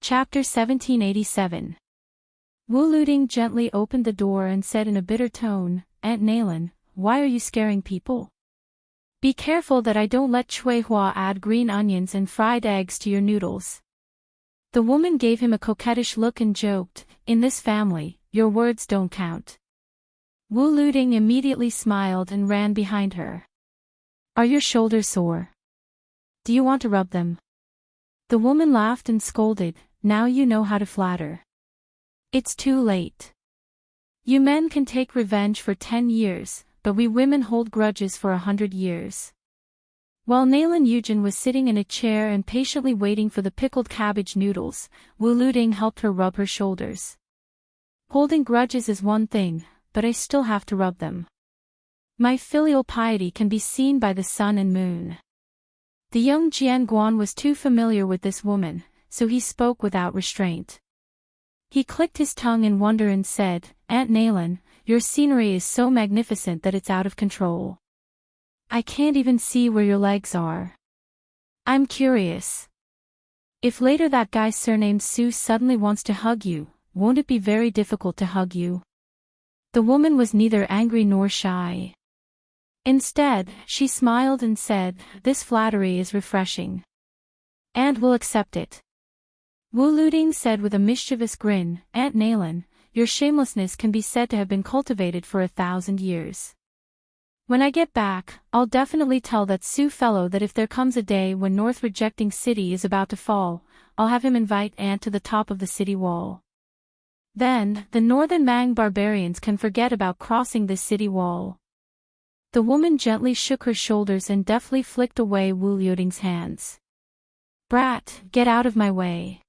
Chapter 1787. Wu Luding gently opened the door and said in a bitter tone, "Aunt Nalan, why are you scaring people? Be careful that I don't let Cui Hua add green onions and fried eggs to your noodles." The woman gave him a coquettish look and joked, "In this family, your words don't count." Wu Luding immediately smiled and ran behind her. "Are your shoulders sore? Do you want to rub them?" The woman laughed and scolded, "Now you know how to flatter. It's too late. You men can take revenge for 10 years, but we women hold grudges for 100 years. While Nalan Yujin was sitting in a chair and patiently waiting for the pickled cabbage noodles, Wu Luding helped her rub her shoulders. "Holding grudges is one thing, but I still have to rub them. My filial piety can be seen by the sun and moon." The young Jian Guan was too familiar with this woman, so he spoke without restraint. He clicked his tongue in wonder and said, "Aunt Nalan, your scenery is so magnificent that it's out of control. I can't even see where your legs are. I'm curious. If later that guy surnamed Su suddenly wants to hug you, won't it be very difficult to hug you?" The woman was neither angry nor shy. Instead, she smiled and said, "This flattery is refreshing. And we'll accept it." Wu Luding said with a mischievous grin, "Aunt Nalan, your shamelessness can be said to have been cultivated for 1,000 years. When I get back, I'll definitely tell that Su fellow that if there comes a day when North Rejecting City is about to fall, I'll have him invite Aunt to the top of the city wall. Then, the Northern Mang barbarians can forget about crossing this city wall." The woman gently shook her shoulders and deftly flicked away Wu Luding's hands. "Brat, get out of my way."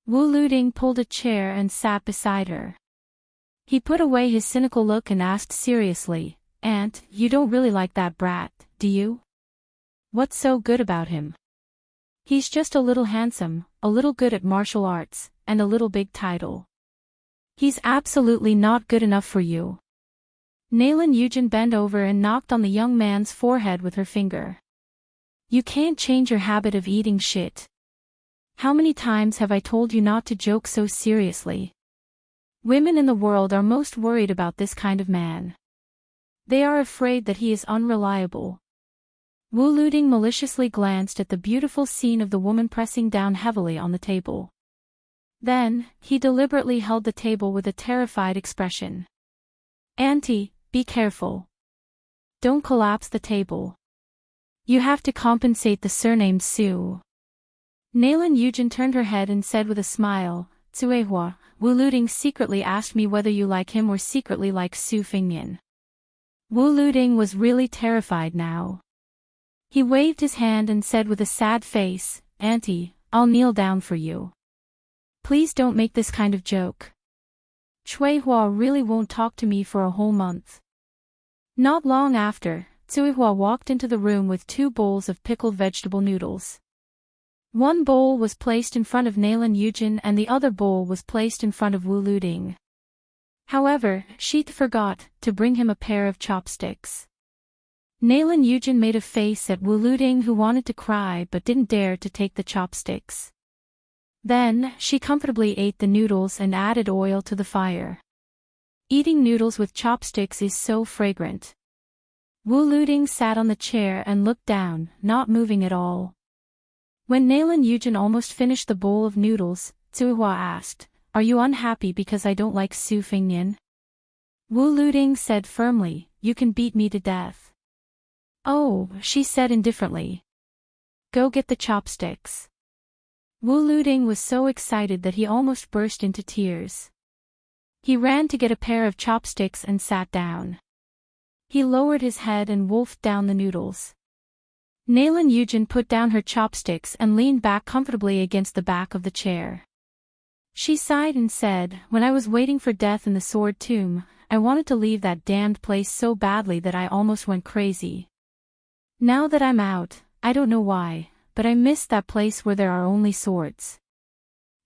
Wu Luding pulled a chair and sat beside her. He put away his cynical look and asked seriously, "Aunt, you don't really like that brat, do you? What's so good about him? He's just a little handsome, a little good at martial arts, and a little big title. He's absolutely not good enough for you." Nalan Yujin bent over and knocked on the young man's forehead with her finger. "You can't change your habit of eating shit. How many times have I told you not to joke so seriously? Women in the world are most worried about this kind of man. They are afraid that he is unreliable." Wu Luding maliciously glanced at the beautiful scene of the woman pressing down heavily on the table. Then, he deliberately held the table with a terrified expression. "Auntie, be careful. Don't collapse the table. You have to compensate the surnamed Su." Nalan Yujin turned her head and said with a smile, "Tsuehua, Wu Luding secretly asked me whether you like him or secretly like Su Fingyan." Wu Luding was really terrified now. He waved his hand and said with a sad face, "Auntie, I'll kneel down for you. Please don't make this kind of joke. Chuehua really won't talk to me for a whole month." Not long after, Tsuehua walked into the room with 2 bowls of pickled vegetable noodles. One bowl was placed in front of Nalan Yujin and the other bowl was placed in front of Wu Luding. However, she forgot to bring him a pair of chopsticks. Nalan Yujin made a face at Wu Luding who wanted to cry but didn't dare to take the chopsticks. Then, she comfortably ate the noodles and added oil to the fire. Eating noodles with chopsticks is so fragrant. Wu Luding sat on the chair and looked down, not moving at all. When Nalan Yujin almost finished the bowl of noodles, Tsuehua asked, "Are you unhappy because I don't like Su Fingyan?" Wu Luding said firmly, "You can beat me to death." "Oh," she said indifferently. "Go get the chopsticks." Wu Luding was so excited that he almost burst into tears. He ran to get a pair of chopsticks and sat down. He lowered his head and wolfed down the noodles. Nalan Yujin put down her chopsticks and leaned back comfortably against the back of the chair. She sighed and said, "When I was waiting for death in the sword tomb, I wanted to leave that damned place so badly that I almost went crazy. Now that I'm out, I don't know why, but I miss that place where there are only swords.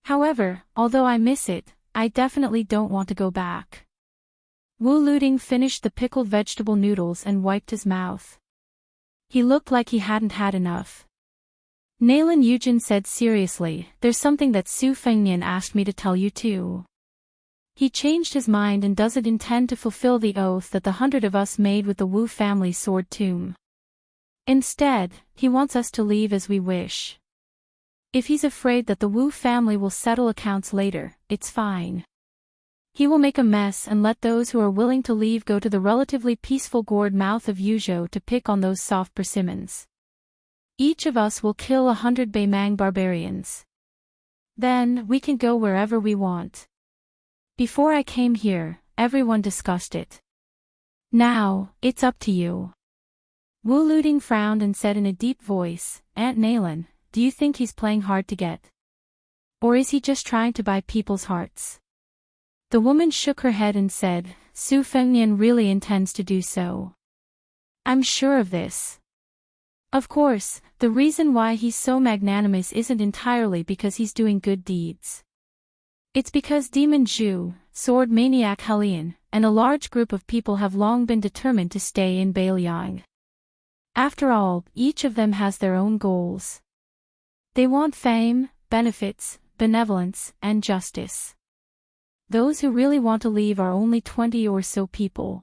However, although I miss it, I definitely don't want to go back." Wu Luding finished the pickled vegetable noodles and wiped his mouth. He looked like he hadn't had enough. Nalan Yujin said seriously, there's something that Su Fengnian asked me to tell you too. He changed his mind and doesn't intend to fulfill the oath that the 100 of us made with the Wu family sword tomb. Instead, he wants us to leave as we wish. If he's afraid that the Wu family will settle accounts later, it's fine. He will make a mess and let those who are willing to leave go to the relatively peaceful gourd mouth of Yuzhou to pick on those soft persimmons. Each of us will kill 100 Beimang barbarians. Then, we can go wherever we want. Before I came here, everyone discussed it. Now, it's up to you. Wu Luding frowned and said in a deep voice, Aunt Nalan, do you think he's playing hard to get? Or is he just trying to buy people's hearts? The woman shook her head and said, Su Fengnian really intends to do so. I'm sure of this. Of course, the reason why he's so magnanimous isn't entirely because he's doing good deeds. It's because Demon Zhu, sword maniac Helian, and a large group of people have long been determined to stay in Bailiang. After all, each of them has their own goals. They want fame, benefits, benevolence, and justice. Those who really want to leave are only 20 or so people.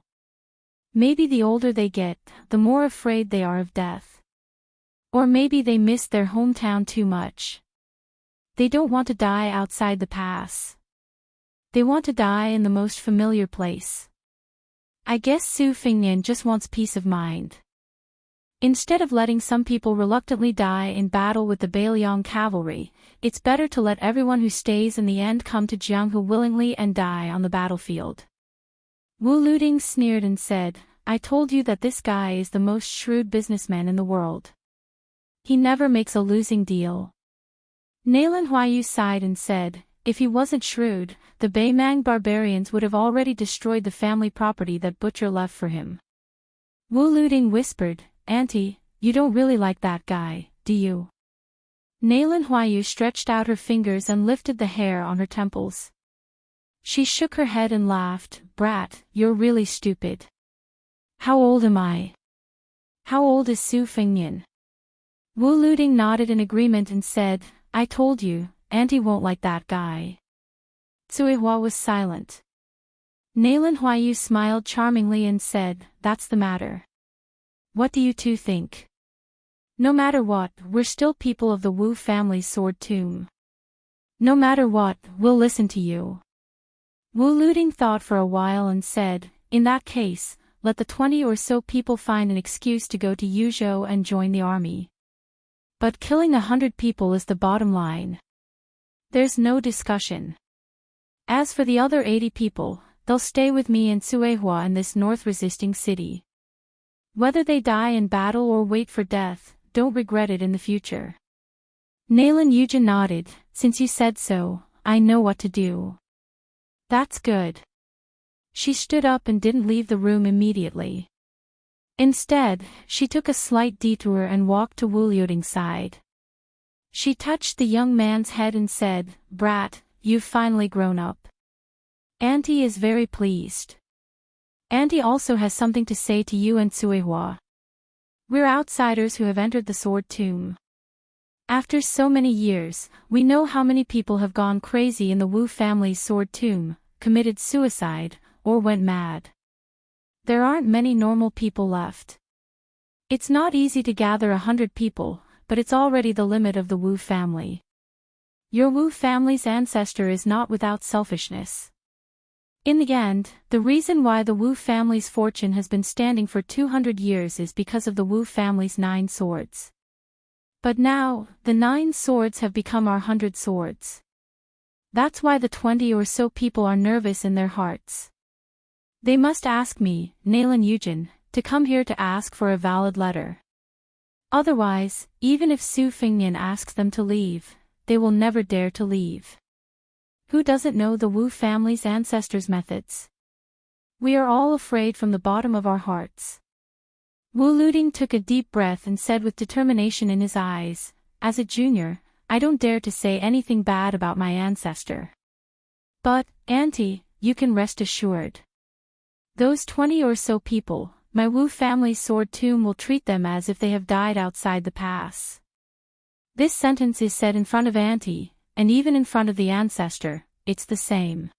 Maybe the older they get, the more afraid they are of death. Or maybe they miss their hometown too much. They don't want to die outside the pass. They want to die in the most familiar place. I guess Su Fengnian just wants peace of mind. Instead of letting some people reluctantly die in battle with the Bailiang cavalry, it's better to let everyone who stays in the end come to Jianghu willingly and die on the battlefield. Wu Luding sneered and said, I told you that this guy is the most shrewd businessman in the world. He never makes a losing deal. Nalan Huayu sighed and said, if he wasn't shrewd, the Beimang barbarians would have already destroyed the family property that Butcher left for him. Wu Luding whispered, Auntie, you don't really like that guy, do you? Nalan Huayu stretched out her fingers and lifted the hair on her temples. She shook her head and laughed, Brat, you're really stupid. How old am I? How old is Su Fengnian? Wu Luding nodded in agreement and said, I told you, Auntie won't like that guy. Tsuihua was silent. Nalan Huayu smiled charmingly and said, that's the matter. What do you two think? No matter what, we're still people of the Wu family's sword tomb. No matter what, we'll listen to you. Wu Luding thought for a while and said, in that case, let the 20 or so people find an excuse to go to Yuzhou and join the army. But killing 100 people is the bottom line. There's no discussion. As for the other 80 people, they'll stay with me in Tsuehua in this north-resisting city. Whether they die in battle or wait for death, don't regret it in the future. Nalan Yujin nodded, since you said so, I know what to do. That's good. She stood up and didn't leave the room immediately. Instead, she took a slight detour and walked to Wu Liuding's side. She touched the young man's head and said, Brat, you've finally grown up. Auntie is very pleased. Auntie also has something to say to you and Tsuehua. We're outsiders who have entered the sword tomb. After so many years, we know how many people have gone crazy in the Wu family's sword tomb, committed suicide, or went mad. There aren't many normal people left. It's not easy to gather 100 people, but it's already the limit of the Wu family. Your Wu family's ancestor is not without selfishness. In the end, the reason why the Wu family's fortune has been standing for 200 years is because of the Wu family's 9 swords. But now, the 9 swords have become our 100 swords. That's why the 20 or so people are nervous in their hearts. They must ask me, Nalan Yujin, to come here to ask for a valid letter. Otherwise, even if Su Fengnian asks them to leave, they will never dare to leave. Who doesn't know the Wu family's ancestors' methods? We are all afraid from the bottom of our hearts. Wu Luding took a deep breath and said with determination in his eyes, as a junior, I don't dare to say anything bad about my ancestor. But, Auntie, you can rest assured. Those 20 or so people, my Wu family's sword tomb will treat them as if they have died outside the pass. This sentence is said in front of Auntie, and even in front of the ancestor, it's the same.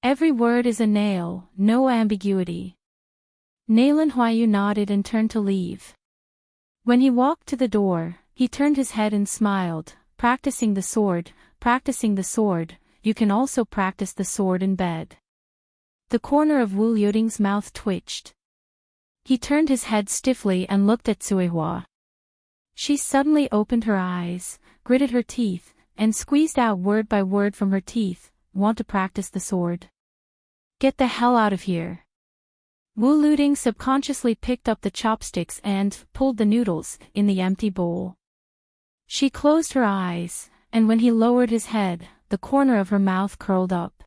Every word is a nail, no ambiguity. Nalan Huayu nodded and turned to leave. When he walked to the door, he turned his head and smiled, practicing the sword, you can also practice the sword in bed. The corner of Wu Liuting's mouth twitched. He turned his head stiffly and looked at Cuihua. She suddenly opened her eyes, gritted her teeth, and squeezed out word by word from her teeth, "Want to practice the sword? Get the hell out of here." Wu Liuting subconsciously picked up the chopsticks and pulled the noodles in the empty bowl. She closed her eyes, and when he lowered his head, the corner of her mouth curled up.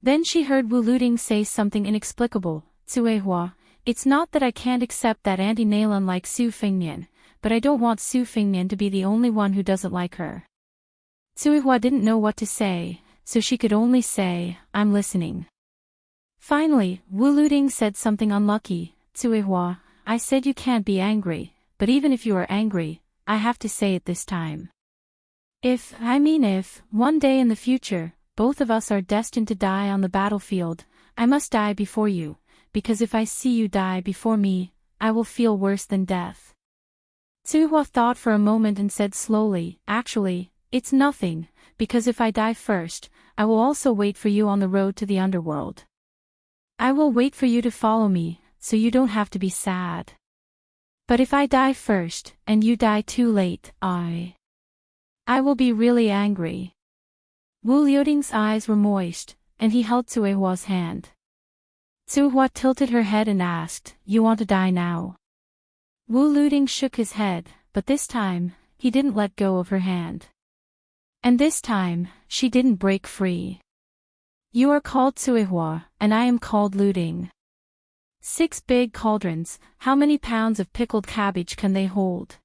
Then she heard Wu Liuting say something inexplicable. "Cuihua, it's not that I can't accept that Auntie Nalan likes Su Fingnian, but I don't want Su Fingnian to be the only one who doesn't like her." Cuihua didn't know what to say, so she could only say, "I'm listening." Finally, Wu Liuting said something unlucky. "Cuihua, I said you can't be angry, but even if you are angry, I have to say it this time. If, one day in the future, both of us are destined to die on the battlefield, I must die before you, because if I see you die before me, I will feel worse than death." Cuihua thought for a moment and said slowly, "Actually, it's nothing, because if I die first, I will also wait for you on the road to the underworld. I will wait for you to follow me, so you don't have to be sad. But if I die first, and you die too late, I will be really angry." Wu Liuting's eyes were moist, and he held Cuihua's hand. Cuihua tilted her head and asked, "You want to die now?" Wu Liuting shook his head, but this time, he didn't let go of her hand. And this time, she didn't break free. "You are called Cuihua, and I am called Liuting. 6 big cauldrons, how many pounds of pickled cabbage can they hold?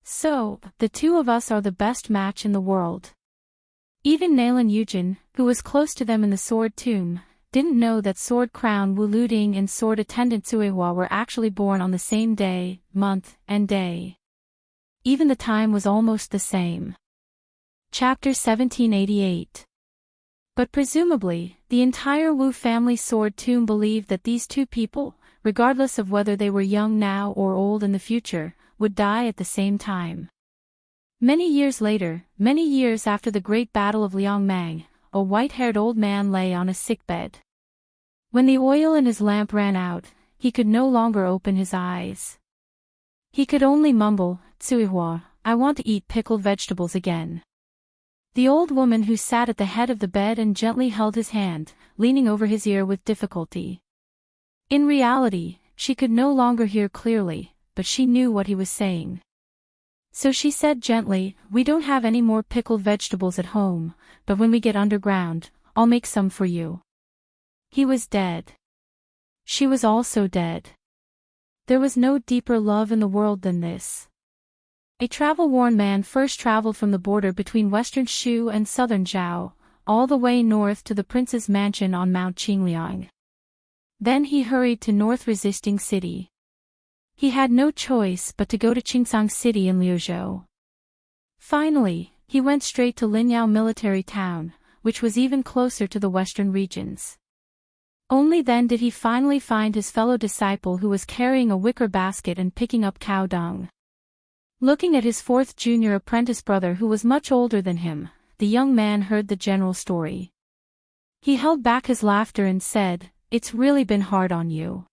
So, the two of us are the best match in the world." Even Nalan Yujin, who was close to them in the sword tomb, didn't know that Sword Crown Wu Liuting and Sword Attendant Cuihua were actually born on the same day, month, and day. Even the time was almost the same. Chapter 1788. But presumably, the entire Wu family sword tomb believed that these two people, regardless of whether they were young now or old in the future, would die at the same time. Many years later, many years after the Great Battle of Liangmang, a white-haired old man lay on a sickbed. When the oil in his lamp ran out, he could no longer open his eyes. He could only mumble, "Cuihua, I want to eat pickled vegetables again." The old woman who sat at the head of the bed and gently held his hand, leaning over his ear with difficulty. In reality, she could no longer hear clearly, but she knew what he was saying. So she said gently, "We don't have any more pickled vegetables at home, but when we get underground, I'll make some for you." He was dead. She was also dead. There was no deeper love in the world than this. A travel-worn man first traveled from the border between western Shu and southern Zhao, all the way north to the prince's mansion on Mount Qingliang. Then he hurried to North Resisting City. He had no choice but to go to Qingsang City in Liuzhou. Finally, he went straight to Linyao military town, which was even closer to the western regions. Only then did he finally find his fellow disciple who was carrying a wicker basket and picking up cow dung. Looking at his 4th junior apprentice brother who was much older than him, the young man heard the general story. He held back his laughter and said, "It's really been hard on you.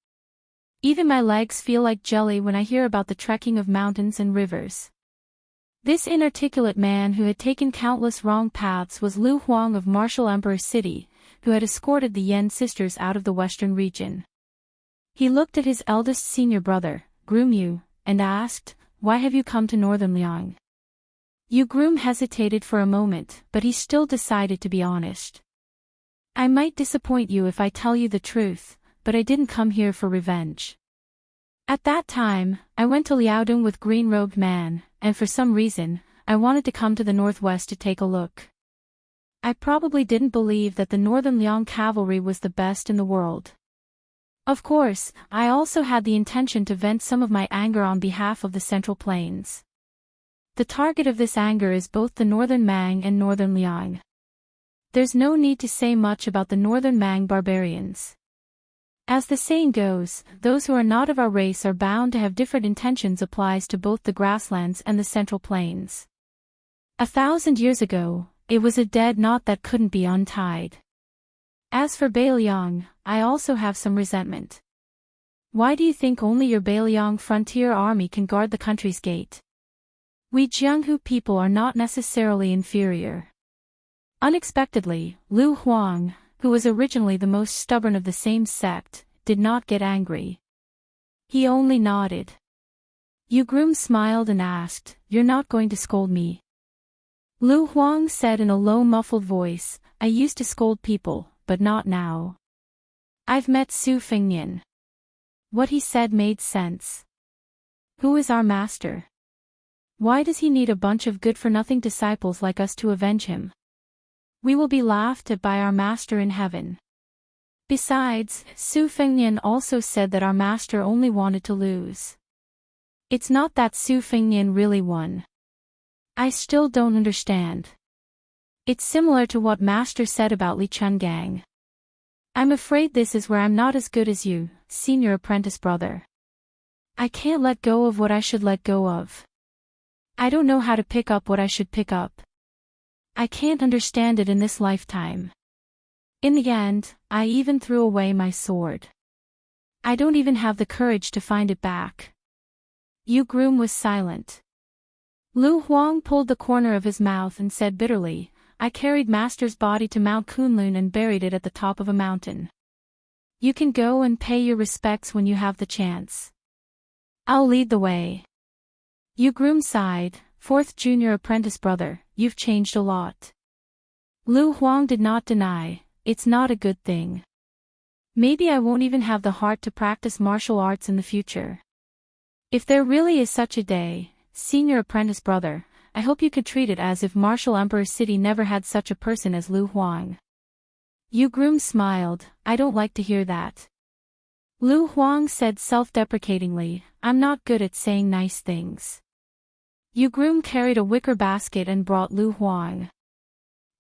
Even my legs feel like jelly when I hear about the trekking of mountains and rivers." This inarticulate man who had taken countless wrong paths was Lu Huang of Martial Emperor City, who had escorted the Yen sisters out of the western region. He looked at his eldest senior brother, Groom Yu, and asked, "Why have you come to Northern Liang?" Yu Groom hesitated for a moment, but he still decided to be honest. "I might disappoint you if I tell you the truth, but I didn't come here for revenge. At that time, I went to Liaodong with Green-Robed Man, and for some reason, I wanted to come to the northwest to take a look. I probably didn't believe that the Northern Liang cavalry was the best in the world. Of course, I also had the intention to vent some of my anger on behalf of the Central Plains. The target of this anger is both the northern Mang and northern Liang. There's no need to say much about the northern Mang barbarians. As the saying goes, those who are not of our race are bound to have different intentions applies to both the grasslands and the central plains. 1,000 years ago, it was a dead knot that couldn't be untied. As for Bailiang, I also have some resentment. Why do you think only your Bailiang frontier army can guard the country's gate? We Jianghu people are not necessarily inferior. Unexpectedly, Lu Huang, who was originally the most stubborn of the same sect, did not get angry. He only nodded. Yu Groom smiled and asked, "You're not going to scold me?" Lu Huang said in a low muffled voice, "I used to scold people, but not now. I've met Su Fengnian." What he said made sense. Who is our master? Why does he need a bunch of good-for-nothing disciples like us to avenge him? We will be laughed at by our master in heaven. Besides, Su Fengnian also said that our master only wanted to lose. It's not that Su Fengnian really won. I still don't understand. It's similar to what master said about Li Chungang. I'm afraid this is where I'm not as good as you, senior apprentice brother. I can't let go of what I should let go of. I don't know how to pick up what I should pick up. I can't understand it in this lifetime. In the end, I even threw away my sword. I don't even have the courage to find it back. Yu Groom was silent. Lu Huang pulled the corner of his mouth and said bitterly, "I carried Master's body to Mount Kunlun and buried it at the top of a mountain. You can go and pay your respects when you have the chance. I'll lead the way." Yu Groom sighed, "Fourth junior apprentice brother, you've changed a lot." Lu Huang did not deny, "It's not a good thing. Maybe I won't even have the heart to practice martial arts in the future. If there really is such a day, senior apprentice brother, I hope you could treat it as if Martial Emperor City never had such a person as Lu Huang." Yu Groom smiled, "I don't like to hear that." Lu Huang said self-deprecatingly, "I'm not good at saying nice things." Yu Groom carried a wicker basket and brought Lu Huang.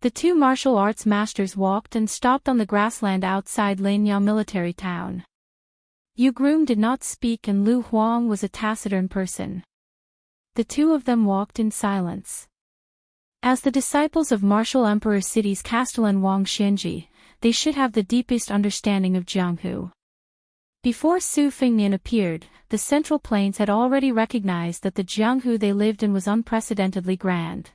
The two martial arts masters walked and stopped on the grassland outside Lanyao military town. Yu Groom did not speak and Lu Huang was a taciturn person. The two of them walked in silence. As the disciples of Martial Emperor City's Castellan Wang Xianji, they should have the deepest understanding of Jianghu. Before Su Fengnian appeared, the Central Plains had already recognized that the Jianghu they lived in was unprecedentedly grand.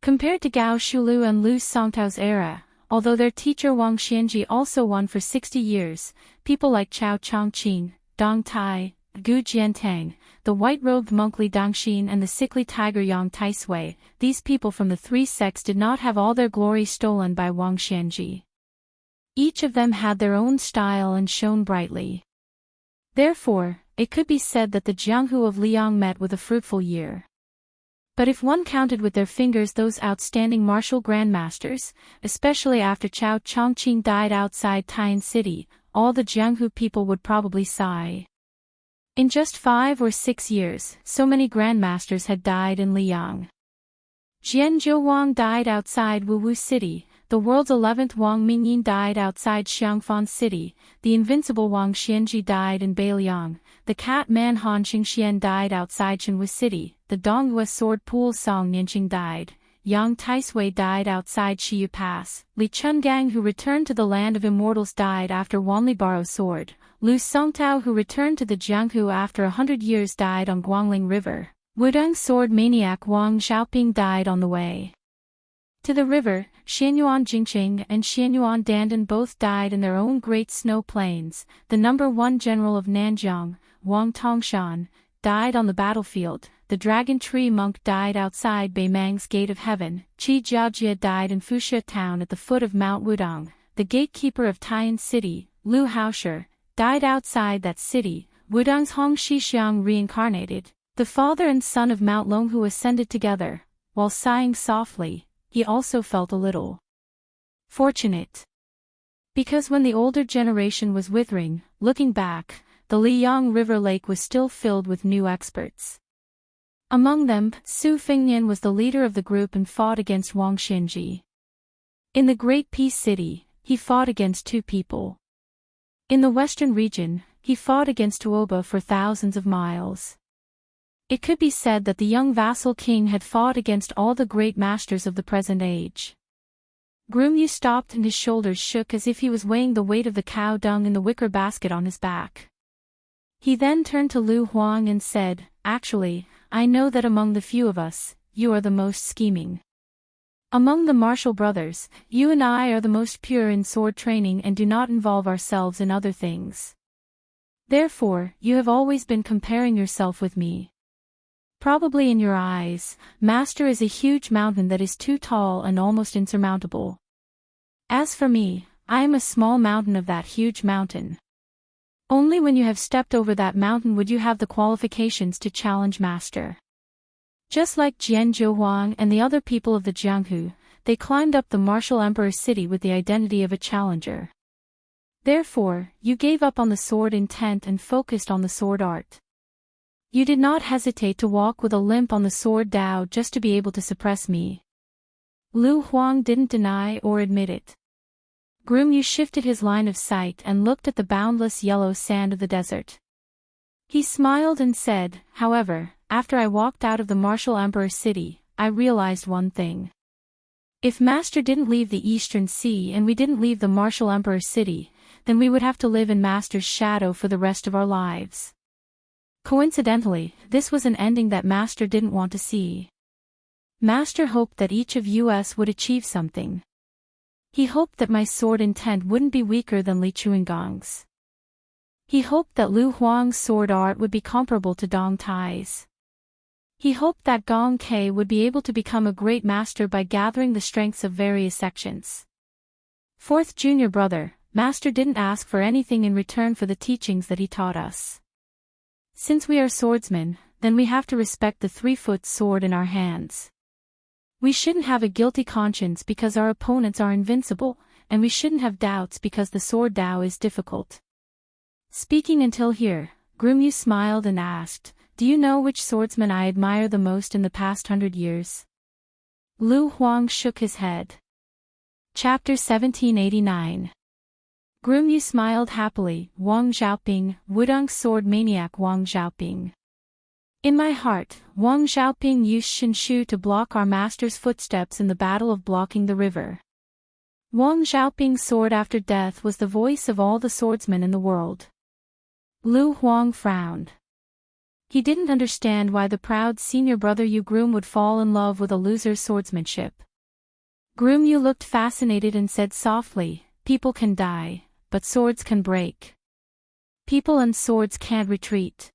Compared to Gao Shulu and Lu Songtao's era, although their teacher Wang Xianji also won for 60 years, people like Chao Chongqing, Dong Tai, Gu Jiantang, the white-robed monk Li Dongxin and the sickly tiger Yang Taisui, these people from the three sects did not have all their glory stolen by Wang Xianji. Each of them had their own style and shone brightly. Therefore, it could be said that the Jianghu of Liang met with a fruitful year. But if one counted with their fingers those outstanding martial grandmasters, especially after Chao Chongqing died outside Taiyan City, all the Jianghu people would probably sigh. In just 5 or 6 years, so many grandmasters had died in Liang. Jian Zhouwang died outside Wuwu City, the world's 11th Wang Mingyin died outside Xiangfan City, the invincible Wang Xianji died in Bailiang, the cat man Han Xingxian died outside Shenwu City, the Donghua sword pool Song Nianqing died, Yang Taisui died outside Shiyu Pass, Li Chungang who returned to the land of immortals died after Wanlibaro sword, Lu Songtao who returned to the Jianghu after 100 years died on Guangling River, Wudang sword maniac Wang Xiaoping died on the way to the river, Xianyuan Jingqing and Xianyuan Dandan both died in their own great snow plains, the number 1 general of Nanjiang, Wang Tongshan, died on the battlefield, the dragon tree monk died outside Beimang's Gate of Heaven, Qi Jiaojia died in Fuxia town at the foot of Mount Wudang, the gatekeeper of Taiyan City, Lu Haoshi, died outside that city, Wudang's Hong Shixiang reincarnated, the father and son of Mount Longhu ascended together, while sighing softly, he also felt a little fortunate. Because when the older generation was withering, looking back, the Liyang River Lake was still filled with new experts. Among them, Su Fengnian was the leader of the group and fought against Wang Xinji. In the Great Peace City, he fought against two people. In the western region, he fought against Tuoba for thousands of miles. It could be said that the young vassal king had fought against all the great masters of the present age. Groomyu stopped and his shoulders shook as if he was weighing the weight of the cow dung in the wicker basket on his back. He then turned to Lu Huang and said, "Actually, I know that among the few of us, you are the most scheming. Among the martial brothers, you and I are the most pure in sword training and do not involve ourselves in other things. Therefore, you have always been comparing yourself with me. Probably in your eyes, Master is a huge mountain that is too tall and almost insurmountable. As for me, I am a small mountain of that huge mountain. Only when you have stepped over that mountain would you have the qualifications to challenge Master." Just like Jian Zhuang and the other people of the Jianghu, they climbed up the martial emperor's city with the identity of a challenger. Therefore, you gave up on the sword intent and focused on the sword art. You did not hesitate to walk with a limp on the sword Dao just to be able to suppress me. Lu Huang didn't deny or admit it. Groomyu shifted his line of sight and looked at the boundless yellow sand of the desert. He smiled and said, "However, after I walked out of the martial emperor's city, I realized one thing. If Master didn't leave the Eastern Sea and we didn't leave the martial emperor's city, then we would have to live in Master's shadow for the rest of our lives." Coincidentally, this was an ending that Master didn't want to see. Master hoped that each of us would achieve something. He hoped that my sword intent wouldn't be weaker than Li Chuangong's. He hoped that Lu Huang's sword art would be comparable to Dong Tai's. He hoped that Gong Ke would be able to become a great master by gathering the strengths of various sections. Fourth junior brother, Master didn't ask for anything in return for the teachings that he taught us. Since we are swordsmen, then we have to respect the 3-foot sword in our hands. We shouldn't have a guilty conscience because our opponents are invincible, and we shouldn't have doubts because the sword Dao is difficult. Speaking until here, Groomyu smiled and asked, "Do you know which swordsman I admire the most in the past 100 years?" Lu Huang shook his head. Chapter 1789. Groomyu smiled happily, "Wang Xiaoping, Wudong's sword maniac Wang Xiaoping. In my heart, Wang Xiaoping used Shinshu to block our master's footsteps in the battle of blocking the river. Wang Xiaoping's sword after death was the voice of all the swordsmen in the world." Lu Huang frowned. He didn't understand why the proud senior brother Yu Groom would fall in love with a loser's swordsmanship. Groomyu looked fascinated and said softly, "People can die, but swords can break. People and swords can't retreat."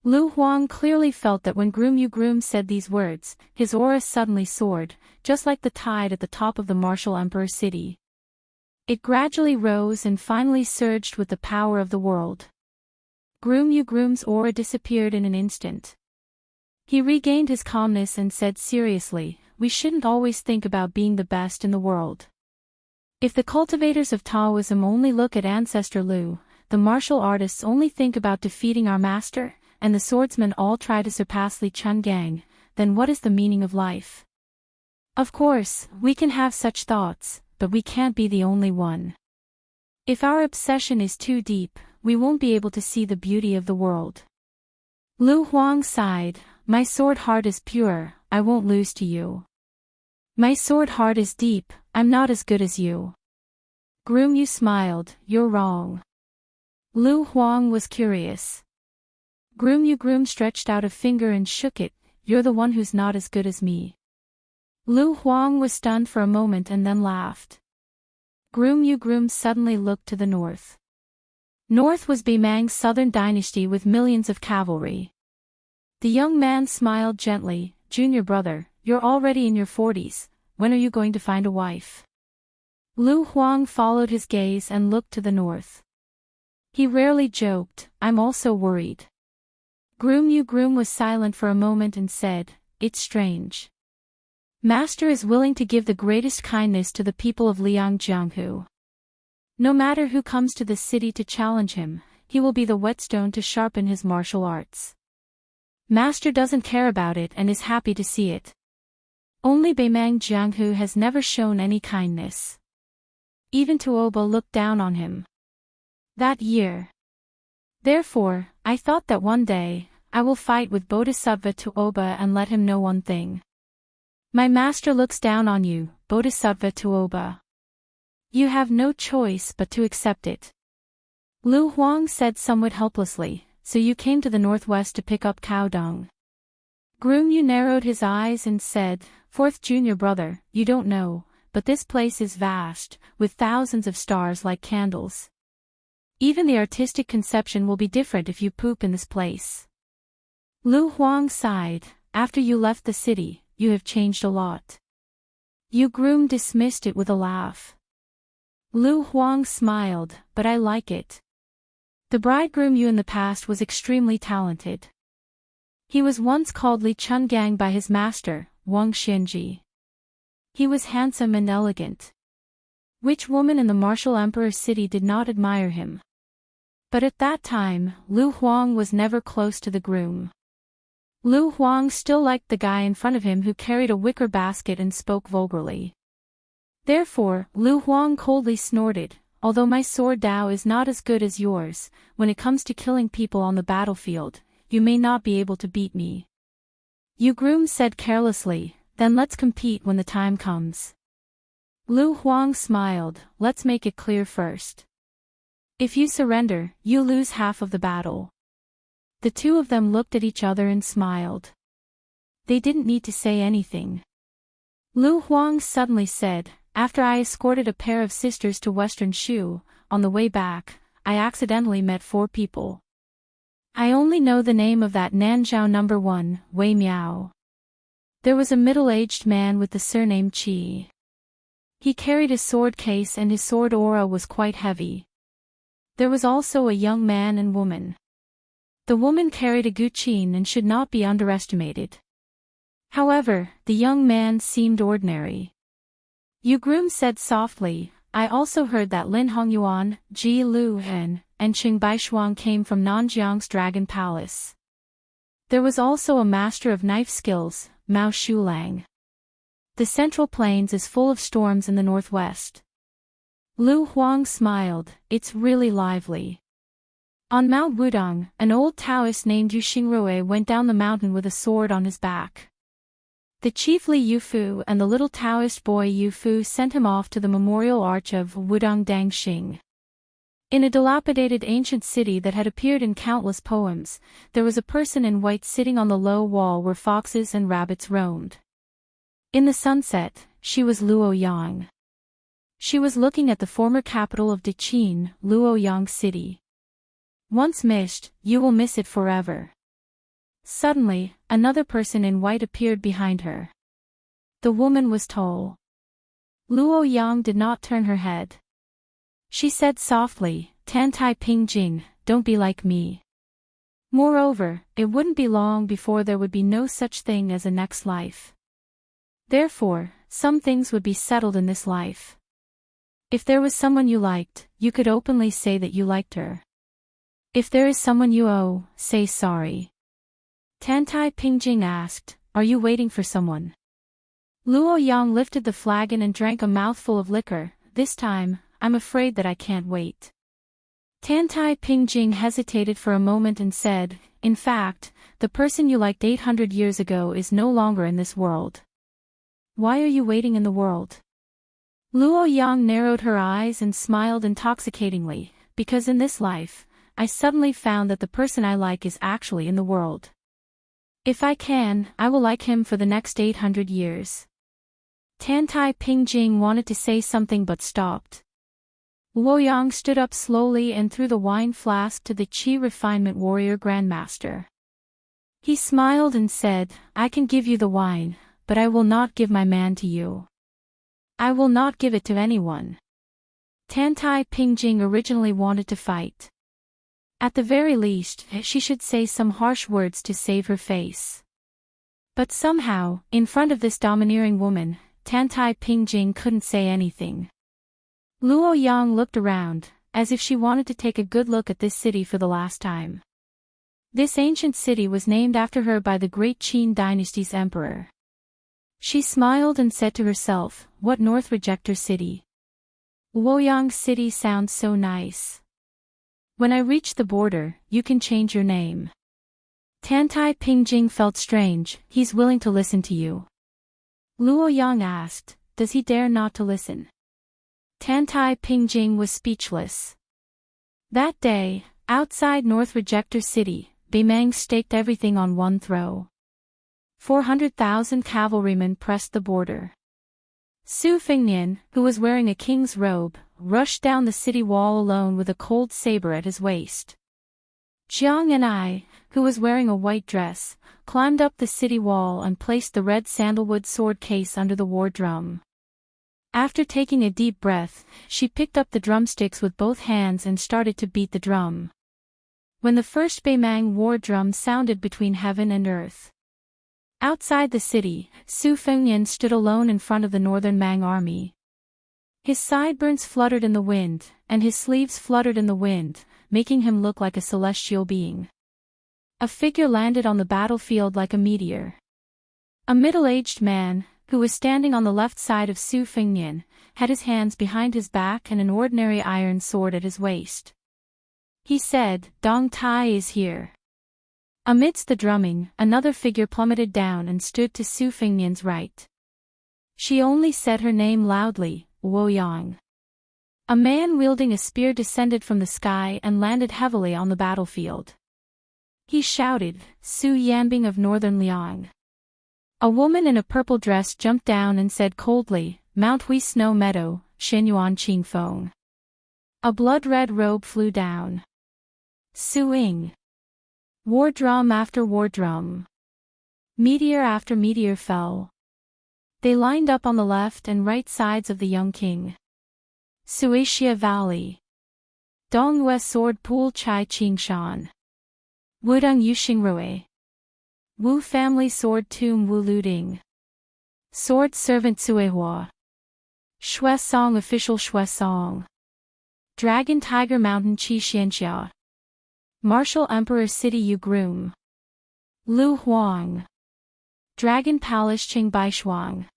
Lu Huang clearly felt that when Groom said these words, his aura suddenly soared, just like the tide at the top of the martial emperor's city. It gradually rose and finally surged with the power of the world. Groom's aura disappeared in an instant. He regained his calmness and said seriously, "We shouldn't always think about being the best in the world. If the cultivators of Taoism only look at Ancestor Lu, the martial artists only think about defeating our master, and the swordsmen all try to surpass Li Chungang, then what is the meaning of life? Of course, we can have such thoughts, but we can't be the only one. If our obsession is too deep, we won't be able to see the beauty of the world." Lu Huang sighed, "My sword heart is pure, I won't lose to you. My sword heart is deep, I'm not as good as you." Groomyu smiled, "You're wrong." Lu Huang was curious. Groom stretched out a finger and shook it, "You're the one who's not as good as me." Lu Huang was stunned for a moment and then laughed. Groom suddenly looked to the north. North was Bimang's southern dynasty with millions of cavalry. The young man smiled gently, "Junior brother, you're already in your 40s, when are you going to find a wife?" Lu Huang followed his gaze and looked to the north. He rarely joked, "I'm also worried." Groom was silent for a moment and said, "It's strange. Master is willing to give the greatest kindness to the people of Liangjianghu. No matter who comes to the city to challenge him, he will be the whetstone to sharpen his martial arts. Master doesn't care about it and is happy to see it. Only Beimang Jianghu has never shown any kindness. Even Tuoba looked down on him. That year. Therefore, I thought that one day, I will fight with Bodhisattva Tuoba and let him know one thing. My master looks down on you, Bodhisattva Tuoba. You have no choice but to accept it. Lu Huang said somewhat helplessly, so you came to the northwest to pick up cow dung. Groom Yu narrowed his eyes and said, Fourth junior brother, you don't know, but this place is vast, with thousands of stars like candles. Even the artistic conception will be different if you poop in this place. Lu Huang sighed, after you left the city, you have changed a lot. Yu Groom dismissed it with a laugh. Lu Huang smiled, but I like it. The bridegroom Yu in the past was extremely talented. He was once called Li Chungang by his master, Wang Xianji. He was handsome and elegant. Which woman in the martial emperor's city did not admire him? But at that time, Lu Huang was never close to the groom. Lu Huang still liked the guy in front of him who carried a wicker basket and spoke vulgarly. Therefore, Lu Huang coldly snorted, although my sword Dao is not as good as yours, when it comes to killing people on the battlefield, you may not be able to beat me. Yu Groom said carelessly, then let's compete when the time comes. Lu Huang smiled, let's make it clear first. If you surrender, you lose half of the battle. The two of them looked at each other and smiled. They didn't need to say anything. Lu Huang suddenly said, after I escorted a pair of sisters to Western Shu, on the way back, I accidentally met 4 people. I only know the name of that Nanzhao number 1, Wei Miao. There was a middle-aged man with the surname Qi. He carried a sword case and his sword aura was quite heavy. There was also a young man and woman. The woman carried a guqin and should not be underestimated. However, the young man seemed ordinary. Yu Groom said softly, I also heard that Lin Hongyuan, Ji Lu Hen, and Qing Baishuang came from Nanjiang's Dragon Palace. There was also a master of knife skills, Mao Shulang. The Central Plains is full of storms in the northwest. Lu Huang smiled, it's really lively. On Mount Wudong, an old Taoist named Yu Xingrui went down the mountain with a sword on his back. The chief Li Yufu and the little Taoist boy Yufu sent him off to the memorial arch of Wudong Dangxing. In a dilapidated ancient city that had appeared in countless poems, there was a person in white sitting on the low wall where foxes and rabbits roamed. In the sunset, she was Luoyang. She was looking at the former capital of Deqin, Luoyang City. Once missed, you will miss it forever. Suddenly, another person in white appeared behind her. The woman was tall. Luoyang did not turn her head. She said softly, Tantai Pingjing, don't be like me. Moreover, it wouldn't be long before there would be no such thing as a next life. Therefore, some things would be settled in this life. If there was someone you liked, you could openly say that you liked her. If there is someone you owe, say sorry. Tantai Pingjing asked, are you waiting for someone? Luoyang lifted the flagon and drank a mouthful of liquor. This time, I'm afraid that I can't wait. Tantai Pingjing hesitated for a moment and said, in fact, the person you liked 800 years ago is no longer in this world. Why are you waiting in the world? Luoyang narrowed her eyes and smiled intoxicatingly, because in this life, I suddenly found that the person I like is actually in the world. If I can, I will like him for the next 800 years. Tantai Pingjing wanted to say something but stopped. Luoyang stood up slowly and threw the wine flask to the Qi Refinement Warrior Grandmaster. He smiled and said, I can give you the wine, but I will not give my man to you. I will not give it to anyone. Tantai Pingjing originally wanted to fight. At the very least, she should say some harsh words to save her face. But somehow, in front of this domineering woman, Tantai Pingjing couldn't say anything. Luoyang looked around, as if she wanted to take a good look at this city for the last time. This ancient city was named after her by the great Qin dynasty's emperor. She smiled and said to herself, "What North Rejector city? Luoyang City sounds so nice. When I reach the border, you can change your name." Tantai Pingjing felt strange. "He's willing to listen to you?" Luoyang asked, "Does he dare not to listen?" Tantai Pingjing was speechless. That day, outside North Rejector City, Beimang staked everything on one throw. 400,000 cavalrymen pressed the border. Su Fengnian, who was wearing a king's robe, rushed down the city wall alone with a cold saber at his waist. Jiang and I, who was wearing a white dress, climbed up the city wall and placed the red sandalwood sword case under the war drum. After taking a deep breath, she picked up the drumsticks with both hands and started to beat the drum. When the first Beimang war drum sounded between heaven and earth. Outside the city, Su Fengnian stood alone in front of the northern Mang army. His sideburns fluttered in the wind, and his sleeves fluttered in the wind, making him look like a celestial being. A figure landed on the battlefield like a meteor. A middle-aged man, who was standing on the left side of Su Fengnian, had his hands behind his back and an ordinary iron sword at his waist. He said, "Dong Tai is here." Amidst the drumming, another figure plummeted down and stood to Su Fengnian's right. She only said her name loudly, "Luoyang." A man wielding a spear descended from the sky and landed heavily on the battlefield. He shouted, "Su Yanbing of Northern Liang." A woman in a purple dress jumped down and said coldly, "Mount Hui Snow Meadow, Shenyuan Qingfeng." A blood-red robe flew down. Suing. War drum after war drum. Meteor after meteor fell. They lined up on the left and right sides of the young king. Suishia Valley. Dongyue Sword Pool Chai Qingshan. Wudong Yuxingrui. Wu Family Sword Tomb Wu Luding. Sword Servant Suehua. Shui Song Official Shui Song. Dragon Tiger Mountain Qi Xianxia. Martial Emperor City Yu Groom. Lu Huang. Dragon Palace Qing Baishuang.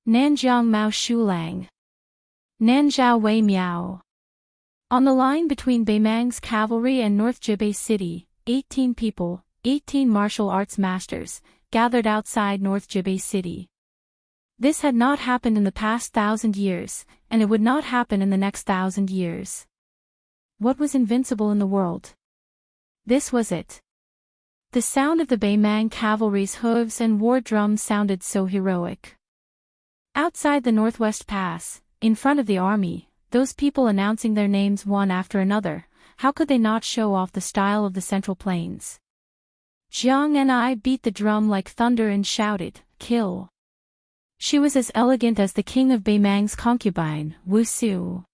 Nanjiang Mao Shulang. Nanzhao Wei Miao. On the line between Beimang's cavalry and North Jibei City, 18 people, 18 martial arts masters, gathered outside North Jibei City. This had not happened in the past 1,000 years, and it would not happen in the next 1,000 years. What was invincible in the world? This was it. The sound of the Beimang cavalry's hooves and war drums sounded so heroic. Outside the Northwest Pass, in front of the army, those people announcing their names one after another, how could they not show off the style of the Central Plains? Jiang and I beat the drum like thunder and shouted, "Kill!" She was as elegant as the king of Beimang's concubine, Wu Su.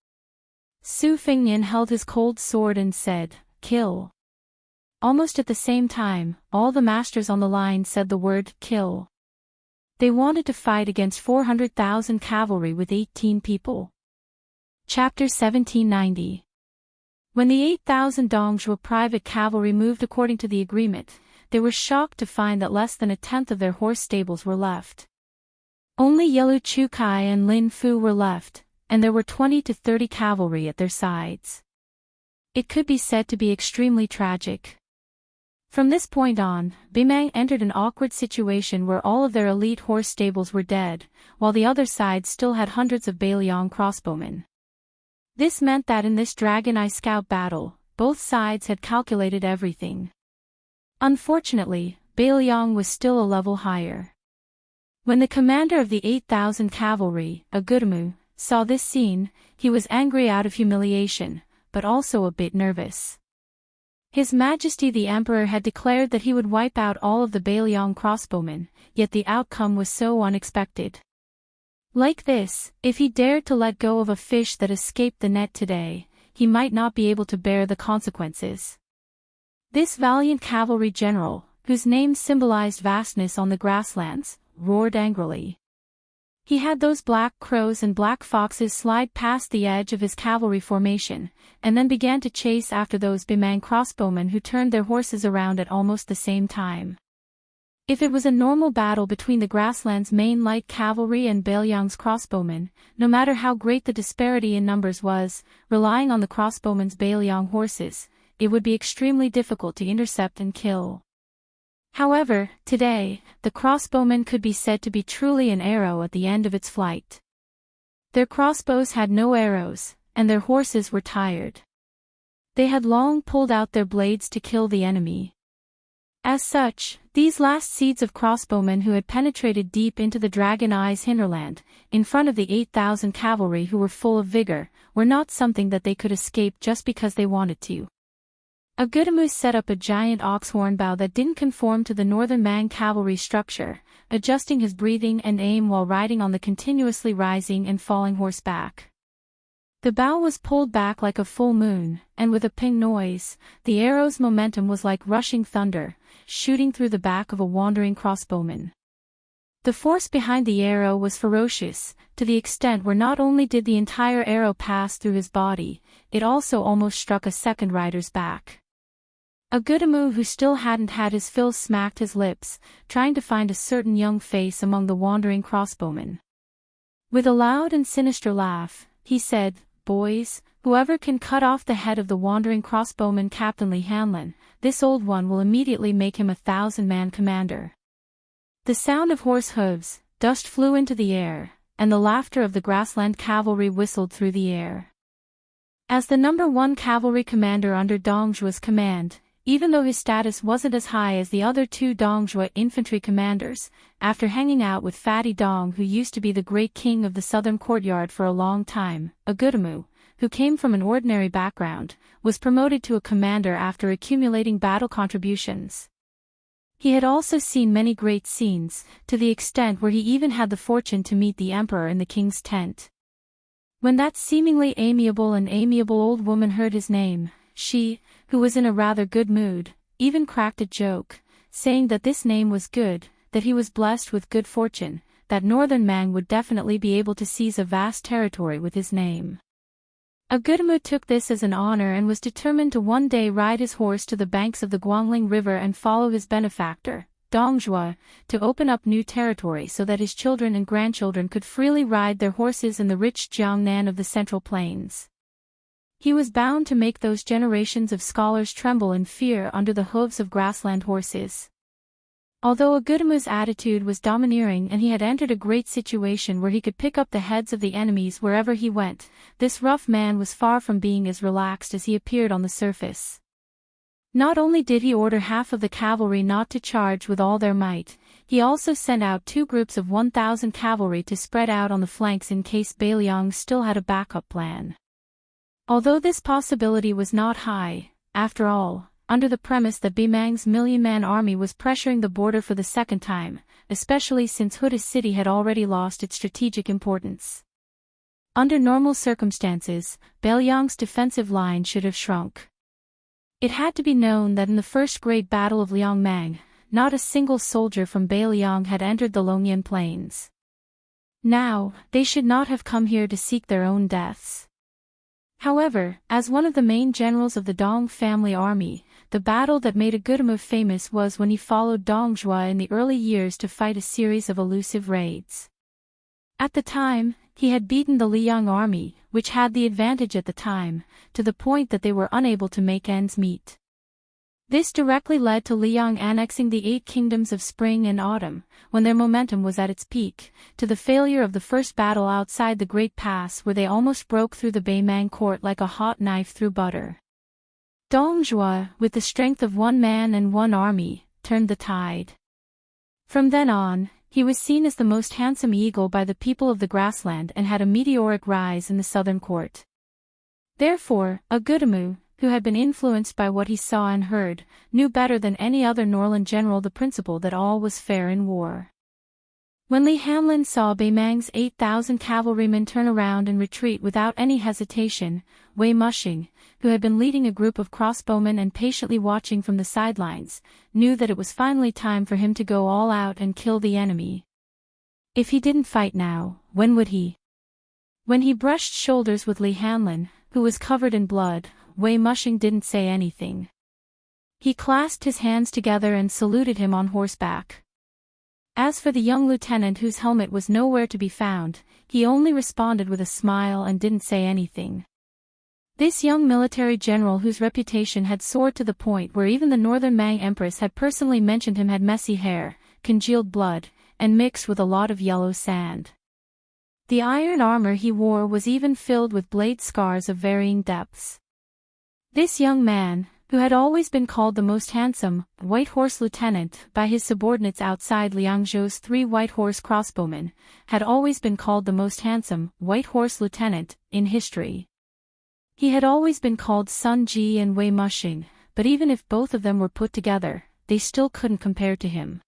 Su Fengnian held his cold sword and said, "Kill!" Almost at the same time, all the masters on the line said the word, "Kill." They wanted to fight against 400,000 cavalry with 18 people. Chapter 1790. When the 8,000 Dongjue private cavalry moved according to the agreement, they were shocked to find that less than a tenth of their horse stables were left. Only Yelu Chukai and Lin Fu were left, and there were 20 to 30 cavalry at their sides. It could be said to be extremely tragic. From this point on, Beimang entered an awkward situation where all of their elite horse stables were dead, while the other side still had hundreds of Bailiang crossbowmen. This meant that in this Dragon Eye Scout battle, both sides had calculated everything. Unfortunately, Bailiang was still a level higher. When the commander of the 8,000 cavalry, Agudemu, saw this scene, he was angry out of humiliation, but also a bit nervous. His Majesty the Emperor had declared that he would wipe out all of the Bailiang crossbowmen, yet the outcome was so unexpected. Like this, if he dared to let go of a fish that escaped the net today, he might not be able to bear the consequences. This valiant cavalry general, whose name symbolized vastness on the grasslands, roared angrily. He had those black crows and black foxes slide past the edge of his cavalry formation, and then began to chase after those Bemang crossbowmen who turned their horses around at almost the same time. If it was a normal battle between the grassland's main light cavalry and Baelyang's crossbowmen, no matter how great the disparity in numbers was, relying on the crossbowmen's Baelyang horses, it would be extremely difficult to intercept and kill. However, today, the crossbowman could be said to be truly an arrow at the end of its flight. Their crossbows had no arrows, and their horses were tired. They had long pulled out their blades to kill the enemy. As such, these last seeds of crossbowmen who had penetrated deep into the Dragon Eye's hinterland, in front of the 8,000 cavalry who were full of vigor, were not something that they could escape just because they wanted to. Agudemu set up a giant oxhorn bow that didn't conform to the northern Mang cavalry structure, adjusting his breathing and aim while riding on the continuously rising and falling horseback. The bow was pulled back like a full moon, and with a ping noise, the arrow's momentum was like rushing thunder, shooting through the back of a wandering crossbowman. The force behind the arrow was ferocious, to the extent where not only did the entire arrow pass through his body, it also almost struck a second rider's back. Agudemu, who still hadn't had his fill, smacked his lips, trying to find a certain young face among the wandering crossbowmen. With a loud and sinister laugh, he said, "Boys, whoever can cut off the head of the wandering crossbowman Captain Li Hanlin, this old one will immediately make him a 1,000-man commander." The sound of horse hooves, dust flew into the air, and the laughter of the grassland cavalry whistled through the air. As the number 1 cavalry commander under Dongzhuo's command, even though his status wasn't as high as the other 2 Dongzhuo infantry commanders, after hanging out with Fatty Dong, who used to be the great king of the southern courtyard for a long time, Agudemu, who came from an ordinary background, was promoted to a commander after accumulating battle contributions. He had also seen many great scenes, to the extent where he even had the fortune to meet the emperor in the king's tent. When that seemingly amiable old woman heard his name, she, who was in a rather good mood, even cracked a joke, saying that this name was good, that he was blessed with good fortune, that Northern Mang would definitely be able to seize a vast territory with his name. Agudemu took this as an honor and was determined to one day ride his horse to the banks of the Guangling River and follow his benefactor, Dongzhuo, to open up new territory so that his children and grandchildren could freely ride their horses in the rich Jiangnan of the Central Plains. He was bound to make those generations of scholars tremble in fear under the hooves of grassland horses. Although Agudemu's attitude was domineering and he had entered a great situation where he could pick up the heads of the enemies wherever he went, this rough man was far from being as relaxed as he appeared on the surface. Not only did he order half of the cavalry not to charge with all their might, he also sent out 2 groups of 1,000 cavalry to spread out on the flanks in case Baelyang still had a backup plan. Although this possibility was not high, after all, under the premise that Bemang's 1,000,000-man army was pressuring the border for the second time, especially since Huda City had already lost its strategic importance. Under normal circumstances, Baelyang's defensive line should have shrunk. It had to be known that in the first great battle of Liangmang, not a single soldier from Baelyang had entered the Longyan Plains. Now, they should not have come here to seek their own deaths. However, as one of the main generals of the Dong family army, the battle that made Agudemu famous was when he followed Dongzhuo in the early years to fight a series of elusive raids. At the time, he had beaten the Liang army, which had the advantage at the time, to the point that they were unable to make ends meet. This directly led to Liang annexing the 8 kingdoms of spring and autumn, when their momentum was at its peak, to the failure of the first battle outside the Great Pass where they almost broke through the Baymang court like a hot knife through butter. Dongzhuo, with the strength of 1 man and 1 army, turned the tide. From then on, he was seen as the most handsome eagle by the people of the grassland and had a meteoric rise in the southern court. Therefore, Agudemu, who had been influenced by what he saw and heard, knew better than any other Norland general the principle that all was fair in war. When Li Hanlin saw Baymang's 8,000 cavalrymen turn around and retreat without any hesitation, Wei Mushing, who had been leading a group of crossbowmen and patiently watching from the sidelines, knew that it was finally time for him to go all out and kill the enemy. If he didn't fight now, when would he? When he brushed shoulders with Li Hanlin, who was covered in blood, Wei Mushing didn't say anything. He clasped his hands together and saluted him on horseback. As for the young lieutenant whose helmet was nowhere to be found, he only responded with a smile and didn't say anything. This young military general whose reputation had soared to the point where even the Northern Mang Empress had personally mentioned him had messy hair, congealed blood, and mixed with a lot of yellow sand. The iron armor he wore was even filled with blade scars of varying depths. This young man, who had always been called the most handsome White Horse Lieutenant by his subordinates outside Liangzhou's 3 White Horse crossbowmen, had always been called the most handsome White Horse Lieutenant in history. He had always been called Sun Ji and Wei Mushing, but even if both of them were put together, they still couldn't compare to him.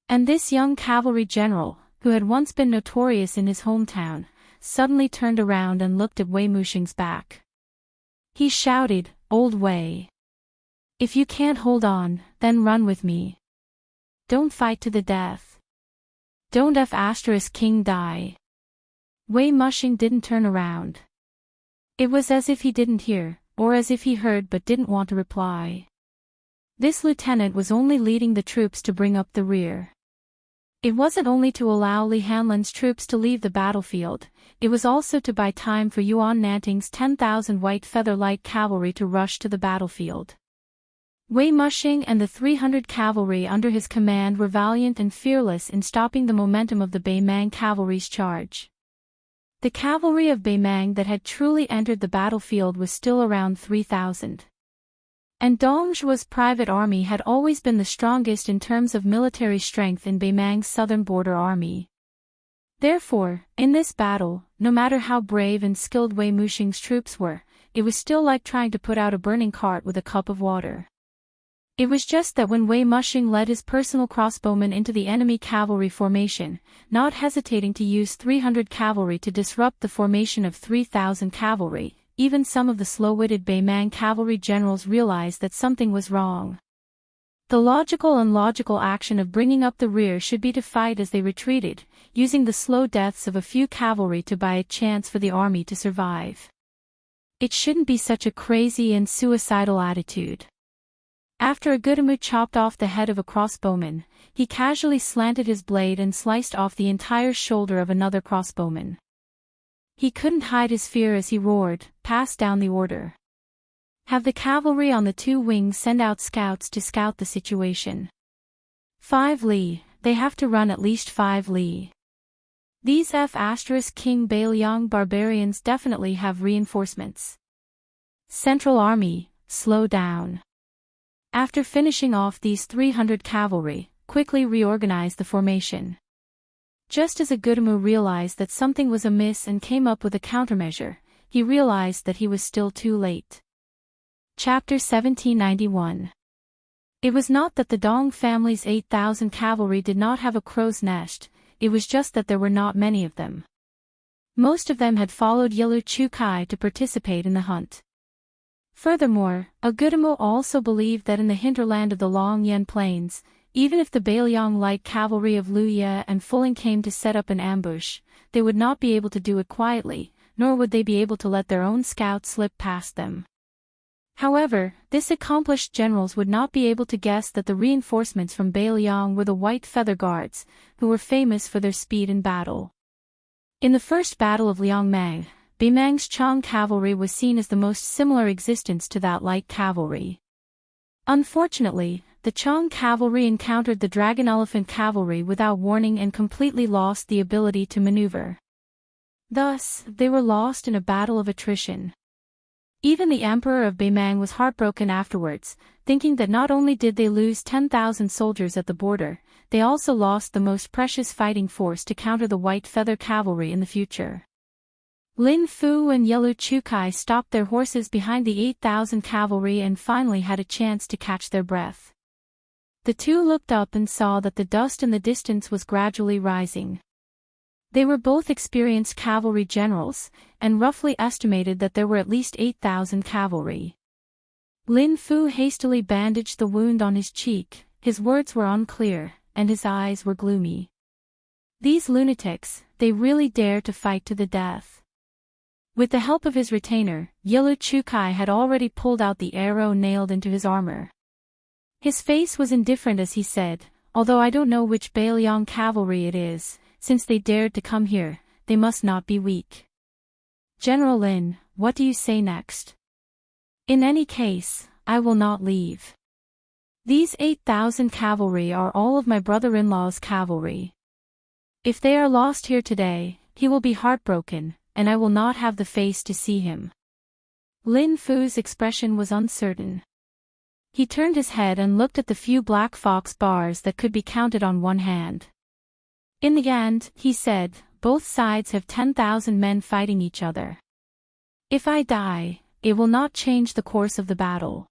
And this young cavalry general, who had once been notorious in his hometown, suddenly turned around and looked at Wei Mushing's back. He shouted, "Old Wei! If you can't hold on, then run with me. Don't fight to the death. Don't King die." Wei Mushing didn't turn around. It was as if he didn't hear, or as if he heard but didn't want to reply. This lieutenant was only leading the troops to bring up the rear. It wasn't only to allow Li Hanlin's troops to leave the battlefield, it was also to buy time for Yuan Nanting's 10,000 white feather light cavalry to rush to the battlefield. Wei Mushing and the 300 cavalry under his command were valiant and fearless in stopping the momentum of the Beimang cavalry's charge. The cavalry of Beimang that had truly entered the battlefield was still around 3,000. And Dongzhuo's private army had always been the strongest in terms of military strength in Beimang's southern border army. Therefore, in this battle, no matter how brave and skilled Wei Mushing's troops were, it was still like trying to put out a burning cart with a cup of water. It was just that when Wei Mushing led his personal crossbowmen into the enemy cavalry formation, not hesitating to use 300 cavalry to disrupt the formation of 3,000 cavalry, even some of the slow-witted Beimang cavalry generals realized that something was wrong. The logical and logical action of bringing up the rear should be to fight as they retreated, using the slow deaths of a few cavalry to buy a chance for the army to survive. It shouldn't be such a crazy and suicidal attitude. After Agudemu chopped off the head of a crossbowman, he casually slanted his blade and sliced off the entire shoulder of another crossbowman. He couldn't hide his fear as he roared, "Pass down the order. Have the cavalry on the 2 wings send out scouts to scout the situation. 5 li, they have to run at least 5 li. These King Bailiang barbarians definitely have reinforcements. Central Army, slow down." After finishing off these 300 cavalry, quickly reorganize the formation. Just as Agudemu realized that something was amiss and came up with a countermeasure, he realized that he was still too late. Chapter 1791. It was not that the Dong family's 8,000 cavalry did not have a crow's nest, it was just that there were not many of them. Most of them had followed Yilu Chukai to participate in the hunt. Furthermore, Agudemu also believed that in the hinterland of the Longyan Plains, even if the Bailiang light cavalry of Lu Ye and Fuling came to set up an ambush, they would not be able to do it quietly, nor would they be able to let their own scouts slip past them. However, this accomplished generals would not be able to guess that the reinforcements from Bailiang were the White Feather Guards, who were famous for their speed in battle. In the first battle of Liangmang, Beimang's Chang cavalry was seen as the most similar existence to that light cavalry. Unfortunately, the Chang cavalry encountered the Dragon Elephant cavalry without warning and completely lost the ability to maneuver. Thus, they were lost in a battle of attrition. Even the Emperor of Beimang was heartbroken afterwards, thinking that not only did they lose 10,000 soldiers at the border, they also lost the most precious fighting force to counter the White Feather cavalry in the future. Lin Fu and Yilu Chukai stopped their horses behind the 8,000 cavalry and finally had a chance to catch their breath. The two looked up and saw that the dust in the distance was gradually rising. They were both experienced cavalry generals, and roughly estimated that there were at least 8,000 cavalry. Lin Fu hastily bandaged the wound on his cheek, his words were unclear, and his eyes were gloomy. These lunatics, they really dare to fight to the death. With the help of his retainer, Yilu Chukai had already pulled out the arrow nailed into his armor. His face was indifferent as he said, although I don't know which Bailiang cavalry it is, since they dared to come here, they must not be weak. General Lin, what do you say next? In any case, I will not leave. These 8,000 cavalry are all of my brother-in-law's cavalry. If they are lost here today, he will be heartbroken, and I will not have the face to see him. Lin Fu's expression was uncertain. He turned his head and looked at the few black fox bars that could be counted on one hand. In the end, he said, both sides have 10,000 men fighting each other. If I die, it will not change the course of the battle.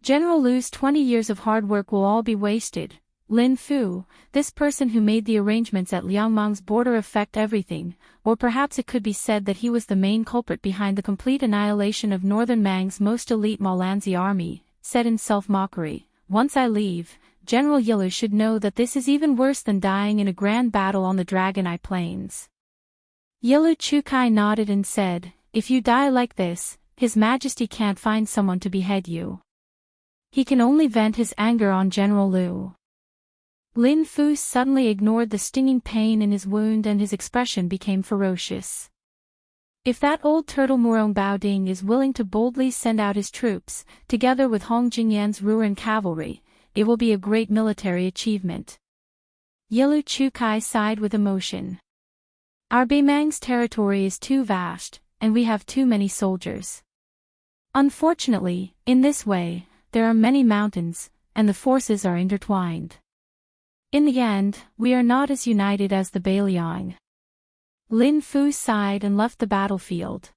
General Lu's 20 years of hard work will all be wasted. Lin Fu, this person who made the arrangements at Liangmang's border affect everything, or perhaps it could be said that he was the main culprit behind the complete annihilation of Northern Mang's most elite Malanzi army, said in self-mockery, once I leave, General Yilu should know that this is even worse than dying in a grand battle on the Dragon Eye Plains. Yilu Chukai nodded and said, if you die like this, His Majesty can't find someone to behead you. He can only vent his anger on General Lu. Lin Fu suddenly ignored the stinging pain in his wound and his expression became ferocious. If that old turtle Murong Baoding is willing to boldly send out his troops, together with Hong Jingyan's Ruran cavalry, it will be a great military achievement. Yilu Chukai sighed with emotion. Our Beimang's territory is too vast, and we have too many soldiers. Unfortunately, in this way, there are many mountains, and the forces are intertwined. In the end, we are not as united as the Bailiang. Lin Fu sighed and left the battlefield.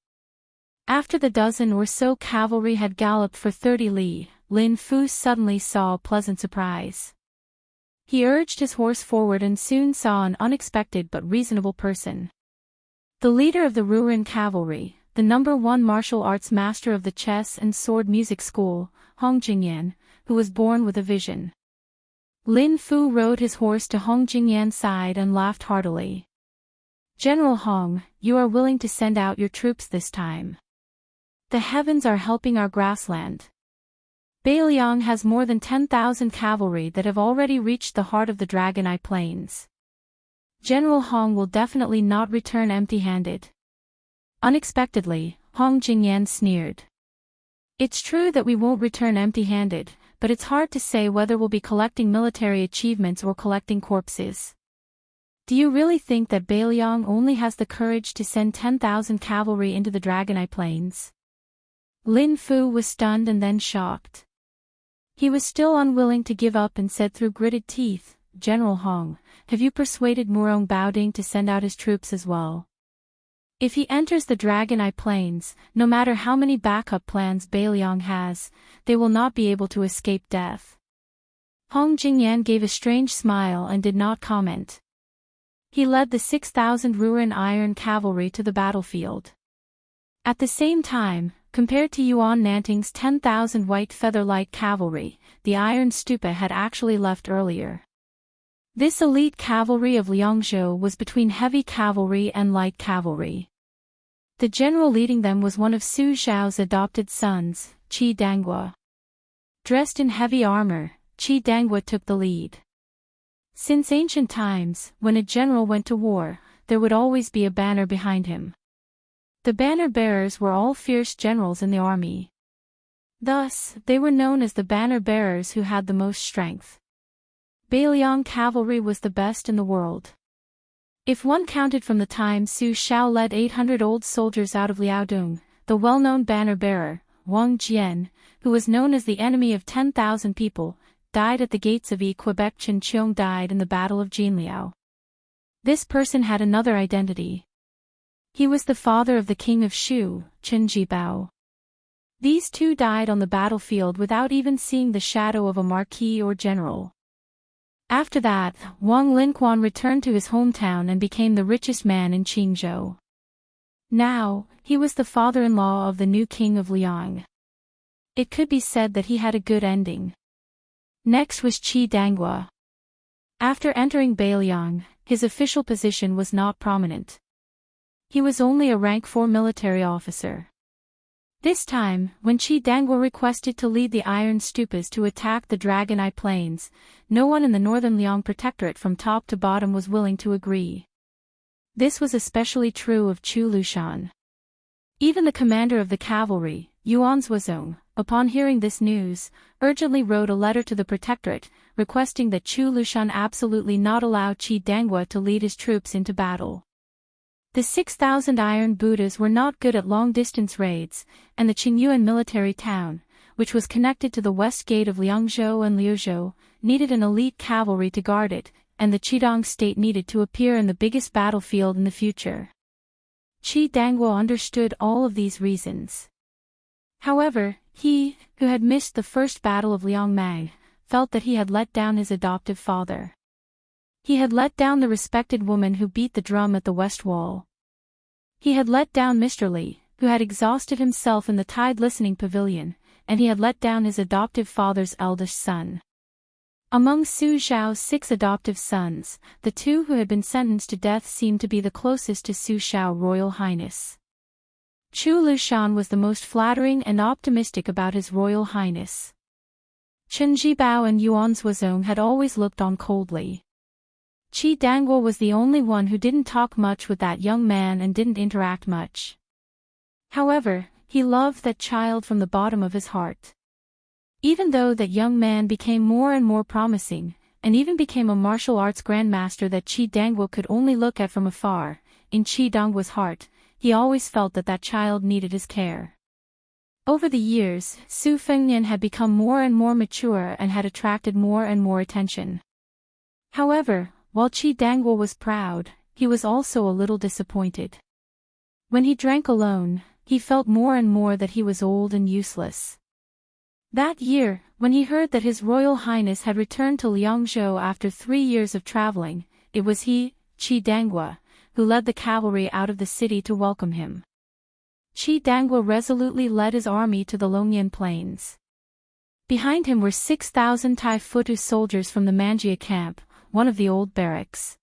After the dozen or so cavalry had galloped for 30 li, Lin Fu suddenly saw a pleasant surprise. He urged his horse forward and soon saw an unexpected but reasonable person. The leader of the Ruran cavalry, the #1 martial arts master of the chess and sword music school, Hong Jingyan, who was born with a vision. Lin Fu rode his horse to Hong Jingyan's side and laughed heartily. General Hong, you are willing to send out your troops this time. The heavens are helping our grassland. Bailiang has more than 10,000 cavalry that have already reached the heart of the Dragon Eye Plains. General Hong will definitely not return empty-handed. Unexpectedly, Hong Jingyan sneered. It's true that we won't return empty-handed, but it's hard to say whether we'll be collecting military achievements or collecting corpses. Do you really think that Bailiang only has the courage to send 10,000 cavalry into the Dragon Eye Plains? Lin Fu was stunned and then shocked. He was still unwilling to give up and said through gritted teeth, General Hong, have you persuaded Murong Baoding to send out his troops as well? If he enters the Dragon Eye Plains, no matter how many backup plans Bailiang has, they will not be able to escape death. Hong Jingyan gave a strange smile and did not comment. He led the 6,000 Ruran iron cavalry to the battlefield. At the same time, compared to Yuan Nanting's 10,000 white feather light cavalry, the iron stupa had actually left earlier. This elite cavalry of Liangzhou was between heavy cavalry and light cavalry. The general leading them was one of Su Zhao's adopted sons, Qi Danghua. Dressed in heavy armor, Qi Danghua took the lead. Since ancient times, when a general went to war, there would always be a banner behind him. The banner bearers were all fierce generals in the army. Thus, they were known as the banner bearers who had the most strength. Bailiang cavalry was the best in the world. If one counted from the time Su Zhao led 800 old soldiers out of Liaodong, the well-known banner bearer, Wang Jian, who was known as the enemy of 10,000 people, died at the gates of Quebec. Chen Qiong died in the Battle of Jinliao. This person had another identity. He was the father of the king of Shu, Chen Jibao. These two died on the battlefield without even seeing the shadow of a marquis or general. After that, Wang Linquan returned to his hometown and became the richest man in Qingzhou. Now, he was the father-in-law of the new king of Liang. It could be said that he had a good ending. Next was Qi Danghua. After entering Bailiang, his official position was not prominent. He was only a rank 4 military officer. This time, when Chi Dangwa requested to lead the Iron Stupas to attack the Dragon Eye Plains, no one in the Northern Liang Protectorate from top to bottom was willing to agree. This was especially true of Chu Lushan. Even the commander of the cavalry, Yuan Zhuozong, upon hearing this news, urgently wrote a letter to the Protectorate, requesting that Chu Lushan absolutely not allow Chi Dangwa to lead his troops into battle. The 6,000 Iron Buddhas were not good at long-distance raids, and the Qingyuan military town, which was connected to the west gate of Liangzhou and Liuzhou, needed an elite cavalry to guard it, and the Qidong state needed to appear in the biggest battlefield in the future. Chi Dangwa understood all of these reasons. However, he, who had missed the first battle of Liangmang, felt that he had let down his adoptive father. He had let down the respected woman who beat the drum at the West Wall. He had let down Mr. Li, who had exhausted himself in the Tide Listening Pavilion, and he had let down his adoptive father's eldest son. Among Su Xiao's 6 adoptive sons, the 2 who had been sentenced to death seemed to be the closest to Su Xiao Royal Highness. Chu Lushan was the most flattering and optimistic about his Royal Highness. Chen Jibao and Yuan Zhuozong had always looked on coldly. Chi Dangwa was the only one who didn't talk much with that young man and didn't interact much. However, he loved that child from the bottom of his heart. Even though that young man became more and more promising, and even became a martial arts grandmaster that Chi Dangwa could only look at from afar, in Chi Dangwa's heart, he always felt that that child needed his care. Over the years, Su Fengnian had become more and more mature and had attracted more and more attention. However, while Chi Dangwa was proud, he was also a little disappointed. When he drank alone, he felt more and more that he was old and useless. That year, when he heard that His Royal Highness had returned to Liangzhou after 3 years of traveling, it was he, Chi Dangwa, who led the cavalry out of the city to welcome him. Chi Dangwa resolutely led his army to the Longyan Plains. Behind him were 6,000 Tai Futu soldiers from the Manjia camp, one of the old barracks.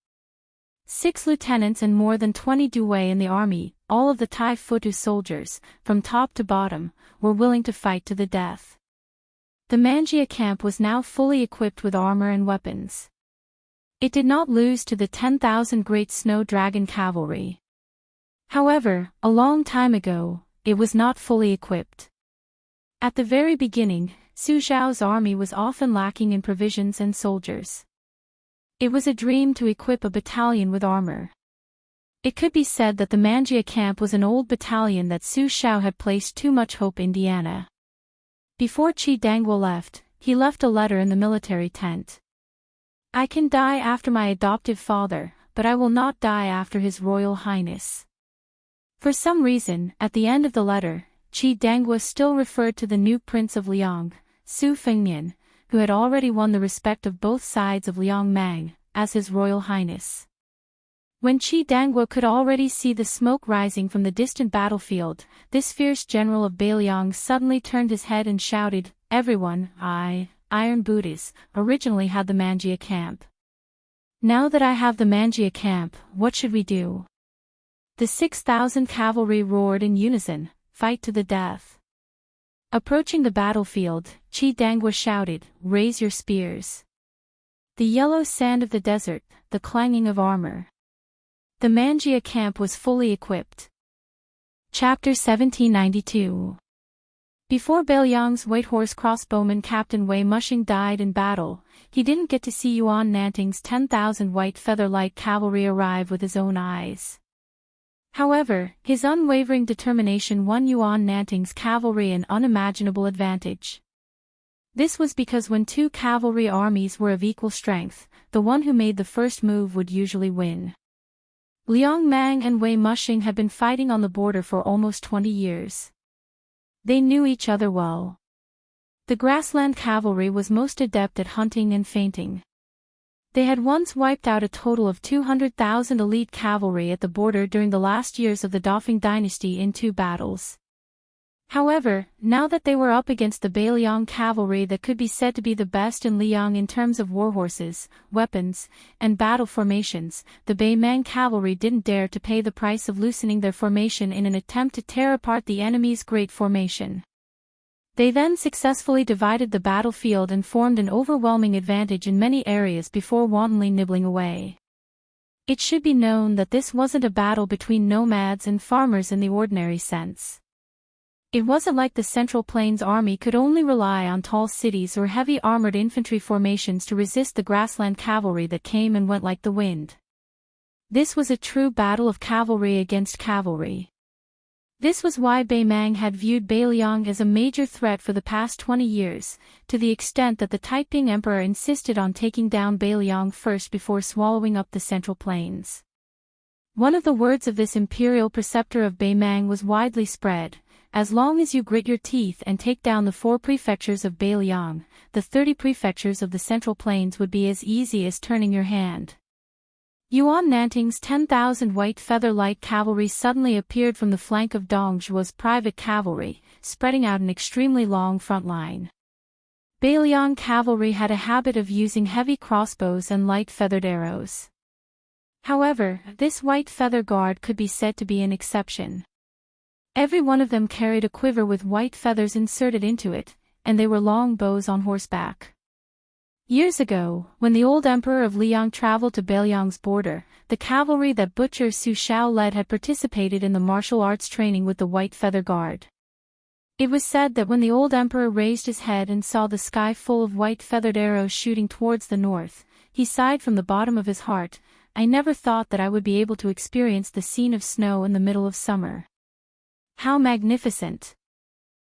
6 lieutenants and more than 20 Duwei in the army, all of the Tai Futu soldiers, from top to bottom, were willing to fight to the death. The Manjia camp was now fully equipped with armor and weapons. It did not lose to the 10,000 Great Snow Dragon cavalry. However, a long time ago, it was not fully equipped. At the very beginning, Su Xiao's army was often lacking in provisions and soldiers. It was a dream to equip a battalion with armor. It could be said that the Manjia camp was an old battalion that Su Xiao had placed too much hope in Indiana. Before Chi Dangwa left, he left a letter in the military tent. I can die after my adoptive father, but I will not die after His Royal Highness. For some reason, at the end of the letter, Chi Dangwa still referred to the new Prince of Liang, Su Fengnian, who had already won the respect of both sides of Liangmang, as His Royal Highness. When Chi Dangwa could already see the smoke rising from the distant battlefield, this fierce general of Beiliang suddenly turned his head and shouted, "Everyone, Iron Buddhas, originally had the Manjia camp. Now that I have the Manjia camp, what should we do?" The 6,000 cavalry roared in unison, "Fight to the death." Approaching the battlefield, Chi Dangwa shouted, "Raise your spears." The yellow sand of the desert, the clanging of armor. The Manjia camp was fully equipped. Chapter 1792. Before Beiliang's White Horse crossbowman Captain Wei Mushing died in battle, he didn't get to see Yuan Nanting's 10,000 white feather-light cavalry arrive with his own eyes. However, his unwavering determination won Yuan Nanting's cavalry an unimaginable advantage. This was because when 2 cavalry armies were of equal strength, the one who made the first move would usually win. Liang Mang and Wei Mushing had been fighting on the border for almost 20 years. They knew each other well. The grassland cavalry was most adept at hunting and feinting. They had once wiped out a total of 200,000 elite cavalry at the border during the last years of the Dafeng dynasty in 2 battles. However, now that they were up against the Bailiang cavalry that could be said to be the best in Liang in terms of warhorses, weapons, and battle formations, the Baimang cavalry didn't dare to pay the price of loosening their formation in an attempt to tear apart the enemy's great formation. They then successfully divided the battlefield and formed an overwhelming advantage in many areas before wantonly nibbling away. It should be known that this wasn't a battle between nomads and farmers in the ordinary sense. It wasn't like the Central Plains army could only rely on tall cities or heavy armored infantry formations to resist the grassland cavalry that came and went like the wind. This was a true battle of cavalry against cavalry. This was why Baimang had viewed Bailiang as a major threat for the past 20 years, to the extent that the Taiping emperor insisted on taking down Bailiang first before swallowing up the Central Plains. One of the words of this imperial preceptor of Baimang was widely spread: as long as you grit your teeth and take down the 4 prefectures of Bailiang, the 30 prefectures of the Central Plains would be as easy as turning your hand. Yuan Nanting's 10,000 white feather light cavalry suddenly appeared from the flank of Dongzhuo's private cavalry, spreading out an extremely long front line. Bailiang cavalry had a habit of using heavy crossbows and light feathered arrows. However, this white feather guard could be said to be an exception. Every one of them carried a quiver with white feathers inserted into it, and they were long bows on horseback. Years ago, when the old emperor of Liang traveled to Bailiang's border, the cavalry that butcher Su Shao led had participated in the martial arts training with the White Feather Guard. It was said that when the old emperor raised his head and saw the sky full of white-feathered arrows shooting towards the north, he sighed from the bottom of his heart, "I never thought that I would be able to experience the scene of snow in the middle of summer. How magnificent!"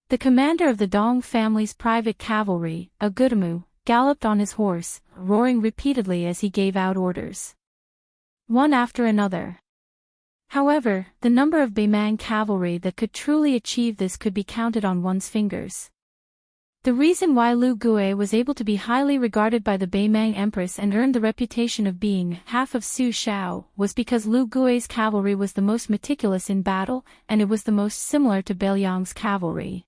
The commander of the Dong family's private cavalry, a Gudamu, galloped on his horse, roaring repeatedly as he gave out orders, one after another. However, the number of Baimang cavalry that could truly achieve this could be counted on one's fingers. The reason why Lu Gue was able to be highly regarded by the Baimang Empress and earned the reputation of being half of Su Shao was because Lu Gue's cavalry was the most meticulous in battle, and it was the most similar to Bailiang's cavalry.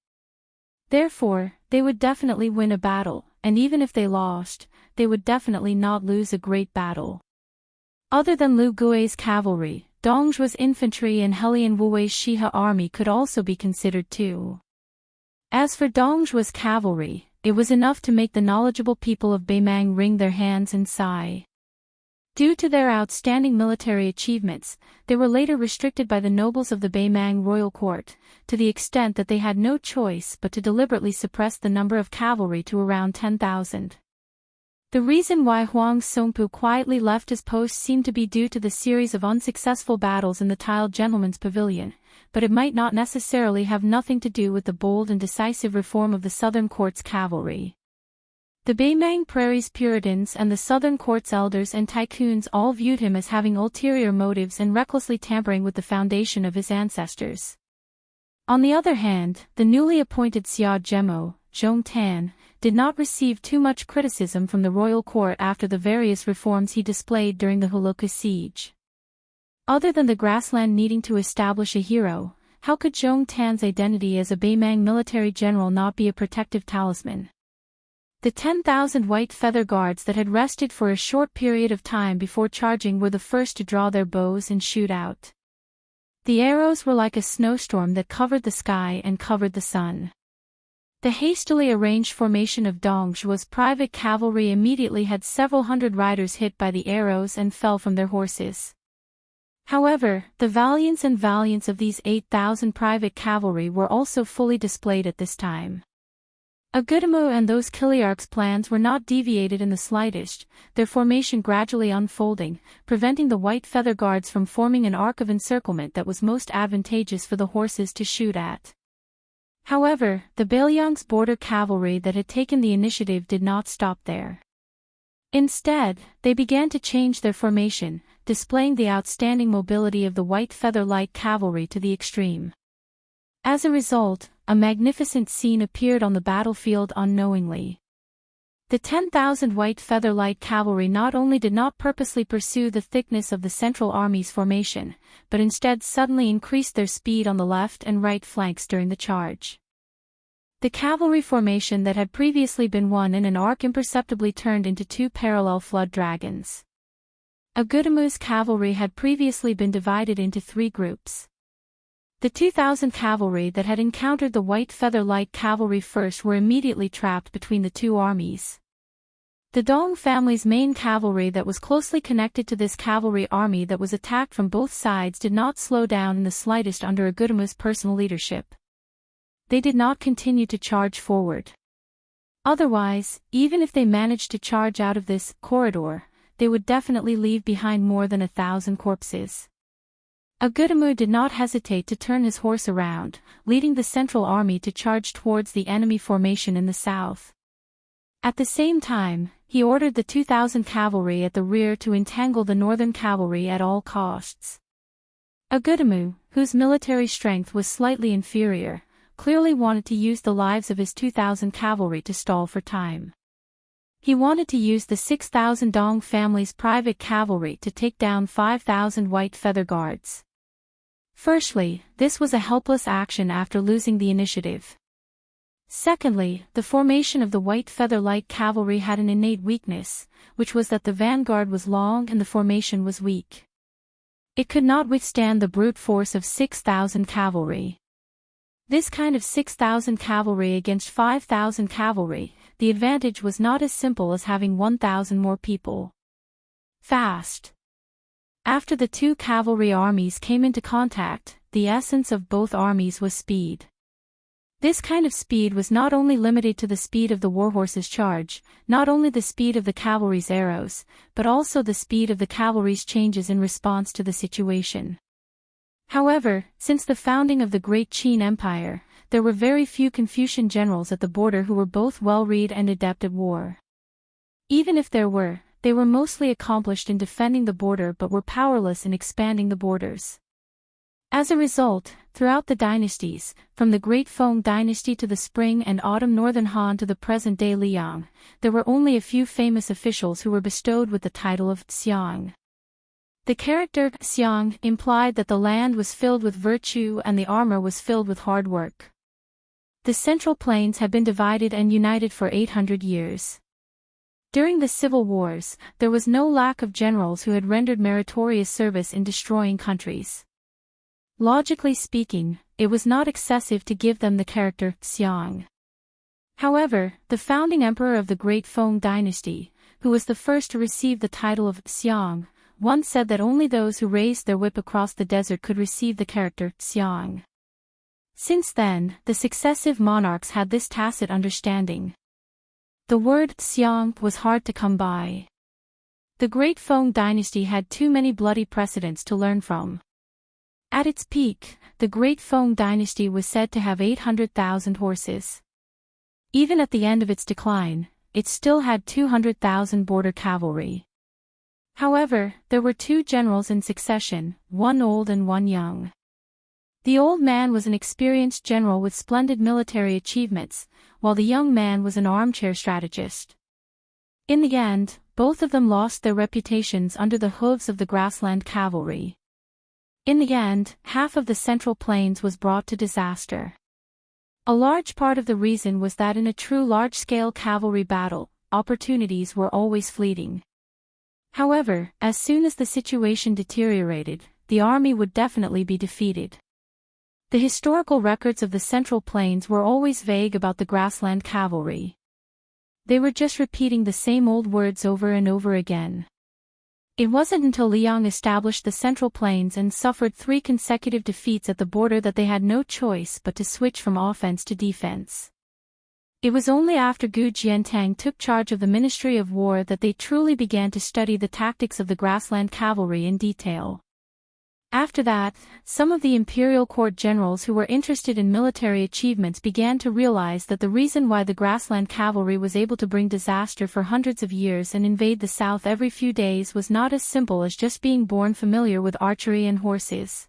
Therefore, they would definitely win a battle, and even if they lost, they would definitely not lose a great battle. Other than Lu Gue's cavalry, Dongzhuo's infantry and Helian Wuwei's Shiha army could also be considered too. As for Dongzhuo's cavalry, it was enough to make the knowledgeable people of Baimang wring their hands and sigh. Due to their outstanding military achievements, they were later restricted by the nobles of the Baimang royal court, to the extent that they had no choice but to deliberately suppress the number of cavalry to around 10,000. The reason why Huang Songpu quietly left his post seemed to be due to the series of unsuccessful battles in the tiled gentleman's pavilion, but it might not necessarily have nothing to do with the bold and decisive reform of the Southern Court's cavalry. The Baimang Prairie's Puritans and the Southern Court's elders and tycoons all viewed him as having ulterior motives and recklessly tampering with the foundation of his ancestors. On the other hand, the newly appointed Xia Zhemo, Zhong Tan, did not receive too much criticism from the royal court after the various reforms he displayed during the Heloka siege. Other than the grassland needing to establish a hero, how could Zhong Tan's identity as a Baimang military general not be a protective talisman? The 10,000 white feather guards that had rested for a short period of time before charging were the first to draw their bows and shoot out. The arrows were like a snowstorm that covered the sky and covered the sun. The hastily arranged formation of Dongzhuo's private cavalry immediately had several hundred riders hit by the arrows and fell from their horses. However, the valiance of these 8,000 private cavalry were also fully displayed at this time. Agudamu and those Kiliarch's plans were not deviated in the slightest, their formation gradually unfolding, preventing the white feather guards from forming an arc of encirclement that was most advantageous for the horses to shoot at. However, the Bailiang's border cavalry that had taken the initiative did not stop there. Instead, they began to change their formation, displaying the outstanding mobility of the white feather light cavalry to the extreme. As a result, a magnificent scene appeared on the battlefield unknowingly. The 10,000 White Feather Light Cavalry not only did not purposely pursue the thickness of the Central Army's formation, but instead suddenly increased their speed on the left and right flanks during the charge. The cavalry formation that had previously been one in an arc imperceptibly turned into two parallel flood dragons. Agutamu's cavalry had previously been divided into three groups. The 2,000 cavalry that had encountered the White Feather Light Cavalry first were immediately trapped between the two armies. The Dong family's main cavalry that was closely connected to this cavalry army that was attacked from both sides did not slow down in the slightest under Agutamu's personal leadership. They did not continue to charge forward. Otherwise, even if they managed to charge out of this corridor, they would definitely leave behind more than 1,000 corpses. Agutamu did not hesitate to turn his horse around, leading the Central Army to charge towards the enemy formation in the south. At the same time, he ordered the 2,000 cavalry at the rear to entangle the Northern cavalry at all costs. Agutamu, whose military strength was slightly inferior, clearly wanted to use the lives of his 2,000 cavalry to stall for time. He wanted to use the 6,000 Dong family's private cavalry to take down 5,000 White Feather Guards. Firstly, this was a helpless action after losing the initiative. Secondly, the formation of the White Feather Light Cavalry had an innate weakness, which was that the vanguard was long and the formation was weak. It could not withstand the brute force of 6,000 cavalry. This kind of 6,000 cavalry against 5,000 cavalry, the advantage was not as simple as having 1,000 more people. Fast. After the two cavalry armies came into contact, the essence of both armies was speed. This kind of speed was not only limited to the speed of the warhorse's charge, not only the speed of the cavalry's arrows, but also the speed of the cavalry's changes in response to the situation. However, since the founding of the Great Qin Empire, there were very few Confucian generals at the border who were both well-read and adept at war. Even if there were, they were mostly accomplished in defending the border but were powerless in expanding the borders. As a result, throughout the dynasties, from the Great Feng dynasty to the Spring and Autumn Northern Han to the present-day Liang, there were only a few famous officials who were bestowed with the title of Xiang. The character Xiang implied that the land was filled with virtue and the armor was filled with hard work. The Central Plains had been divided and united for 800 years. During the civil wars, there was no lack of generals who had rendered meritorious service in destroying countries. Logically speaking, it was not excessive to give them the character Xiang. However, the founding emperor of the Great Feng dynasty, who was the first to receive the title of Xiang, once said that only those who raised their whip across the desert could receive the character Xiang. Since then, the successive monarchs had this tacit understanding. The word Xiang was hard to come by. The Great Feng dynasty had too many bloody precedents to learn from. At its peak, the Great Feng dynasty was said to have 800,000 horses. Even at the end of its decline, it still had 200,000 border cavalry. However, there were two generals in succession, one old and one young. The old man was an experienced general with splendid military achievements, while the young man was an armchair strategist. In the end, both of them lost their reputations under the hooves of the grassland cavalry. In the end, half of the Central Plains was brought to disaster. A large part of the reason was that in a true large-scale cavalry battle, opportunities were always fleeting. However, as soon as the situation deteriorated, the army would definitely be defeated. The historical records of the Central Plains were always vague about the grassland cavalry. They were just repeating the same old words over and over again. It wasn't until Liang established the Central Plains and suffered 3 consecutive defeats at the border that they had no choice but to switch from offense to defense. It was only after Gu Jiantang took charge of the Ministry of War that they truly began to study the tactics of the grassland cavalry in detail. After that, some of the imperial court generals who were interested in military achievements began to realize that the reason why the grassland cavalry was able to bring disaster for hundreds of years and invade the south every few days was not as simple as just being born familiar with archery and horses.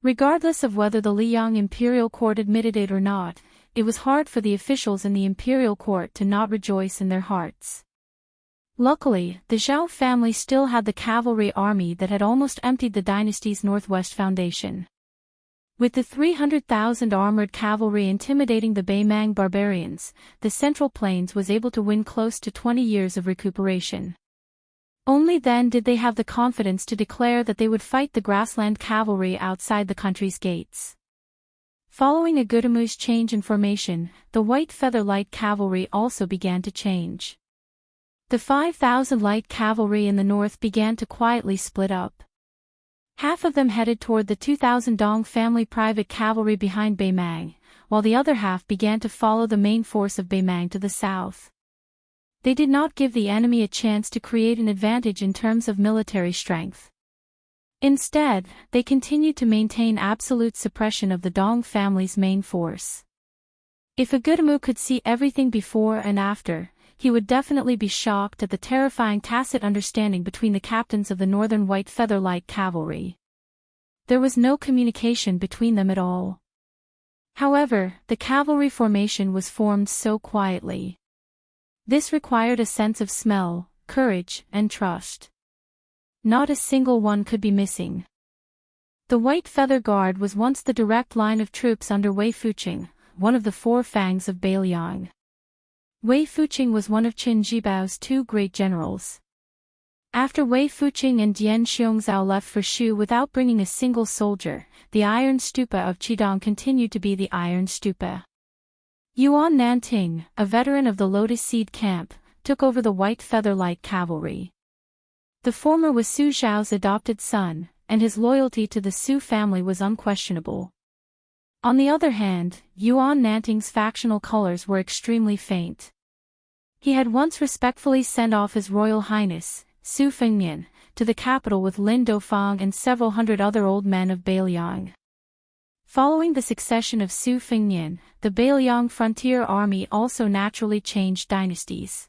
Regardless of whether the Liang imperial court admitted it or not, it was hard for the officials in the imperial court to not rejoice in their hearts. Luckily, the Zhao family still had the cavalry army that had almost emptied the dynasty's northwest foundation. With the 300,000 armored cavalry intimidating the Beimang barbarians, the Central Plains was able to win close to 20 years of recuperation. Only then did they have the confidence to declare that they would fight the grassland cavalry outside the country's gates. Following Agutamu's change in formation, the White Feather Light Cavalry also began to change. The 5,000 light cavalry in the north began to quietly split up. Half of them headed toward the 2,000 Dong family private cavalry behind Beimang, while the other half began to follow the main force of Beimang to the south. They did not give the enemy a chance to create an advantage in terms of military strength. Instead, they continued to maintain absolute suppression of the Dong family's main force. If Agutamu could see everything before and after, he would definitely be shocked at the terrifying tacit understanding between the captains of the northern White Feather Light Cavalry. There was no communication between them at all. However, the cavalry formation was formed so quietly. This required a sense of smell, courage, and trust. Not a single one could be missing. The White Feather Guard was once the direct line of troops under Wei Fuqing, one of the four fangs of Beiliang. Wei Fuqing was one of Qin Jibao's two great generals. After Wei Fuqing and Dian Xiongzhao left for Shu without bringing a single soldier, the Iron Stupa of Qidong continued to be the Iron Stupa. Yuan Nanting, a veteran of the Lotus Seed Camp, took over the White Feather Light Cavalry. The former was Su Zhao's adopted son, and his loyalty to the Su family was unquestionable. On the other hand, Yuan Nanting's factional colors were extremely faint. He had once respectfully sent off His Royal Highness, Su Fengnian, to the capital with Lin Dofang and several hundred other old men of Beiliang. Following the succession of Su Fengnian, the Beiliang frontier army also naturally changed dynasties.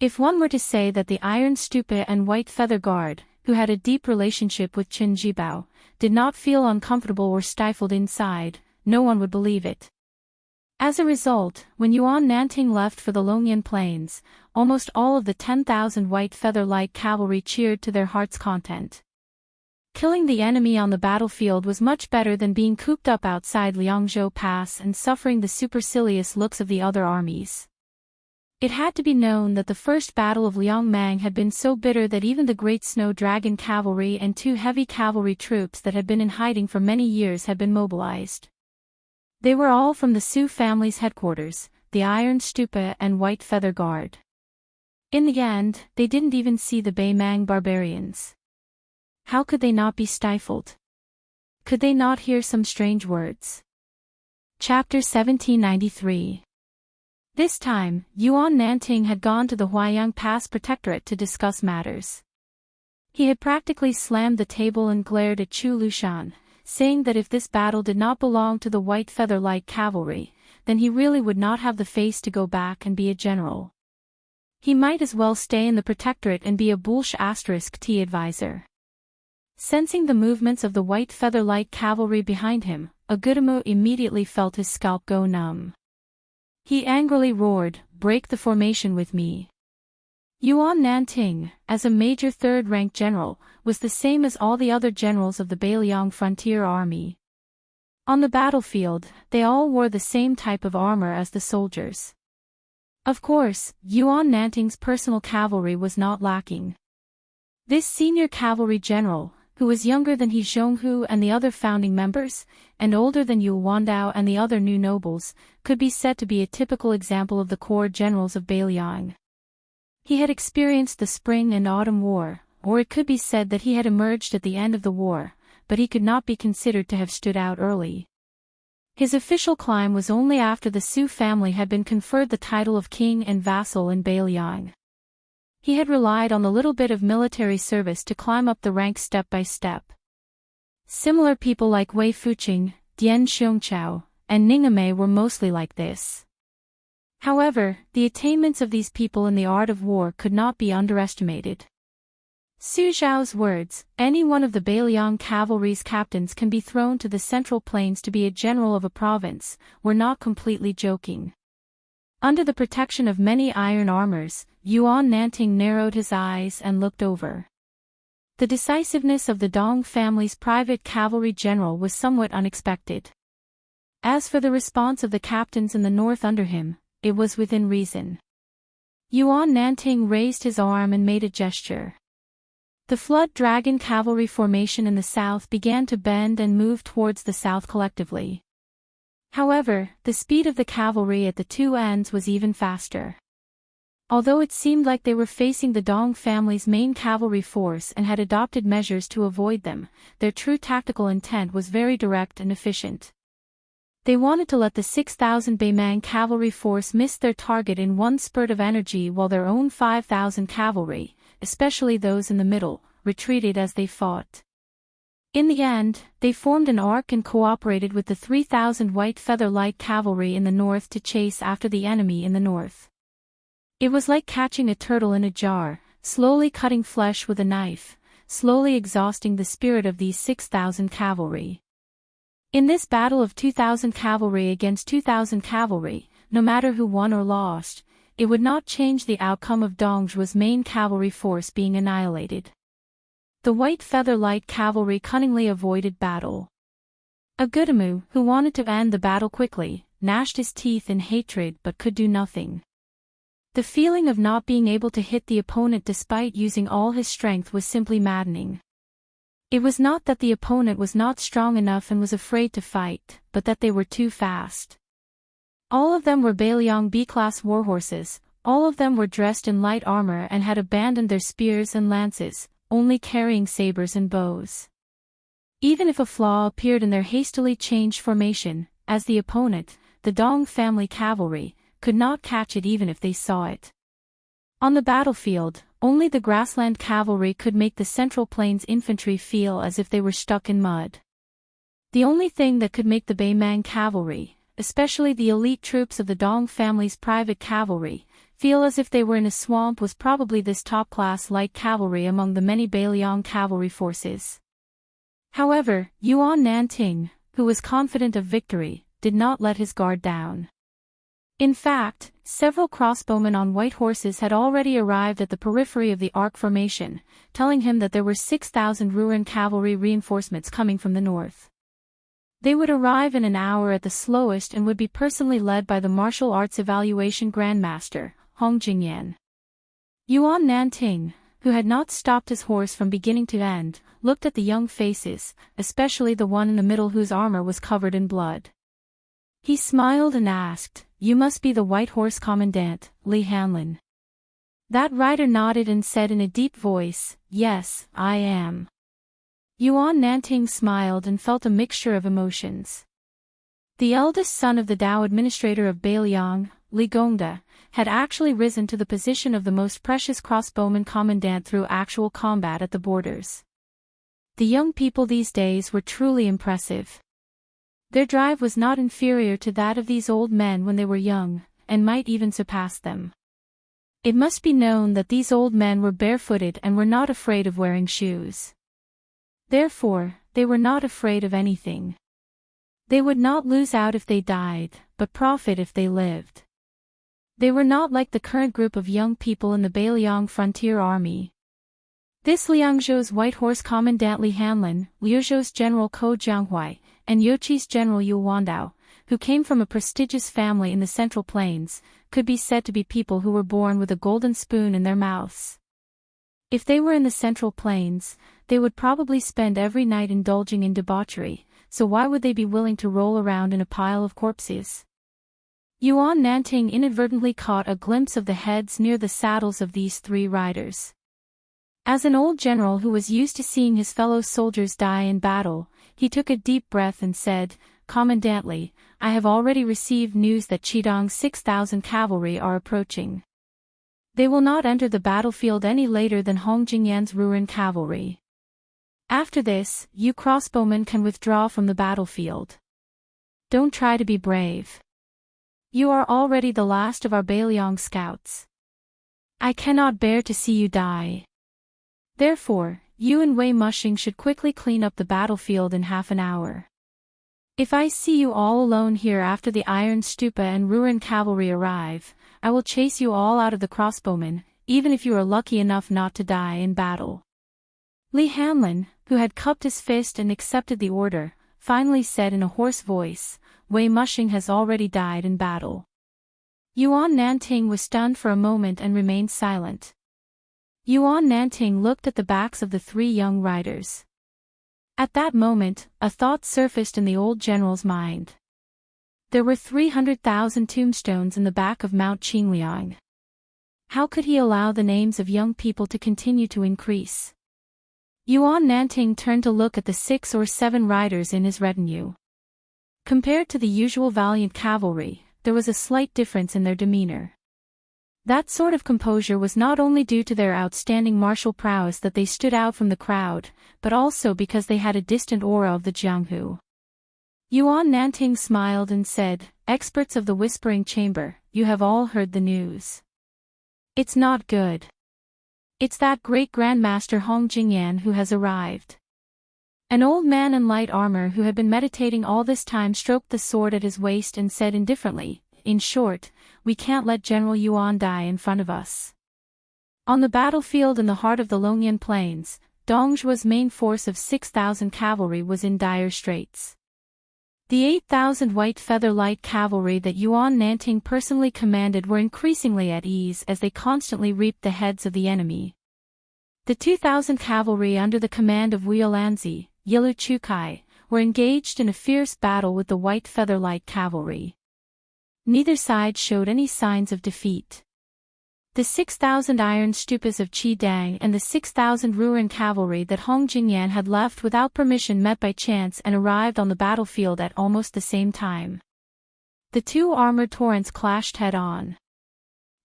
If one were to say that the Iron Stupa and White Feather Guard, who had a deep relationship with Qin Jibao, did not feel uncomfortable or stifled inside, no one would believe it. As a result, when Yuan Nanting left for the Longyan Plains, almost all of the 10,000 White Feather Light Cavalry cheered to their heart's content. Killing the enemy on the battlefield was much better than being cooped up outside Liangzhou Pass and suffering the supercilious looks of the other armies. It had to be known that the first battle of Liangmang had been so bitter that even the Great Snow Dragon Cavalry and two heavy cavalry troops that had been in hiding for many years had been mobilized. They were all from the Su family's headquarters, the Iron Stupa and White Feather Guard. In the end, they didn't even see the Beimang barbarians. How could they not be stifled? Could they not hear some strange words? Chapter 1793. This time, Yuan Nanting had gone to the Huaiyang Pass Protectorate to discuss matters. He had practically slammed the table and glared at Chu Lushan, saying that if this battle did not belong to the White Feather Light Cavalry, then he really would not have the face to go back and be a general. He might as well stay in the Protectorate and be a **T advisor. Sensing the movements of the White Feather Light Cavalry behind him, Agutamu immediately felt his scalp go numb. He angrily roared, "Break the formation with me." Yuan Nanting, as a major third-rank general, was the same as all the other generals of the Beiliang frontier army. On the battlefield, they all wore the same type of armor as the soldiers. Of course, Yuan Nanting's personal cavalry was not lacking. This senior cavalry general, who was younger than He Zhonghu and the other founding members, and older than Yu Wandao and the other new nobles, could be said to be a typical example of the corps generals of Beiliang. He had experienced the Spring and Autumn War, or it could be said that he had emerged at the end of the war, but he could not be considered to have stood out early. His official climb was only after the Su family had been conferred the title of king and vassal in Beiliang. He had relied on the little bit of military service to climb up the ranks step by step. Similar people like Wei Fuqing, Dian Xiongzhao, and Ningame were mostly like this. However, the attainments of these people in the art of war could not be underestimated. Su Zhao's words, any one of the Beiliang cavalry's captains can be thrown to the central plains to be a general of a province, were not completely joking. Under the protection of many iron armors, Yuan Nanting narrowed his eyes and looked over. The decisiveness of the Dong family's private cavalry general was somewhat unexpected. As for the response of the captains in the north under him, it was within reason. Yuan Nanting raised his arm and made a gesture. The Flood Dragon cavalry formation in the south began to bend and move towards the south collectively. However, the speed of the cavalry at the two ends was even faster. Although it seemed like they were facing the Dong family's main cavalry force and had adopted measures to avoid them, their true tactical intent was very direct and efficient. They wanted to let the 6,000 Beimang cavalry force miss their target in one spurt of energy while their own 5,000 cavalry, especially those in the middle, retreated as they fought. In the end, they formed an arc and cooperated with the 3,000 White Feather Light cavalry in the north to chase after the enemy in the north. It was like catching a turtle in a jar, slowly cutting flesh with a knife, slowly exhausting the spirit of these 6,000 cavalry. In this battle of 2,000 cavalry against 2,000 cavalry, no matter who won or lost, it would not change the outcome of Dongzhuo's main cavalry force being annihilated. The White Feather Light cavalry cunningly avoided battle. Agutamu, who wanted to end the battle quickly, gnashed his teeth in hatred but could do nothing. The feeling of not being able to hit the opponent despite using all his strength was simply maddening. It was not that the opponent was not strong enough and was afraid to fight, but that they were too fast. All of them were Beiliang B-class warhorses, all of them were dressed in light armor and had abandoned their spears and lances, only carrying sabers and bows. Even if a flaw appeared in their hastily changed formation, as the opponent, the Dong family cavalry, could not catch it even if they saw it. On the battlefield, only the grassland cavalry could make the Central Plains infantry feel as if they were stuck in mud. The only thing that could make the Beimang cavalry, especially the elite troops of the Dong family's private cavalry, feel as if they were in a swamp was probably this top-class light cavalry among the many Beiliang cavalry forces. However, Yuan Nanting, who was confident of victory, did not let his guard down. In fact, several crossbowmen on white horses had already arrived at the periphery of the arc formation, telling him that there were 6,000 Ruan cavalry reinforcements coming from the north. They would arrive in an hour at the slowest and would be personally led by the martial arts evaluation grandmaster, Hong Jingyan. Yuan Nanting, who had not stopped his horse from beginning to end, looked at the young faces, especially the one in the middle whose armor was covered in blood. He smiled and asked, "You must be the White Horse Commandant, Li Hanlin." That rider nodded and said in a deep voice, "Yes, I am." Yuan Nanting smiled and felt a mixture of emotions. The eldest son of the Dao administrator of Beiliang, Li Gongda, had actually risen to the position of the most precious crossbowman commandant through actual combat at the borders. The young people these days were truly impressive. Their drive was not inferior to that of these old men when they were young, and might even surpass them. It must be known that these old men were barefooted and were not afraid of wearing shoes. Therefore, they were not afraid of anything. They would not lose out if they died, but profit if they lived. They were not like the current group of young people in the Beiliang Frontier Army. This Liangzhou's White Horse Commandant Li Hanlin, Liuzhou's General Ko Jianghuai, and Yoqi's General Yu Wandao, who came from a prestigious family in the Central Plains, could be said to be people who were born with a golden spoon in their mouths. If they were in the Central Plains, they would probably spend every night indulging in debauchery, so why would they be willing to roll around in a pile of corpses? Yuan Nanting inadvertently caught a glimpse of the heads near the saddles of these three riders. As an old general who was used to seeing his fellow soldiers die in battle, he took a deep breath and said, "Commandant Li, I have already received news that Qidong's 6,000 cavalry are approaching. They will not enter the battlefield any later than Hong Jingyan's Ruan cavalry. After this, you crossbowmen can withdraw from the battlefield. Don't try to be brave. You are already the last of our Beiliang scouts. I cannot bear to see you die." Therefore, you and Wei Mushing should quickly clean up the battlefield in half an hour. If I see you all alone here after the Iron Stupa and Ruin cavalry arrive, I will chase you all out of the crossbowmen, even if you are lucky enough not to die in battle." Li Hanlin, who had cupped his fist and accepted the order, finally said in a hoarse voice, "Wei Mushing has already died in battle." Yuan Nanting was stunned for a moment and remained silent. Yuan Nanting looked at the backs of the three young riders. At that moment, a thought surfaced in the old general's mind. There were 300,000 tombstones in the back of Mount Qingliang. How could he allow the names of young people to continue to increase? Yuan Nanting turned to look at the 6 or 7 riders in his retinue. Compared to the usual valiant cavalry, there was a slight difference in their demeanor. That sort of composure was not only due to their outstanding martial prowess that they stood out from the crowd, but also because they had a distant aura of the Jianghu. Yuan Nanting smiled and said, "Experts of the Whispering Chamber, you have all heard the news. It's not good. It's that great Grandmaster Hong Jingyan who has arrived." An old man in light armor who had been meditating all this time stroked the sword at his waist and said indifferently, "In short, we can't let General Yuan die in front of us." On the battlefield in the heart of the Longyan Plains, Dongzhuo's main force of 6,000 cavalry was in dire straits. The 8,000 white feather light cavalry that Yuan Nanting personally commanded were increasingly at ease as they constantly reaped the heads of the enemy. The 2,000 cavalry under the command of Wuyalanzi, Yilu Chukai, were engaged in a fierce battle with the white feather light cavalry. Neither side showed any signs of defeat. The 6,000 iron stupas of Qidang and the 6,000 Ruin cavalry that Hong Jingyan had left without permission met by chance and arrived on the battlefield at almost the same time. The two armored torrents clashed head-on.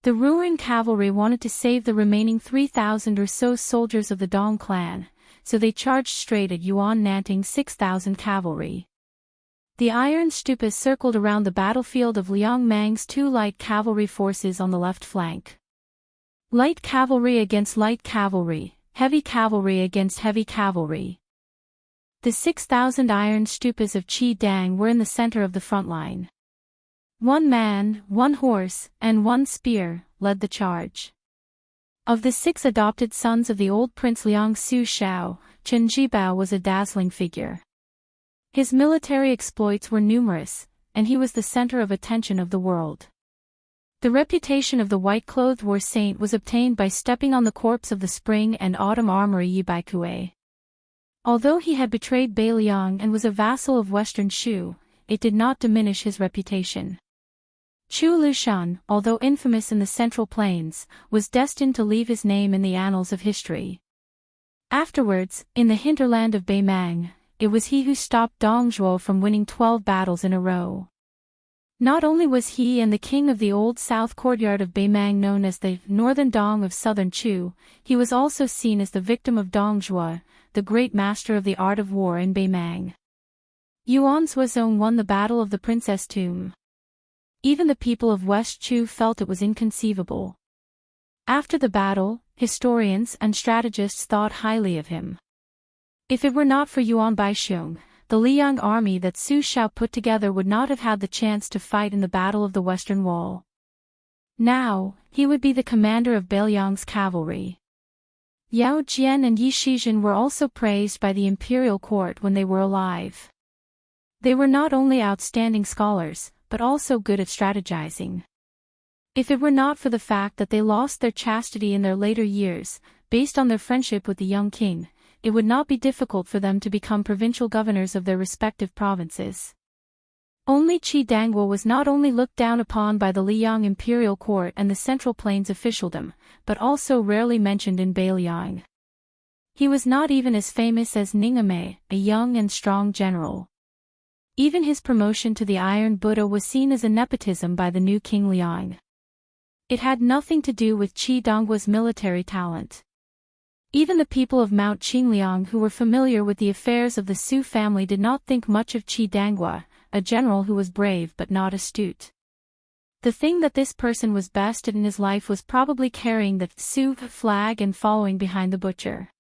The Ruin cavalry wanted to save the remaining 3,000 or so soldiers of the Dong clan, so they charged straight at Yuan Nanting's 6,000 cavalry. The iron stupas circled around the battlefield of Liang Mang's 2 light cavalry forces on the left flank. Light cavalry against light cavalry, heavy cavalry against heavy cavalry. The 6,000 iron stupas of Qidang were in the center of the front line. 1 man, 1 horse, and 1 spear led the charge. Of the 6 adopted sons of the old Prince Liang Su Shao, Chen Jibao was a dazzling figure. His military exploits were numerous, and he was the center of attention of the world. The reputation of the white-clothed war saint was obtained by stepping on the corpse of the spring and autumn armory Yibaikue. Although he had betrayed Beiliang and was a vassal of Western Shu, it did not diminish his reputation. Chu Lushan, although infamous in the Central Plains, was destined to leave his name in the annals of history. Afterwards, in the hinterland of Beimang, it was he who stopped Dongzhuo from winning 12 battles in a row. Not only was he and the king of the old south courtyard of Beimang known as the Northern Dong of Southern Chu, he was also seen as the victim of Dongzhuo, the great master of the art of war in Beimang. Yuan Zuozong won the Battle of the Princess Tomb. Even the people of West Chu felt it was inconceivable. After the battle, historians and strategists thought highly of him. If it were not for Yuan Baixiong, the Liang army that Su Shao put together would not have had the chance to fight in the Battle of the Western Wall. Now, he would be the commander of Beiliang's cavalry. Yao Jian and Yi Shizhen were also praised by the imperial court when they were alive. They were not only outstanding scholars, but also good at strategizing. If it were not for the fact that they lost their chastity in their later years, based on their friendship with the young king, it would not be difficult for them to become provincial governors of their respective provinces. Only Qidangguo was not only looked down upon by the Liang imperial court and the Central Plains officialdom, but also rarely mentioned in Beiliang. He was not even as famous as Ningame, a young and strong general. Even his promotion to the Iron Buddha was seen as a nepotism by the new King Liang. It had nothing to do with Qidangguo's military talent. Even the people of Mount Qingliang who were familiar with the affairs of the Su family did not think much of Qidangguo, a general who was brave but not astute. The thing that this person was best at in his life was probably carrying the Su flag and following behind the butcher.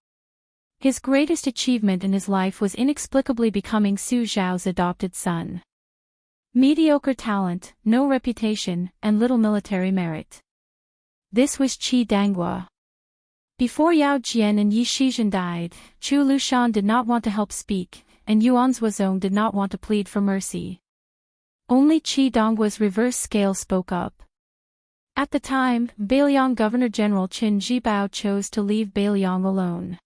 His greatest achievement in his life was inexplicably becoming Su Zhao's adopted son. Mediocre talent, no reputation, and little military merit. This was Qi Danghua. Before Yao Jian and Yi Shizhen died, Chu Lushan did not want to help speak, and Yuan Zuozong did not want to plead for mercy. Only Qi Donghua's reverse scale spoke up. At the time, Beiliang Governor-General Qin Zhibao chose to leave Beiliang alone.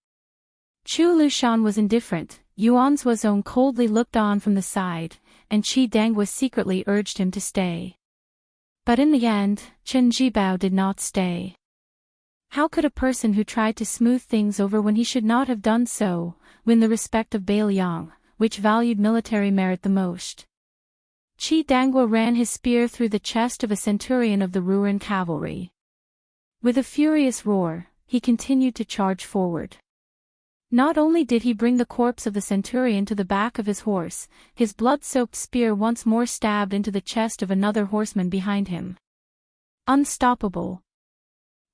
Chu Lushan was indifferent, Yuan Zuozong coldly looked on from the side, and Qi Danghua secretly urged him to stay. But in the end, Qin Zhibao did not stay. How could a person who tried to smooth things over when he should not have done so, win the respect of Beiliang, which valued military merit the most? Qi Danghua ran his spear through the chest of a centurion of the Ruren cavalry. With a furious roar, he continued to charge forward. Not only did he bring the corpse of the centurion to the back of his horse, his blood-soaked spear once more stabbed into the chest of another horseman behind him. Unstoppable.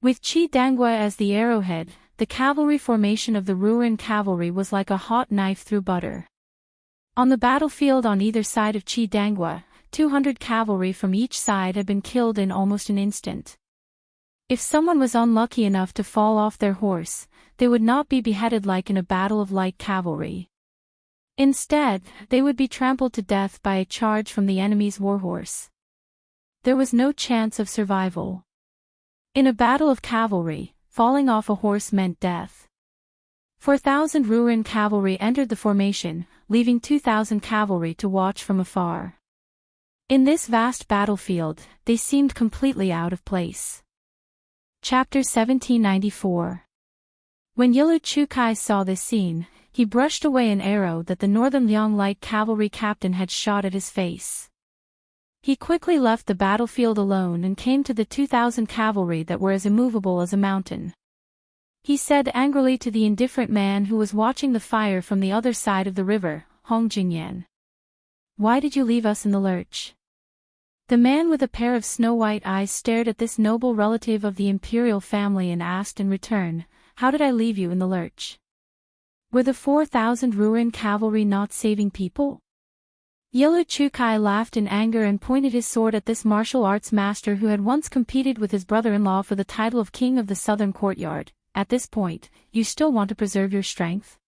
With Qi Danghua as the arrowhead, the cavalry formation of the Ruren cavalry was like a hot knife through butter. On the battlefield on either side of Qi Danghua, 200 cavalry from each side had been killed in almost an instant. If someone was unlucky enough to fall off their horse, they would not be beheaded like in a battle of light cavalry. Instead, they would be trampled to death by a charge from the enemy's warhorse. There was no chance of survival. In a battle of cavalry, falling off a horse meant death. 4,000 Ruren cavalry entered the formation, leaving 2,000 cavalry to watch from afar. In this vast battlefield, they seemed completely out of place. Chapter 1794. When Yilu Chukai saw this scene, he brushed away an arrow that the Northern Liang Light Cavalry captain had shot at his face. He quickly left the battlefield alone and came to the 2,000 cavalry that were as immovable as a mountain. He said angrily to the indifferent man who was watching the fire from the other side of the river, Hong Jingyan. "Why did you leave us in the lurch?" The man with a pair of snow-white eyes stared at this noble relative of the imperial family and asked in return, "How did I leave you in the lurch? Were the 4,000 Ruren cavalry not saving people?" Yilu Chukai laughed in anger and pointed his sword at this martial arts master who had once competed with his brother-in-law for the title of king of the southern courtyard. "At this point, you still want to preserve your strength?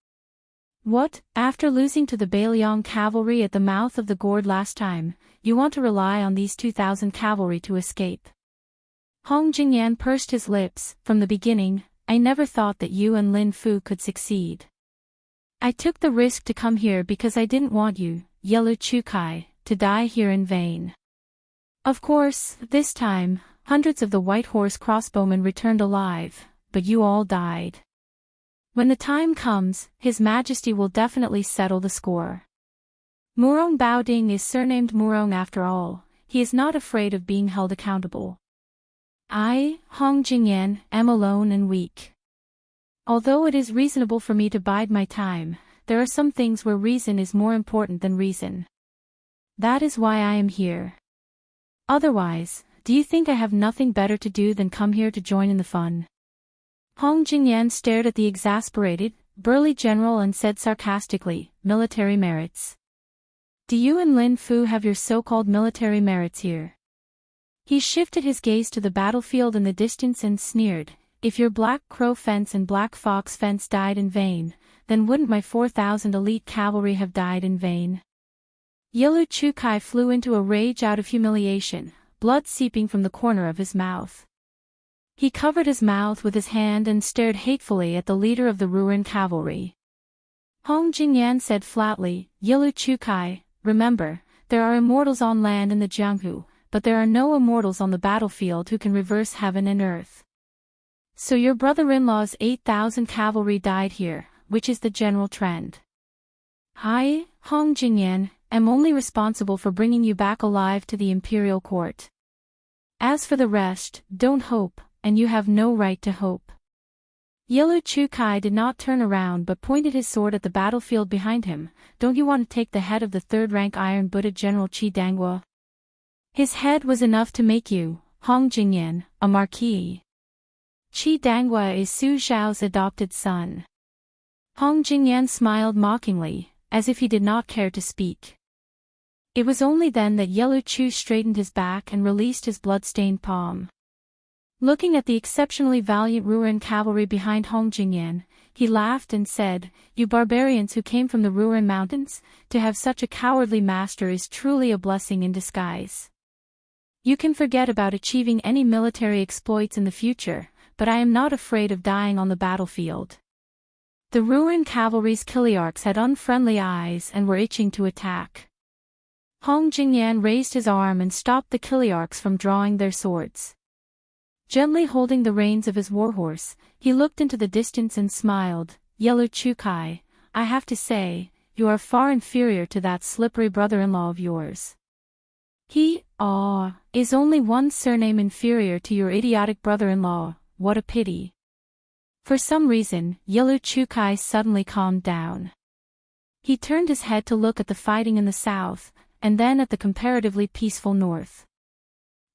What, after losing to the Beiliang cavalry at the mouth of the gourd last time, you want to rely on these 2,000 cavalry to escape?" Hong Jingyan pursed his lips. "From the beginning, I never thought that you and Lin Fu could succeed. I took the risk to come here because I didn't want you, Yilu Chukai, to die here in vain. Of course, this time, hundreds of the White Horse crossbowmen returned alive, but you all died. When the time comes, His Majesty will definitely settle the score. Murong Baoding is surnamed Murong after all, he is not afraid of being held accountable. I, Hong Jingyan, am alone and weak. Although it is reasonable for me to bide my time, there are some things where reason is more important than reason. That is why I am here. Otherwise, do you think I have nothing better to do than come here to join in the fun?" Hong Jingyan stared at the exasperated, burly general and said sarcastically, "Military merits. Do you and Lin Fu have your so-called military merits here?" He shifted his gaze to the battlefield in the distance and sneered, "If your Black Crow fence and Black Fox fence died in vain, then wouldn't my 4,000 elite cavalry have died in vain?" Yilu Chukai flew into a rage out of humiliation, blood seeping from the corner of his mouth. He covered his mouth with his hand and stared hatefully at the leader of the Ruren cavalry. Hong Jingyan said flatly, "Yilu Chukai, remember, there are immortals on land in the Jianghu, but there are no immortals on the battlefield who can reverse heaven and earth. So your brother-in-law's 8,000 cavalry died here, which is the general trend. I, Hong Jingyan, am only responsible for bringing you back alive to the imperial court. As for the rest, don't hope, and you have no right to hope." Yilu Chukai did not turn around but pointed his sword at the battlefield behind him. "Don't you want to take the head of the third-rank Iron Buddha General Qi Danghua? His head was enough to make you, Hong Jingyan, a marquis. Qi Danghua is Su Zhao's adopted son. Hong Jingyan smiled mockingly, as if he did not care to speak. It was only then that Yellow Chu straightened his back and released his blood-stained palm. Looking at the exceptionally valiant Ruren cavalry behind Hong Jingyan, he laughed and said, "You barbarians who came from the Ruren Mountains, to have such a cowardly master is truly a blessing in disguise. You can forget about achieving any military exploits in the future, but I am not afraid of dying on the battlefield." The Ruren cavalry's Kiliarchs had unfriendly eyes and were itching to attack. Hong Jingyan raised his arm and stopped the Kiliarchs from drawing their swords. Gently holding the reins of his warhorse, he looked into the distance and smiled. "Yellow Chukai, I have to say, you are far inferior to that slippery brother-in-law of yours. He, is only one surname inferior to your idiotic brother-in-law. What a pity." For some reason, Yellow Chukai suddenly calmed down. He turned his head to look at the fighting in the south, and then at the comparatively peaceful north.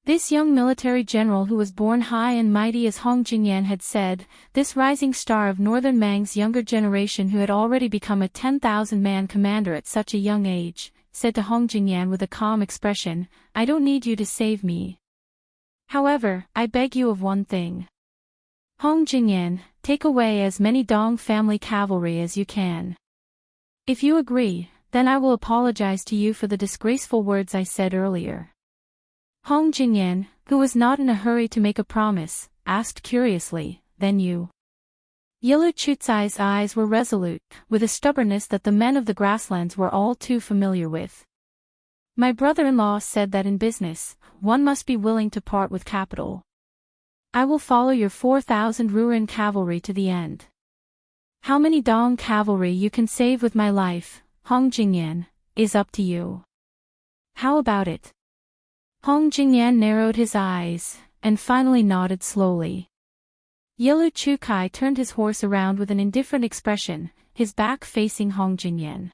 This young military general who was born high and mighty as Hong Jingyan had said, this rising star of Northern Mang's younger generation who had already become a 10,000-man commander at such a young age, said to Hong Jingyan with a calm expression, "I don't need you to save me. However, I beg you of one thing. Hong Jingyan, take away as many Dong family cavalry as you can. If you agree, then I will apologize to you for the disgraceful words I said earlier." Hong Jingyan, who was not in a hurry to make a promise, asked curiously, "Then you?" Yellow Chutsai's eyes were resolute, with a stubbornness that the men of the grasslands were all too familiar with. "My brother-in-law said that in business, one must be willing to part with capital. I will follow your 4,000 Ruren cavalry to the end. How many Dong cavalry you can save with my life, Hong Jingyan, is up to you. How about it?" Hong Jingyan narrowed his eyes, and finally nodded slowly. Yellow Chukai turned his horse around with an indifferent expression, his back facing Hong Jingyan.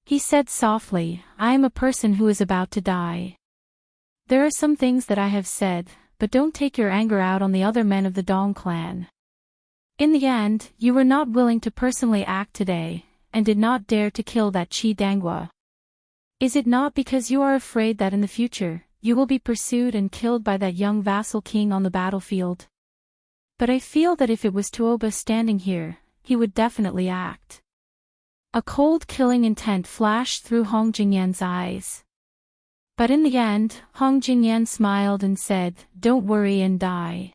He said softly, "I am a person who is about to die. There are some things that I have said, but don't take your anger out on the other men of the Dong clan. In the end, you were not willing to personally act today, and did not dare to kill that Chi Dangwa. Is it not because you are afraid that in the future, you will be pursued and killed by that young vassal king on the battlefield? But I feel that if it was Tuoba standing here, he would definitely act." A cold killing intent flashed through Hong Jingyan's eyes. But in the end, Hong Jingyan smiled and said, "Don't worry and die.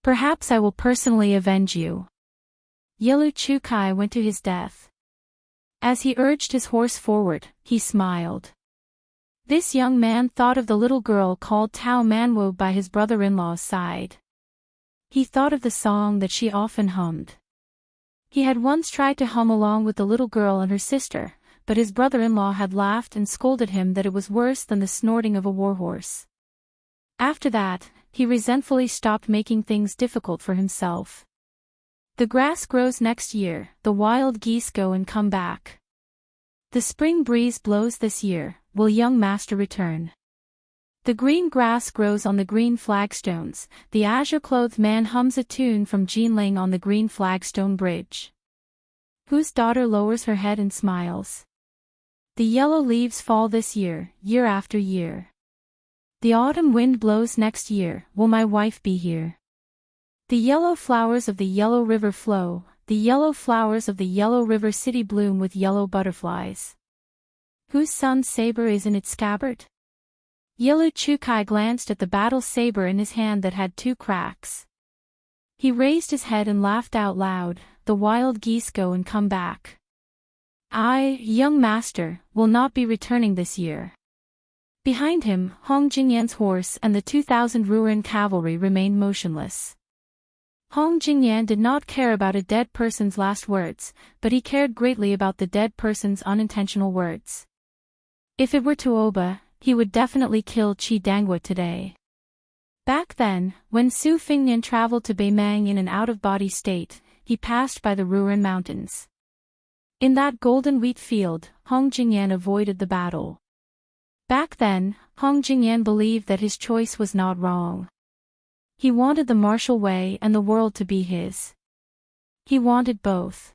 Perhaps I will personally avenge you." Yellow Chukai went to his death. As he urged his horse forward, he smiled. This young man thought of the little girl called Tao Manwo by his brother-in-law's side. He thought of the song that she often hummed. He had once tried to hum along with the little girl and her sister, but his brother-in-law had laughed and scolded him that it was worse than the snorting of a warhorse. After that, he resentfully stopped making things difficult for himself. The grass grows next year, the wild geese go and come back. The spring breeze blows this year, will young master return? The green grass grows on the green flagstones, the azure-clothed man hums a tune from Jinling on the green flagstone bridge. Whose daughter lowers her head and smiles? The yellow leaves fall this year, year after year. The autumn wind blows next year, will my wife be here? The yellow flowers of the yellow river flow, the yellow flowers of the yellow river city bloom with yellow butterflies. Whose son's saber is in its scabbard? Yellow Chukai glanced at the battle saber in his hand that had 2 cracks. He raised his head and laughed out loud, "The wild geese go and come back. I, young master, will not be returning this year." Behind him, Hong Jingyan's horse and the 2,000 Ruren cavalry remained motionless. Hong Jingyan did not care about a dead person's last words, but he cared greatly about the dead person's unintentional words. If it were Tuoba, he would definitely kill Chi Dangwa today. Back then, when Su Fingnian traveled to Beimang in an out-of-body state, he passed by the Ruren Mountains. In that golden wheat field, Hong Jingyan avoided the battle. Back then, Hong Jingyan believed that his choice was not wrong. He wanted the martial way and the world to be his. He wanted both.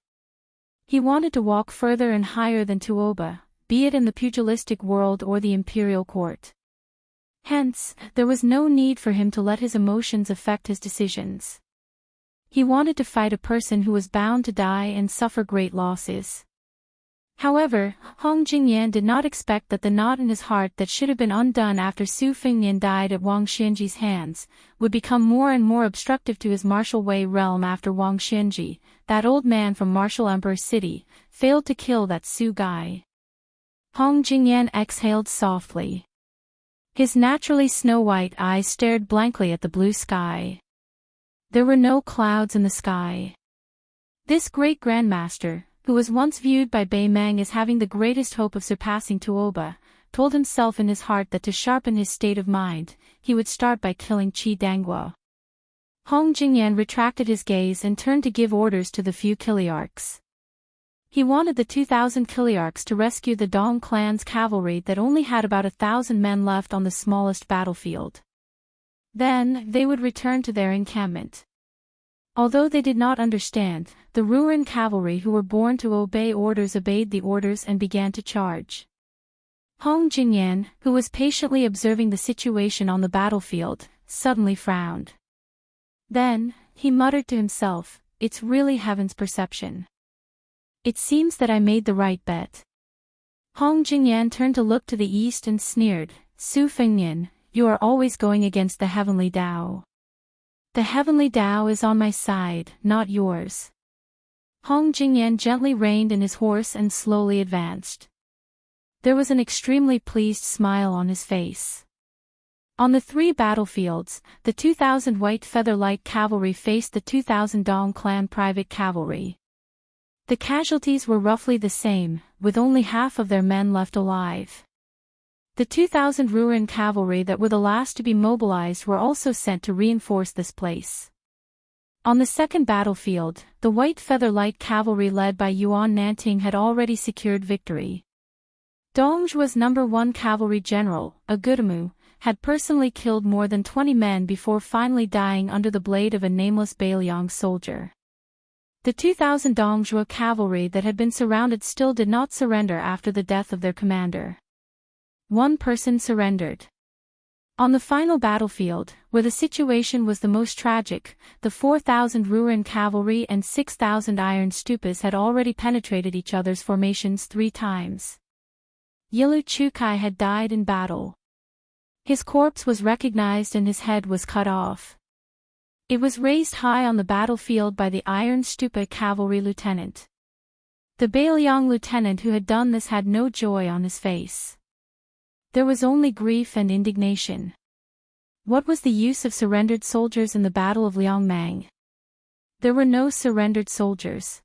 He wanted to walk further and higher than Tuoba, be it in the pugilistic world or the imperial court. Hence, there was no need for him to let his emotions affect his decisions. He wanted to fight a person who was bound to die and suffer great losses. However, Hong Jingyan did not expect that the knot in his heart that should have been undone after Su Fengnian died at Wang Xianji's hands, would become more and more obstructive to his martial Wei realm after Wang Xianji, that old man from Martial Emperor City, failed to kill that Su guy. Hong Jingyan exhaled softly. His naturally snow-white eyes stared blankly at the blue sky. There were no clouds in the sky. This great grandmaster, who was once viewed by Bei Meng as having the greatest hope of surpassing Tuoba, told himself in his heart that to sharpen his state of mind, he would start by killing Qi Danguo. Hong Jingyan retracted his gaze and turned to give orders to the few Kiliarchs. He wanted the 2,000 Kiliarchs to rescue the Dong clan's cavalry that only had about 1,000 men left on the smallest battlefield. Then, they would return to their encampment. Although they did not understand, the Ruan cavalry who were born to obey orders obeyed the orders and began to charge. Hong Jingyan, who was patiently observing the situation on the battlefield, suddenly frowned. Then, he muttered to himself, "It's really heaven's perception. It seems that I made the right bet." Hong Jingyan turned to look to the east and sneered, "Su Fengnian, you are always going against the heavenly Tao. The heavenly Tao is on my side, not yours." Hong Jingyan gently reined in his horse and slowly advanced. There was an extremely pleased smile on his face. On the 3 battlefields, the 2,000 white feather-light cavalry faced the 2,000 Dong clan private cavalry. The casualties were roughly the same, with only half of their men left alive. The 2,000 Ruan cavalry that were the last to be mobilized were also sent to reinforce this place. On the second battlefield, the white feather-light cavalry led by Yuan Nanting had already secured victory. Dongzhuo's No. 1 cavalry general, Agutamu, had personally killed more than 20 men before finally dying under the blade of a nameless Beiliang soldier. The 2,000 Dongzhuo cavalry that had been surrounded still did not surrender after the death of their commander. One person surrendered. On the final battlefield, where the situation was the most tragic, the 4,000 Ruan cavalry and 6,000 iron stupas had already penetrated each other's formations 3 times. Yilu Chukai had died in battle. His corpse was recognized and his head was cut off. It was raised high on the battlefield by the Iron Stupa cavalry lieutenant. The Beiliang lieutenant who had done this had no joy on his face. There was only grief and indignation. What was the use of surrendered soldiers in the Battle of Liangmang? There were no surrendered soldiers.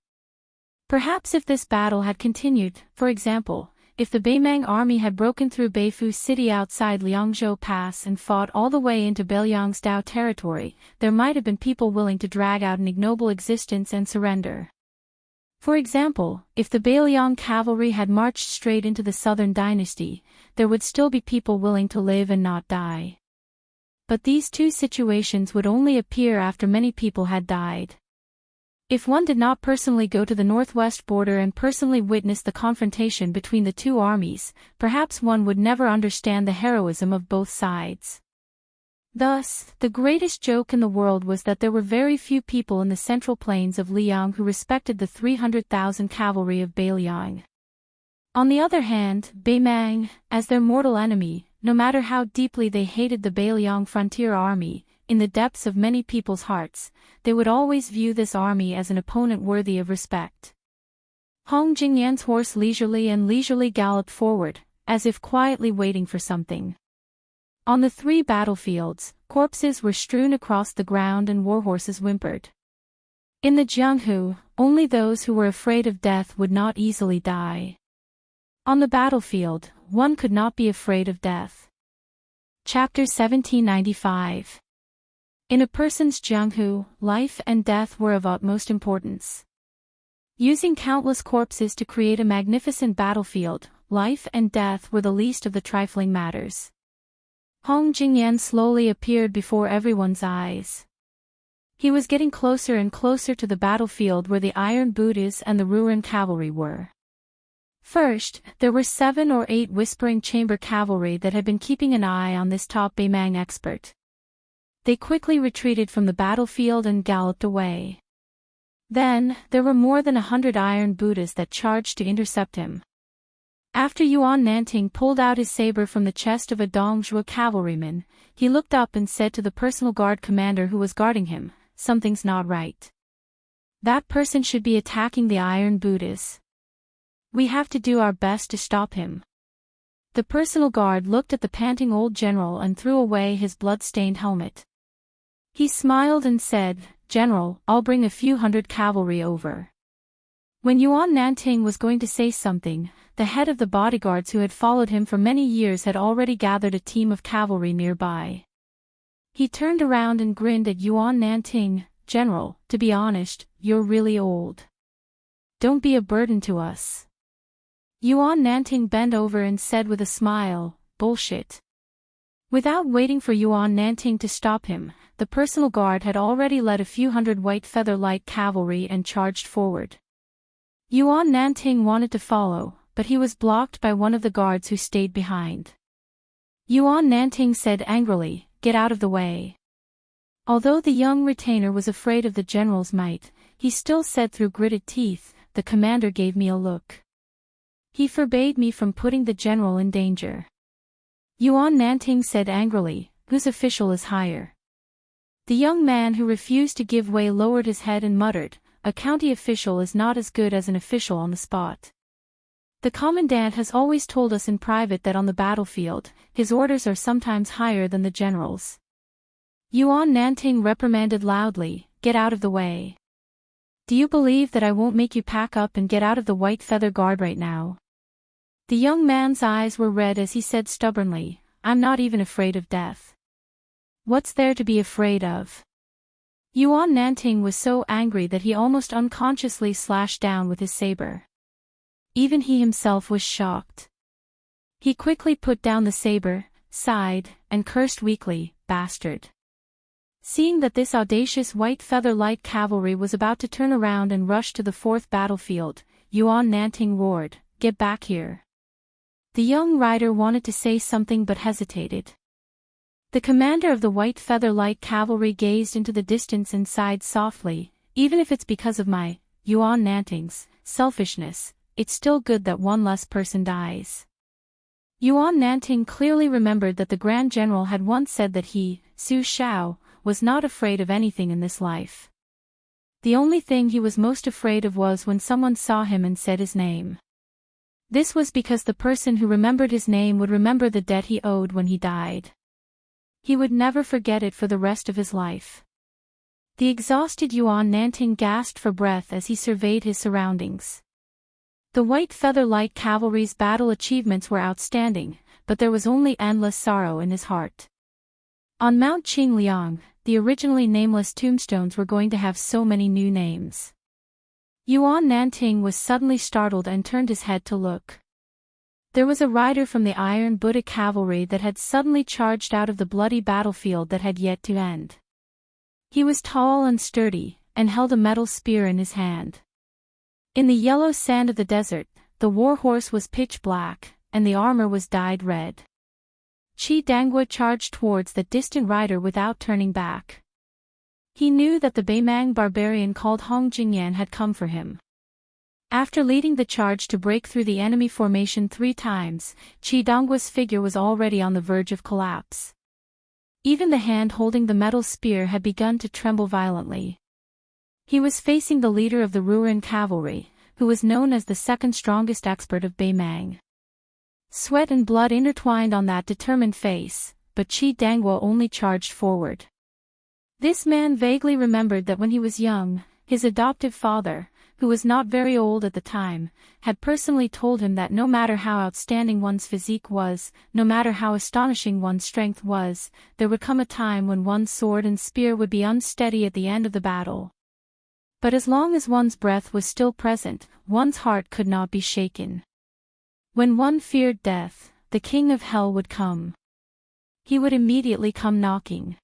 Perhaps if this battle had continued, for example, if the Beimang army had broken through Beifu city outside Liangzhou Pass and fought all the way into Beiliang's Dao territory, there might have been people willing to drag out an ignoble existence and surrender. For example, if the Beiliang cavalry had marched straight into the southern dynasty, there would still be people willing to live and not die. But these 2 situations would only appear after many people had died. If one did not personally go to the northwest border and personally witness the confrontation between the 2 armies, perhaps one would never understand the heroism of both sides. Thus, the greatest joke in the world was that there were very few people in the central plains of Liang who respected the 300,000 cavalry of Beiliang. On the other hand, Beimang, as their mortal enemy, no matter how deeply they hated the Beiliang frontier army, in the depths of many people's hearts, they would always view this army as an opponent worthy of respect. Hong Jingyan's horse leisurely galloped forward, as if quietly waiting for something. On the 3 battlefields, corpses were strewn across the ground and warhorses whimpered. In the Jianghu, only those who were afraid of death would not easily die. On the battlefield, one could not be afraid of death. Chapter 1795. In a person's Jianghu, life and death were of utmost importance. Using countless corpses to create a magnificent battlefield, life and death were the least of the trifling matters. Hong Jingyan slowly appeared before everyone's eyes. He was getting closer and closer to the battlefield where the Iron Booties and the Ruin cavalry were. First, there were 7 or 8 Whispering Chamber cavalry that had been keeping an eye on this top Baemang expert. They quickly retreated from the battlefield and galloped away. Then, there were more than 100 Iron Booties that charged to intercept him. After Yuan Nanting pulled out his saber from the chest of a Dongzhuo cavalryman, he looked up and said to the personal guard commander who was guarding him, "Something's not right. That person should be attacking the Iron Booties. We have to do our best to stop him." The personal guard looked at the panting old general and threw away his blood-stained helmet. He smiled and said, "General, I'll bring a few hundred cavalry over." When Yuan Nanting was going to say something, the head of the bodyguards who had followed him for many years had already gathered a team of cavalry nearby. He turned around and grinned at Yuan Nanting, "General, to be honest, you're really old. Don't be a burden to us." Yuan Nanting bent over and said with a smile, "Bullshit." Without waiting for Yuan Nanting to stop him, the personal guard had already led a few hundred white feather light cavalry and charged forward. Yuan Nanting wanted to follow, but he was blocked by one of the guards who stayed behind. Yuan Nanting said angrily, "Get out of the way." Although the young retainer was afraid of the general's might, he still said through gritted teeth, "The commander gave me a look. He forbade me from putting the general in danger." Yuan Nanting said angrily, "Whose official is higher?" The young man who refused to give way lowered his head and muttered, "A county official is not as good as an official on the spot. The commandant has always told us in private that on the battlefield, his orders are sometimes higher than the general's." Yuan Nanting reprimanded loudly, "Get out of the way. Do you believe that I won't make you pack up and get out of the White Feather Guard right now?" The young man's eyes were red as he said stubbornly, "I'm not even afraid of death. What's there to be afraid of?" Yuan Nanting was so angry that he almost unconsciously slashed down with his saber. Even he himself was shocked. He quickly put down the saber, sighed, and cursed weakly, "Bastard." Seeing that this audacious white feather light cavalry was about to turn around and rush to the 4th battlefield, Yuan Nanting roared, "Get back here." The young rider wanted to say something but hesitated. The commander of the white feather light cavalry gazed into the distance and sighed softly, "Even if it's because of my, Yuan Nanting's, selfishness, it's still good that one less person dies." Yuan Nanting clearly remembered that the Grand General had once said that he, Su Shao, was not afraid of anything in this life. The only thing he was most afraid of was when someone saw him and said his name. This was because the person who remembered his name would remember the debt he owed when he died. He would never forget it for the rest of his life. The exhausted Yuan Nanting gasped for breath as he surveyed his surroundings. The White Feather Light Cavalry's battle achievements were outstanding, but there was only endless sorrow in his heart. On Mount Qingliang, the originally nameless tombstones were going to have so many new names. Yuan Nanting was suddenly startled and turned his head to look. There was a rider from the Iron Buddha cavalry that had suddenly charged out of the bloody battlefield that had yet to end. He was tall and sturdy, and held a metal spear in his hand. In the yellow sand of the desert, the war horse was pitch black, and the armor was dyed red. Qi Dangua charged towards the distant rider without turning back. He knew that the Baemang barbarian called Hong Jingyan had come for him. After leading the charge to break through the enemy formation 3 times, Qi Dangua's figure was already on the verge of collapse. Even the hand holding the metal spear had begun to tremble violently. He was facing the leader of the Ruin cavalry, who was known as the 2nd strongest expert of Baemang. Sweat and blood intertwined on that determined face, but Qi Dangua only charged forward. This man vaguely remembered that when he was young, his adoptive father, who was not very old at the time, had personally told him that no matter how outstanding one's physique was, no matter how astonishing one's strength was, there would come a time when one's sword and spear would be unsteady at the end of the battle. But as long as one's breath was still present, one's heart could not be shaken. When one feared death, the king of hell would come. He would immediately come knocking.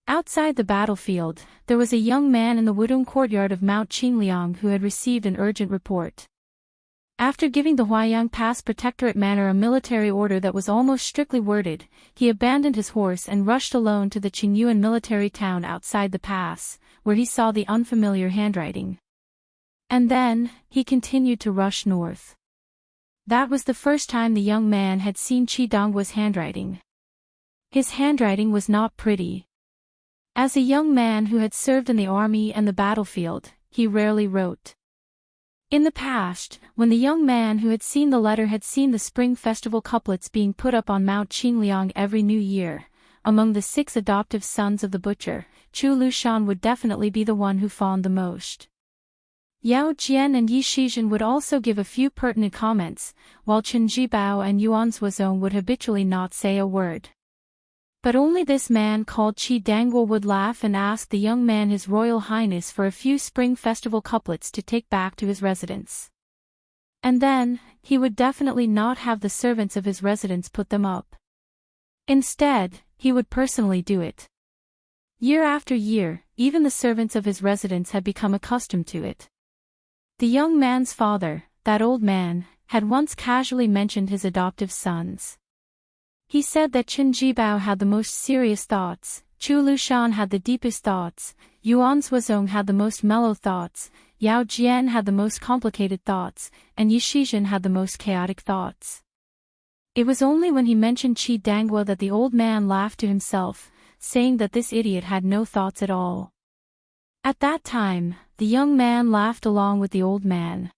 Outside the battlefield, there was a young man in the wooden courtyard of Mount Qingliang who had received an urgent report. After giving the Huaiyang Pass Protectorate Manor a military order that was almost strictly worded, he abandoned his horse and rushed alone to the Qingyuan military town outside the pass, where he saw the unfamiliar handwriting. And then, he continued to rush north. That was the first time the young man had seen Qi Dongguo's handwriting. His handwriting was not pretty. As a young man who had served in the army and the battlefield, he rarely wrote. In the past, when the young man who had seen the letter had seen the Spring Festival couplets being put up on Mount Qingliang every new year, among the 6 adoptive sons of the butcher, Chu Lushan would definitely be the one who fawned the most. Yao Jian and Yi Shizhen would also give a few pertinent comments, while Chen Jibao and Yuan Zuozong would habitually not say a word. But only this man called Qi Dangguo would laugh and ask the young man His Royal Highness for a few Spring Festival couplets to take back to his residence. And then, he would definitely not have the servants of his residence put them up. Instead, he would personally do it. Year after year, even the servants of his residence had become accustomed to it. The young man's father, that old man, had once casually mentioned his adoptive sons. He said that Chen Jibao had the most serious thoughts, Chu Lushan had the deepest thoughts, Yuan Zuozong had the most mellow thoughts, Yao Jian had the most complicated thoughts, and Yi Shizhen had the most chaotic thoughts. It was only when he mentioned Qi Dangguo that the old man laughed to himself, saying that this idiot had no thoughts at all. At that time, the young man laughed along with the old man.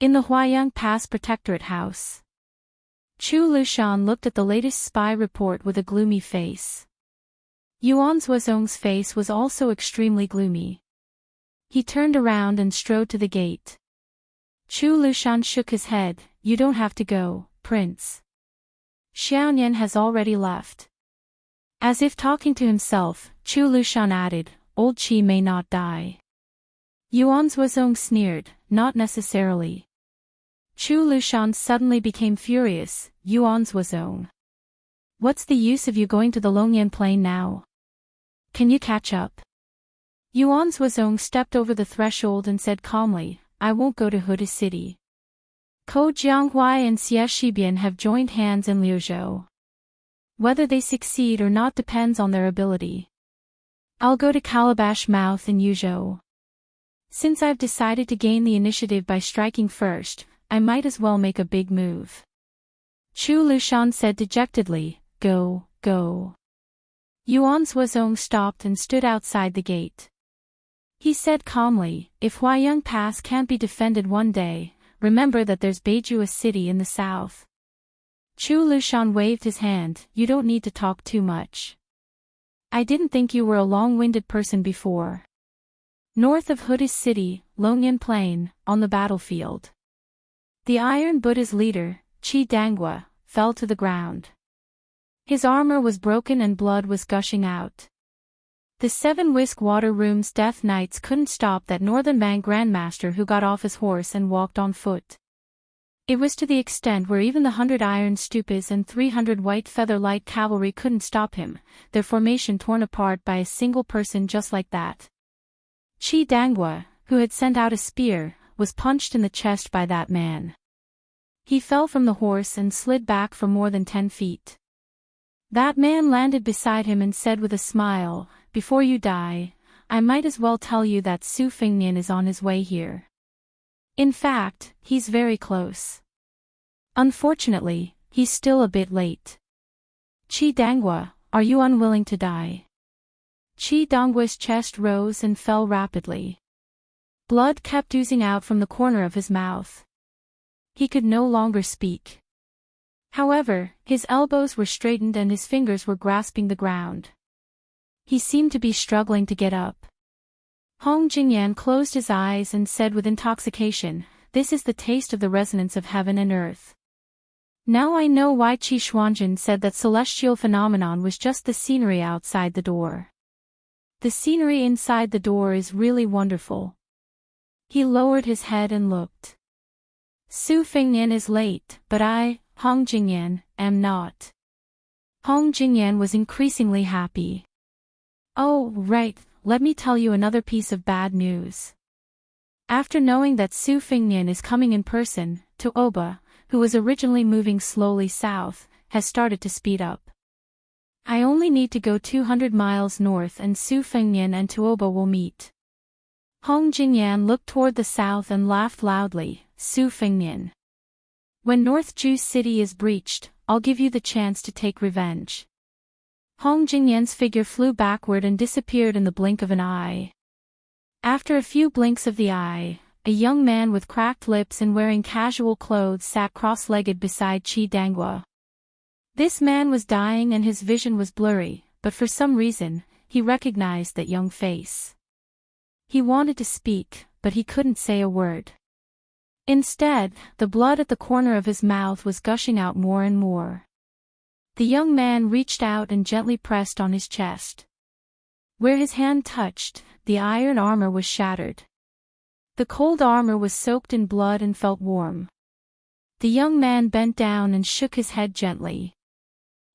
In the Huaiyang Pass Protectorate House, Chu Lushan looked at the latest spy report with a gloomy face. Yuan Zuozong's face was also extremely gloomy. He turned around and strode to the gate. Chu Lushan shook his head. You don't have to go, Prince. Xiaonian has already left. As if talking to himself, Chu Lushan added, Old Qi may not die. Yuan Zuozong sneered, not necessarily. Chu Lushan suddenly became furious. Yuan Zuozong, what's the use of you going to the Longyan Plain now? Can you catch up? Yuan Zuozong stepped over the threshold and said calmly, I won't go to Huda City. Ko Jianghuai and Xie Shibian have joined hands in Liuzhou. Whether they succeed or not depends on their ability. I'll go to Calabash Mouth in Yuzhou. Since I've decided to gain the initiative by striking first, I might as well make a big move. Chu Lushan said dejectedly, Go, go. Yuan Zuozong stopped and stood outside the gate. He said calmly, if Huaiyang Pass can't be defended one day, remember that there's Beijua City in the south. Chu Lushan waved his hand, you don't need to talk too much. I didn't think you were a long-winded person before. North of Huda City, Longyan Plain, on the battlefield. The Iron Buddha's leader, Qi Dangguo, fell to the ground. His armor was broken and blood was gushing out. The 7 Whisk Water Room's Death Knights couldn't stop that Northern Man Grandmaster who got off his horse and walked on foot. It was to the extent where even the 100 Iron Stupas and 300 White Feather Light Cavalry couldn't stop him, their formation torn apart by a single person just like that. Qi Dangguo, who had sent out a spear, was punched in the chest by that man. He fell from the horse and slid back for more than 10 feet. That man landed beside him and said with a smile, Before you die, I might as well tell you that Su Fengnian is on his way here. In fact, he's very close. Unfortunately, he's still a bit late. Qi Dangguo, are you unwilling to die? Qi Dongguo's chest rose and fell rapidly. Blood kept oozing out from the corner of his mouth. He could no longer speak. However, his elbows were straightened and his fingers were grasping the ground. He seemed to be struggling to get up. Hong Jingyan closed his eyes and said with intoxication, This is the taste of the resonance of heaven and earth. Now I know why Qi Xuanjin said that celestial phenomenon was just the scenery outside the door. The scenery inside the door is really wonderful. He lowered his head and looked. Su Fengnian is late, but I, Hong Jingyan, am not. Hong Jingyan was increasingly happy. Oh, right, let me tell you another piece of bad news. After knowing that Su Fengnian is coming in person, Tuoba, who was originally moving slowly south, has started to speed up. I only need to go 200 miles north and Su Fengnian and Tuoba will meet. Hong Jingyan looked toward the south and laughed loudly. Su Fengnian. When North Ju City is breached, I'll give you the chance to take revenge. Hong Jingyan's figure flew backward and disappeared in the blink of an eye. After a few blinks of the eye, a young man with cracked lips and wearing casual clothes sat cross-legged beside Qi Dangua. This man was dying and his vision was blurry, but for some reason, he recognized that young face. He wanted to speak, but he couldn't say a word. Instead, the blood at the corner of his mouth was gushing out more and more. The young man reached out and gently pressed on his chest. Where his hand touched, the iron armor was shattered. The cold armor was soaked in blood and felt warm. The young man bent down and shook his head gently.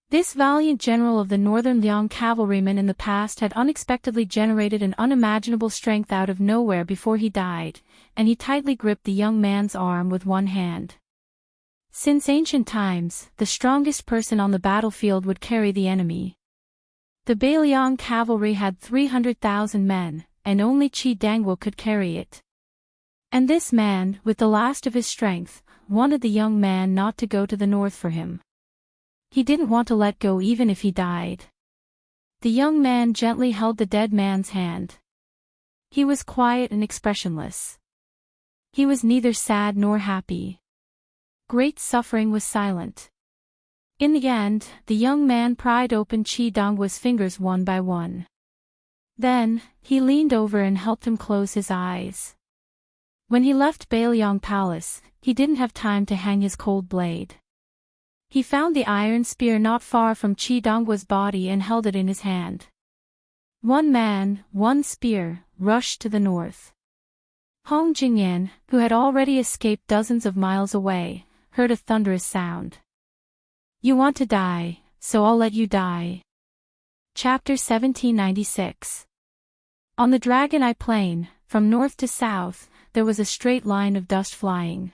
This valiant general of the Northern Liang cavalrymen in the past had unexpectedly generated an unimaginable strength out of nowhere before he died, and he tightly gripped the young man's arm with one hand. Since ancient times, the strongest person on the battlefield would carry the enemy. The Beiliang cavalry had 300,000 men, and only Qi Dangwa could carry it. And this man, with the last of his strength, wanted the young man not to go to the north for him. He didn't want to let go even if he died. The young man gently held the dead man's hand. He was quiet and expressionless. He was neither sad nor happy. Great suffering was silent. In the end, the young man pried open Qi Dangwa's fingers one by one. Then, he leaned over and helped him close his eyes. When he left Beiliang Palace, he didn't have time to hang his cold blade. He found the iron spear not far from Qi Dangwa's body and held it in his hand. One man, one spear, rushed to the north. Hong Jingyan, who had already escaped dozens of miles away, heard a thunderous sound. You want to die, so I'll let you die. Chapter 1796. On the Dragon Eye Plain, from north to south, there was a straight line of dust flying.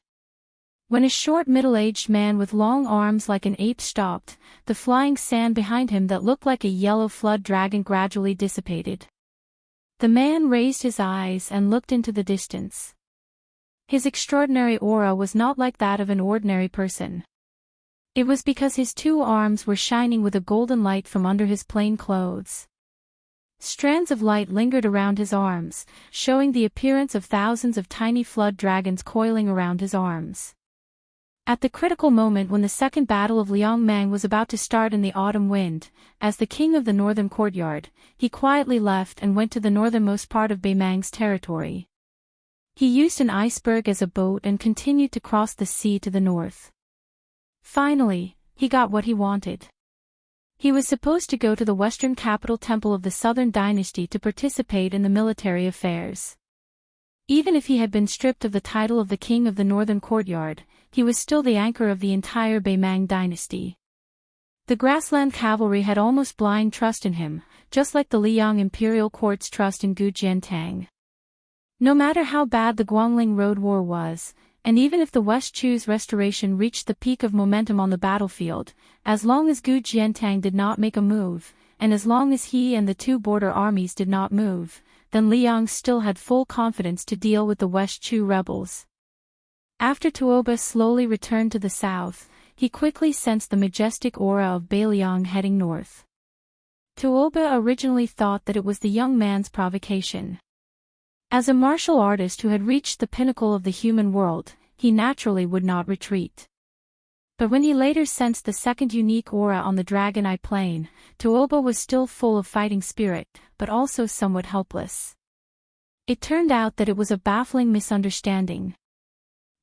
When a short middle-aged man with long arms like an ape stopped, the flying sand behind him that looked like a yellow flood dragon gradually dissipated. The man raised his eyes and looked into the distance. His extraordinary aura was not like that of an ordinary person. It was because his two arms were shining with a golden light from under his plain clothes. Strands of light lingered around his arms, showing the appearance of thousands of tiny flood dragons coiling around his arms. At the critical moment when the second battle of Liangmang was about to start in the autumn wind, as the king of the northern courtyard, he quietly left and went to the northernmost part of Beimang's territory. He used an iceberg as a boat and continued to cross the sea to the north. Finally, he got what he wanted. He was supposed to go to the western capital temple of the southern dynasty to participate in the military affairs. Even if he had been stripped of the title of the king of the northern courtyard, he was still the anchor of the entire Beimang dynasty. The grassland cavalry had almost blind trust in him, just like the Liang imperial court's trust in Gu Jiantang. No matter how bad the Guangling Road War was, and even if the West Chu's restoration reached the peak of momentum on the battlefield, as long as Gu Jiantang did not make a move, and as long as he and the two border armies did not move, then Liang still had full confidence to deal with the West Chu rebels. After Tuoba slowly returned to the south, he quickly sensed the majestic aura of Beiliang heading north. Tuoba originally thought that it was the young man's provocation. As a martial artist who had reached the pinnacle of the human world, he naturally would not retreat. But when he later sensed the second unique aura on the Dragon Eye Plain, Tuoba was still full of fighting spirit, but also somewhat helpless. It turned out that it was a baffling misunderstanding.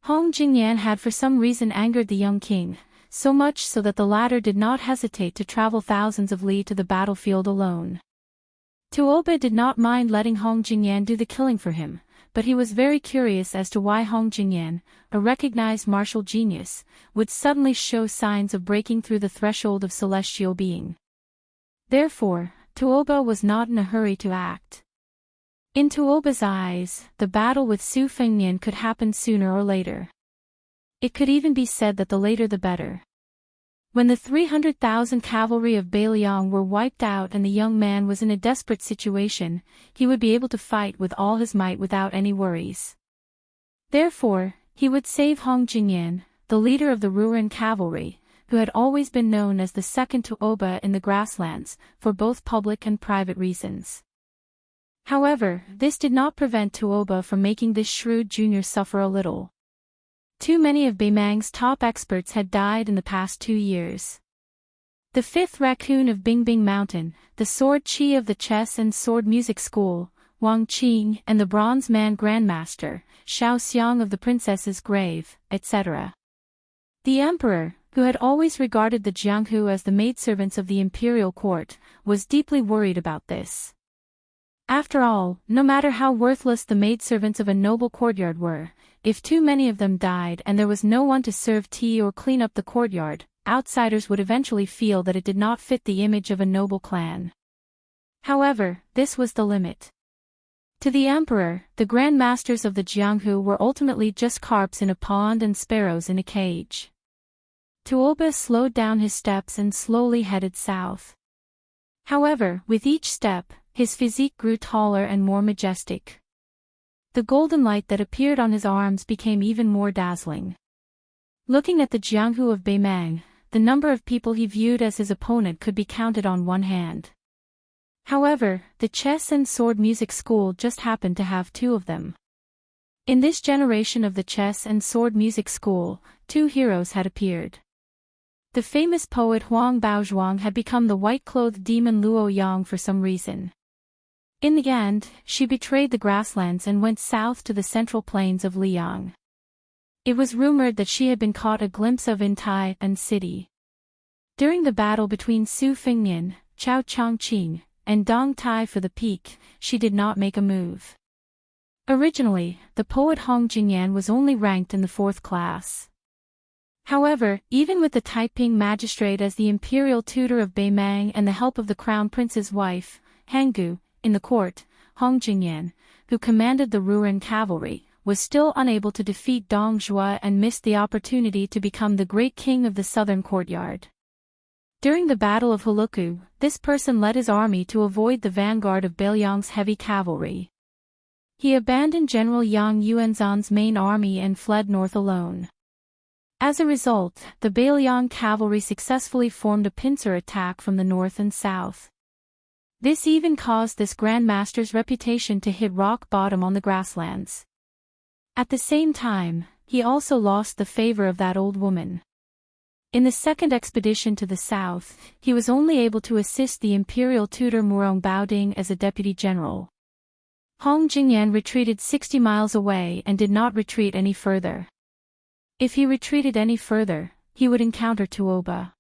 Hong Jingyan had for some reason angered the young king, so much so that the latter did not hesitate to travel thousands of li to the battlefield alone. Tuoba did not mind letting Hong Jingyan do the killing for him, but he was very curious as to why Hong Jingyan, a recognized martial genius, would suddenly show signs of breaking through the threshold of celestial being. Therefore, Tuoba was not in a hurry to act. In Tuoba's eyes, the battle with Su Fengnian could happen sooner or later. It could even be said that the later the better. When the 300,000 cavalry of Bailiang were wiped out and the young man was in a desperate situation, he would be able to fight with all his might without any worries. Therefore, he would save Hong Jingyan, the leader of the Ruren cavalry, who had always been known as the second Tuoba in the grasslands, for both public and private reasons. However, this did not prevent Tuoba from making this shrewd junior suffer a little. Too many of Beimang's top experts had died in the past 2 years. The fifth raccoon of Bingbing Mountain, the sword chi of the chess and sword music school, Wang Qing, and the bronze man grandmaster, Xiao Xiang of the princess's grave, etc. The emperor, who had always regarded the Jianghu as the maidservants of the imperial court, was deeply worried about this. After all, no matter how worthless the maidservants of a noble courtyard were, if too many of them died and there was no one to serve tea or clean up the courtyard, outsiders would eventually feel that it did not fit the image of a noble clan. However, this was the limit. To the emperor, the grand masters of the Jianghu were ultimately just carps in a pond and sparrows in a cage. Tuoba slowed down his steps and slowly headed south. However, with each step, his physique grew taller and more majestic. The golden light that appeared on his arms became even more dazzling. Looking at the Jianghu of Beimang, the number of people he viewed as his opponent could be counted on one hand. However, the chess and sword music school just happened to have 2 of them. In this generation of the chess and sword music school, 2 heroes had appeared. The famous poet Huang Baozhuang had become the white-clothed demon Luo Yang for some reason. In the end, she betrayed the grasslands and went south to the central plains of Liang. It was rumored that she had been caught a glimpse of in Tai and city. During the battle between Su Fengnian, Chao Chongqing, and Dong Tai for the peak, she did not make a move. Originally, the poet Hong Jingyan was only ranked in the 4th class. However, even with the Taiping magistrate as the imperial tutor of Beimang and the help of the crown prince's wife, Hangu, in the court, Hong Jingyan, who commanded the Ruren cavalry, was still unable to defeat Dong Zhuo and missed the opportunity to become the great king of the southern courtyard. During the Battle of Huluku, this person led his army to avoid the vanguard of Bailiang's heavy cavalry. He abandoned General Yang Yuanzhan's main army and fled north alone. As a result, the Bailiang cavalry successfully formed a pincer attack from the north and south. This even caused this Grand Master's reputation to hit rock bottom on the grasslands. At the same time, he also lost the favor of that old woman. In the second expedition to the south, he was only able to assist the imperial tutor Murong Baoding as a deputy general. Hong Jingyan retreated 60 miles away and did not retreat any further. If he retreated any further, he would encounter Tuoba.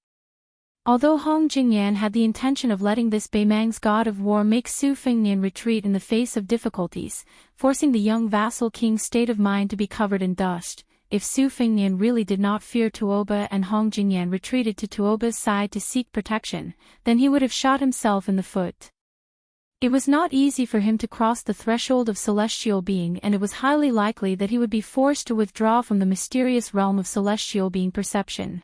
Although Hong Jingyan had the intention of letting this Beimang's god of war make Su Fengnian retreat in the face of difficulties, forcing the young vassal king's state of mind to be covered in dust, if Su Fengnian really did not fear Tuoba and Hong Jingyan retreated to Tuoba's side to seek protection, then he would have shot himself in the foot. It was not easy for him to cross the threshold of celestial being, and it was highly likely that he would be forced to withdraw from the mysterious realm of celestial being perception.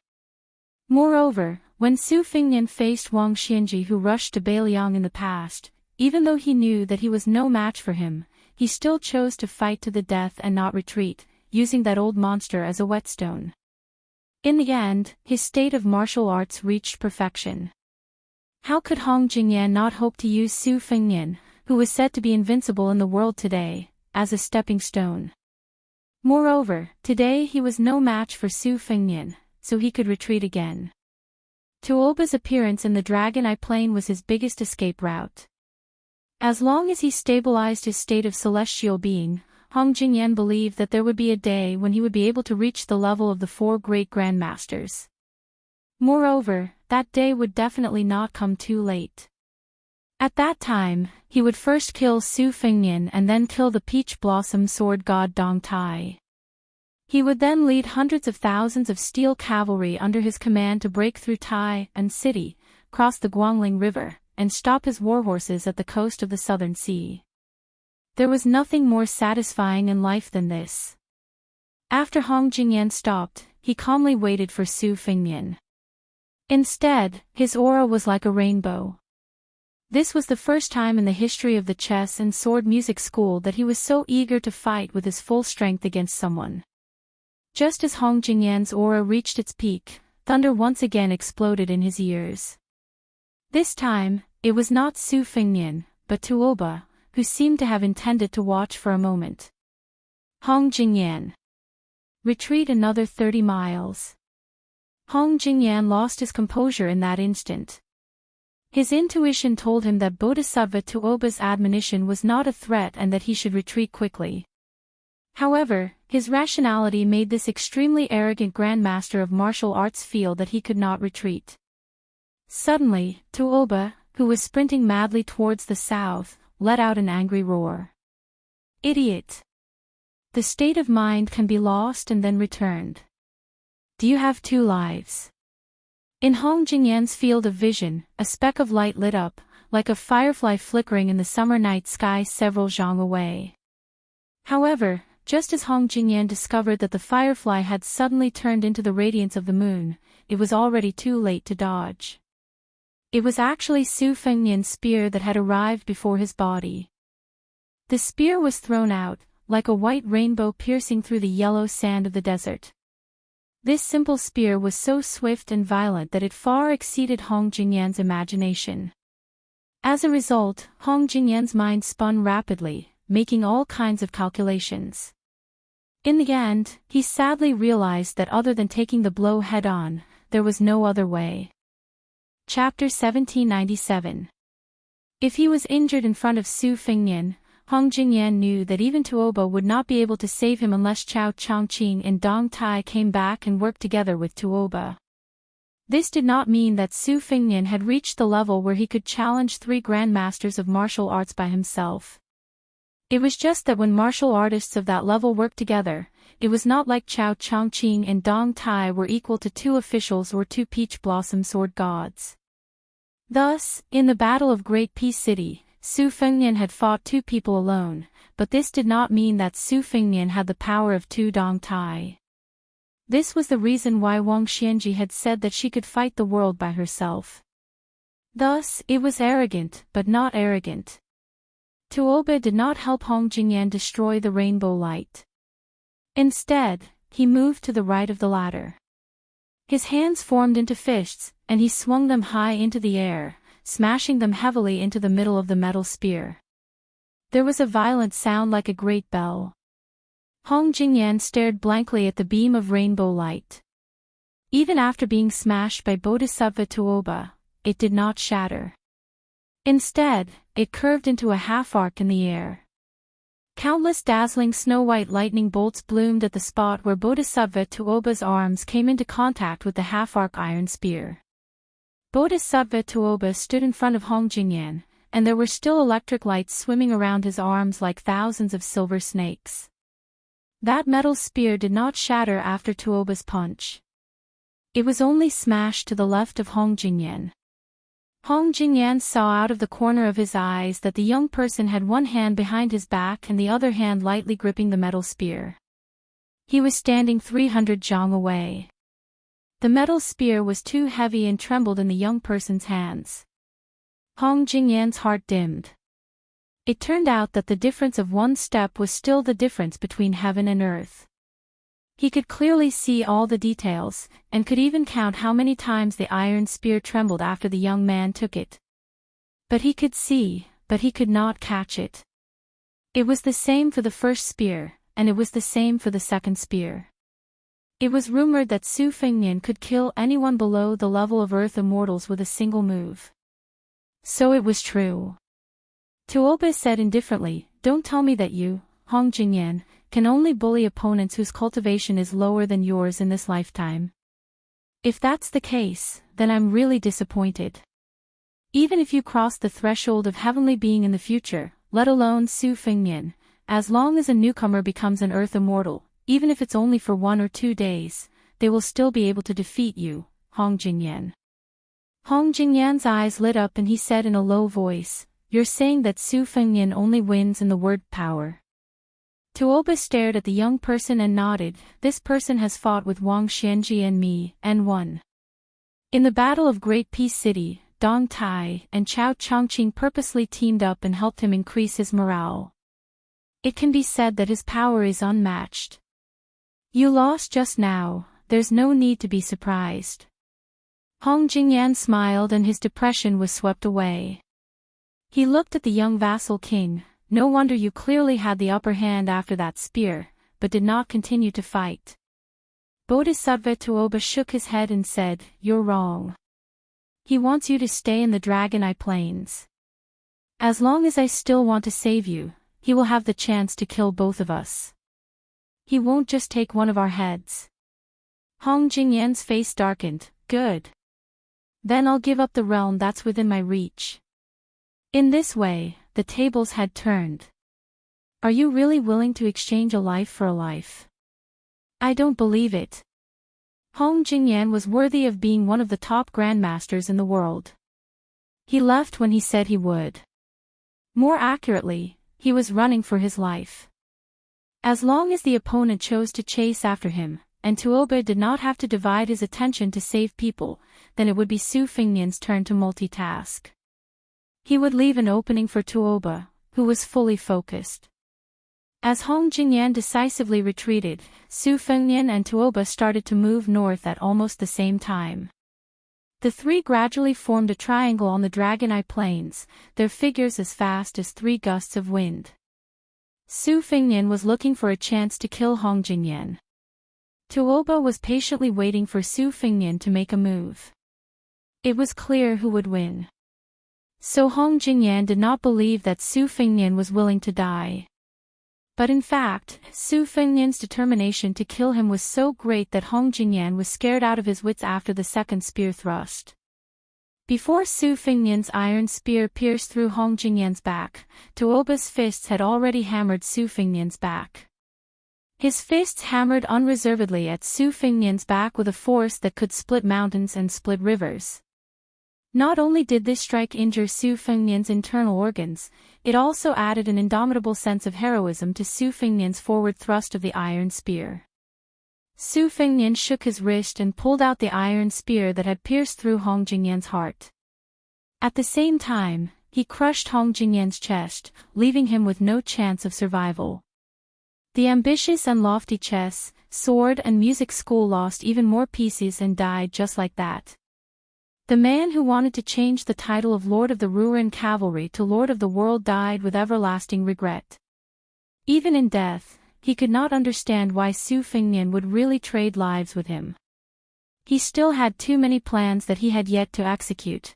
Moreover, when Su Fengnian faced Wang Xianji, who rushed to Bailiang in the past, even though he knew that he was no match for him, he still chose to fight to the death and not retreat, using that old monster as a whetstone. In the end, his state of martial arts reached perfection. How could Hong Jingyan not hope to use Su Fengnian, who was said to be invincible in the world today, as a stepping stone? Moreover, today he was no match for Su Fengnian, so he could retreat again. Tuoba's appearance in the Dragon Eye Plain was his biggest escape route. As long as he stabilized his state of celestial being, Hong Jingyan believed that there would be a day when he would be able to reach the level of the 4 great grandmasters. Moreover, that day would definitely not come too late. At that time, he would first kill Su Fengnian and then kill the peach blossom sword god Dong Tai. He would then lead hundreds of thousands of steel cavalry under his command to break through Tai and city, cross the Guangling River, and stop his warhorses at the coast of the Southern Sea. There was nothing more satisfying in life than this. After Hong Jingyan stopped, he calmly waited for Su Fengnian. Instead, his aura was like a rainbow. This was the first time in the history of the chess and sword music school that he was so eager to fight with his full strength against someone. Just as Hong Jingyan's aura reached its peak, thunder once again exploded in his ears. This time, it was not Su Fengnian, but Tuoba, who seemed to have intended to watch for a moment. Hong Jingyan. Retreat another 30 miles. Hong Jingyan lost his composure in that instant. His intuition told him that Bodhisattva Tuoba's admonition was not a threat and that he should retreat quickly. However, his rationality made this extremely arrogant grandmaster of martial arts feel that he could not retreat. Suddenly, Tuoba, who was sprinting madly towards the south, let out an angry roar. Idiot! The state of mind can be lost and then returned. Do you have 2 lives? In Hong Jingyan's field of vision, a speck of light lit up, like a firefly flickering in the summer night sky several zhang away. However, just as Hong Jingyan discovered that the firefly had suddenly turned into the radiance of the moon, it was already too late to dodge. It was actually Su Fengnian's spear that had arrived before his body. The spear was thrown out, like a white rainbow piercing through the yellow sand of the desert. This simple spear was so swift and violent that it far exceeded Hong Jingyan's imagination. As a result, Hong Jingyan's mind spun rapidly, making all kinds of calculations. In the end, he sadly realized that other than taking the blow head-on, there was no other way. Chapter 1797. If he was injured in front of Su Fengnian, Hong Jingyan knew that even Tuoba would not be able to save him unless Chao Chongqing and Dong Tai came back and worked together with Tuoba. This did not mean that Su Fengnian had reached the level where he could challenge 3 grandmasters of martial arts by himself. It was just that when martial artists of that level worked together, it was not like Chao Chongqing and Dong Tai were equal to 2 officials or 2 peach blossom sword gods. Thus, in the Battle of Great Peace City, Su Fengnian had fought 2 people alone, but this did not mean that Su Fengnian had the power of 2 Dong Tai. This was the reason why Wang Xianji had said that she could fight the world by herself. Thus, it was arrogant, but not arrogant. Tuoba did not help Hong Jingyan destroy the rainbow light. Instead, he moved to the right of the ladder. His hands formed into fists, and he swung them high into the air, smashing them heavily into the middle of the metal spear. There was a violent sound like a great bell. Hong Jingyan stared blankly at the beam of rainbow light. Even after being smashed by Bodhisattva Tuoba, it did not shatter. Instead, it curved into a half-arc in the air. Countless dazzling snow-white lightning bolts bloomed at the spot where Bodhisattva Tuoba's arms came into contact with the half-arc iron spear. Bodhisattva Tuoba stood in front of Hong Jingyan, and there were still electric lights swimming around his arms like thousands of silver snakes. That metal spear did not shatter after Tuoba's punch. It was only smashed to the left of Hong Jingyan. Hong Jingyan saw out of the corner of his eyes that the young person had one hand behind his back and the other hand lightly gripping the metal spear. He was standing 300 zhang away. The metal spear was too heavy and trembled in the young person's hands. Hong Jingyan's heart dimmed. It turned out that the difference of 1 step was still the difference between heaven and earth. He could clearly see all the details, and could even count how many times the iron spear trembled after the young man took it. But he could see, but he could not catch it. It was the same for the first spear, and it was the same for the second spear. It was rumored that Su Fengnian could kill anyone below the level of earth immortals with a single move. So it was true. Tuoba said indifferently, "Don't tell me that you, Hong Jingyan, can only bully opponents whose cultivation is lower than yours in this lifetime. If that's the case, then I'm really disappointed. Even if you cross the threshold of heavenly being in the future, let alone Su Fengnian, as long as a newcomer becomes an earth immortal, even if it's only for 1 or 2 days, they will still be able to defeat you, Hong Jingyan." Hong Jingyan's eyes lit up and he said in a low voice, "You're saying that Su Fengnian only wins in the word power." Tuoba stared at the young person and nodded. "This person has fought with Wang Xianji and me, and won. In the Battle of Great Peace City, Dong Tai and Chao Chongqing purposely teamed up and helped him increase his morale. It can be said that his power is unmatched. You lost just now, there's no need to be surprised." Hong Jingyan smiled and his depression was swept away. He looked at the young vassal king. "No wonder you clearly had the upper hand after that spear, but did not continue to fight." Bodhisattva Tuoba shook his head and said, "You're wrong. He wants you to stay in the Dragon Eye Plains. As long as I still want to save you, he will have the chance to kill both of us. He won't just take one of our heads." Hong Jingyan's face darkened. "Good. Then I'll give up the realm that's within my reach." In this way, the tables had turned. "Are you really willing to exchange a life for a life?" "I don't believe it." Hong Jingyan was worthy of being one of the top grandmasters in the world. He left when he said he would. More accurately, he was running for his life. As long as the opponent chose to chase after him, and Tuoba did not have to divide his attention to save people, then it would be Su Fengnian's turn to multitask. He would leave an opening for Tuoba, who was fully focused. As Hong Jingyan decisively retreated, Su Fengnian and Tuoba started to move north at almost the same time. The three gradually formed a triangle on the Dragon Eye Plains, their figures as fast as 3 gusts of wind. Su Fengnian was looking for a chance to kill Hong Jingyan. Tuoba was patiently waiting for Su Fengnian to make a move. It was clear who would win. So Hong Jingyan did not believe that Su Fengnian was willing to die. But in fact, Su Fengnian's determination to kill him was so great that Hong Jingyan was scared out of his wits after the second spear thrust. Before Su Fengnian's iron spear pierced through Hong Jingyan's back, Tuoba's fists had already hammered Su Fengnian's back. His fists hammered unreservedly at Su Fengnian's back with a force that could split mountains and split rivers. Not only did this strike injure Su Fengnian's internal organs, it also added an indomitable sense of heroism to Su Fengnian's forward thrust of the iron spear. Su Fengnian shook his wrist and pulled out the iron spear that had pierced through Hong Jingyan's heart. At the same time, he crushed Hong Jingyan's chest, leaving him with no chance of survival. The ambitious and lofty chess, sword and music school lost even more pieces and died just like that. The man who wanted to change the title of Lord of the Ruin Cavalry to Lord of the World died with everlasting regret. Even in death, he could not understand why Su Fengnian would really trade lives with him. He still had too many plans that he had yet to execute.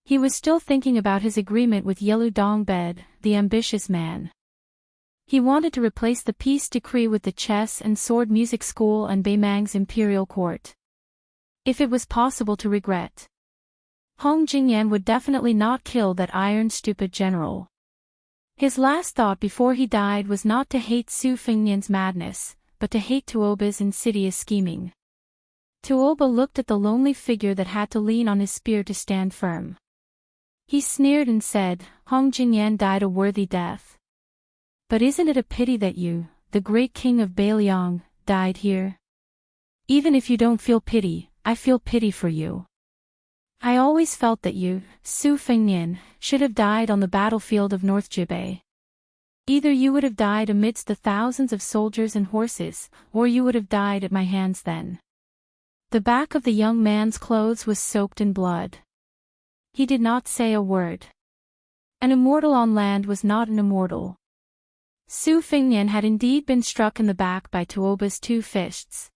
He was still thinking about his agreement with Yelu Dongbed, the ambitious man. He wanted to replace the peace decree with the chess and sword music school and Beimang's imperial court. If it was possible to regret, Hong Jingyan would definitely not kill that iron stupid general. His last thought before he died was not to hate Su Fengnian's madness, but to hate Tuoba's insidious scheming. Tuoba looked at the lonely figure that had to lean on his spear to stand firm. He sneered and said, "Hong Jingyan died a worthy death. But isn't it a pity that you, the great king of Beiliang, died here? Even if you don't feel pity, I feel pity for you. I always felt that you, Su Fengnian, should have died on the battlefield of North Jibei. Either you would have died amidst the thousands of soldiers and horses, or you would have died at my hands then." The back of the young man's clothes was soaked in blood. He did not say a word. An immortal on land was not an immortal. Su Fengnian had indeed been struck in the back by Tuoba's 2 fists.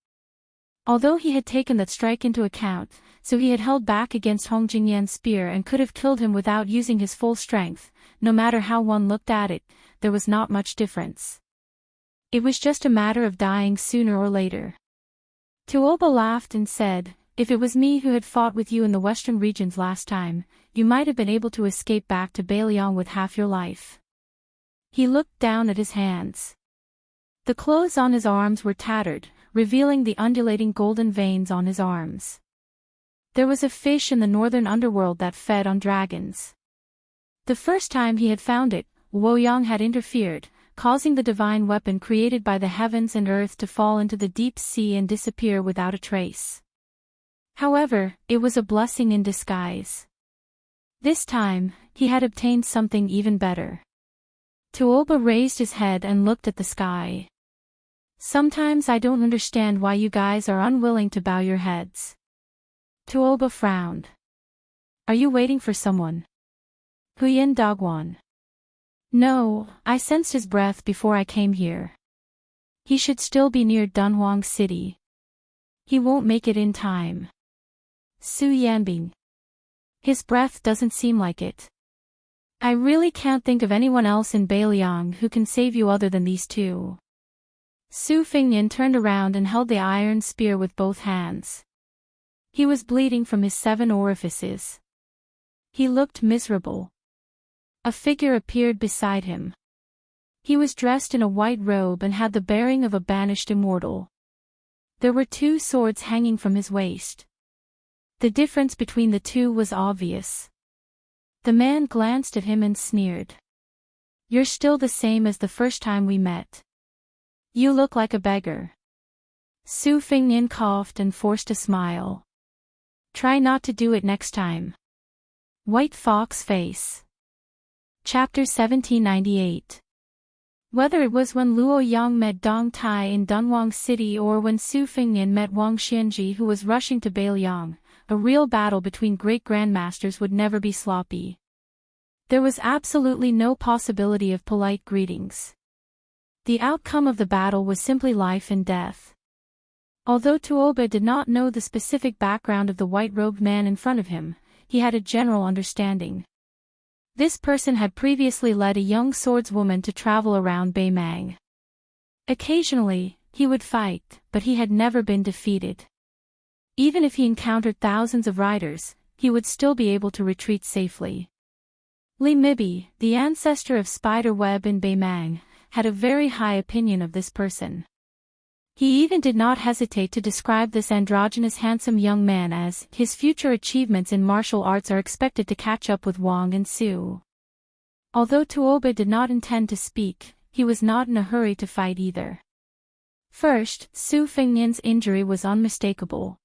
Although he had taken that strike into account, so he had held back against Hong Jingyan's spear and could have killed him without using his full strength. No matter how one looked at it, there was not much difference. It was just a matter of dying sooner or later. Tuoba laughed and said, "If it was me who had fought with you in the western regions last time, you might have been able to escape back to Beiliang with half your life." He looked down at his hands. The clothes on his arms were tattered, revealing the undulating golden veins on his arms. There was a fish in the northern underworld that fed on dragons. The first time he had found it, Woyang had interfered, causing the divine weapon created by the heavens and earth to fall into the deep sea and disappear without a trace. However, it was a blessing in disguise. This time, he had obtained something even better. Tuoba raised his head and looked at the sky. Sometimes I don't understand why you guys are unwilling to bow your heads. Tuoba frowned. Are you waiting for someone? Huyen Dogwon. No, I sensed his breath before I came here. He should still be near Dunhuang City. He won't make it in time. Su Yanbing. His breath doesn't seem like it. I really can't think of anyone else in Beiliang who can save you other than these two. Su Fingyan turned around and held the iron spear with both hands. He was bleeding from his 7 orifices. He looked miserable. A figure appeared beside him. He was dressed in a white robe and had the bearing of a banished immortal. There were 2 swords hanging from his waist. The difference between the two was obvious. The man glanced at him and sneered. You're still the same as the first time we met. You look like a beggar. Su Fingyan coughed and forced a smile. Try not to do it next time. White Fox Face. Chapter 1798. Whether it was when Luo Yang met Dong Tai in Dunhuang City or when Su Fingyan met Wang Xianji who was rushing to Beiliang, a real battle between great grandmasters would never be sloppy. There was absolutely no possibility of polite greetings. The outcome of the battle was simply life and death. Although Tuoba did not know the specific background of the white-robed man in front of him, he had a general understanding. This person had previously led a young swordswoman to travel around Beimang. Occasionally, he would fight, but he had never been defeated. Even if he encountered thousands of riders, he would still be able to retreat safely. Li Mibi, the ancestor of Spiderweb in Beimang, had a very high opinion of this person. He even did not hesitate to describe this androgynous handsome young man as his future achievements in martial arts are expected to catch up with Wang and Su. Although Tuoba did not intend to speak, he was not in a hurry to fight either. First, Su Fingyan's injury was unmistakable.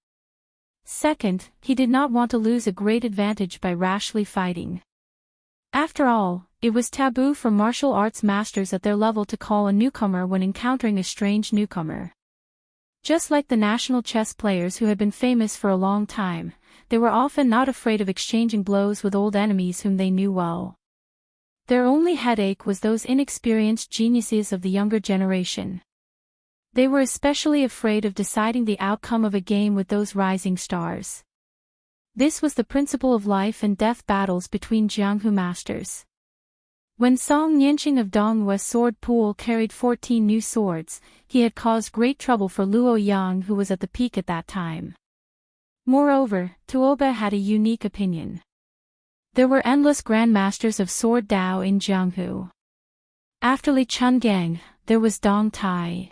Second, he did not want to lose a great advantage by rashly fighting. After all, it was taboo for martial arts masters at their level to call a newcomer when encountering a strange newcomer. Just like the national chess players who had been famous for a long time, they were often not afraid of exchanging blows with old enemies whom they knew well. Their only headache was those inexperienced geniuses of the younger generation. They were especially afraid of deciding the outcome of a game with those rising stars. This was the principle of life and death battles between Jianghu masters. When Song Nianqing of Donghua's sword pool carried 14 new swords, he had caused great trouble for Luo Yang who was at the peak at that time. Moreover, Tuoba had a unique opinion. There were endless grandmasters of sword Dao in Jianghu. After Li Chungang, there was Dong Tai.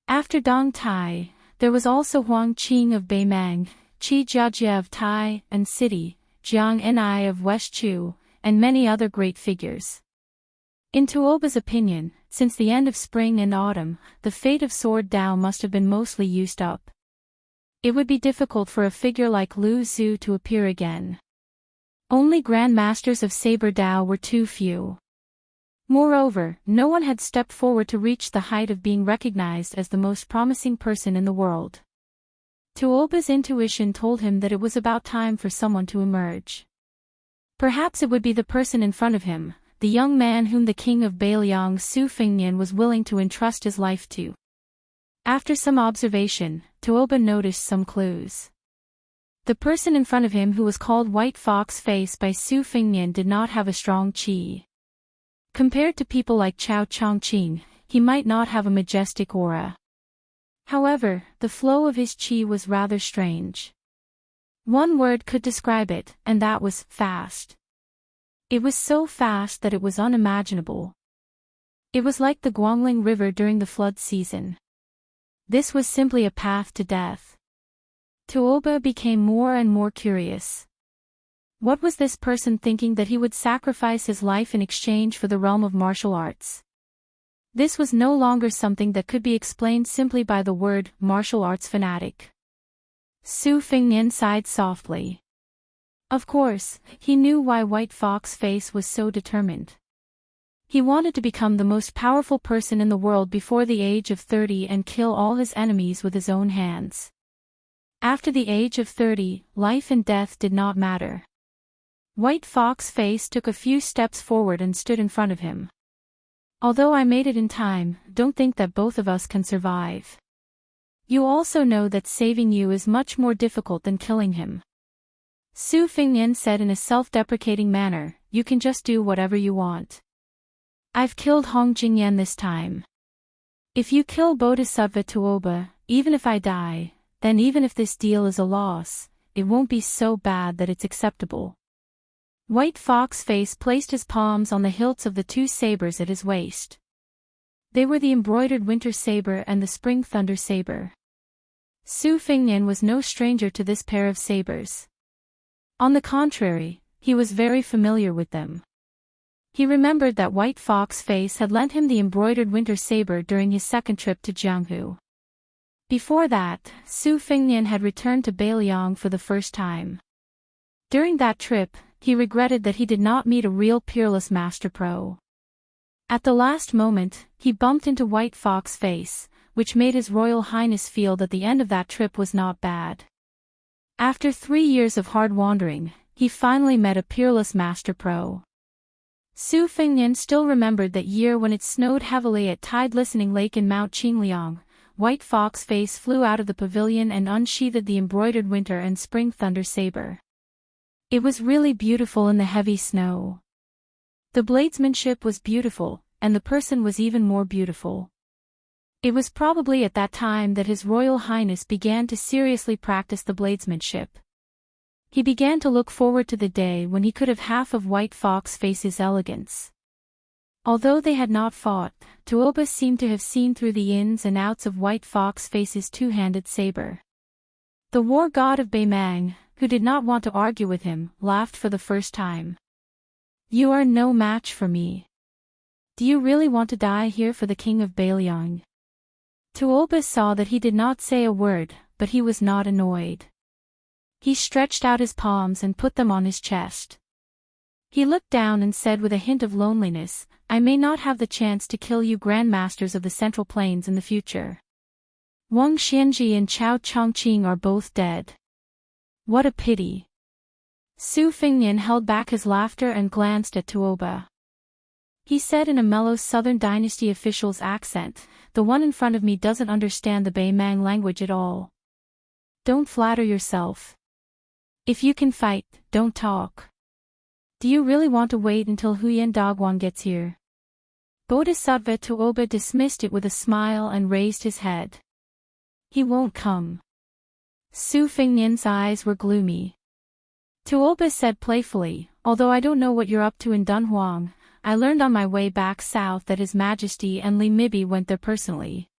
After Dong Tai, there was also Huang Qing of Beimang, Qi Jiajie of Tai and City, Jiang Ni of West Chu, and many other great figures. In Tuoba's opinion, since the end of spring and autumn, the fate of sword Dao must have been mostly used up. It would be difficult for a figure like Lu Zhu to appear again. Only grandmasters of saber Dao were too few. Moreover, no one had stepped forward to reach the height of being recognized as the most promising person in the world. Tuoba's intuition told him that it was about time for someone to emerge. Perhaps it would be the person in front of him, the young man whom the king of Beiliang Su Fingyan was willing to entrust his life to. After some observation, Tuoba noticed some clues. The person in front of him who was called White Fox Face by Su Fingyan did not have a strong qi. Compared to people like Chao Chongqing, he might not have a majestic aura. However, the flow of his qi was rather strange. One word could describe it, and that was fast. It was so fast that it was unimaginable. It was like the Guangling River during the flood season. This was simply a path to death. Tuoba became more and more curious. What was this person thinking that he would sacrifice his life in exchange for the realm of martial arts? This was no longer something that could be explained simply by the word martial arts fanatic. Su Fingnian sighed softly. Of course, he knew why White Fox Face was so determined. He wanted to become the most powerful person in the world before the age of 30 and kill all his enemies with his own hands. After the age of 30, life and death did not matter. White Fox Face took a few steps forward and stood in front of him. Although I made it in time, don't think that both of us can survive. You also know that saving you is much more difficult than killing him. Su Fingnian said in a self-deprecating manner, you can just do whatever you want. I've killed Hong Jingyan this time. If you kill Bodhisattva Tuoba, even if I die, then even if this deal is a loss, it won't be so bad that it's acceptable. White Fox Face placed his palms on the hilts of the two sabers at his waist. They were the embroidered Winter Saber and the Spring Thunder Saber. Su Fingnian was no stranger to this pair of sabers. On the contrary, he was very familiar with them. He remembered that White Fox Face had lent him the embroidered Winter Saber during his second trip to Jianghu. Before that, Su Fingnian had returned to Beiliang for the first time. During that trip, he regretted that he did not meet a real peerless master pro. At the last moment, he bumped into White Fox Face, which made His Royal Highness feel that the end of that trip was not bad. After 3 years of hard wandering, he finally met a peerless master pro. Su Fingnian still remembered that year when it snowed heavily at tide-listening lake in Mount Qingliang. White Fox Face flew out of the pavilion and unsheathed the embroidered Winter and Spring Thunder Saber. It was really beautiful in the heavy snow. The bladesmanship was beautiful, and the person was even more beautiful. It was probably at that time that His Royal Highness began to seriously practice the bladesmanship. He began to look forward to the day when he could have half of White Fox Face's elegance. Although they had not fought, Tuoba seemed to have seen through the ins and outs of White Fox Face's two-handed saber. The war god of Beimang, who did not want to argue with him, laughed for the first time. You are no match for me. Do you really want to die here for the king of Beiliang? Tuoba saw that he did not say a word, but he was not annoyed. He stretched out his palms and put them on his chest. He looked down and said with a hint of loneliness, I may not have the chance to kill you grandmasters of the Central Plains in the future. Wang Xianji and Chao Chongqing are both dead. What a pity. Su Fingnian held back his laughter and glanced at Tuoba. He said in a mellow Southern Dynasty official's accent, the one in front of me doesn't understand the Beimang language at all. Don't flatter yourself. If you can fight, don't talk. Do you really want to wait until Huyan Dagwan gets here? Bodhisattva Tuoba dismissed it with a smile and raised his head. He won't come. Su Fingnian's eyes were gloomy. Tuoba said playfully, although I don't know what you're up to in Dunhuang, I learned on my way back south that His Majesty and Li Mibi went there personally.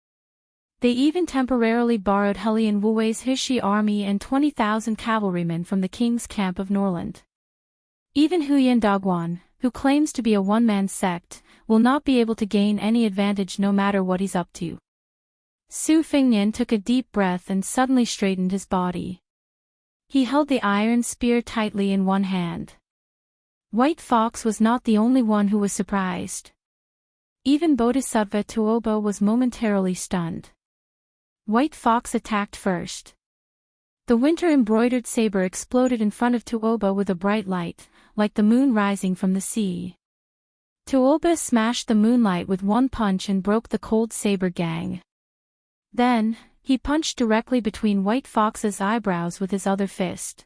They even temporarily borrowed Helian Wuwei's Hishi army and 20,000 cavalrymen from the king's camp of Norland. Even Huyan Dagwan, who claims to be a one-man sect, will not be able to gain any advantage no matter what he's up to. Su Fingnian took a deep breath and suddenly straightened his body. He held the iron spear tightly in one hand. White Fox was not the only one who was surprised. Even Bodhisattva Tuoba was momentarily stunned. White Fox attacked first. The winter-embroidered saber exploded in front of Tuoba with a bright light, like the moon rising from the sea. Tuoba smashed the moonlight with one punch and broke the cold saber gang. Then, he punched directly between White Fox's eyebrows with his other fist.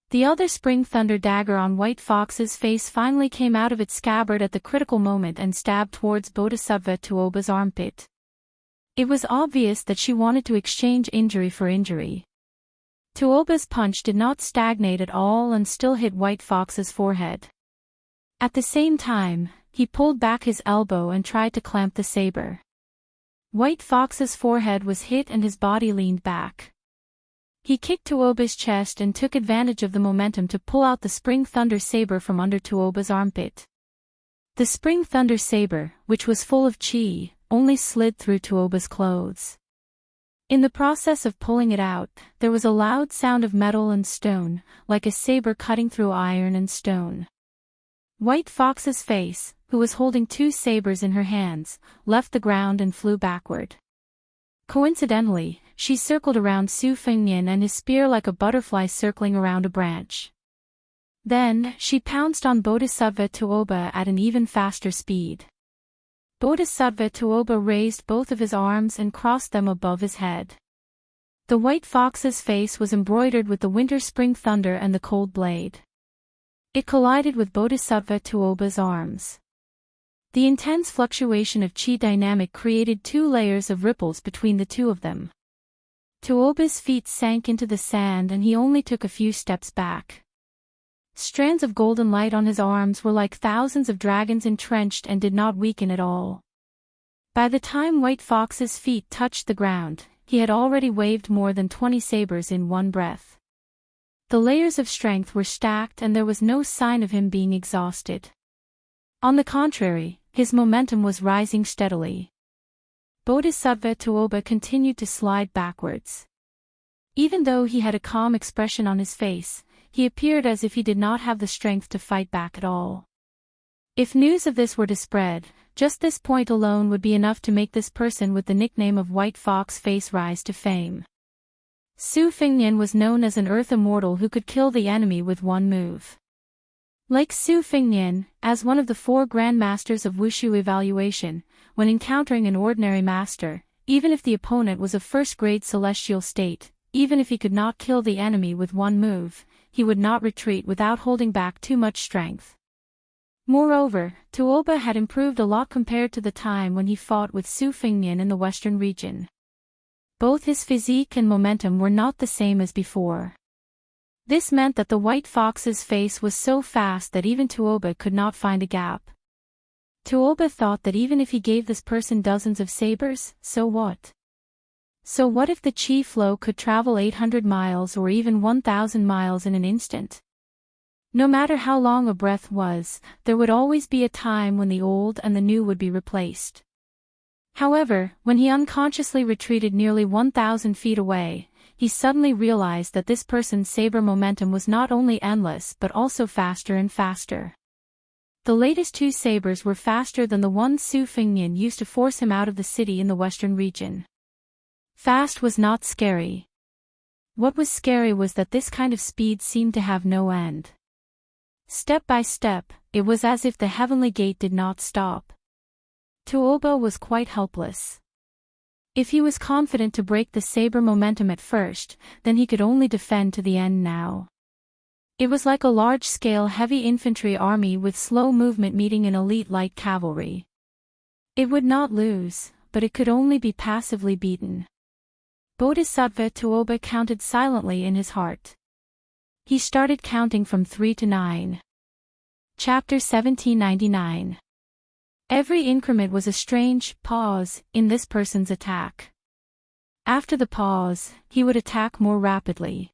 The other Spring Thunder dagger on White Fox's face finally came out of its scabbard at the critical moment and stabbed towards Bodhisattva Tuoba's armpit. It was obvious that she wanted to exchange injury for injury. Tuoba's punch did not stagnate at all and still hit White Fox's forehead. At the same time, he pulled back his elbow and tried to clamp the saber. White Fox's forehead was hit and his body leaned back. He kicked Tuoba's chest and took advantage of the momentum to pull out the Spring Thunder Saber from under Tuoba's armpit. The Spring Thunder Saber, which was full of chi, only slid through Tuoba's clothes. In the process of pulling it out, there was a loud sound of metal and stone, like a saber cutting through iron and stone. White Fox's face, who was holding 2 sabers in her hands, left the ground and flew backward. Coincidentally, she circled around Su Fengnian and his spear like a butterfly circling around a branch. Then, she pounced on Bodhisattva Tuoba at an even faster speed. Bodhisattva Tuoba raised both of his arms and crossed them above his head. The White Fox's face was embroidered with the winter spring thunder and the cold blade. It collided with Bodhisattva Tuoba's arms. The intense fluctuation of chi dynamic created 2 layers of ripples between the two of them. Tuoba's feet sank into the sand and he only took a few steps back. Strands of golden light on his arms were like thousands of dragons entrenched and did not weaken at all. By the time White Fox's feet touched the ground, he had already waved more than 20 sabers in one breath. The layers of strength were stacked and there was no sign of him being exhausted. On the contrary, his momentum was rising steadily. Bodhisattva Tuoba continued to slide backwards. Even though he had a calm expression on his face, he appeared as if he did not have the strength to fight back at all. If news of this were to spread, just this point alone would be enough to make this person with the nickname of White Fox Face rise to fame. Su Fengnian was known as an earth immortal who could kill the enemy with one move. Like Su Fengnian, as one of the 4 Grand Masters of Wushu evaluation, when encountering an ordinary master, even if the opponent was of first-grade celestial state, even if he could not kill the enemy with one move, he would not retreat without holding back too much strength. Moreover, Tuoba had improved a lot compared to the time when he fought with Su Fengnian in the western region. Both his physique and momentum were not the same as before. This meant that the White Fox's face was so fast that even Tuoba could not find a gap. Tuoba thought that even if he gave this person dozens of sabers, so what? So what if the chi flow could travel 800 miles or even 1,000 miles in an instant? No matter how long a breath was, there would always be a time when the old and the new would be replaced. However, when he unconsciously retreated nearly 1,000 feet away, he suddenly realized that this person's saber momentum was not only endless but also faster and faster. The latest 2 sabers were faster than the one Su Fengnian used to force him out of the city in the western region. Fast was not scary. What was scary was that this kind of speed seemed to have no end. Step by step, it was as if the heavenly gate did not stop. Tuoba was quite helpless. If he was confident to break the saber momentum at first, then he could only defend to the end now. It was like a large-scale heavy infantry army with slow movement meeting an elite light cavalry. It would not lose, but it could only be passively beaten. Bodhisattva Tuoba counted silently in his heart. He started counting from 3 to 9. Chapter 1799. Every increment was a strange pause in this person's attack. After the pause, he would attack more rapidly.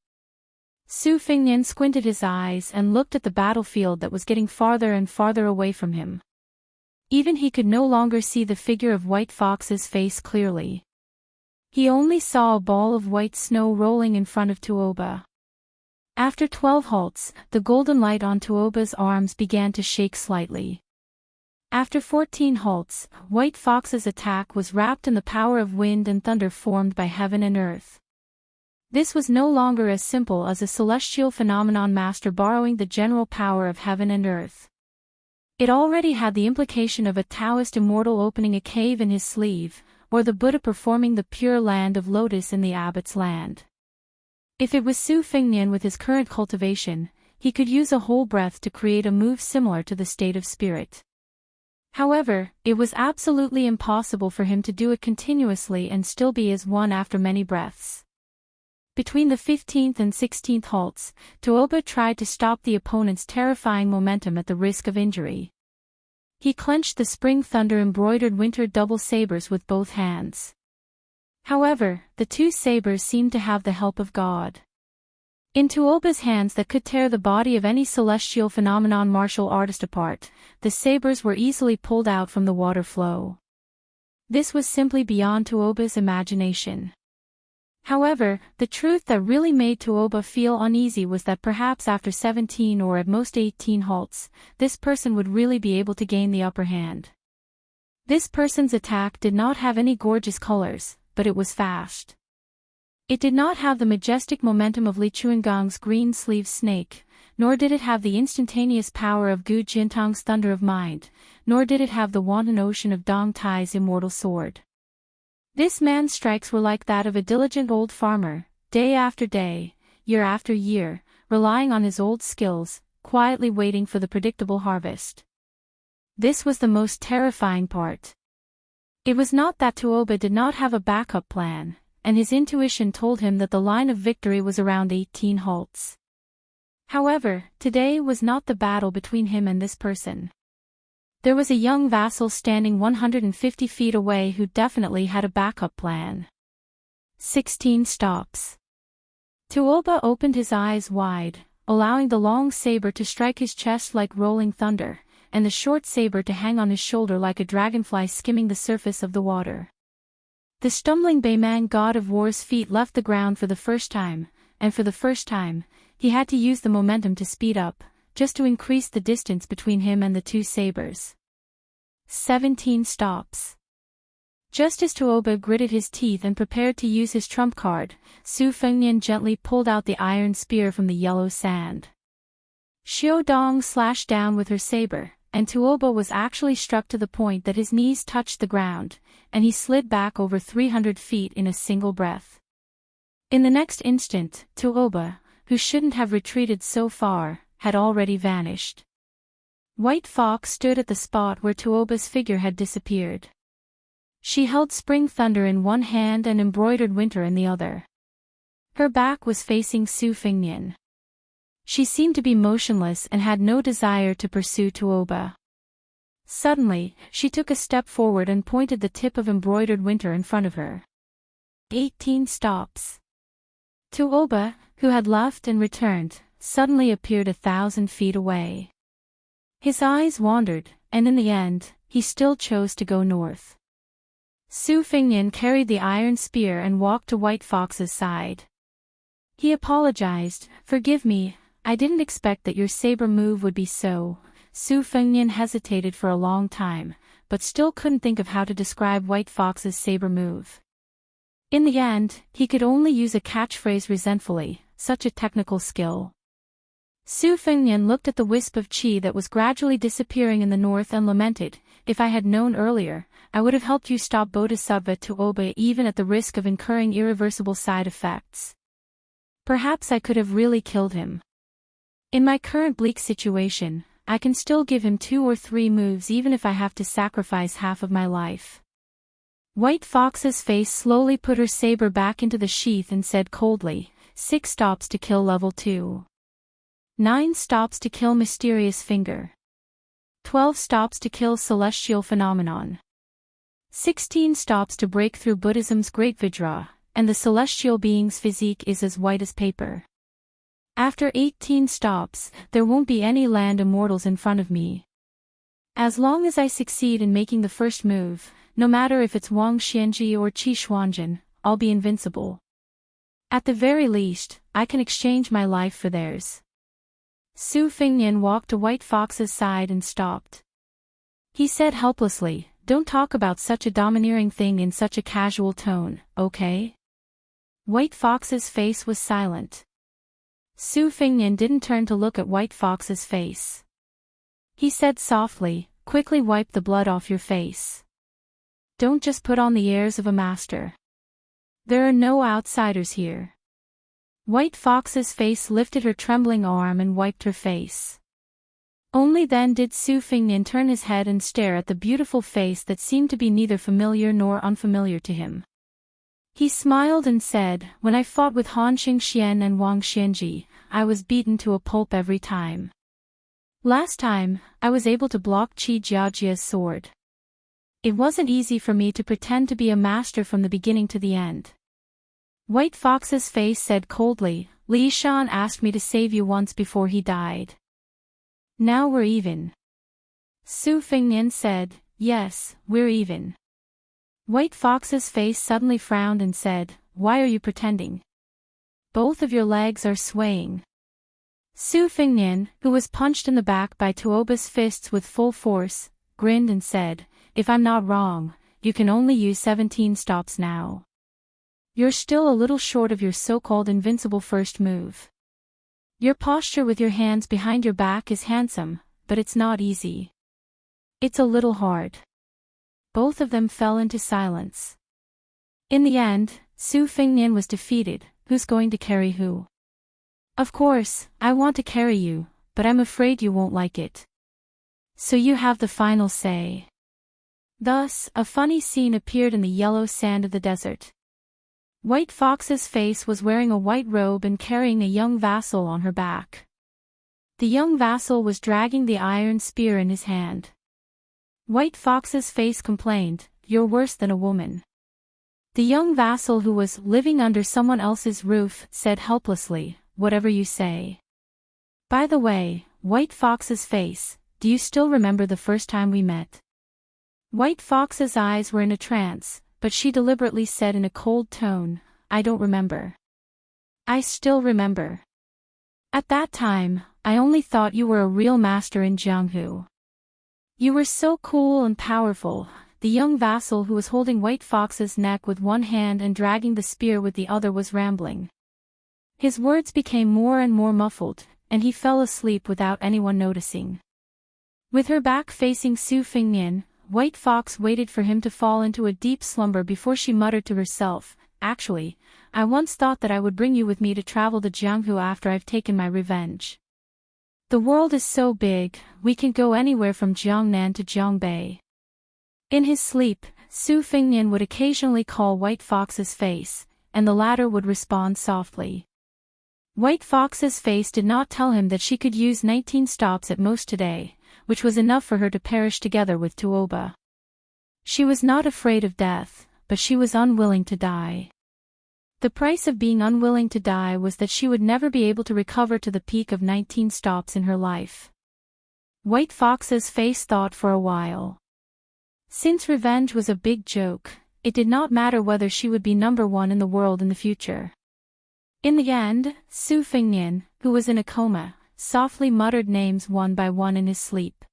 Su Fengnian squinted his eyes and looked at the battlefield that was getting farther and farther away from him. Even he could no longer see the figure of White Fox's face clearly. He only saw a ball of white snow rolling in front of Tuoba. After 12 halts, the golden light on Tuoba's arms began to shake slightly. After 14 halts, White Fox's attack was wrapped in the power of wind and thunder formed by heaven and earth. This was no longer as simple as a celestial phenomenon master borrowing the general power of heaven and earth. It already had the implication of a Taoist immortal opening a cave in his sleeve, or the Buddha performing the pure land of lotus in the abbot's land. If it was Su Fengnian with his current cultivation, he could use a whole breath to create a move similar to the state of spirit. However, it was absolutely impossible for him to do it continuously and still be as one after many breaths. Between the 15th and 16th halts, Tuoba tried to stop the opponent's terrifying momentum at the risk of injury. He clenched the spring thunder embroidered winter double sabers with both hands. However, the two sabers seemed to have the help of God. In Tuoba's hands that could tear the body of any celestial phenomenon martial artist apart, the sabers were easily pulled out from the water flow. This was simply beyond Tuoba's imagination. However, the truth that really made Tuoba feel uneasy was that perhaps after 17 or at most 18 halts, this person would really be able to gain the upper hand. This person's attack did not have any gorgeous colors, but it was fast. It did not have the majestic momentum of Li Chuangong's green-sleeved snake, nor did it have the instantaneous power of Gu Jintang's thunder of mind, nor did it have the wanton ocean of Dong Tai's immortal sword. This man's strikes were like that of a diligent old farmer, day after day, year after year, relying on his old skills, quietly waiting for the predictable harvest. This was the most terrifying part. It was not that Tuoba did not have a backup plan, and his intuition told him that the line of victory was around 18 halts. However, today was not the battle between him and this person. There was a young vassal standing 150 feet away who definitely had a backup plan. 16 stops. Tuoba opened his eyes wide, allowing the long saber to strike his chest like rolling thunder, and the short saber to hang on his shoulder like a dragonfly skimming the surface of the water. The stumbling Bayman god of war's feet left the ground for the first time, and for the first time, he had to use the momentum to speed up, just to increase the distance between him and the two sabers. 17 stops. Just as Tuoba gritted his teeth and prepared to use his trump card, Su Fengnian gently pulled out the iron spear from the yellow sand. Xiao Dong slashed down with her saber, and Tuoba was actually struck to the point that his knees touched the ground, and he slid back over 300 feet in a single breath. In the next instant, Tuoba, who shouldn't have retreated so far, had already vanished. White Fox stood at the spot where Tuoba's figure had disappeared. She held Spring Thunder in one hand and Embroidered Winter in the other. Her back was facing Su Fengnian. She seemed to be motionless and had no desire to pursue Tuoba. Suddenly, she took a step forward and pointed the tip of Embroidered Winter in front of her. 18 stops. Tuoba, who had left and returned, suddenly appeared 1,000 feet away. His eyes wandered, and in the end, he still chose to go north. Su Fengnian carried the iron spear and walked to White Fox's side. He apologized, "Forgive me, I didn't expect that your saber move would be so." Su Fengnian hesitated for a long time, but still couldn't think of how to describe White Fox's saber move. In the end, he could only use a catchphrase resentfully, such a technical skill. Su Fengnian looked at the wisp of qi that was gradually disappearing in the north and lamented, "If I had known earlier, I would have helped you stop Bodhisattva Tuoba even at the risk of incurring irreversible side effects. Perhaps I could have really killed him. In my current bleak situation, I can still give him 2 or 3 moves even if I have to sacrifice half of my life." White Fox's face slowly put her saber back into the sheath and said coldly, 6 stops to kill level 2. 9 stops to kill Mysterious Finger. 12 stops to kill Celestial Phenomenon. 16 stops to break through Buddhism's Great Vajra, and the celestial being's physique is as white as paper. After 18 stops, there won't be any land immortals in front of me. As long as I succeed in making the first move, no matter if it's Wang Xianji or Qi Xuanjin, I'll be invincible. At the very least, I can exchange my life for theirs. Su Fengnian walked to White Fox's side and stopped. He said helplessly, "Don't talk about such a domineering thing in such a casual tone, okay?" White Fox's face was silent. Su Fengnian didn't turn to look at White Fox's face. He said softly, "Quickly wipe the blood off your face. Don't just put on the airs of a master. There are no outsiders here." White Fox's face lifted her trembling arm and wiped her face. Only then did Su Fengnian turn his head and stare at the beautiful face that seemed to be neither familiar nor unfamiliar to him. He smiled and said, "When I fought with Han Xingxian and Wang Xianji, I was beaten to a pulp every time. Last time, I was able to block Qi Jiajia's sword. It wasn't easy for me to pretend to be a master from the beginning to the end. White Fox's face said coldly, Li Shan asked me to save you once before he died. Now we're even. Su Fingnian said, yes, we're even. White Fox's face suddenly frowned and said, why are you pretending? Both of your legs are swaying. Su Fingnian, who was punched in the back by Tuoba's fists with full force, grinned and said, if I'm not wrong, you can only use 17 stops now. You're still a little short of your so-called invincible first move. Your posture with your hands behind your back is handsome, but it's not easy. It's a little hard. Both of them fell into silence. In the end, Su Fingnian was defeated. Who's going to carry who? Of course, I want to carry you, but I'm afraid you won't like it. So you have the final say. Thus, a funny scene appeared in the yellow sand of the desert. White Fox's face was wearing a white robe and carrying a young vassal on her back. The young vassal was dragging the iron spear in his hand. White Fox's face complained, you're worse than a woman. The young vassal, who was living under someone else's roof, said helplessly, whatever you say. By the way, White Fox's face, do you still remember the first time we met? White Fox's eyes were in a trance, but she deliberately said in a cold tone, I don't remember. I still remember. At that time, I only thought you were a real master in Jianghu. You were so cool and powerful. The young vassal, who was holding White Fox's neck with one hand and dragging the spear with the other, was rambling. His words became more and more muffled, and he fell asleep without anyone noticing. With her back facing Su Fingnian, White Fox waited for him to fall into a deep slumber before she muttered to herself, actually, I once thought that I would bring you with me to travel to Jianghu after I've taken my revenge. The world is so big, we can go anywhere from Jiangnan to Jiangbei. In his sleep, Su Fingnian would occasionally call White Fox's face, and the latter would respond softly. White Fox's face did not tell him that she could use 19 stops at most today, which was enough for her to perish together with Tuoba. She was not afraid of death, but she was unwilling to die. The price of being unwilling to die was that she would never be able to recover to the peak of 19 stops in her life. White Fox's face thought for a while. Since revenge was a big joke, it did not matter whether she would be number one in the world in the future. In the end, Su Fingnian, who was in a coma, softly muttered names one by one in his sleep.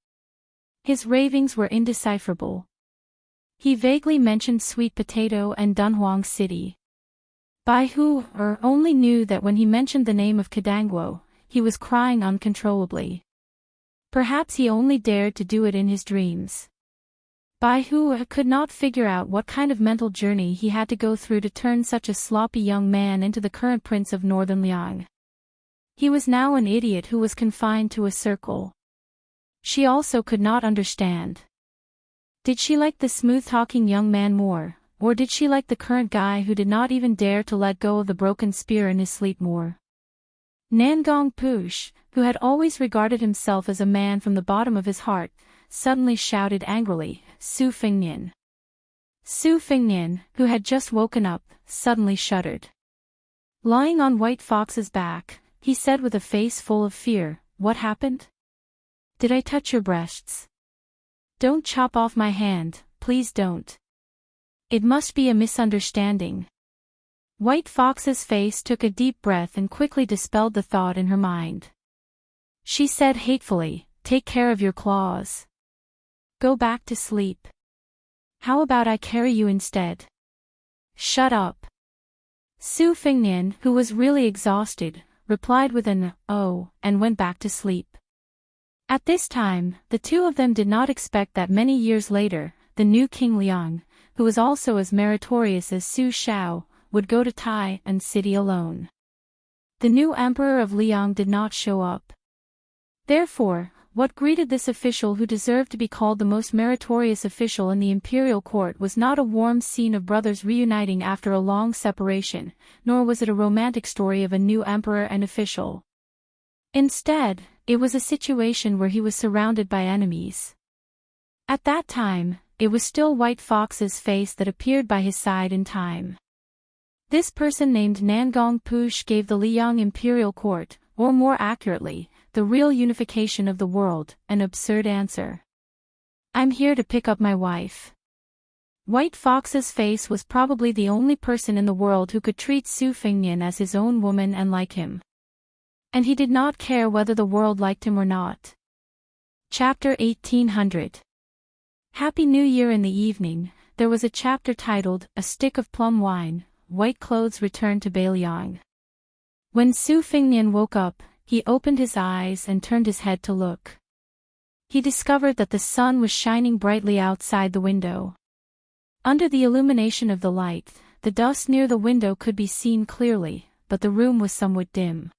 His ravings were indecipherable. He vaguely mentioned Sweet Potato and Dunhuang City. Bai Hu only knew that when he mentioned the name of Kadangwo, he was crying uncontrollably. Perhaps he only dared to do it in his dreams. Bai Hu could not figure out what kind of mental journey he had to go through to turn such a sloppy young man into the current prince of Northern Liang. He was now an idiot who was confined to a circle. She also could not understand. Did she like the smooth-talking young man more, or did she like the current guy who did not even dare to let go of the broken spear in his sleep more? Nangong Push, who had always regarded himself as a man from the bottom of his heart, suddenly shouted angrily, Su Fingnian. Su Fingnian, who had just woken up, suddenly shuddered. Lying on White Fox's back, he said with a face full of fear, what happened? Did I touch your breasts? Don't chop off my hand, please don't. It must be a misunderstanding. White Fox's face took a deep breath and quickly dispelled the thought in her mind. She said hatefully, take care of your claws. Go back to sleep. How about I carry you instead? Shut up. Su Fingnian, who was really exhausted, replied with an oh, and went back to sleep. At this time, the two of them did not expect that many years later, the new King Liang, who was also as meritorious as Su Shao, would go to Tai and city alone. The new emperor of Liang did not show up. Therefore, what greeted this official who deserved to be called the most meritorious official in the imperial court was not a warm scene of brothers reuniting after a long separation, nor was it a romantic story of a new emperor and official. Instead, it was a situation where he was surrounded by enemies. At that time, it was still White Fox's face that appeared by his side in time. This person named Nangong Push gave the Liang imperial court, or more accurately, the real unification of the world, an absurd answer. I'm here to pick up my wife. White Fox's face was probably the only person in the world who could treat Su Fengnian as his own woman and like him. And he did not care whether the world liked him or not. Chapter 1800. Happy New Year. In the evening, there was a chapter titled, A Stick of Plum Wine, White Clothes Returned to Bailiang. When Su Fengnian woke up, he opened his eyes and turned his head to look. He discovered that the sun was shining brightly outside the window. Under the illumination of the light, the dust near the window could be seen clearly, but the room was somewhat dim.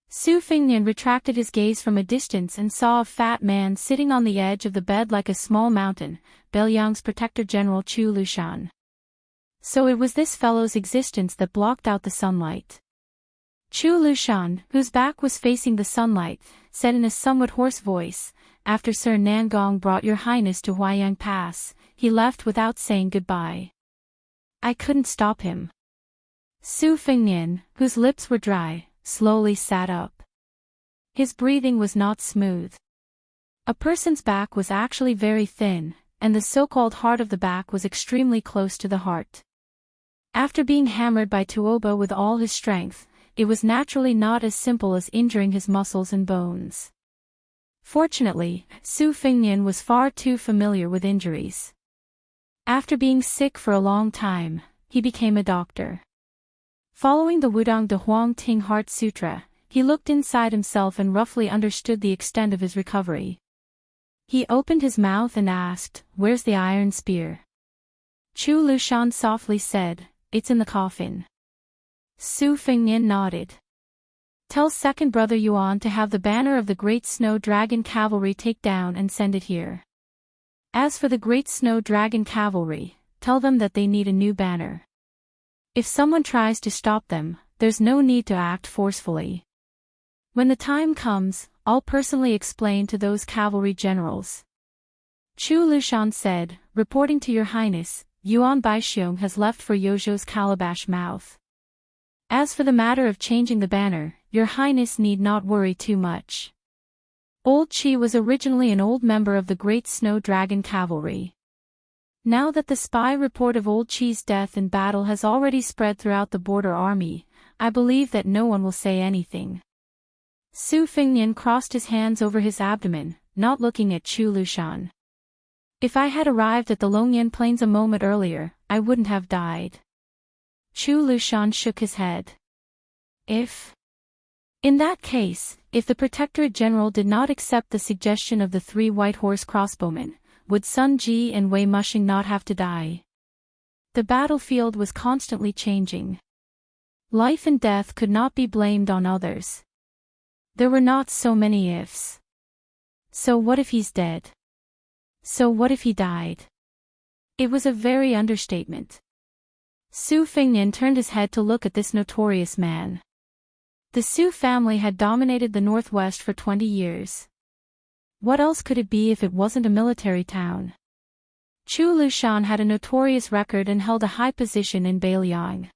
Su Fengnian retracted his gaze from a distance and saw a fat man sitting on the edge of the bed like a small mountain, Bailiang's protector general Chu Lushan. So it was this fellow's existence that blocked out the sunlight. Chu Lushan, whose back was facing the sunlight, said in a somewhat hoarse voice, After Sir Nangong brought your highness to Huayang Pass, he left without saying goodbye. I couldn't stop him. Su Fengnian, whose lips were dry, slowly sat up. His breathing was not smooth. A person's back was actually very thin, and the so-called heart of the back was extremely close to the heart. After being hammered by Tuoba with all his strength, it was naturally not as simple as injuring his muscles and bones. Fortunately, Su Fengnian was far too familiar with injuries. After being sick for a long time, he became a doctor. Following the Wudong de Huang Ting Heart Sutra, he looked inside himself and roughly understood the extent of his recovery. He opened his mouth and asked, Where's the iron spear? Chu Lushan softly said, It's in the coffin. Su Fengnian nodded. Tell second brother Yuan to have the banner of the Great Snow Dragon Cavalry take down and send it here. As for the Great Snow Dragon Cavalry, tell them that they need a new banner. If someone tries to stop them, there's no need to act forcefully. When the time comes, I'll personally explain to those cavalry generals. Chu Lushan said, Reporting to your highness, Yuan Baixiong has left for Yozhou's calabash mouth. As for the matter of changing the banner, your highness need not worry too much. Old Qi was originally an old member of the Great Snow Dragon Cavalry. Now that the spy report of Old Qi's death in battle has already spread throughout the border army, I believe that no one will say anything. Su Fengnian crossed his hands over his abdomen, not looking at Chu Lushan. If I had arrived at the Longyan Plains a moment earlier, I wouldn't have died. Chu Lushan shook his head. In that case, if the Protectorate General did not accept the suggestion of the 3 White Horse crossbowmen, would Sun Ji and Wei Mushing not have to die? The battlefield was constantly changing. Life and death could not be blamed on others. There were not so many ifs. So what if he's dead? So what if he died? It was a very understatement. Su Fengnian turned his head to look at this notorious man. The Su family had dominated the Northwest for 20 years. What else could it be if it wasn't a military town? Chu Lushan had a notorious record and held a high position in Bailiang.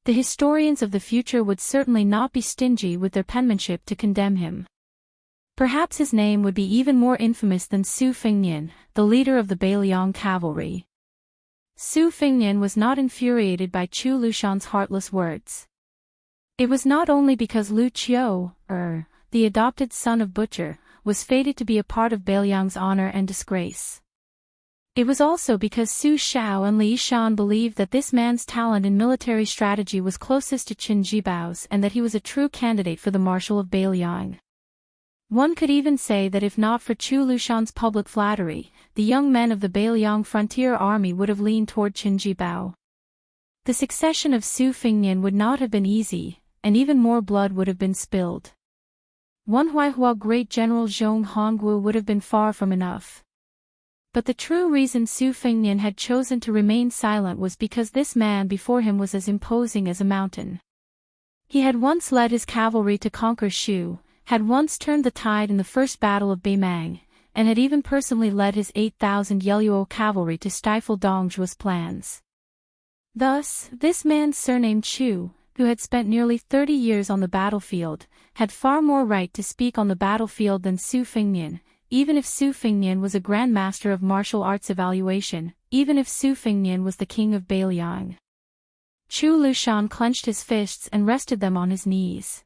The historians of the future would certainly not be stingy with their penmanship to condemn him. Perhaps his name would be even more infamous than Su Fengnian, the leader of the Bailiang cavalry. Su Fengnian was not infuriated by Chu Lushan's heartless words. It was not only because Lu Qiu, the adopted son of Butcher, was fated to be a part of Bailiang's honor and disgrace. It was also because Su Xiao and Li Shan believed that this man's talent in military strategy was closest to Qin Jibao's and that he was a true candidate for the Marshal of Bailiang. One could even say that if not for Chu Lushan's public flattery, the young men of the Bailiang frontier army would have leaned toward Qin Jibao. The succession of Su Fengnian would not have been easy, and even more blood would have been spilled. One Huaihua great general Zhong Hongwu would have been far from enough. But the true reason Su Fengnian had chosen to remain silent was because this man before him was as imposing as a mountain. He had once led his cavalry to conquer Shu, had once turned the tide in the first battle of Beimang, and had even personally led his 8,000 Yelluo cavalry to stifle Dong Zhuo's plans. Thus, this man surnamed Chu, who had spent nearly 30 years on the battlefield, had far more right to speak on the battlefield than Su Fengnian, even if Su Fengnian was a grandmaster of martial arts evaluation, even if Su Fengnian was the king of Beiliang. Chu Lushan clenched his fists and rested them on his knees.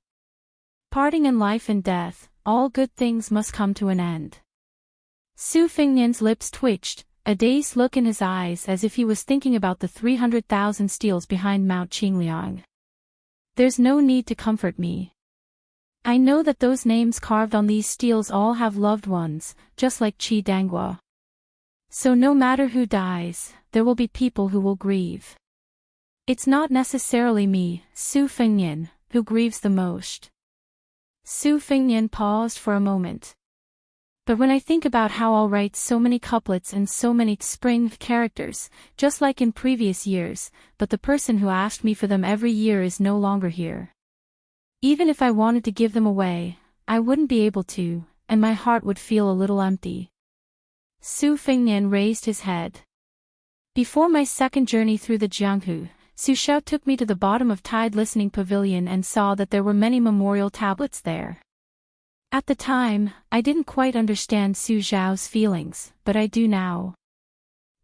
Parting in life and death, all good things must come to an end. Su Fengnian's lips twitched, a dazed look in his eyes as if he was thinking about the 300,000 steels behind Mount Qingliang. There's no need to comfort me. I know that those names carved on these steels all have loved ones, just like Qi Danghua. So no matter who dies, there will be people who will grieve. It's not necessarily me, Su Fengnian, who grieves the most. Su Fengnian paused for a moment. But when I think about how I'll write so many couplets and so many spring characters, just like in previous years, but the person who asked me for them every year is no longer here. Even if I wanted to give them away, I wouldn't be able to, and my heart would feel a little empty. Su Fengnian raised his head. Before my second journey through the Jianghu, Su Xiao took me to the bottom of Tide Listening Pavilion and saw that there were many memorial tablets there. At the time, I didn't quite understand Su Xiao's feelings, but I do now.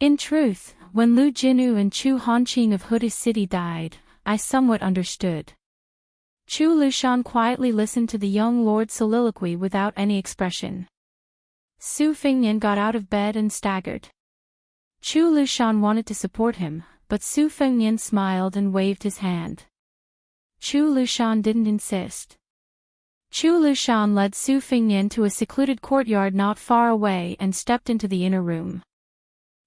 In truth, when Lu Jinyu and Chu Hanqing of Huda City died, I somewhat understood. Chu Lushan quietly listened to the young lord's soliloquy without any expression. Su Fengnian got out of bed and staggered. Chu Lushan wanted to support him, but Su Fengnian smiled and waved his hand. Chu Lushan didn't insist. Chu Lushan led Su Fengnian to a secluded courtyard not far away and stepped into the inner room.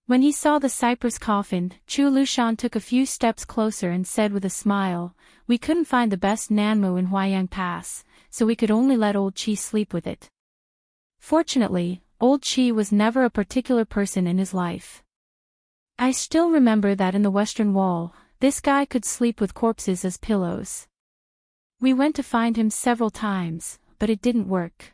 When he saw the cypress coffin, Chu Lushan took a few steps closer and said with a smile, "We couldn't find the best Nanmu in Huayang Pass, so we could only let old Qi sleep with it." Fortunately, old Qi was never a particular person in his life. I still remember that in the Western Wall, this guy could sleep with corpses as pillows. We went to find him several times, but it didn't work.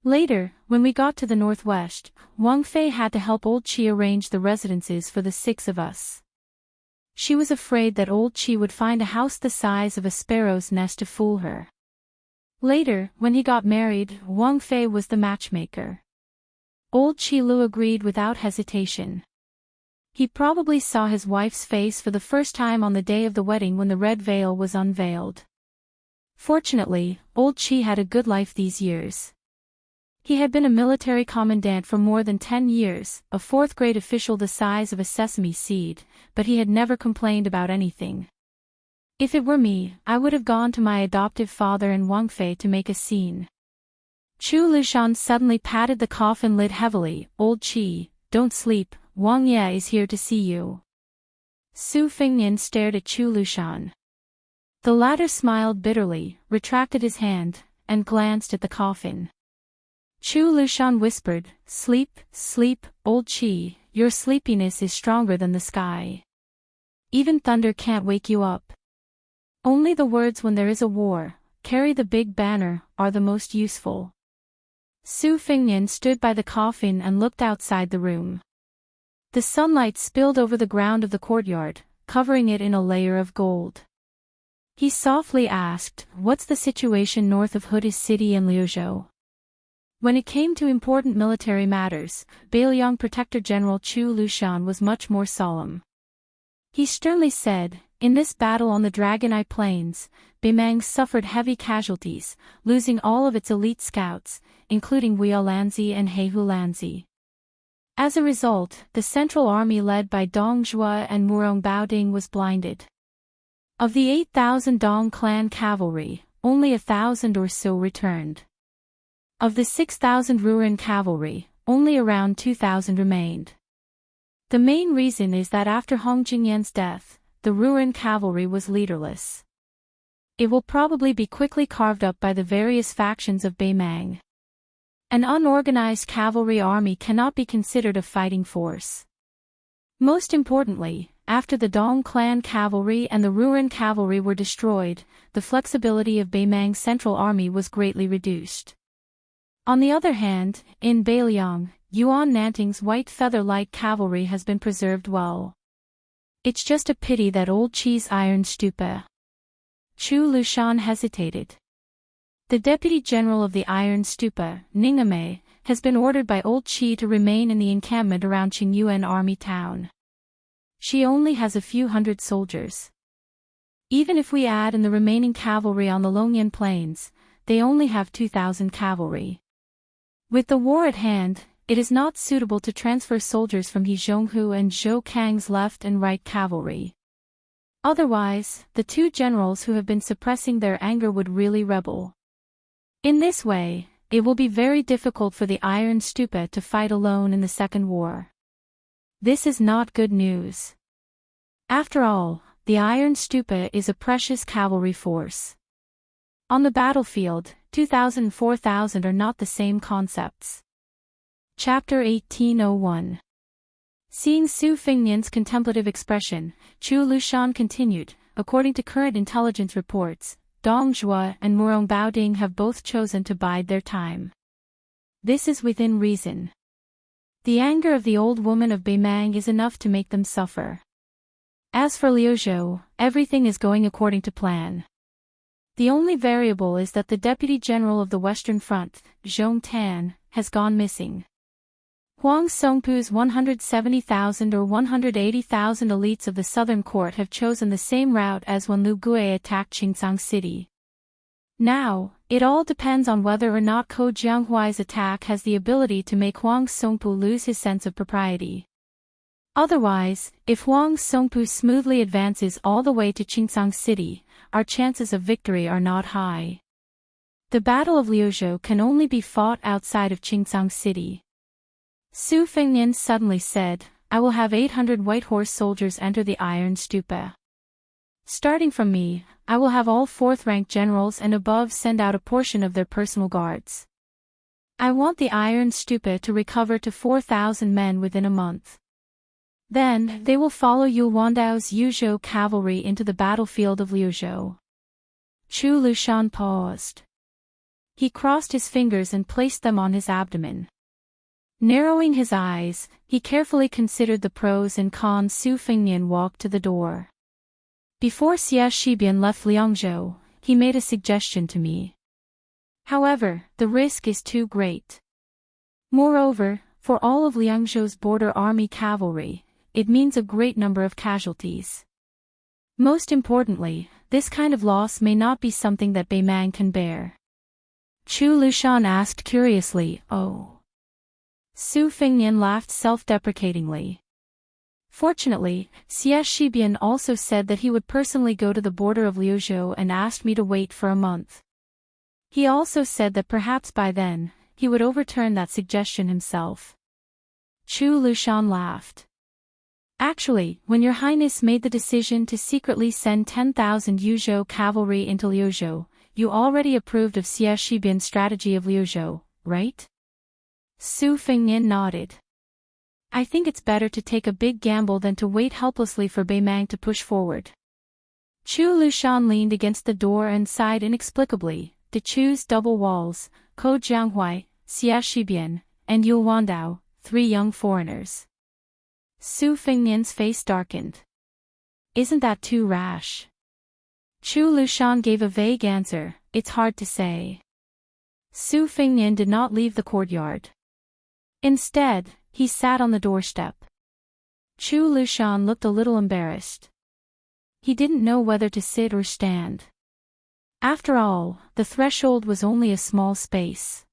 Later, when we got to the northwest, Wang Fei had to help old Qi arrange the residences for the 6 of us. She was afraid that old Qi would find a house the size of a sparrow's nest to fool her. Later, when he got married, Wang Fei was the matchmaker. Old Qi Lu agreed without hesitation. He probably saw his wife's face for the first time on the day of the wedding when the red veil was unveiled. Fortunately, old Qi had a good life these years. He had been a military commandant for more than 10 years, a 4th-grade official the size of a sesame seed, but he had never complained about anything. If it were me, I would have gone to my adoptive father and Wang Fei to make a scene. Chu Lushan suddenly patted the coffin lid heavily. "Old Qi, don't sleep, Wang Ye is here to see you." Su Fengnian stared at Chu Lushan. The latter smiled bitterly, retracted his hand, and glanced at the coffin. Chu Lushan whispered, "Sleep, sleep, old Qi, your sleepiness is stronger than the sky. Even thunder can't wake you up. Only the words when there is a war, carry the big banner, are the most useful." Su Fengnian stood by the coffin and looked outside the room. The sunlight spilled over the ground of the courtyard, covering it in a layer of gold. He softly asked, "What's the situation north of Huda City and Liuzhou?" When it came to important military matters, Beiliang Protector General Chu Lushan was much more solemn. He sternly said, "In this battle on the Dragon Eye Plains, Beimang suffered heavy casualties, losing all of its elite scouts, including Huo Lanzi and Heihu Lanzi. As a result, the central army led by Dong Zhuo and Murong Baoding was blinded. Of the 8,000 Dong clan cavalry, only 1,000 or so returned. Of the 6,000 Ruren cavalry, only around 2,000 remained. The main reason is that after Hong Jingyan's death, the Ruren cavalry was leaderless. It will probably be quickly carved up by the various factions of Beimang. An unorganized cavalry army cannot be considered a fighting force. Most importantly, after the Dong clan cavalry and the Ruren cavalry were destroyed, the flexibility of Beimang's central army was greatly reduced. On the other hand, in Bailiang, Yuan Nanting's white feather light cavalry has been preserved well. It's just a pity that old Qi's iron stupa. Chu Lushan hesitated. The Deputy General of the Iron Stupa, Ningame, has been ordered by old Qi to remain in the encampment around Qingyuan Army Town. She only has a few hundred soldiers. Even if we add in the remaining cavalry on the Longyan Plains, they only have 2,000 cavalry. With the war at hand, it is not suitable to transfer soldiers from He Zhonghu and Zhou Kang's left and right cavalry. Otherwise, the two generals who have been suppressing their anger would really rebel. In this way, it will be very difficult for the Iron Stupa to fight alone in the Second War. This is not good news. After all, the Iron Stupa is a precious cavalry force. On the battlefield, 2,000 and 4,000 are not the same concepts. Chapter 1801. Seeing Su Fengnian's contemplative expression, Chu Lushan continued, according to current intelligence reports, Dong Zhuo and Murong Baoding have both chosen to bide their time. This is within reason. The anger of the old woman of Beimang is enough to make them suffer. As for Liuzhou, everything is going according to plan. The only variable is that the Deputy General of the Western Front, Zhong Tan, has gone missing. Huang Songpu's 170,000 or 180,000 elites of the Southern Court have chosen the same route as when Liu Gui attacked Qingzhang City. Now, it all depends on whether or not Ko Jianghuai's attack has the ability to make Huang Songpu lose his sense of propriety. Otherwise, if Huang Songpu smoothly advances all the way to Qingzhang City, our chances of victory are not high. The Battle of Liuzhou can only be fought outside of Qingzhang City. Su Fengnian suddenly said, I will have 800 white horse soldiers enter the Iron Stupa. Starting from me, I will have all fourth-rank generals and above send out a portion of their personal guards. I want the Iron Stupa to recover to 4,000 men within a month. Then, they will follow Yuandao's Yuzhou cavalry into the battlefield of Liuzhou. Chu Lushan paused. He crossed his fingers and placed them on his abdomen. Narrowing his eyes, he carefully considered the pros and cons. Su Fengnian walked to the door. Before Xie Shibian left Liangzhou, he made a suggestion to me. However, the risk is too great. Moreover, for all of Liangzhou's border army cavalry, it means a great number of casualties. Most importantly, this kind of loss may not be something that Beimang can bear. Chu Lushan asked curiously, Oh. Su Fengnian laughed self-deprecatingly. Fortunately, Xie Shibian also said that he would personally go to the border of Liuzhou and asked me to wait for a month. He also said that perhaps by then, he would overturn that suggestion himself. Chu Lushan laughed. Actually, when Your Highness made the decision to secretly send 10,000 Yuzhou cavalry into Liuzhou, you already approved of Xie Shibian's strategy of Liuzhou, right? Su Fengnian nodded. I think it's better to take a big gamble than to wait helplessly for Beimang to push forward. Chu Lushan leaned against the door and sighed inexplicably. To choose double walls, Ko Jianghuai, Xie Shibian, and Yu Wandao, 3 young foreigners. Su Fengnian's face darkened. Isn't that too rash? Chu Lushan gave a vague answer, it's hard to say. Su Fengnian did not leave the courtyard. Instead, he sat on the doorstep. Chu Lushan looked a little embarrassed. He didn't know whether to sit or stand. After all, the threshold was only a small space.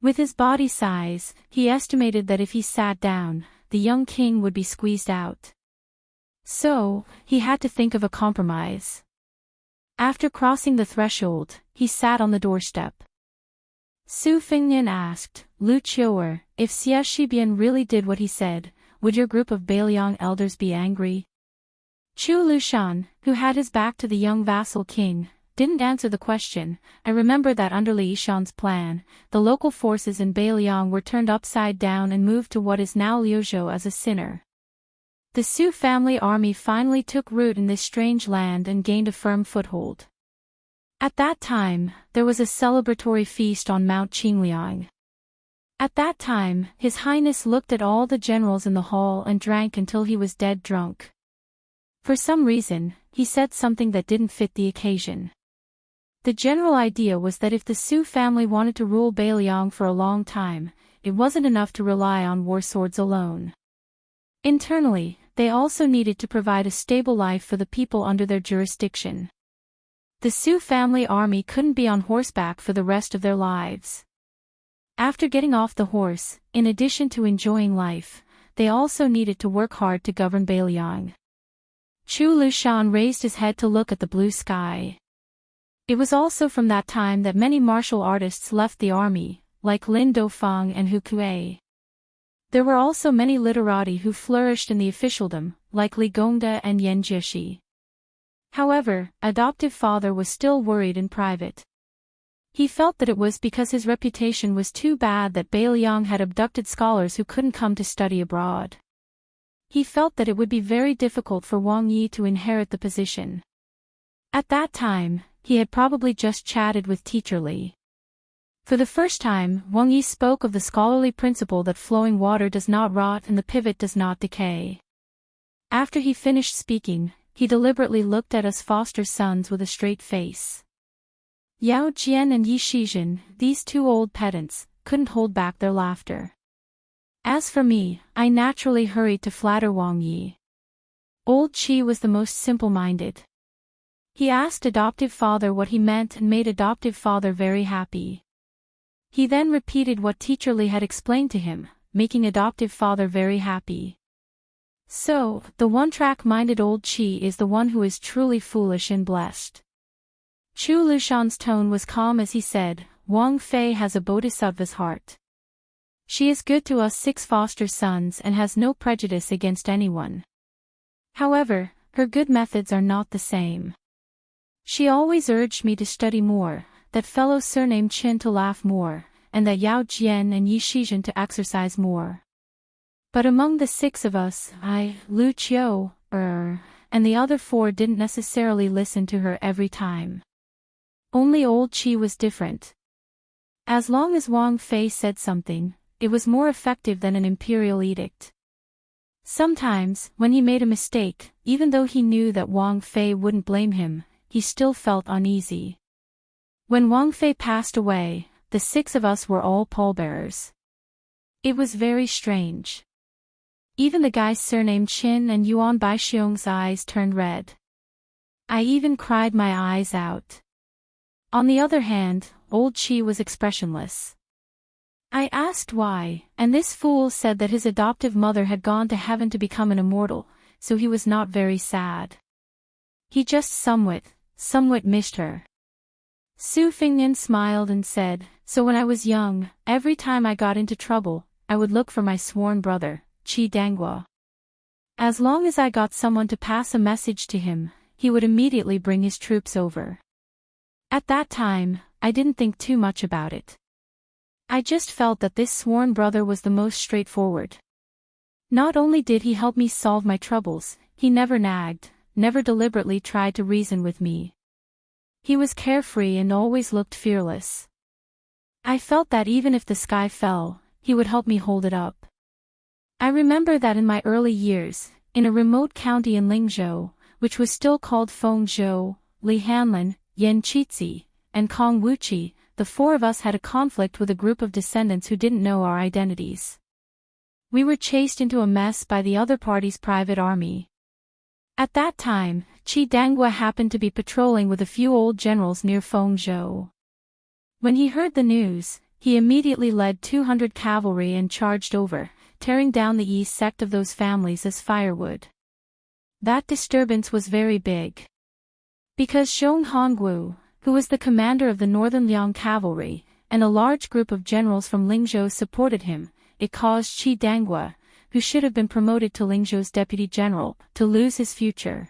With his body size, he estimated that if he sat down, the young king would be squeezed out. So, he had to think of a compromise. After crossing the threshold, he sat on the doorstep. Su Fengnian asked, Lu Qiuer, if Xie Shibian really did what he said, would your group of Bailiang elders be angry? Chu Lushan, who had his back to the young vassal king, didn't answer the question. I remember that under Li Yishan's plan, the local forces in Bailiang were turned upside down and moved to what is now Liuzhou as a sinner. The Su family army finally took root in this strange land and gained a firm foothold. At that time, there was a celebratory feast on Mount Qingliang. At that time, His Highness looked at all the generals in the hall and drank until he was dead drunk. For some reason, he said something that didn't fit the occasion. The general idea was that if the Su family wanted to rule Beiliang for a long time, it wasn't enough to rely on war swords alone. Internally, they also needed to provide a stable life for the people under their jurisdiction. The Su family army couldn't be on horseback for the rest of their lives. After getting off the horse, in addition to enjoying life, they also needed to work hard to govern Beiliang. Chu Lushan raised his head to look at the blue sky. It was also from that time that many martial artists left the army, like Lin Dofang and Hu Kuei. There were also many literati who flourished in the officialdom, like Li Gongda and Yan Jieshi. However, adoptive father was still worried in private. He felt that it was because his reputation was too bad that Beiliang had abducted scholars who couldn't come to study abroad. He felt that it would be very difficult for Wang Yi to inherit the position. At that time, he had probably just chatted with Teacher Li. For the first time, Wang Yi spoke of the scholarly principle that flowing water does not rot and the pivot does not decay. After he finished speaking, he deliberately looked at us foster sons with a straight face. Yao Jian and Yi Shizhen, these two old pedants, couldn't hold back their laughter. As for me, I naturally hurried to flatter Wang Yi. Old Qi was the most simple-minded. He asked adoptive father what he meant and made adoptive father very happy. He then repeated what Teacher Li had explained to him, making adoptive father very happy. So, the one-track-minded old Qi is the one who is truly foolish and blessed. Chu Lushan's tone was calm as he said, Wang Fei has a bodhisattva's heart. She is good to us 6 foster sons and has no prejudice against anyone. However, her good methods are not the same. She always urged me to study more, that fellow surnamed Qin to laugh more, and that Yao Jian and Yi Shizhen to exercise more. But among the 6 of us, I, Lu Qiu, and the other 4 didn't necessarily listen to her every time. Only old Qi was different. As long as Wang Fei said something, it was more effective than an imperial edict. Sometimes, when he made a mistake, even though he knew that Wang Fei wouldn't blame him, he still felt uneasy. When Wang Fei passed away, the 6 of us were all pallbearers. It was very strange. Even the guys surnamed Qin and Yuan Baixiong's eyes turned red. I even cried my eyes out. On the other hand, old Qi was expressionless. I asked why, and this fool said that his adoptive mother had gone to heaven to become an immortal, so he was not very sad. He just somewhat missed her. Su Fingyan smiled and said, so when I was young, every time I got into trouble, I would look for my sworn brother, Qi Danghua. As long as I got someone to pass a message to him, he would immediately bring his troops over. At that time, I didn't think too much about it. I just felt that this sworn brother was the most straightforward. Not only did he help me solve my troubles, he never nagged, never deliberately tried to reason with me. He was carefree and always looked fearless. I felt that even if the sky fell, he would help me hold it up. I remember that in my early years, in a remote county in Lingzhou, which was still called Fengzhou, Li Hanlin, Yan Qizhi, and Kong Wuqi, the 4 of us had a conflict with a group of descendants who didn't know our identities. We were chased into a mess by the other party's private army. At that time, Qi Danghua happened to be patrolling with a few old generals near Fengzhou. When he heard the news, he immediately led 200 cavalry and charged over, tearing down the east sect of those families as firewood. That disturbance was very big. Because Xiong Hongwu, who was the commander of the Northern Liang cavalry, and a large group of generals from Lingzhou supported him, it caused Qi Danghua, who should have been promoted to Lingzhou's deputy general, to lose his future.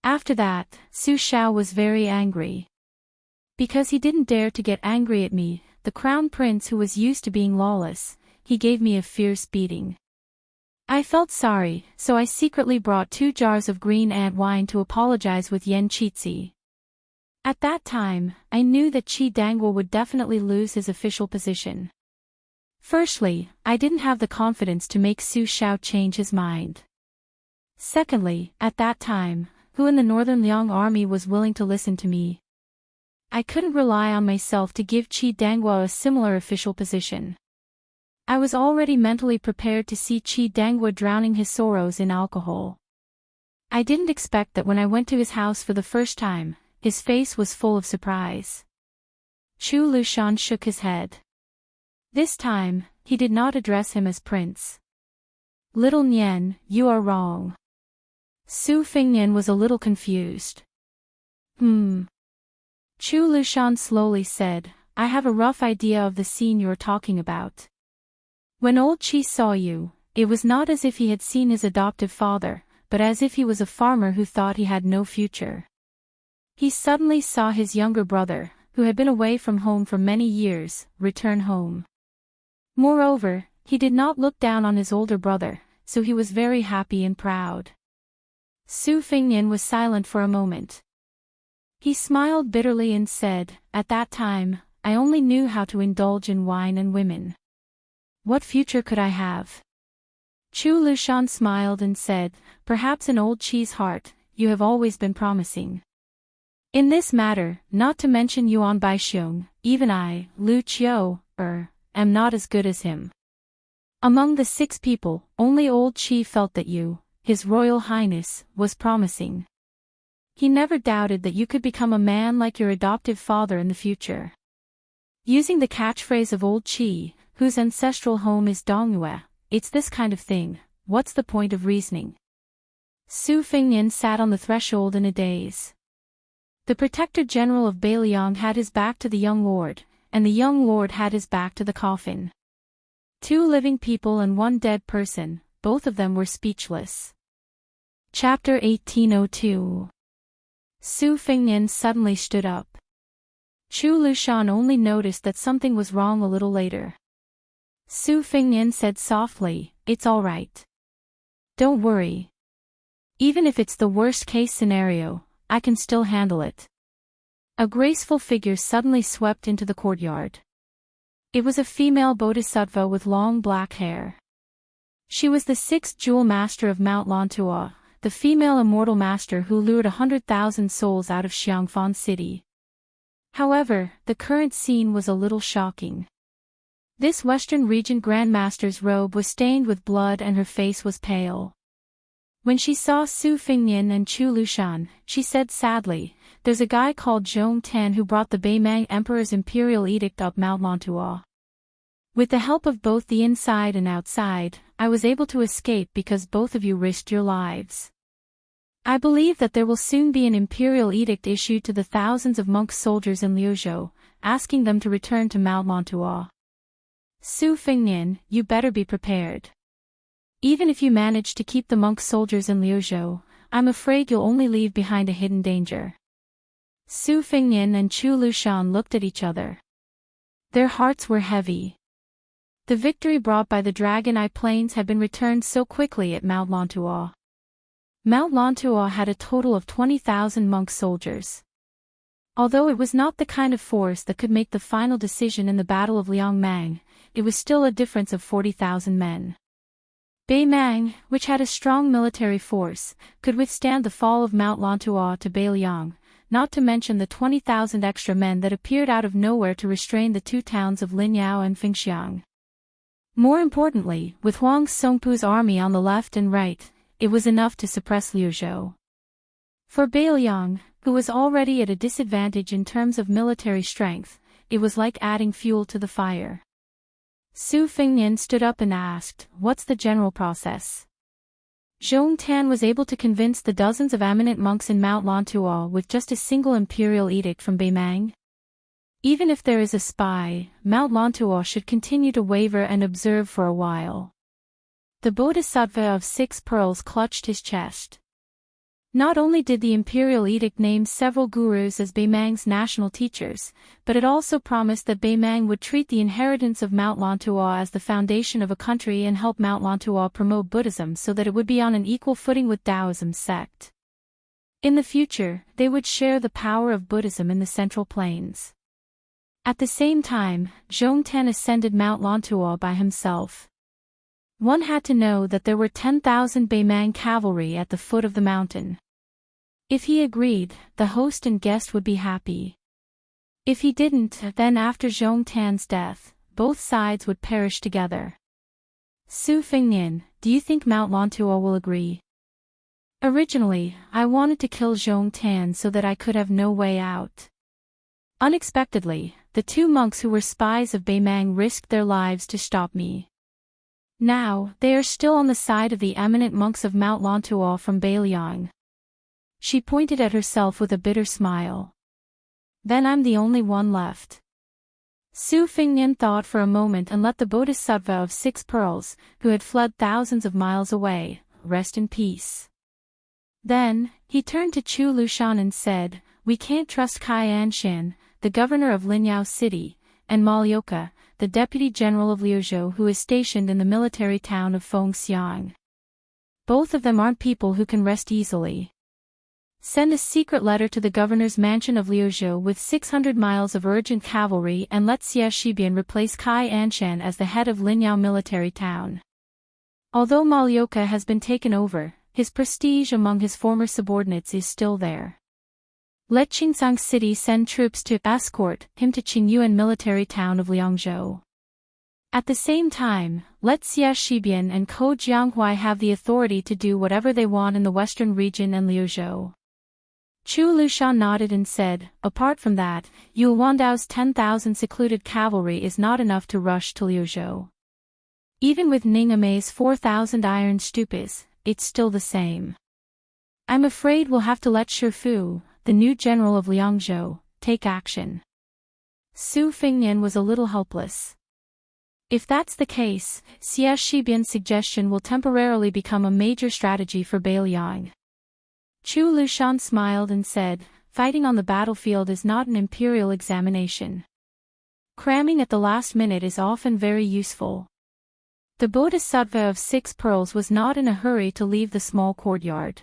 After that, Su Shao was very angry. Because he didn't dare to get angry at me, the crown prince who was used to being lawless, he gave me a fierce beating. I felt sorry, so I secretly brought 2 jars of green ant wine to apologize with Yan Qizhi. At that time, I knew that Chi Dangwa would definitely lose his official position. Firstly, I didn't have the confidence to make Su Xiao change his mind. Secondly, at that time, who in the Northern Liang army was willing to listen to me? I couldn't rely on myself to give Chi Dangwa a similar official position. I was already mentally prepared to see Chi Dangwa drowning his sorrows in alcohol. I didn't expect that when I went to his house for the first time, his face was full of surprise. Chu Lushan shook his head. This time, he did not address him as prince. Little Nian, you are wrong. Su Fingnian was a little confused. Chu Lushan slowly said, I have a rough idea of the scene you're talking about. When old Chi saw you, it was not as if he had seen his adoptive father, but as if he was a farmer who thought he had no future. He suddenly saw his younger brother, who had been away from home for many years, return home. Moreover, he did not look down on his older brother, so he was very happy and proud. Su Fingnian was silent for a moment. He smiled bitterly and said, At that time, I only knew how to indulge in wine and women. What future could I have? Chu Lushan smiled and said, Perhaps in old Chi's heart, you have always been promising. In this matter, not to mention Yuan Baixiong, even I, Lu Qiu, am not as good as him. Among the 6 people, only old Chi felt that you, His Royal Highness, was promising. He never doubted that you could become a man like your adoptive father in the future. Using the catchphrase of old Chi, whose ancestral home is Dongyue, it's this kind of thing, what's the point of reasoning? Su Fingnian sat on the threshold in a daze. The Protector General of Beiliang had his back to the young lord, and the young lord had his back to the coffin. 2 living people and 1 dead person, both of them were speechless. Chapter 1802. Su Fingnian suddenly stood up. Chu Lushan only noticed that something was wrong a little later. Su Fingnian said softly, It's all right. Don't worry. Even if it's the worst-case scenario, I can still handle it. A graceful figure suddenly swept into the courtyard. It was a female bodhisattva with long black hair. She was the 6th jewel master of Mount Lantua, the female immortal master who lured 100,000 souls out of Xiangfan City. However, the current scene was a little shocking. This Western Regent Grandmaster's robe was stained with blood and her face was pale. When she saw Su Fingnian and Chu Lushan, she said sadly, There's a guy called Zhong Tan who brought the Beimang Emperor's imperial edict up Mount Lantua. With the help of both the inside and outside, I was able to escape because both of you risked your lives. I believe that there will soon be an imperial edict issued to the thousands of monk soldiers in Liuzhou, asking them to return to Mount Lantua. Su Fingnian, you better be prepared. Even if you manage to keep the monk soldiers in Liuzhou, I'm afraid you'll only leave behind a hidden danger. Su Fingnian and Chu Lushan looked at each other. Their hearts were heavy. The victory brought by the Dragon Eye Plains had been returned so quickly at Mount Lantua. Mount Lantua had a total of 20,000 monk soldiers. Although it was not the kind of force that could make the final decision in the Battle of Liangmang, it was still a difference of 40,000 men. Beimang, which had a strong military force, could withstand the fall of Mount Lantua to Beiliang, not to mention the 20,000 extra men that appeared out of nowhere to restrain the 2 towns of Linyao and Fingxiang. More importantly, with Huang Songpu's army on the left and right, it was enough to suppress Liuzhou. For Beiliang, who was already at a disadvantage in terms of military strength, it was like adding fuel to the fire. Su Fingnian stood up and asked, What's the general process? Zhong Tan was able to convince the dozens of eminent monks in Mount Lantua with just a single imperial edict from Beimang. Even if there is a spy, Mount Lantua should continue to waver and observe for a while. The Bodhisattva of 6 pearls clutched his chest. Not only did the imperial edict name several gurus as Beimang's national teachers, but it also promised that Beimang would treat the inheritance of Mount Lantua as the foundation of a country and help Mount Lantua promote Buddhism so that it would be on an equal footing with Taoism sect. In the future, they would share the power of Buddhism in the Central Plains. At the same time, Zhongtan ascended Mount Lantuo by himself. One had to know that there were 10,000 Beimang cavalry at the foot of the mountain. If he agreed, the host and guest would be happy. If he didn't, then after Zhongtan's death, both sides would perish together. Su Fengnian, do you think Mount Lantuo will agree? Originally, I wanted to kill Zhongtan so that I could have no way out. Unexpectedly, the two monks who were spies of Beimang risked their lives to stop me. Now, they are still on the side of the eminent monks of Mount Lantuo from Beiliang. She pointed at herself with a bitter smile. Then I'm the only one left. Su Fengnian thought for a moment and let the Bodhisattva of 6 pearls, who had fled thousands of miles away, rest in peace. Then, he turned to Chu Lushan and said, "We can't trust Kai Anshan, the governor of Linyao City, and Malyoka, the deputy general of Liuzhou who is stationed in the military town of Fengxiang. Both of them aren't people who can rest easily. Send a secret letter to the governor's mansion of Liuzhou with 600 miles of urgent cavalry and let Xie Shibian replace Kai Anshan as the head of Linyao military town. Although Malyoka has been taken over, his prestige among his former subordinates is still there. Let Qingsang City send troops to escort him to Qingyuan military town of Liangzhou. At the same time, let Xie Shibian and Ko Jianghuai have the authority to do whatever they want in the western region and Liuzhou." Chu Lushan nodded and said, "Apart from that, Yu Wandao's 10,000 secluded cavalry is not enough to rush to Liuzhou. Even with Ning Amei's 4,000 iron stupas, it's still the same. I'm afraid we'll have to let Shifu, the new general of Liangzhou, take action." Su Fengnian was a little helpless. If that's the case, Xie Shibian's suggestion will temporarily become a major strategy for Beiliang. Chu Lushan smiled and said, "Fighting on the battlefield is not an imperial examination. Cramming at the last minute is often very useful." The Bodhisattva of 6 pearls was not in a hurry to leave the small courtyard.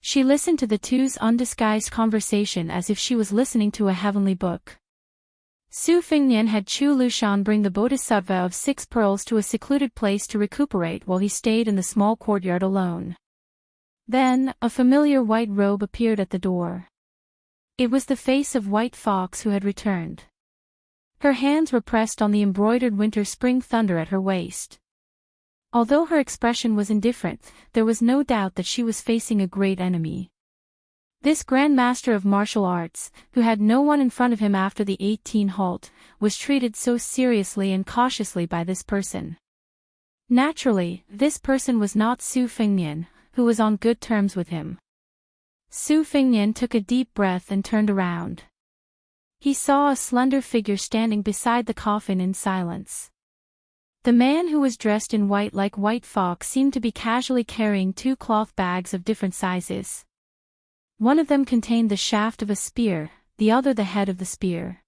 She listened to the two's undisguised conversation as if she was listening to a heavenly book. Su Fengnian had Chu Lushan bring the Bodhisattva of 6 pearls to a secluded place to recuperate while he stayed in the small courtyard alone. Then, a familiar white robe appeared at the door. It was the face of White Fox who had returned. Her hands were pressed on the embroidered winter-spring thunder at her waist. Although her expression was indifferent, there was no doubt that she was facing a great enemy. This Grand Master of martial arts, who had no one in front of him after the 18 halt, was treated so seriously and cautiously by this person. Naturally, this person was not Su Fengnian, who was on good terms with him. Su Fengnian took a deep breath and turned around. He saw a slender figure standing beside the coffin in silence. The man who was dressed in white like White Fox seemed to be casually carrying 2 cloth bags of different sizes. One of them contained the shaft of a spear, the other the head of the spear.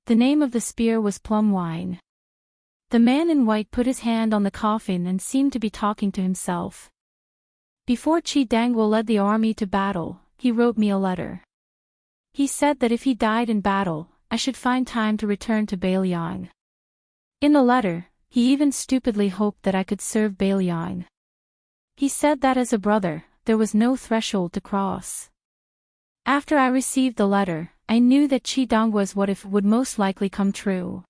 The name of the spear was Plum Wine. The man in white put his hand on the coffin and seemed to be talking to himself. "Before Qi Dangguo led the army to battle, he wrote me a letter. He said that if he died in battle, I should find time to return to Beiliang. In the letter, he even stupidly hoped that I could serve Beiliang. He said that as a brother, there was no threshold to cross. After I received the letter, I knew that Qi Dangguo's what if would most likely come true.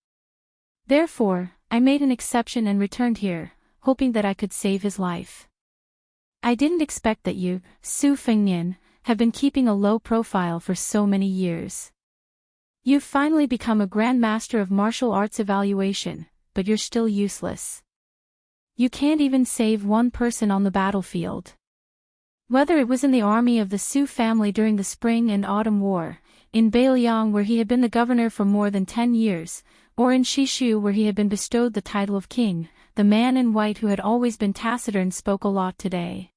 Therefore, I made an exception and returned here, hoping that I could save his life. I didn't expect that you, Su Fengnian, have been keeping a low profile for so many years. You've finally become a Grand Master of martial arts evaluation, but you're still useless. You can't even save one person on the battlefield. Whether it was in the army of the Su family during the Spring and Autumn War, in Beiliang where he had been the governor for more than 10 years, or in Shishu where he had been bestowed the title of king, the man in white who had always been taciturn spoke a lot today.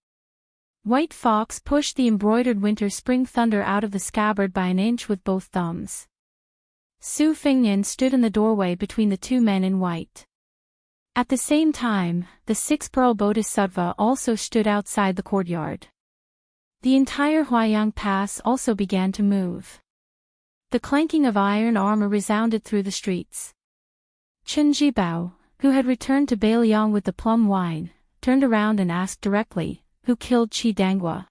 White Fox pushed the embroidered winter-spring thunder out of the scabbard by an inch with both thumbs. Su Fengnian stood in the doorway between the 2 men in white. At the same time, the 6-pearl Bodhisattva also stood outside the courtyard. The entire Huayang Pass also began to move. The clanking of iron armor resounded through the streets. Chen Jibao, who had returned to Beiliang with the plum wine, turned around and asked directly, "Who killed Qi Dangua?"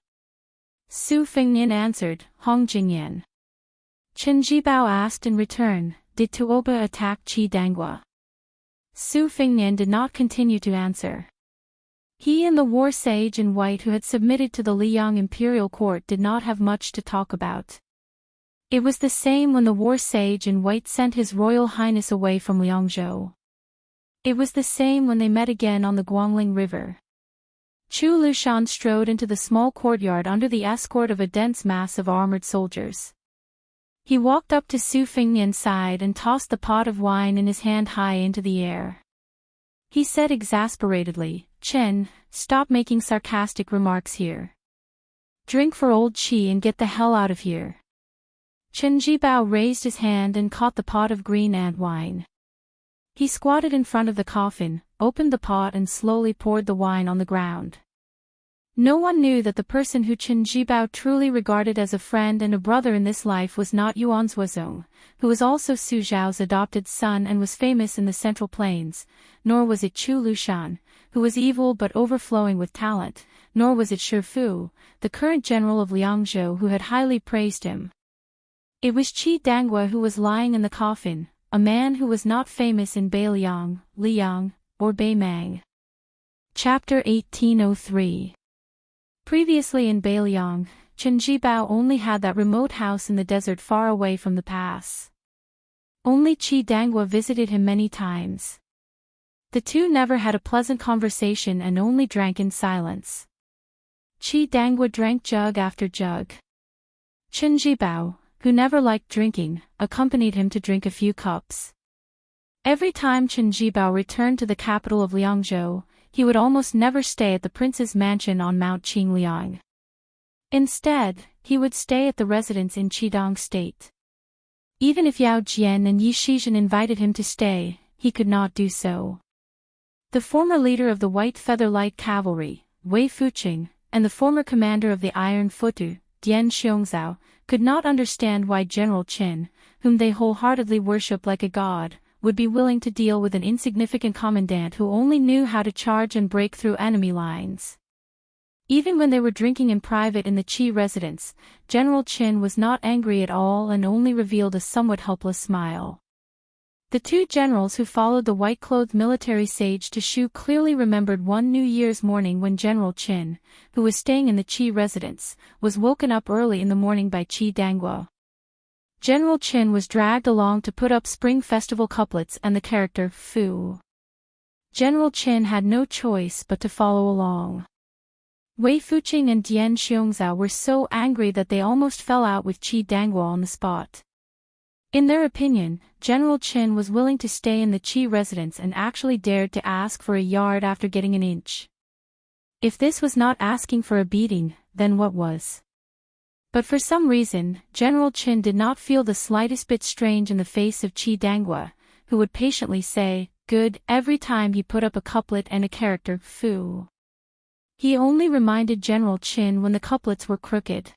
Su Fengnian answered, "Hong Jingyan." Chen Jibao asked in return, "Did Tuoba attack Qi Dangua?" Su Fengnian did not continue to answer. He and the war sage in white who had submitted to the Liang imperial court did not have much to talk about. It was the same when the war sage in white sent his royal highness away from Liangzhou. It was the same when they met again on the Guangling River. Chu Lushan strode into the small courtyard under the escort of a dense mass of armored soldiers. He walked up to Su Fengnian's side and tossed the pot of wine in his hand high into the air. He said exasperatedly, "Chen, stop making sarcastic remarks here. Drink for old Qi and get the hell out of here." Chen Jibao raised his hand and caught the pot of green ant wine. He squatted in front of the coffin, opened the pot and slowly poured the wine on the ground. No one knew that the person who Chen Jibao truly regarded as a friend and a brother in this life was not Yuan Zuozong, who was also Su Zhao's adopted son and was famous in the Central Plains, nor was it Chu Lushan, who was evil but overflowing with talent, nor was it Shi Fu, the current general of Liangzhou who had highly praised him. It was Qi Dangua who was lying in the coffin, a man who was not famous in Beiliang, Liang, or Beimang. Chapter 1803. Previously in Beiliang, Chen Jibao only had that remote house in the desert far away from the pass. Only Qi Dangua visited him many times. The two never had a pleasant conversation and only drank in silence. Qi Dangua drank jug after jug. Chen Jibao, who never liked drinking, accompanied him to drink a few cups. Every time Chen Jibao returned to the capital of Liangzhou, he would almost never stay at the prince's mansion on Mount Qingliang. Instead, he would stay at the residence in Qidong State. Even if Yao Jian and Yi Shizhen invited him to stay, he could not do so. The former leader of the White Feather Light Cavalry, Wei Fuqing, and the former commander of the Iron Futu, Dian Xiongzhao, could not understand why General Qin, whom they wholeheartedly worshipped like a god, would be willing to deal with an insignificant commandant who only knew how to charge and break through enemy lines. Even when they were drinking in private in the Qi residence, General Qin was not angry at all and only revealed a somewhat helpless smile. The two generals who followed the white-clothed military sage to Shu clearly remembered one New Year's morning when General Qin, who was staying in the Qi residence, was woken up early in the morning by Qi Dangua. General Qin was dragged along to put up Spring Festival couplets and the character Fu. General Qin had no choice but to follow along. Wei Fuqing and Dian Xiongzhao were so angry that they almost fell out with Qi Dangua on the spot. In their opinion, General Qin was willing to stay in the Qi residence and actually dared to ask for a yard after getting an inch. If this was not asking for a beating, then what was? But for some reason, General Qin did not feel the slightest bit strange in the face of Qi Dangua, who would patiently say, "Good," every time he put up a couplet and a character, Fu. He only reminded General Qin when the couplets were crooked.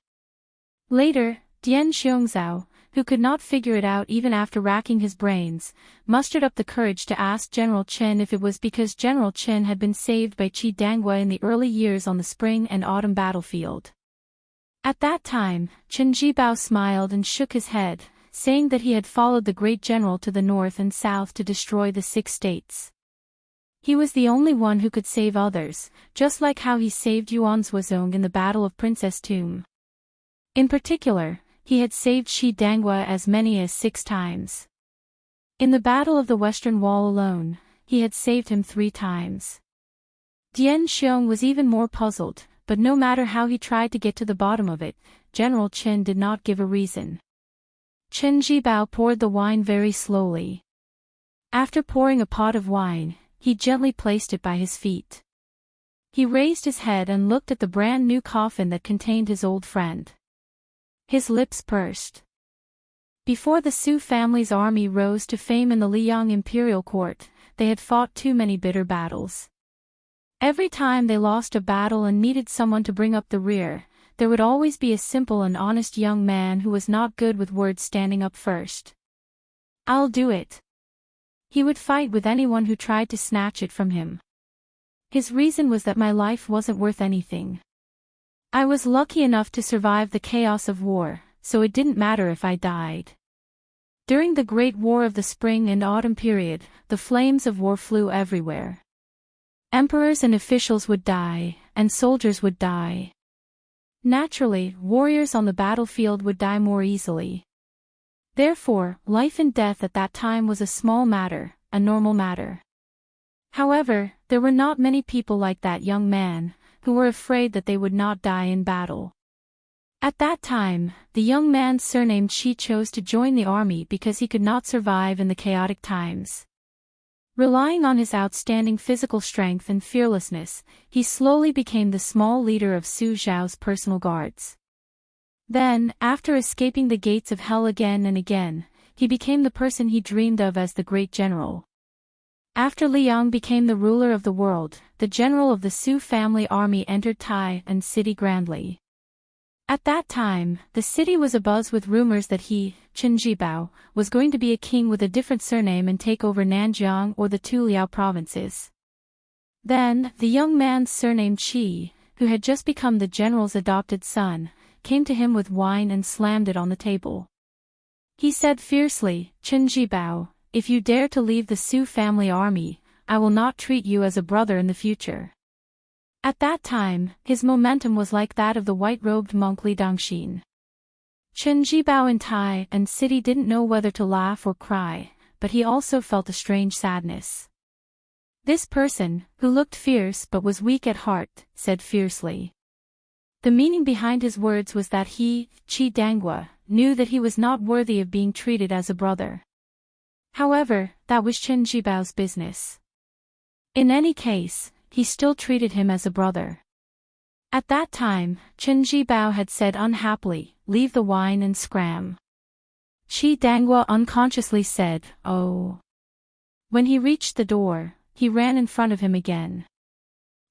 Later, Dian Xiongzhao, who could not figure it out even after racking his brains, mustered up the courage to ask General Qin if it was because General Qin had been saved by Qi Dangua in the early years on the spring and autumn battlefield. At that time, Chen Jibao smiled and shook his head, saying that he had followed the great general to the north and south to destroy the 6 states. He was the only one who could save others, just like how he saved Yuan Zuozong in the Battle of Princess Tomb. In particular, he had saved Qi Dangua as many as 6 times. In the Battle of the Western Wall alone, he had saved him 3 times. Dian Xiong was even more puzzled, but no matter how he tried to get to the bottom of it, General Qin did not give a reason. Chen Jibao poured the wine very slowly. After pouring a pot of wine, he gently placed it by his feet. He raised his head and looked at the brand new coffin that contained his old friend. His lips pursed. Before the Su family's army rose to fame in the Liang imperial court, they had fought too many bitter battles. Every time they lost a battle and needed someone to bring up the rear, there would always be a simple and honest young man who was not good with words standing up first. "I'll do it." He would fight with anyone who tried to snatch it from him. His reason was that my life wasn't worth anything. I was lucky enough to survive the chaos of war, so it didn't matter if I died. During the Great War of the Spring and Autumn period, the flames of war flew everywhere. Emperors and officials would die, and soldiers would die. Naturally, warriors on the battlefield would die more easily. Therefore, life and death at that time was a small matter, a normal matter. However, there were not many people like that young man, who were afraid that they would not die in battle. At that time, the young man surnamed Shi chose to join the army because he could not survive in the chaotic times. Relying on his outstanding physical strength and fearlessness, he slowly became the small leader of Su Zhao's personal guards. Then, after escaping the gates of hell again and again, he became the person he dreamed of as the great general. After Liang became the ruler of the world, the general of the Su family army entered Tai and city grandly. At that time, the city was abuzz with rumors that he, Chen Jibao, was going to be a king with a different surname and take over Nanjiang or the two Liao provinces. Then, the young man surnamed Qi, who had just become the general's adopted son, came to him with wine and slammed it on the table. He said fiercely, "Chen Jibao, if you dare to leave the Su family army, I will not treat you as a brother in the future." At that time, his momentum was like that of the white-robed monk Li Dongxin. Chen Jibao in Tai and city didn't know whether to laugh or cry, but he also felt a strange sadness. This person, who looked fierce but was weak at heart, said fiercely. The meaning behind his words was that he, Qi Danghua, knew that he was not worthy of being treated as a brother. However, that was Chen Jibao's business. In any case, he still treated him as a brother. At that time, Chen Jibao had said unhappily, "Leave the wine and scram." Qi Danghua unconsciously said, "Oh." When he reached the door, he ran in front of him again.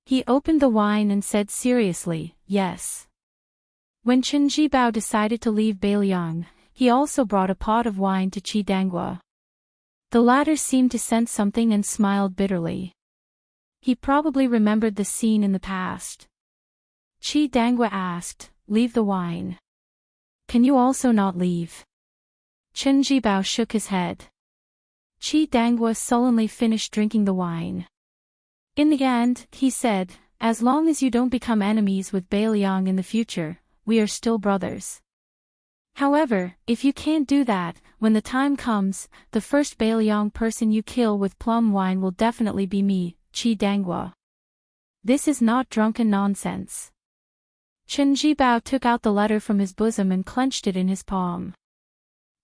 He opened the wine and said seriously, "Yes." When Chen Jibao decided to leave Beiliang, he also brought a pot of wine to Qi Danghua. The latter seemed to sense something and smiled bitterly. He probably remembered the scene in the past. Qi Danghua asked, "Leave the wine. Can you also not leave?" Chen Jibao shook his head. Qi Danghua sullenly finished drinking the wine. In the end, he said, "As long as you don't become enemies with Beiliang in the future, we are still brothers. However, if you can't do that, when the time comes, the first Beiliang person you kill with plum wine will definitely be me, Qi Danghua. This is not drunken nonsense." Chen Jibao took out the letter from his bosom and clenched it in his palm.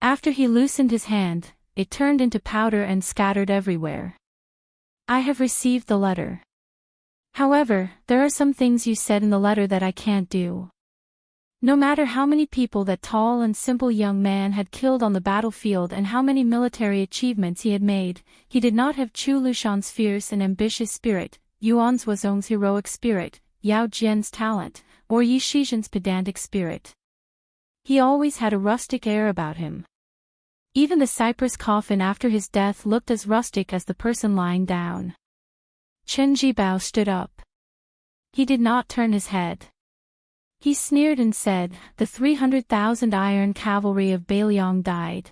After he loosened his hand, it turned into powder and scattered everywhere. "I have received the letter. However, there are some things you said in the letter that I can't do." No matter how many people that tall and simple young man had killed on the battlefield and how many military achievements he had made, he did not have Chu Lushan's fierce and ambitious spirit, Yuan Zuozong's heroic spirit, Yao Jian's talent, or Yi Shizhen's pedantic spirit. He always had a rustic air about him. Even the cypress coffin after his death looked as rustic as the person lying down. Chen Jibao stood up. He did not turn his head. He sneered and said, "The 300,000 iron cavalry of Beiliang died.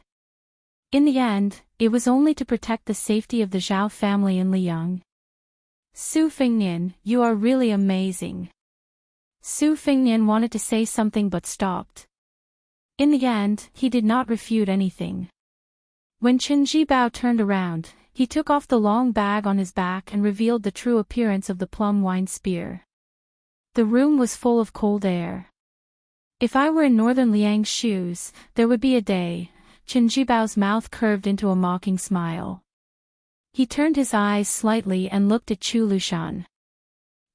In the end, it was only to protect the safety of the Zhao family in Liang." "Su Fengnian, you are really amazing." Su Fengnian wanted to say something but stopped. In the end, he did not refute anything. When Chen Jibao turned around, he took off the long bag on his back and revealed the true appearance of the plum wine spear. The room was full of cold air. If I were in northern Liang's shoes, there would be a day. Chen Jibao's mouth curved into a mocking smile. He turned his eyes slightly and looked at Chu Lushan.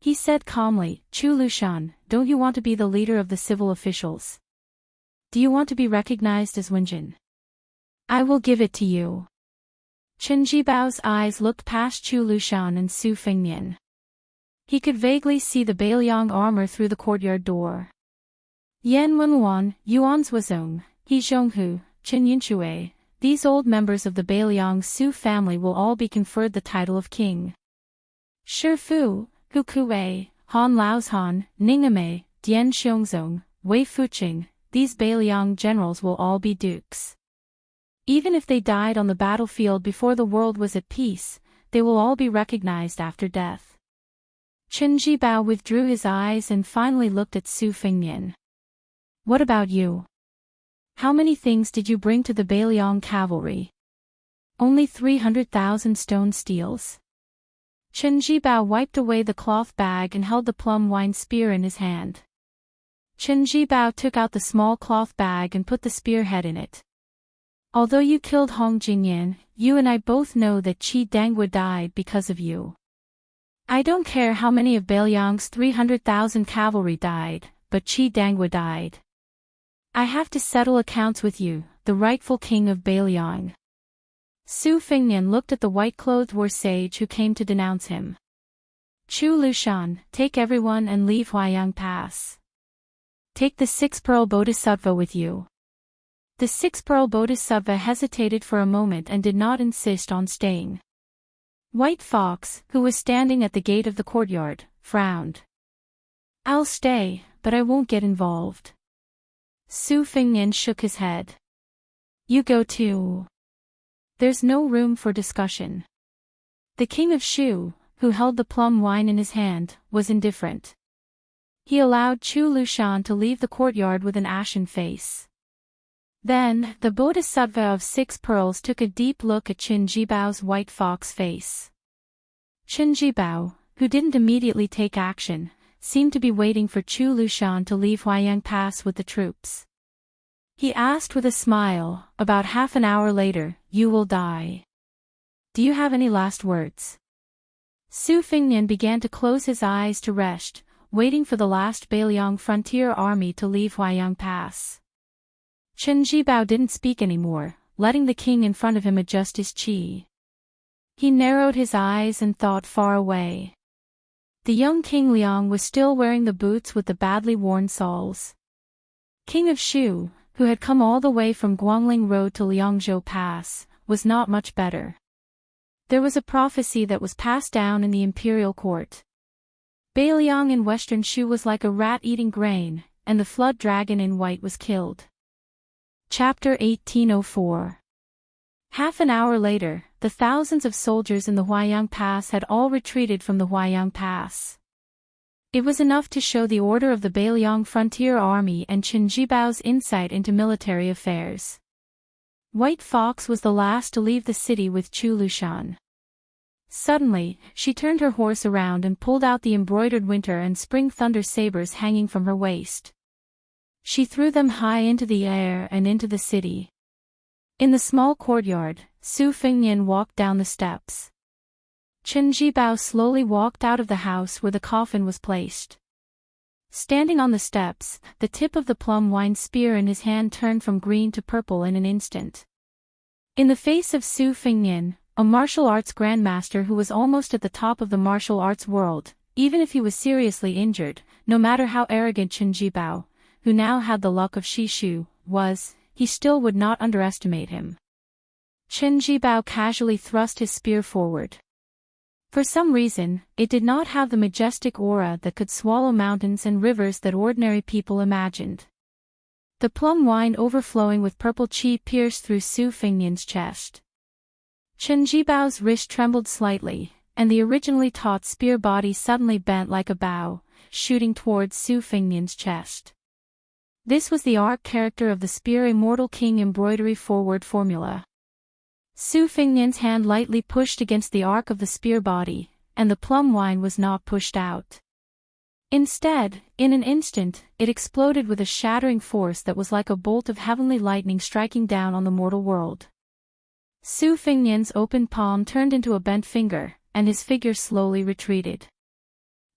He said calmly, "Chu Lushan, don't you want to be the leader of the civil officials? Do you want to be recognized as Wenjin? I will give it to you." Chen Jibao's eyes looked past Chu Lushan and Su Fengnian. He could vaguely see the Beiliang armor through the courtyard door. Yan Wenwan, Yuan Zwazong, He Zhonghu, Chen Yunshui, these old members of the Bailiang Su family will all be conferred the title of king. Shi Fu, Hu Kuwei, Han Laozhan, Ningame, Dian Xiongzong, Wei Fuqing, these Bailiang generals will all be dukes. Even if they died on the battlefield before the world was at peace, they will all be recognized after death. Chen Jibao withdrew his eyes and finally looked at Su Fengnian. What about you? How many things did you bring to the Bailiang cavalry? Only 300,000 stone steels. Chen Jibao wiped away the cloth bag and held the plum wine spear in his hand. Chen Jibao took out the small cloth bag and put the spearhead in it. Although you killed Hong Jingyan, you and I both know that Qi Dangwa died because of you. I don't care how many of Bailiang's 300,000 cavalry died, but Qi Dangwa died. I have to settle accounts with you, the rightful king of Bailiang. Su Fengnian looked at the white-clothed war sage who came to denounce him. Chu Lushan, take everyone and leave Huayang Pass. Take the six-pearl bodhisattva with you. The six-pearl bodhisattva hesitated for a moment and did not insist on staying. White Fox, who was standing at the gate of the courtyard, frowned. I'll stay, but I won't get involved. Su Fengnian shook his head. You go too. There's no room for discussion. The king of Shu, who held the plum wine in his hand, was indifferent. He allowed Chu Lushan to leave the courtyard with an ashen face. Then, the bodhisattva of 6 pearls took a deep look at Qin Jibao's white fox face. Qin Jibao, who didn't immediately take action, seemed to be waiting for Chu Lushan to leave Huayang Pass with the troops. He asked with a smile, about half an hour later, you will die. Do you have any last words? Su Fengnian began to close his eyes to rest, waiting for the last Bailiang frontier army to leave Huayang Pass. Chen Jibao didn't speak anymore, letting the king in front of him adjust his qi. He narrowed his eyes and thought far away. The young King Liang was still wearing the boots with the badly worn soles. King of Shu, who had come all the way from Guangling Road to Liangzhou Pass, was not much better. There was a prophecy that was passed down in the imperial court. Bailiang in western Shu was like a rat eating grain, and the flood dragon in white was killed. Chapter 1804. Half an hour later, the thousands of soldiers in the Huayang Pass had all retreated from the Huayang Pass. It was enough to show the order of the Bailiang frontier army and Qin Jibao's insight into military affairs. White Fox was the last to leave the city with Chu Lushan. Suddenly, she turned her horse around and pulled out the embroidered winter and spring thunder sabers hanging from her waist. She threw them high into the air and into the city. In the small courtyard, Su Fengnian walked down the steps. Chen Jibao slowly walked out of the house where the coffin was placed. Standing on the steps, the tip of the plum wine spear in his hand turned from green to purple in an instant. In the face of Su Fengnian, a martial arts grandmaster who was almost at the top of the martial arts world, even if he was seriously injured, no matter how arrogant Chen Jibao, who now had the luck of Shishu, was, he still would not underestimate him. Chen Jibao casually thrust his spear forward. For some reason, it did not have the majestic aura that could swallow mountains and rivers that ordinary people imagined. The plum wine overflowing with purple qi pierced through Su Fengnian's chest. Chen Jibao's wrist trembled slightly, and the originally taut spear body suddenly bent like a bow, shooting towards Su Fengnian's chest. This was the arc character of the Spear Immortal King embroidery forward formula. Su Fengnian's hand lightly pushed against the arc of the spear body, and the plum wine was not pushed out. Instead, in an instant, it exploded with a shattering force that was like a bolt of heavenly lightning striking down on the mortal world. Su Fengnian's open palm turned into a bent finger, and his figure slowly retreated.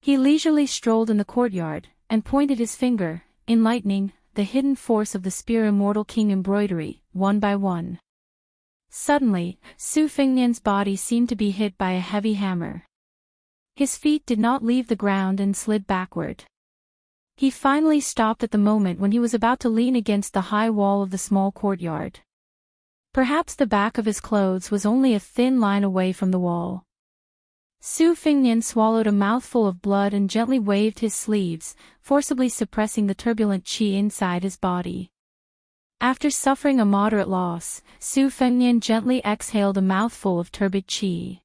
He leisurely strolled in the courtyard, and pointed his finger, enlightening the hidden force of the Spear Immortal King embroidery, one by one. Suddenly, Su Fengnian's body seemed to be hit by a heavy hammer. His feet did not leave the ground and slid backward. He finally stopped at the moment when he was about to lean against the high wall of the small courtyard. Perhaps the back of his clothes was only a thin line away from the wall. Su Fengnian swallowed a mouthful of blood and gently waved his sleeves, forcibly suppressing the turbulent qi inside his body. After suffering a moderate loss, Su Fengnian gently exhaled a mouthful of turbid qi.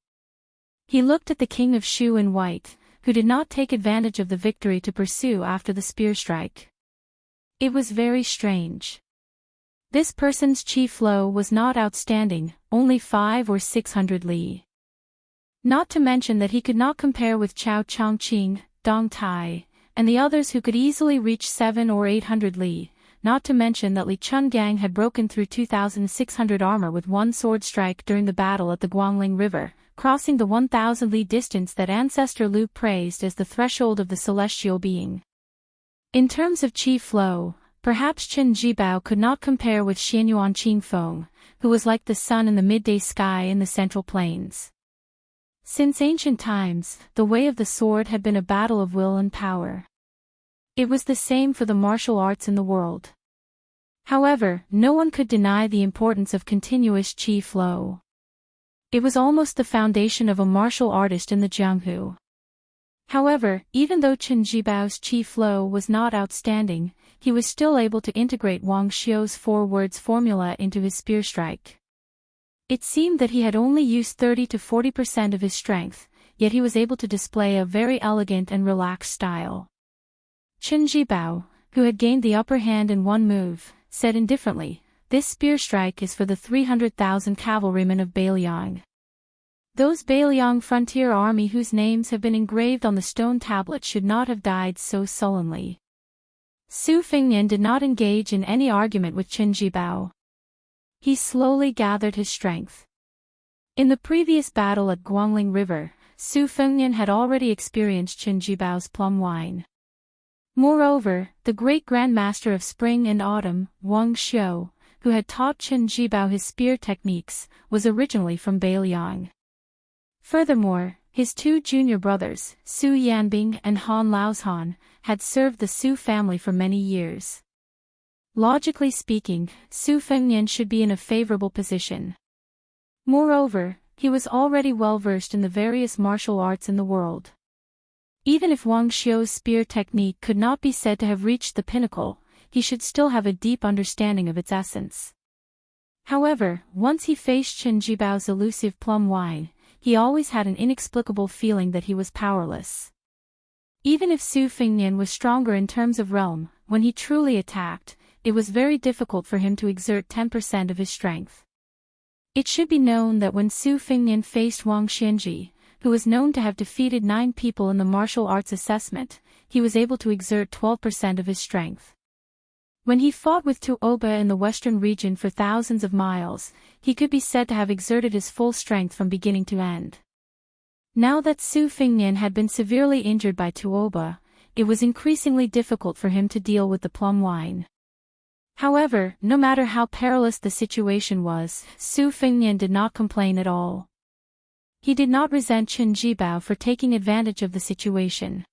He looked at the king of Shu in white, who did not take advantage of the victory to pursue after the spear strike. It was very strange. This person's qi flow was not outstanding, only 500 or 600 li. Not to mention that he could not compare with Chao Chongqing, Dong Tai, and the others who could easily reach 700 or 800 li, not to mention that Li Chungang had broken through 2,600 armor with one sword strike during the battle at the Guangling River, crossing the 1,000 li distance that Ancestor Lu praised as the threshold of the celestial being. In terms of qi flow, perhaps Chen Jibao could not compare with Xianyuan Qingfeng, who was like the sun in the midday sky in the Central Plains. Since ancient times, the way of the sword had been a battle of will and power. It was the same for the martial arts in the world. However, no one could deny the importance of continuous qi flow. It was almost the foundation of a martial artist in the Jianghu. However, even though Chen Jibao's qi flow was not outstanding, he was still able to integrate Wang Xiu's 4 words formula into his spear strike. It seemed that he had only used 30 to 40% of his strength, yet he was able to display a very elegant and relaxed style. Chen Jibao, who had gained the upper hand in one move, said indifferently, "This spear strike is for the 300,000 cavalrymen of Beiliang. Those Beiliang frontier army whose names have been engraved on the stone tablet should not have died so sullenly." Su Fengnian did not engage in any argument with Chen Jibao. He slowly gathered his strength. In the previous battle at Guangling River, Su Fengnian had already experienced Chen Jibao's plum wine. Moreover, the great grandmaster of spring and autumn, Wang Xiu, who had taught Chen Jibao his spear techniques, was originally from Beiliang. Furthermore, his 2 junior brothers, Su Yanbing and Han Laozhan, had served the Su family for many years. Logically speaking, Su Fengnian should be in a favorable position. Moreover, he was already well versed in the various martial arts in the world. Even if Wang Xiu's spear technique could not be said to have reached the pinnacle, he should still have a deep understanding of its essence. However, once he faced Chen Jibao's elusive plum wine, he always had an inexplicable feeling that he was powerless. Even if Su Fengnian was stronger in terms of realm, when he truly attacked, it was very difficult for him to exert 10% of his strength. It should be known that when Su Fengnian faced Wang Xianji, who was known to have defeated 9 people in the martial arts assessment, he was able to exert 12% of his strength. When he fought with Tu Oba in the western region for thousands of miles, he could be said to have exerted his full strength from beginning to end. Now that Su Fengnian had been severely injured by Tu Oba, it was increasingly difficult for him to deal with the plum wine. However, no matter how perilous the situation was, Su Fengnian did not complain at all. He did not resent Chen Jibao for taking advantage of the situation.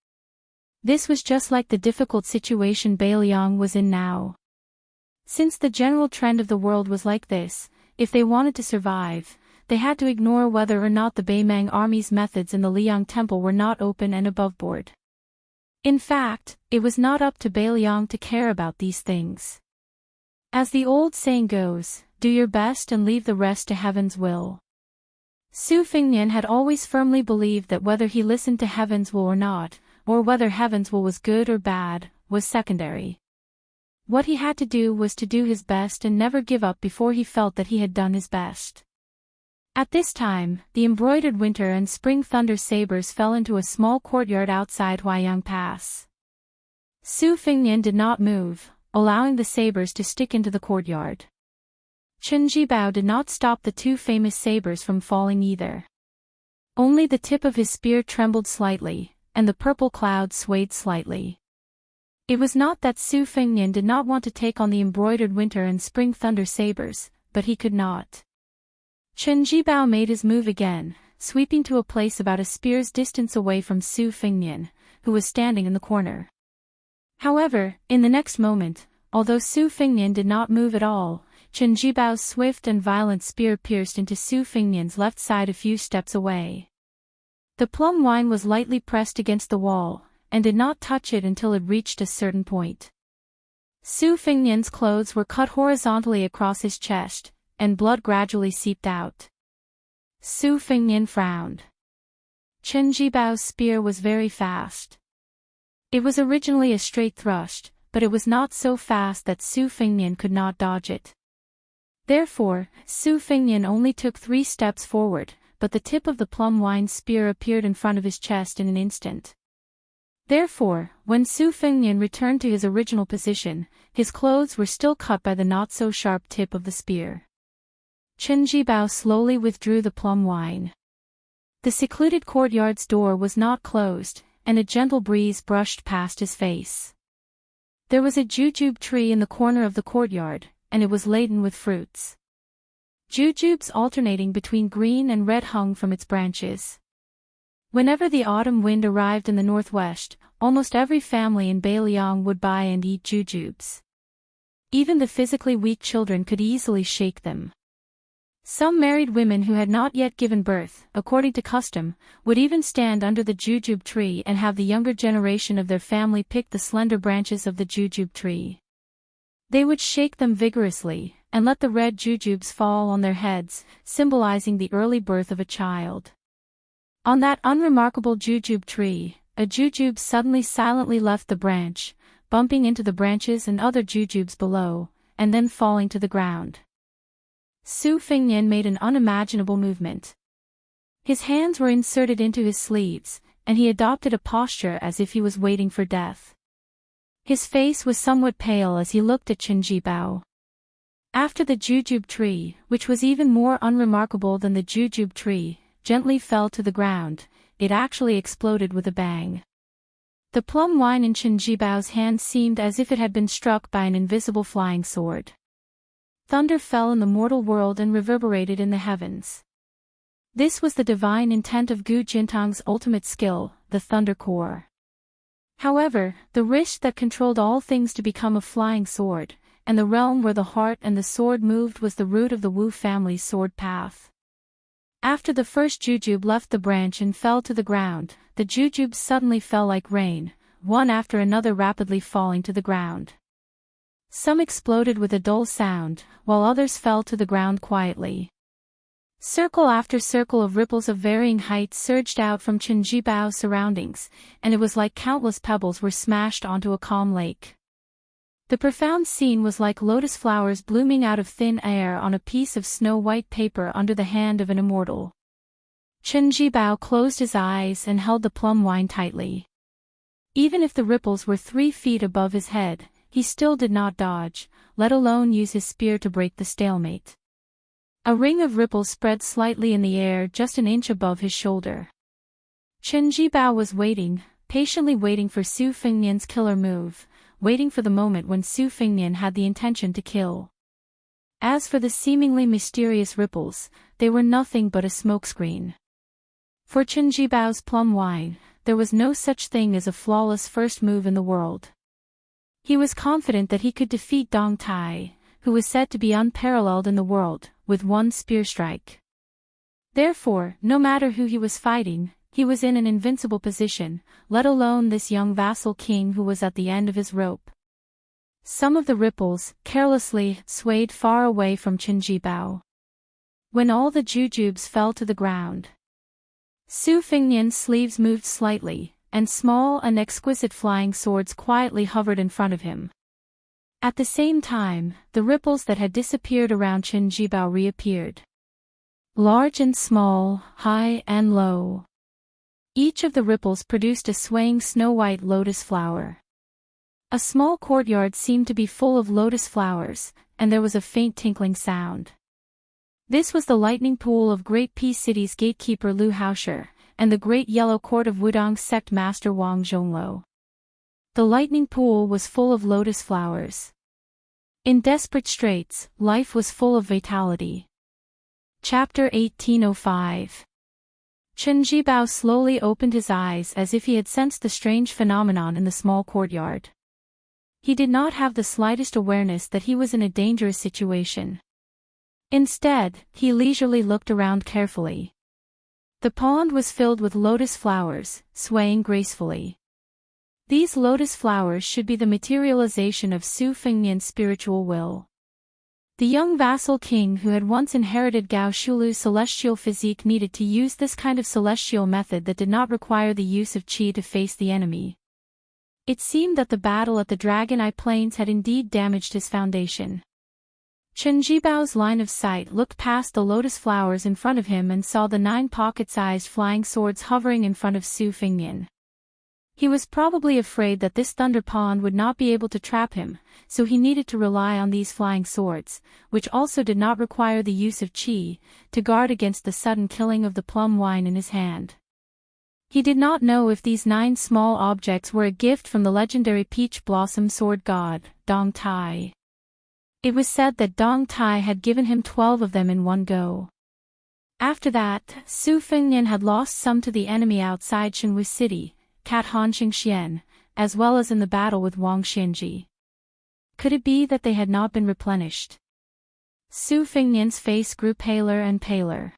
This was just like the difficult situation Beiliang was in now. Since the general trend of the world was like this, if they wanted to survive, they had to ignore whether or not the Beimang army's methods in the Liang temple were not open and aboveboard. In fact, it was not up to Beiliang to care about these things. As the old saying goes, do your best and leave the rest to heaven's will. Su Fengnian had always firmly believed that whether he listened to heaven's will or not, or whether heaven's will was good or bad, was secondary. What he had to do was to do his best and never give up before he felt that he had done his best. At this time, the embroidered winter and spring thunder sabers fell into a small courtyard outside Huaiyang Pass. Su Fengnian did not move, allowing the sabers to stick into the courtyard. Chen Jibao did not stop the 2 famous sabers from falling either. Only the tip of his spear trembled slightly, and the purple cloud swayed slightly. It was not that Su Fengnian did not want to take on the embroidered winter and spring thunder sabers, but he could not. Chen Jibao made his move again, sweeping to a place about a spear's distance away from Su Fengnian, who was standing in the corner. However, in the next moment, although Su Fingnian did not move at all, Chen Jibao's swift and violent spear pierced into Su Fingnian's left side a few steps away. The plum wine was lightly pressed against the wall, and did not touch it until it reached a certain point. Su Fingnian's clothes were cut horizontally across his chest, and blood gradually seeped out. Su Fingnian frowned. Chen Jibao's spear was very fast. It was originally a straight thrust, but it was not so fast that Su Fingnian could not dodge it. Therefore, Su Fingnian only took 3 steps forward, but the tip of the plum wine spear appeared in front of his chest in an instant. Therefore, when Su Fingnian returned to his original position, his clothes were still cut by the not-so-sharp tip of the spear. Chen Jibao slowly withdrew the plum wine. The secluded courtyard's door was not closed, and a gentle breeze brushed past his face. There was a jujube tree in the corner of the courtyard, and it was laden with fruits. Jujubes alternating between green and red hung from its branches. Whenever the autumn wind arrived in the northwest, almost every family in Beiliang would buy and eat jujubes. Even the physically weak children could easily shake them. Some married women who had not yet given birth, according to custom, would even stand under the jujube tree and have the younger generation of their family pick the slender branches of the jujube tree. They would shake them vigorously, and let the red jujubes fall on their heads, symbolizing the early birth of a child. On that unremarkable jujube tree, a jujube suddenly silently left the branch, bumping into the branches and other jujubes below, and then falling to the ground. Su Fingnian made an unimaginable movement. His hands were inserted into his sleeves, and he adopted a posture as if he was waiting for death. His face was somewhat pale as he looked at Chen Jibao. After the jujube tree, which was even more unremarkable than the jujube tree, gently fell to the ground, it actually exploded with a bang. The plum wine in Chen Jibao's hand seemed as if it had been struck by an invisible flying sword. Thunder fell in the mortal world and reverberated in the heavens. This was the divine intent of Gu Jintang's ultimate skill, the Thunder Core. However, the wish that controlled all things to become a flying sword, and the realm where the heart and the sword moved was the root of the Wu family's sword path. After the first jujube left the branch and fell to the ground, the jujubes suddenly fell like rain, one after another rapidly falling to the ground. Some exploded with a dull sound, while others fell to the ground quietly. Circle after circle of ripples of varying heights surged out from Chen Jibao's surroundings, and it was like countless pebbles were smashed onto a calm lake. The profound scene was like lotus flowers blooming out of thin air on a piece of snow-white paper under the hand of an immortal. Chen Jibao closed his eyes and held the plum wine tightly. Even if the ripples were 3 feet above his head, he still did not dodge, let alone use his spear to break the stalemate. A ring of ripples spread slightly in the air just an inch above his shoulder. Chen Jibao was waiting, patiently waiting for Su Fingnian's killer move, waiting for the moment when Su Fingnian had the intention to kill. As for the seemingly mysterious ripples, they were nothing but a smokescreen. For Chen Jibao's plum wine, there was no such thing as a flawless first move in the world. He was confident that he could defeat Dong Tai, who was said to be unparalleled in the world, with one spear strike. Therefore, no matter who he was fighting, he was in an invincible position, let alone this young vassal king who was at the end of his rope. Some of the ripples, carelessly, swayed far away from Chen Jibao. When all the jujubes fell to the ground, Su Fingnian's sleeves moved slightly, and small and exquisite flying swords quietly hovered in front of him. At the same time, the ripples that had disappeared around Chen Jibao reappeared. Large and small, high and low. Each of the ripples produced a swaying snow-white lotus flower. A small courtyard seemed to be full of lotus flowers, and there was a faint tinkling sound. This was the lightning pool of Great Peace City's gatekeeper Lu Haosher, and the great yellow court of Wudong sect master Wang Zhongluo. The lightning pool was full of lotus flowers. In desperate straits, life was full of vitality. Chapter 1805. Chen Jibao slowly opened his eyes as if he had sensed the strange phenomenon in the small courtyard. He did not have the slightest awareness that he was in a dangerous situation. Instead, he leisurely looked around carefully. The pond was filled with lotus flowers, swaying gracefully. These lotus flowers should be the materialization of Su Fengnian's spiritual will. The young vassal king who had once inherited Gao Shulu's celestial physique needed to use this kind of celestial method that did not require the use of qi to face the enemy. It seemed that the battle at the Dragon Eye Plains had indeed damaged his foundation. Chen Jibao's line of sight looked past the lotus flowers in front of him and saw the 9 pocket-sized flying swords hovering in front of Su Fengnian. He was probably afraid that this thunder pond would not be able to trap him, so he needed to rely on these flying swords, which also did not require the use of qi, to guard against the sudden killing of the plum wine in his hand. He did not know if these 9 small objects were a gift from the legendary peach blossom sword god, Dong Tai. It was said that Dong Tai had given him 12 of them in one go. After that, Su Fengnian had lost some to the enemy outside Shenwu City, Cat Han Xingxian, as well as in the battle with Wang Xianji. Could it be that they had not been replenished? Su Fengnian's face grew paler and paler.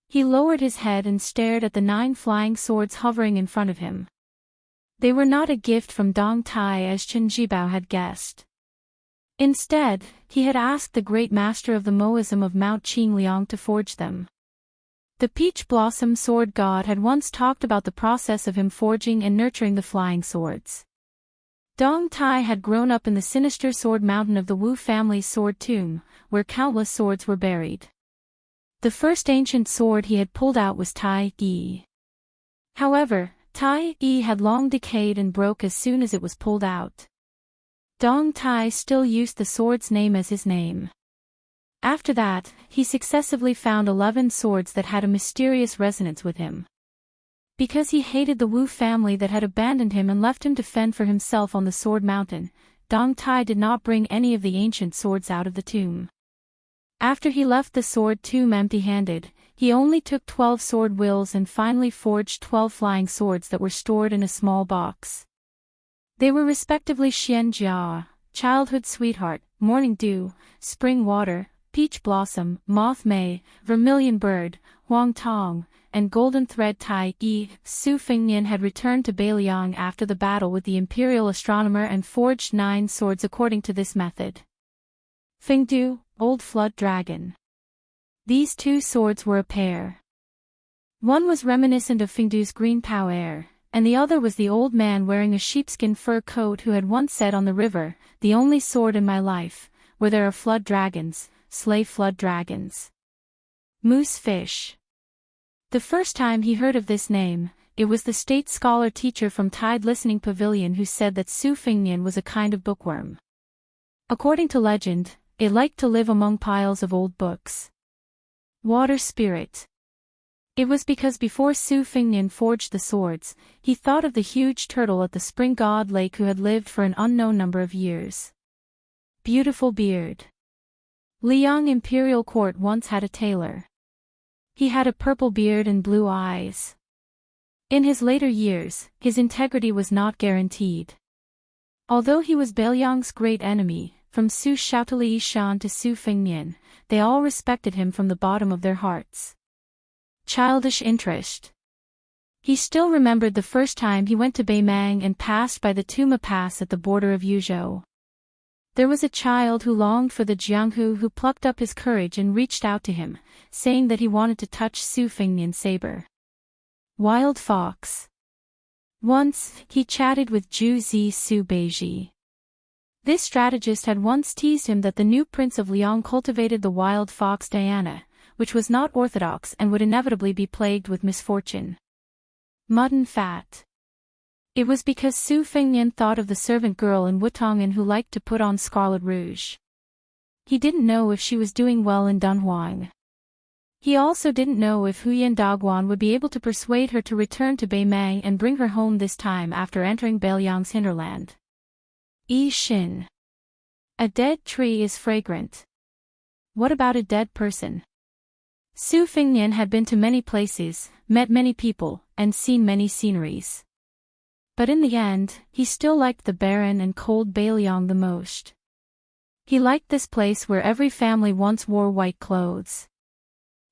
He lowered his head and stared at the 9 flying swords hovering in front of him. They were not a gift from Dong Tai as Chen Jibao had guessed. Instead, he had asked the great master of the Moism of Mount Qingliang to forge them. The peach blossom sword god had once talked about the process of him forging and nurturing the flying swords. Dong Tai had grown up in the sinister sword mountain of the Wu family's sword tomb, where countless swords were buried. The first ancient sword he had pulled out was Tai Yi. However, Tai Yi had long decayed and broke as soon as it was pulled out. Dong Tai still used the sword's name as his name. After that, he successively found 11 swords that had a mysterious resonance with him. Because he hated the Wu family that had abandoned him and left him to fend for himself on the Sword Mountain, Dong Tai did not bring any of the ancient swords out of the tomb. After he left the sword tomb empty-handed, he only took 12 sword wills and finally forged 12 flying swords that were stored in a small box. They were respectively Xian Jia, Childhood Sweetheart, Morning Dew, Spring Water, Peach Blossom, Moth May, Vermilion Bird, Huang Tong, and Golden Thread Tai Yi. Su Fengnian had returned to Beiliang after the battle with the Imperial Astronomer and forged 9 swords according to this method. Fengdu, Old Flood Dragon. These 2 swords were a pair. One was reminiscent of Fengdu's green power, and the other was the old man wearing a sheepskin fur coat who had once said on the river, "The only sword in my life, where there are flood dragons, slay flood dragons." Moose Fish. The first time he heard of this name, it was the state scholar teacher from Tide Listening Pavilion who said that Su Fengnian was a kind of bookworm. According to legend, it liked to live among piles of old books. Water Spirit. It was because before Su Fengnian forged the swords, he thought of the huge turtle at the Spring God Lake who had lived for an unknown number of years. Beautiful Beard. Liang Imperial Court once had a tailor. He had a purple beard and blue eyes. In his later years, his integrity was not guaranteed. Although he was Beiliang's great enemy, from Su Xiaotali Yishan to Su Fengnian, they all respected him from the bottom of their hearts. Childish interest. He still remembered the first time he went to Beimang and passed by the Tuma Pass at the border of Yuzhou. There was a child who longed for the Jianghu who plucked up his courage and reached out to him, saying that he wanted to touch Su Fengnian's saber. Wild Fox. Once, he chatted with Zhu Zi Su Beiji. This strategist had once teased him that the new prince of Liang cultivated the wild fox Diana, which was not orthodox and would inevitably be plagued with misfortune. Mutton Fat. It was because Su Fengnian thought of the servant girl in Wutongan who liked to put on scarlet rouge. He didn't know if she was doing well in Dunhuang. He also didn't know if Huyan Dagwan would be able to persuade her to return to Beimang and bring her home this time after entering Beiliang's hinterland. Yi Xin. A dead tree is fragrant. What about a dead person? Su Fengnian had been to many places, met many people, and seen many sceneries. But in the end, he still liked the barren and cold Bailiang the most. He liked this place where every family once wore white clothes.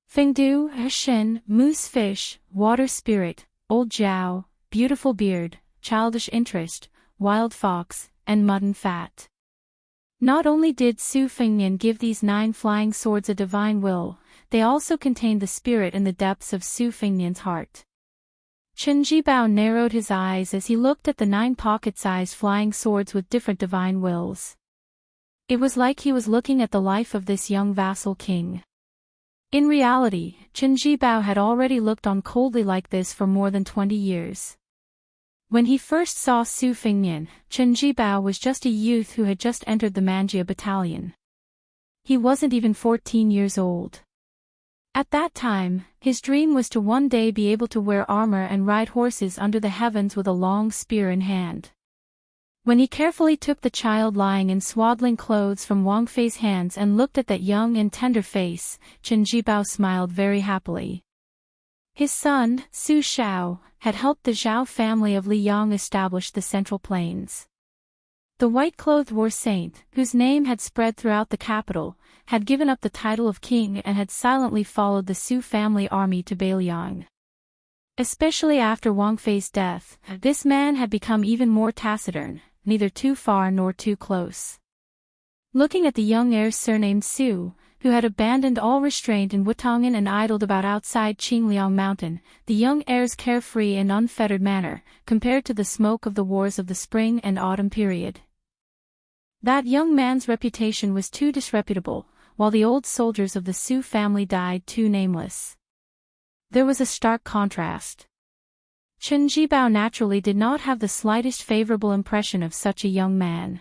Fengdu, Shin, moose fish, water spirit, old Jiao, beautiful beard, childish interest, wild fox, and mutton fat. Not only did Su Fengnian give these 9 flying swords a divine will, they also contained the spirit in the depths of Su Fengnian's heart. Chen Jibao narrowed his eyes as he looked at the 9 pocket-sized flying swords with different divine wills. It was like he was looking at the life of this young vassal king. In reality, Chen Jibao had already looked on coldly like this for more than 20 years. When he first saw Su Fengnian, Chen Jibao was just a youth who had just entered the Manjia battalion. He wasn't even 14 years old. At that time, his dream was to one day be able to wear armor and ride horses under the heavens with a long spear in hand. When he carefully took the child lying in swaddling clothes from Wang Fei's hands and looked at that young and tender face, Chen Jibao smiled very happily. His son, Su Shao, had helped the Zhao family of Liyang establish the Central Plains. The white-clothed war saint, whose name had spread throughout the capital, had given up the title of king and had silently followed the Su family army to Bailiang. Especially after Wang Fei's death, this man had become even more taciturn, neither too far nor too close. Looking at the young heir surnamed Su, who had abandoned all restraint in Wutangan and idled about outside Qingliang Mountain, the young heir's carefree and unfettered manner, compared to the smoke of the wars of the spring and autumn period. That young man's reputation was too disreputable, while the old soldiers of the Su family died too nameless. There was a stark contrast. Chen Jibao naturally did not have the slightest favorable impression of such a young man.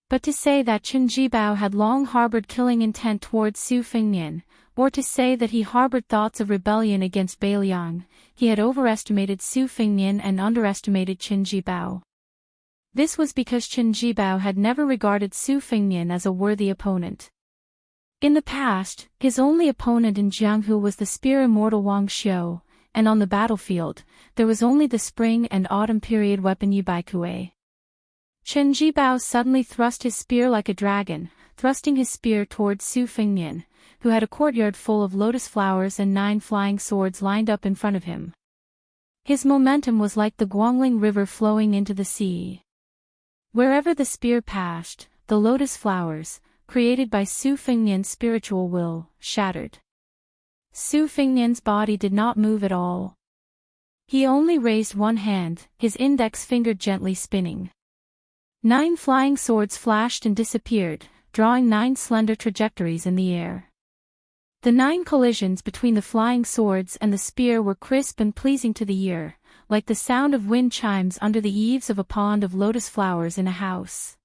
But to say that Chen Jibao had long harbored killing intent towards Su Fengnian, or to say that he harbored thoughts of rebellion against Bailiang, he had overestimated Su Fengnian and underestimated Chen Jibao. This was because Chen Jibao had never regarded Su Fengnian as a worthy opponent. In the past, his only opponent in Jianghu was the spear immortal Wang Xiu, and on the battlefield, there was only the spring and autumn period weapon Yubaikue. Chen Jibao suddenly thrust his spear like a dragon, thrusting his spear towards Su Fengnian, who had a courtyard full of lotus flowers and 9 flying swords lined up in front of him. His momentum was like the Guangling River flowing into the sea. Wherever the spear passed, the lotus flowers, created by Su Fengnian's spiritual will, shattered. Su Fengnian's body did not move at all. He only raised one hand, his index finger gently spinning. 9 flying swords flashed and disappeared, drawing 9 slender trajectories in the air. The 9 collisions between the flying swords and the spear were crisp and pleasing to the ear, like the sound of wind chimes under the eaves of a pond of lotus flowers in a house.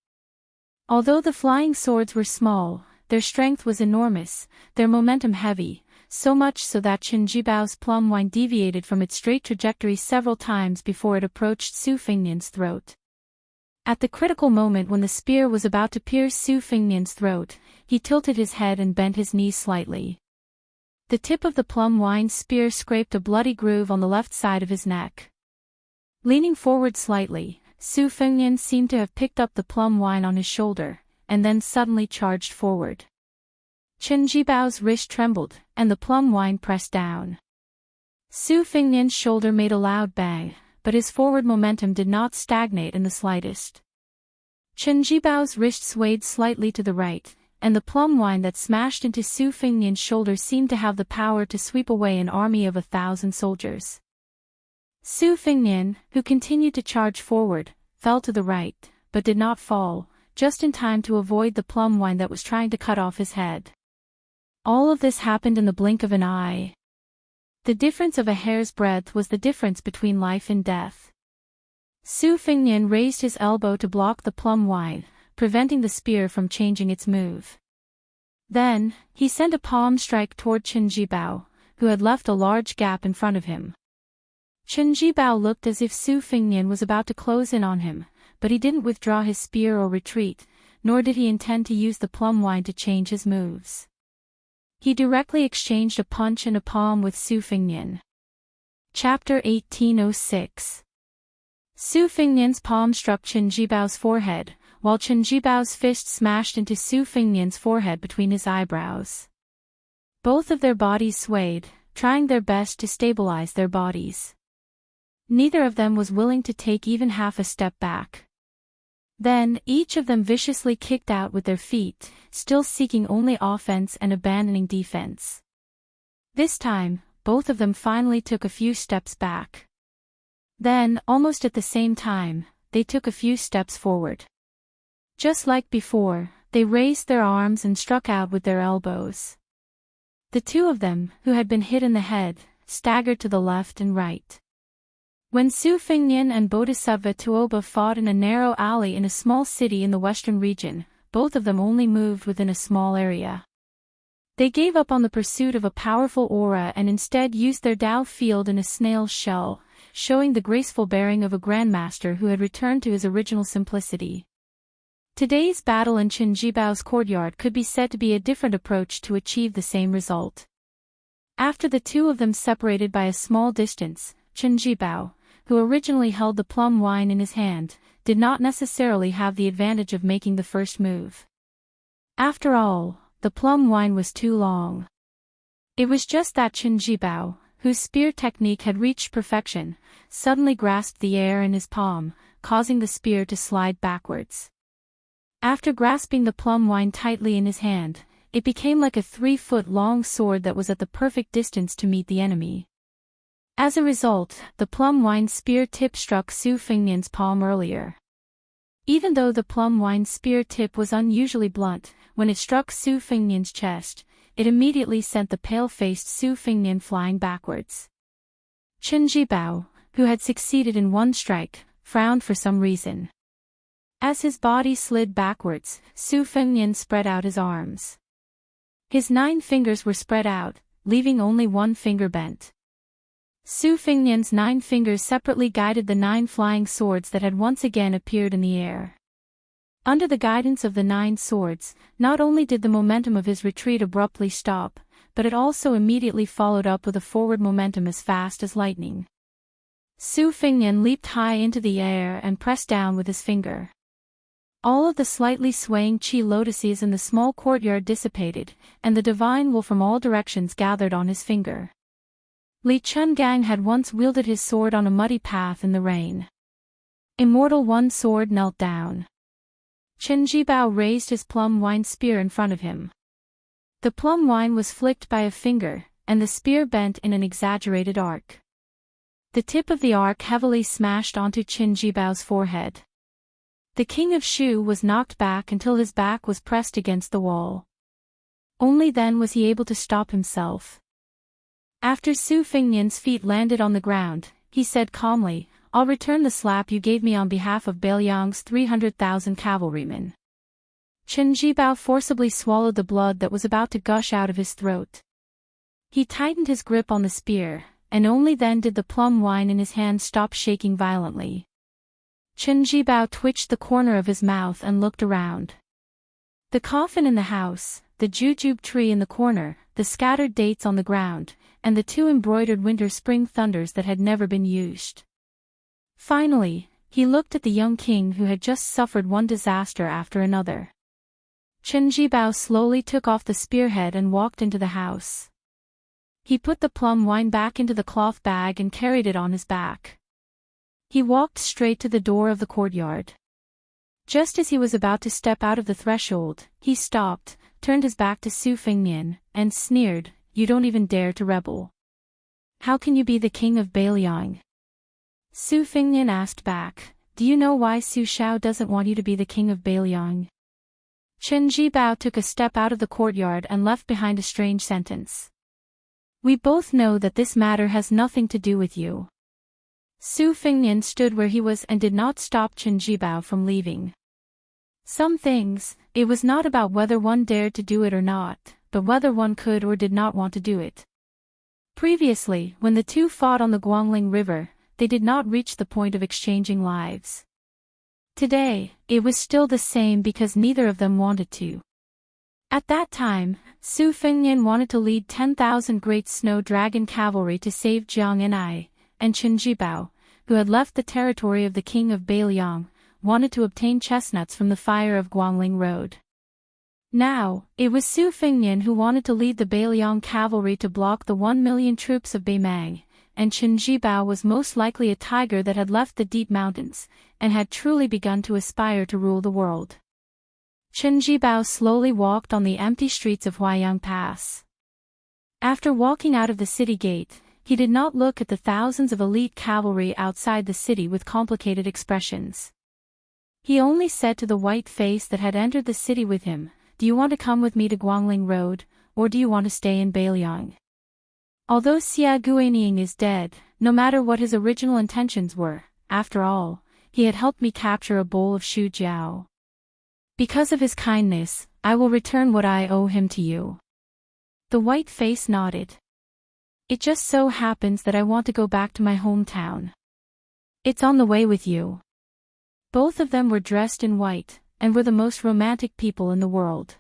Although the flying swords were small, their strength was enormous, their momentum heavy, so much so that Chen Jibao's plum wine deviated from its straight trajectory several times before it approached Su Fengnian's throat. At the critical moment when the spear was about to pierce Su Fengnian's throat, he tilted his head and bent his knees slightly. The tip of the plum wine spear scraped a bloody groove on the left side of his neck. Leaning forward slightly, Su Fengnian seemed to have picked up the plum wine on his shoulder, and then suddenly charged forward. Chen Jibao's wrist trembled, and the plum wine pressed down. Su Fengnian's shoulder made a loud bang, but his forward momentum did not stagnate in the slightest. Chen Jibao's wrist swayed slightly to the right, and the plum wine that smashed into Su Fengnian's shoulder seemed to have the power to sweep away an army of 1,000 soldiers. Su Fengnian, who continued to charge forward, fell to the right, but did not fall, just in time to avoid the plum wine that was trying to cut off his head. All of this happened in the blink of an eye. The difference of a hair's breadth was the difference between life and death. Su Fengnian raised his elbow to block the plum wine, preventing the spear from changing its move. Then, he sent a palm strike toward Chen Jibao, who had left a large gap in front of him. Chen Jibao looked as if Su Fengnian was about to close in on him, but he didn't withdraw his spear or retreat, nor did he intend to use the plum wine to change his moves. He directly exchanged a punch and a palm with Su Fengnian. Chapter 1806. Su Fengnian's palm struck Qin Jibao's forehead, while Qin Jibao's fist smashed into Su Fengnian's forehead between his eyebrows. Both of their bodies swayed, trying their best to stabilize their bodies. Neither of them was willing to take even half a step back. Then, each of them viciously kicked out with their feet, still seeking only offense and abandoning defense. This time, both of them finally took a few steps back. Then, almost at the same time, they took a few steps forward. Just like before, they raised their arms and struck out with their elbows. The two of them, who had been hit in the head, staggered to the left and right. When Su Fengnian and Bodhisattva Tuoba fought in a narrow alley in a small city in the western region, both of them only moved within a small area. They gave up on the pursuit of a powerful aura and instead used their Tao field in a snail's shell, showing the graceful bearing of a grandmaster who had returned to his original simplicity. Today's battle in Qin Jibao's courtyard could be said to be a different approach to achieve the same result. After the two of them separated by a small distance, Qin Jibao, who originally held the plum wine in his hand, did not necessarily have the advantage of making the first move. After all, the plum wine was too long. It was just that Qin Jibao, whose spear technique had reached perfection, suddenly grasped the air in his palm, causing the spear to slide backwards. After grasping the plum wine tightly in his hand, it became like a 3-foot-long sword that was at the perfect distance to meet the enemy. As a result, the plum wine spear tip struck Su Fengnian's palm earlier. Even though the plum wine spear tip was unusually blunt, when it struck Su Fengnian's chest, it immediately sent the pale-faced Su Fengnian flying backwards. Qin Jibao, who had succeeded in one strike, frowned for some reason. As his body slid backwards, Su Fengnian spread out his arms. His 9 fingers were spread out, leaving only one finger bent. Su Fengnian's 9 fingers separately guided the 9 flying swords that had once again appeared in the air. Under the guidance of the 9 swords, not only did the momentum of his retreat abruptly stop, but it also immediately followed up with a forward momentum as fast as lightning. Su Fengnian leaped high into the air and pressed down with his finger. All of the slightly swaying qi lotuses in the small courtyard dissipated, and the divine will from all directions gathered on his finger. Li Chungang had once wielded his sword on a muddy path in the rain. Immortal One Sword knelt down. Qin Jibao raised his plum wine spear in front of him. The plum wine was flicked by a finger, and the spear bent in an exaggerated arc. The tip of the arc heavily smashed onto Qin Jibao's forehead. The king of Shu was knocked back until his back was pressed against the wall. Only then was he able to stop himself. After Su Fengnian's feet landed on the ground, he said calmly, "I'll return the slap you gave me on behalf of Bailiang's 300,000 cavalrymen." Qin Jibao forcibly swallowed the blood that was about to gush out of his throat. He tightened his grip on the spear, and only then did the plum wine in his hand stop shaking violently. Qin Jibao twitched the corner of his mouth and looked around. The coffin in the house, the jujube tree in the corner, the scattered dates on the ground, and the 2 embroidered winter-spring thunders that had never been used. Finally, he looked at the young king who had just suffered one disaster after another. Qin Jibao slowly took off the spearhead and walked into the house. He put the plum wine back into the cloth bag and carried it on his back. He walked straight to the door of the courtyard. Just as he was about to step out of the threshold, he stopped, turned his back to Su Fengnian, and sneered, "You don't even dare to rebel. How can you be the king of Bailiang?" Su Fengnian asked back, "Do you know why Su Shao doesn't want you to be the king of Bailiang?" Qin Jibao took a step out of the courtyard and left behind a strange sentence. "We both know that this matter has nothing to do with you." Su Fengnian stood where he was and did not stop Qin Jibao from leaving. Some things, it was not about whether one dared to do it or not, but whether one could or did not want to do it. Previously, when the two fought on the Guangling River, they did not reach the point of exchanging lives. Today, it was still the same because neither of them wanted to. At that time, Su Fengnian wanted to lead 10,000 great snow dragon cavalry to save Jiang and I, and Qin Jibao, who had left the territory of the king of Bailiang, wanted to obtain chestnuts from the fire of Guangling Road. Now, it was Su Fengnian who wanted to lead the Bailiang cavalry to block the 1 million troops of Beimang, and Chen Jibao was most likely a tiger that had left the deep mountains, and had truly begun to aspire to rule the world. Chen Jibao slowly walked on the empty streets of Huaiyang Pass. After walking out of the city gate, he did not look at the thousands of elite cavalry outside the city with complicated expressions. He only said to the white face that had entered the city with him, "Do you want to come with me to Guangling Road, or do you want to stay in Bailiang?" Although Xia Guanying is dead, no matter what his original intentions were, after all, he had helped me capture a bowl of Shu Jiao. Because of his kindness, I will return what I owe him to you. The white face nodded. It just so happens that I want to go back to my hometown. It's on the way with you. Both of them were dressed in white, and were the most romantic people in the world.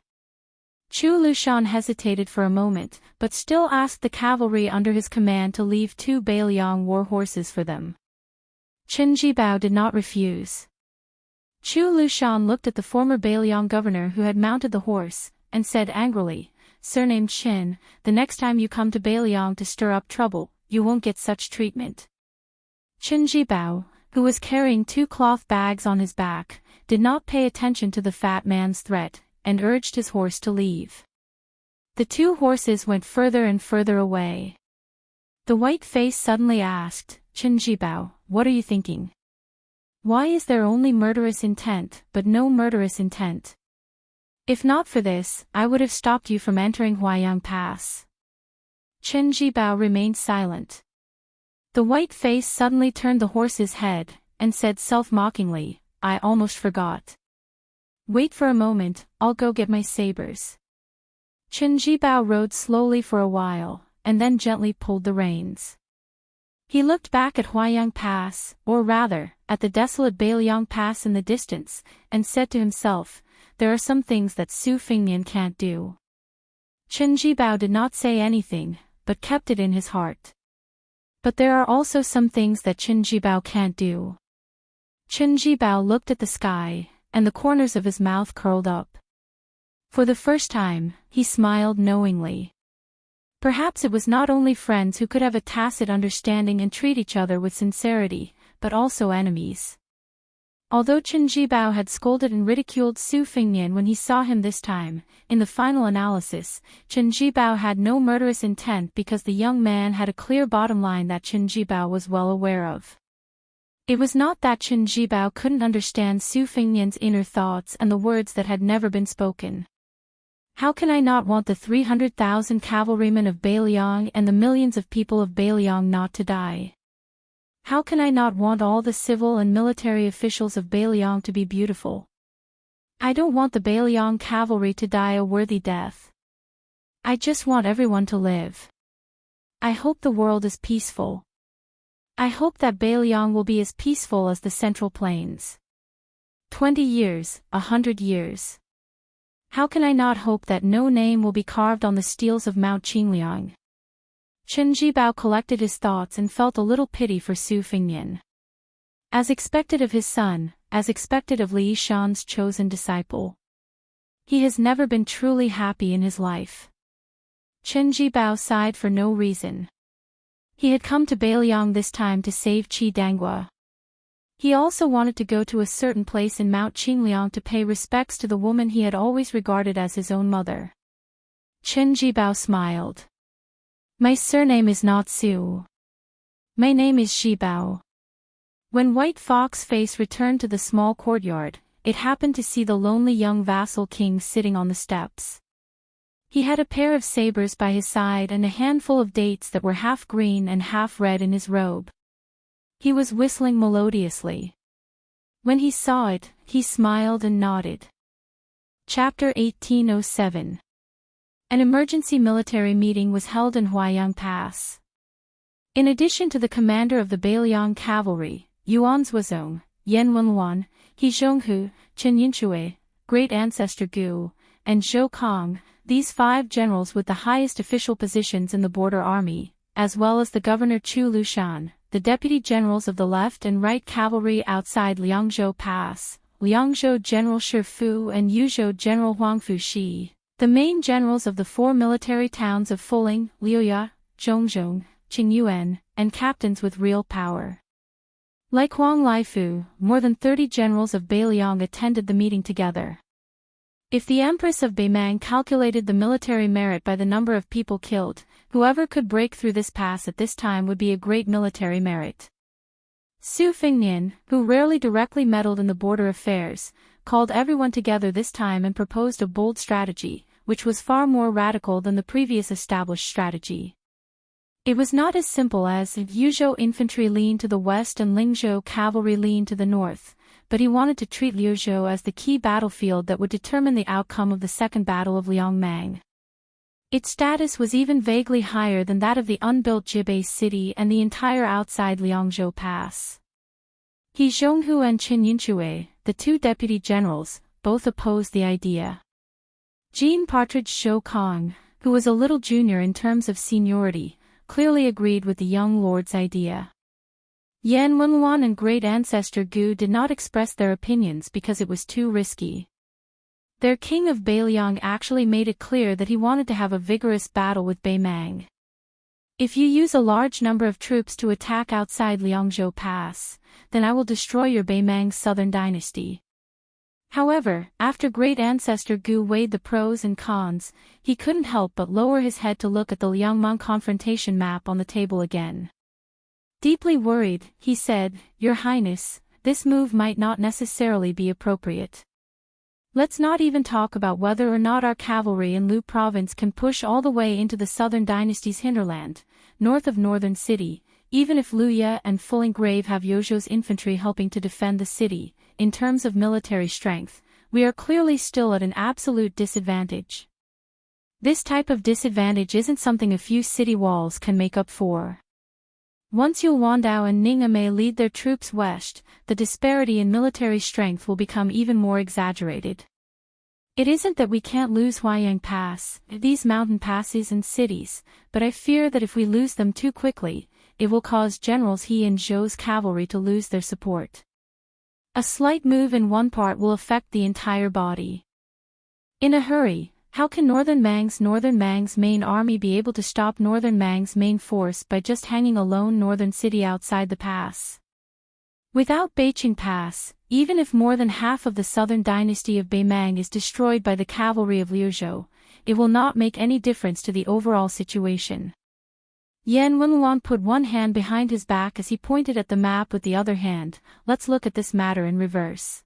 Chu Lushan hesitated for a moment, but still asked the cavalry under his command to leave 2 Bailiang war horses for them. Chen Jibao did not refuse. Chu Lushan looked at the former Bailiang governor who had mounted the horse, and said angrily, "Surnamed Chen, the next time you come to Bailiang to stir up trouble, you won't get such treatment." Chen Jibao, who was carrying 2 cloth bags on his back, did not pay attention to the fat man's threat, and urged his horse to leave. The 2 horses went further and further away. The white face suddenly asked, "Chen Jibao, what are you thinking? Why is there only murderous intent, but no murderous intent? If not for this, I would have stopped you from entering Huaiyang Pass." Chen Jibao remained silent. The white face suddenly turned the horse's head, and said self-mockingly, "I almost forgot. Wait for a moment, I'll go get my sabers." Chen Jibao rode slowly for a while, and then gently pulled the reins. He looked back at Huaiyang Pass, or rather, at the desolate Bailiang Pass in the distance, and said to himself, "There are some things that Su Fengnian can't do." Chen Jibao did not say anything, but kept it in his heart. But there are also some things that Chen Jibao can't do. Chen Jibao looked at the sky, and the corners of his mouth curled up. For the first time, he smiled knowingly. Perhaps it was not only friends who could have a tacit understanding and treat each other with sincerity, but also enemies. Although Chen Jibao had scolded and ridiculed Su Fengnian when he saw him this time, in the final analysis, Chen Jibao had no murderous intent because the young man had a clear bottom line that Chen Jibao was well aware of. It was not that Chen Jibao couldn't understand Su Fengnian's inner thoughts and the words that had never been spoken. How can I not want the 300,000 cavalrymen of Bailiang and the millions of people of Bailiang not to die? How can I not want all the civil and military officials of Bailiang to be beautiful? I don't want the Bailiang cavalry to die a worthy death. I just want everyone to live. I hope the world is peaceful. I hope that Bailiang will be as peaceful as the Central Plains. 20 years, 100 years. How can I not hope that no name will be carved on the steels of Mount Qingliang? Chen Jibao collected his thoughts and felt a little pity for Su Fengnian. As expected of his son, as expected of Li Shan's chosen disciple. He has never been truly happy in his life. Chen Jibao sighed for no reason. He had come to Bailiang this time to save Qi Dangua. He also wanted to go to a certain place in Mount Qingliang to pay respects to the woman he had always regarded as his own mother. Chen Jibao smiled. My surname is not Su. My name is Jibao. When White Fox Face returned to the small courtyard, it happened to see the lonely young vassal king sitting on the steps. He had a pair of sabers by his side and a handful of dates that were half green and half red in his robe. He was whistling melodiously. When he saw it, he smiled and nodded. Chapter 1807. An emergency military meeting was held in Huaiyang Pass. In addition to the commander of the Bailiang cavalry, Yuan Zuozong, Yan Wenluan, He Zhonghu, Chen Yinshui, great ancestor Gu, and Zhou Kong, these 5 generals with the highest official positions in the border army, as well as the governor Chu Lushan, the deputy generals of the left and right cavalry outside Liangzhou Pass, Liangzhou General Shi Fu and Yuzhou General Huang Fuxi, the main generals of the four military towns of Fuling, Liuya, Zhongzhong, Qingyuan, and captains with real power. Like Huang Laifu, more than 30 generals of Beiliang attended the meeting together. If the Empress of Beimang calculated the military merit by the number of people killed, whoever could break through this pass at this time would be a great military merit. Su Fengnian, who rarely directly meddled in the border affairs, called everyone together this time and proposed a bold strategy, which was far more radical than the previous established strategy. It was not as simple as Yuzhou infantry lean to the west and Lingzhou cavalry lean to the north, but he wanted to treat Liuzhou as the key battlefield that would determine the outcome of the Second Battle of Liangmang. Its status was even vaguely higher than that of the unbuilt Jibei city and the entire outside Liangzhou Pass. He Zhonghu and Qin Yinshui, the two deputy generals, both opposed the idea. Jean Partridge Shou Kong, who was a little junior in terms of seniority, clearly agreed with the young lord's idea. Yan Wenluan and great ancestor Gu did not express their opinions because it was too risky. Their king of Beiliang actually made it clear that he wanted to have a vigorous battle with Beimang. If you use a large number of troops to attack outside Liangzhou Pass, then I will destroy your Beimang southern dynasty. However, after great ancestor Gu weighed the pros and cons, he couldn't help but lower his head to look at the Liangmang confrontation map on the table again. Deeply worried, he said, "Your Highness, this move might not necessarily be appropriate. Let's not even talk about whether or not our cavalry in Lu province can push all the way into the southern dynasty's hinterland, north of northern city, even if Luya and Fuling Grave have Yozhou's infantry helping to defend the city. In terms of military strength, we are clearly still at an absolute disadvantage. This type of disadvantage isn't something a few city walls can make up for. Once Yul Wandao and Ningame lead their troops west, the disparity in military strength will become even more exaggerated. It isn't that we can't lose Huaiyang Pass, these mountain passes and cities, but I fear that if we lose them too quickly, it will cause Generals He and Zhou's cavalry to lose their support. A slight move in one part will affect the entire body. In a hurry, how can Northern Mang's main army be able to stop Northern Mang's main force by just hanging a lone northern city outside the pass? Without Beiqing Pass, even if more than half of the southern dynasty of Beimang is destroyed by the cavalry of Liuzhou, it will not make any difference to the overall situation. Yan Wenluan put one hand behind his back as he pointed at the map with the other hand. Let's look at this matter in reverse.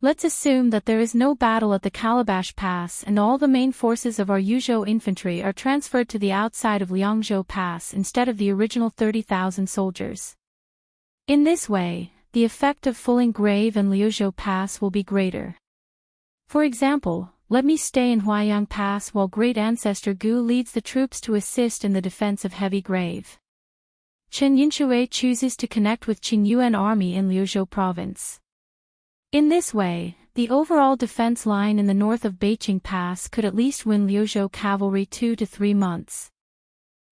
Let's assume that there is no battle at the Calabash Pass and all the main forces of our Yuzhou infantry are transferred to the outside of Liangzhou Pass instead of the original 30,000 soldiers. In this way, the effect of Fuling Grave and Liuzhou Pass will be greater. For example, let me stay in Huaiyang Pass while great ancestor Gu leads the troops to assist in the defense of Heavy Grave. Chen Yinshui chooses to connect with Qingyuan army in Liuzhou province. In this way, the overall defense line in the north of Beiqing Pass could at least win Liuzhou cavalry 2 to 3 months.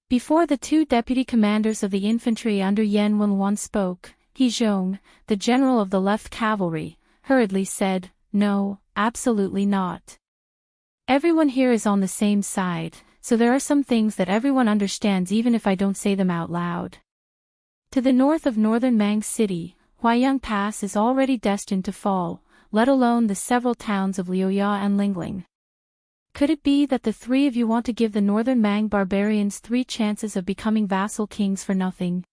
Before the two deputy commanders of the infantry under Yan Wenluan spoke, He Zhong, the general of the left cavalry, hurriedly said, "No, absolutely not. Everyone here is on the same side, so there are some things that everyone understands even if I don't say them out loud. To the north of northern Mang City, Huaiyang Pass is already destined to fall, let alone the several towns of Liuya and Lingling. Could it be that the three of you want to give the northern Mang barbarians 3 chances of becoming vassal kings for nothing?"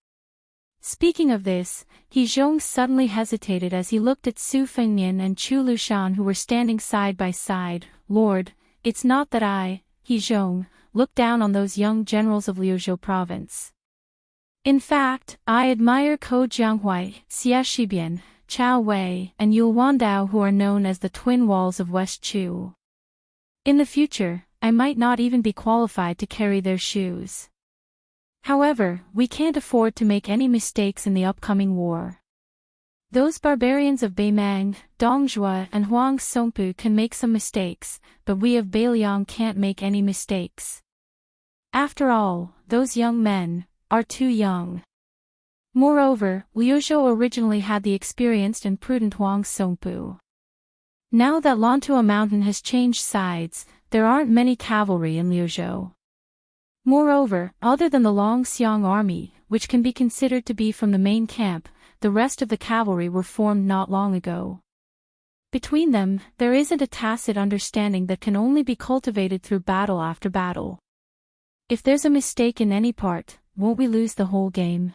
Speaking of this, He Zhong suddenly hesitated as he looked at Su Fengnian and Chu Lushan who were standing side by side. "Lord, it's not that I," He Zhong, looked down on those young generals of Liuzhou province. "In fact, I admire Ko Jianghuai, Xia Shibian, Chao Wei, and Yul Wandao who are known as the twin walls of West Chu. In the future, I might not even be qualified to carry their shoes. However, we can't afford to make any mistakes in the upcoming war. Those barbarians of Beimang, Dongzhua and Huang Songpu can make some mistakes, but we of Beiliang can't make any mistakes. After all, those young men are too young. Moreover, Liu Zhou originally had the experienced and prudent Huang Songpu. Now that Lantua Mountain has changed sides, there aren't many cavalry in Liu Zhou. Moreover, other than the Longxiang army, which can be considered to be from the main camp, the rest of the cavalry were formed not long ago. Between them, there isn't a tacit understanding that can only be cultivated through battle after battle. If there's a mistake in any part, won't we lose the whole game?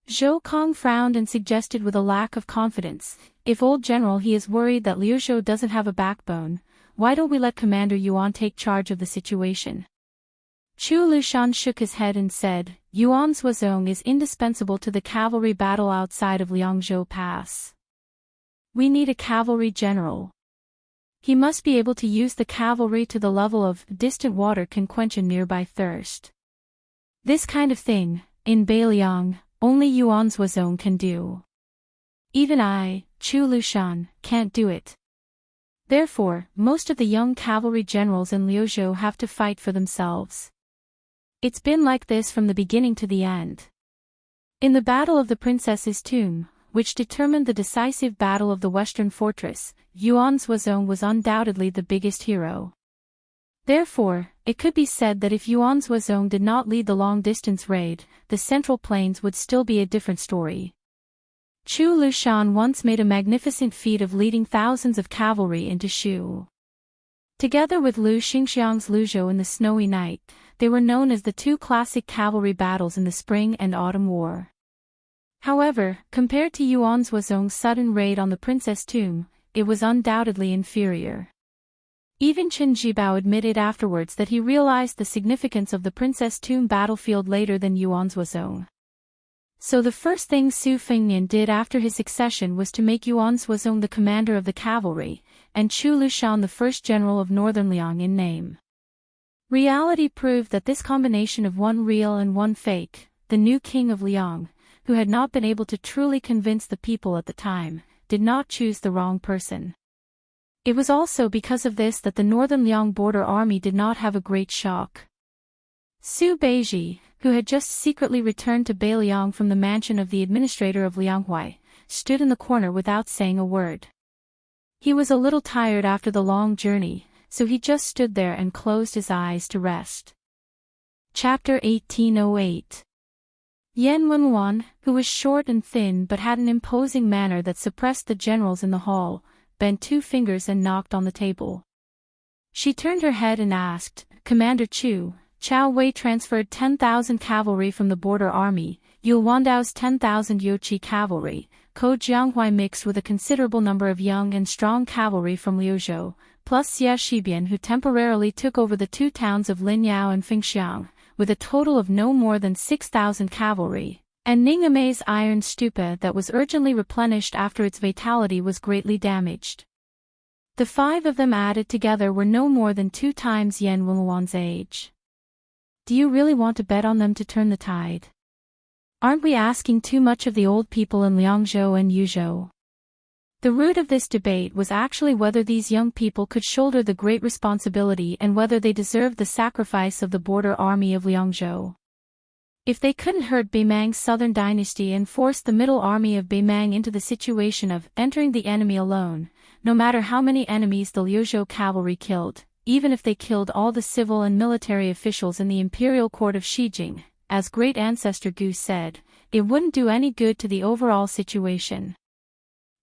Zhou Kong frowned and suggested with a lack of confidence, if old general he is worried that Liu Zhou doesn't have a backbone, why don't we let Commander Yuan take charge of the situation? Chu Lushan shook his head and said, Yuan's Huazong is indispensable to the cavalry battle outside of Liangzhou Pass. We need a cavalry general. He must be able to use the cavalry to the level of distant water can quench a nearby thirst. This kind of thing, in Beiliang, only Yuan's Huazong can do. Even I, Chu Lushan, can't do it. Therefore, most of the young cavalry generals in Liuzhou have to fight for themselves. It's been like this from the beginning to the end. In the Battle of the Princess's Tomb, which determined the decisive battle of the Western Fortress, Yuan's Huazong was undoubtedly the biggest hero. Therefore, it could be said that if Yuan's Huazong did not lead the long-distance raid, the Central Plains would still be a different story. Chu Lushan once made a magnificent feat of leading thousands of cavalry into Shu. Together with Lu Xingxiang's Luzhou in the Snowy Night, they were known as the two classic cavalry battles in the Spring and Autumn War. However, compared to Yuan's Huazong's sudden raid on the Princess Tomb, it was undoubtedly inferior. Even Chen Jibao admitted afterwards that he realized the significance of the Princess Tomb battlefield later than Yuan's Huazong. So the first thing Su Fengnian did after his succession was to make Yuan's Huazong the commander of the cavalry, and Chu Lushan the first general of Northern Liang in name. Reality proved that this combination of one real and one fake, the new king of Liang, who had not been able to truly convince the people at the time, did not choose the wrong person. It was also because of this that the Northern Liang border army did not have a great shock. Su Beiji, who had just secretly returned to Beiliang from the mansion of the administrator of Lianghuai, stood in the corner without saying a word. He was a little tired after the long journey, so he just stood there and closed his eyes to rest. Chapter 1808. Yan Wenwan, who was short and thin but had an imposing manner that suppressed the generals in the hall, bent two fingers and knocked on the table. She turned her head and asked, Commander Chu, Chao Wei transferred 10,000 cavalry from the border army, Yul Wandao's 10,000 Yoqi cavalry, Ko Jianghuai mixed with a considerable number of young and strong cavalry from Liuzhou, plus Xia Shibian who temporarily took over the two towns of Linyao and Fengxiang, with a total of no more than 6,000 cavalry, and Ningamei's iron stupa that was urgently replenished after its vitality was greatly damaged. The five of them added together were no more than 2 times Yan Wenwan's age. Do you really want to bet on them to turn the tide? Aren't we asking too much of the old people in Liangzhou and Yuzhou? The root of this debate was actually whether these young people could shoulder the great responsibility and whether they deserved the sacrifice of the border army of Liangzhou. If they couldn't hurt Beimang's southern dynasty and force the middle army of Beimang into the situation of entering the enemy alone, no matter how many enemies the Liuzhou cavalry killed, even if they killed all the civil and military officials in the imperial court of Shijing, as great ancestor Gu said, it wouldn't do any good to the overall situation.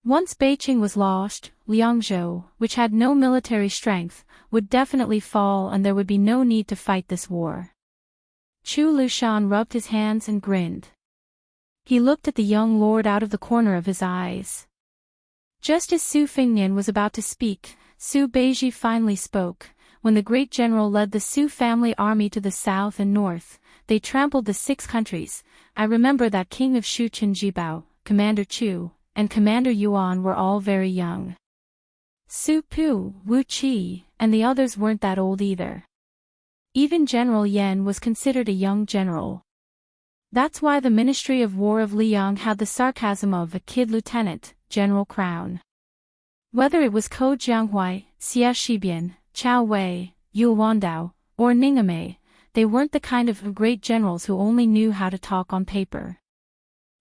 Once Beiqing was lost, Liangzhou, which had no military strength, would definitely fall and there would be no need to fight this war. Chu Lushan rubbed his hands and grinned. He looked at the young lord out of the corner of his eyes. Just as Su Fengnian was about to speak, Su Beiji finally spoke. When the great general led the Su family army to the south and north, they trampled the 6 countries. I remember that king of Shu Chen Jibao, Commander Chu, and Commander Yuan were all very young. Su Pu, Wu Qi, and the others weren't that old either. Even General Yan was considered a young general. That's why the Ministry of War of Liang had the sarcasm of a kid lieutenant, General Crown. Whether it was Ko Jianghuai, Xia Shibian, Chao Wei, Yul Wandao, or Ningamei, they weren't the kind of great generals who only knew how to talk on paper.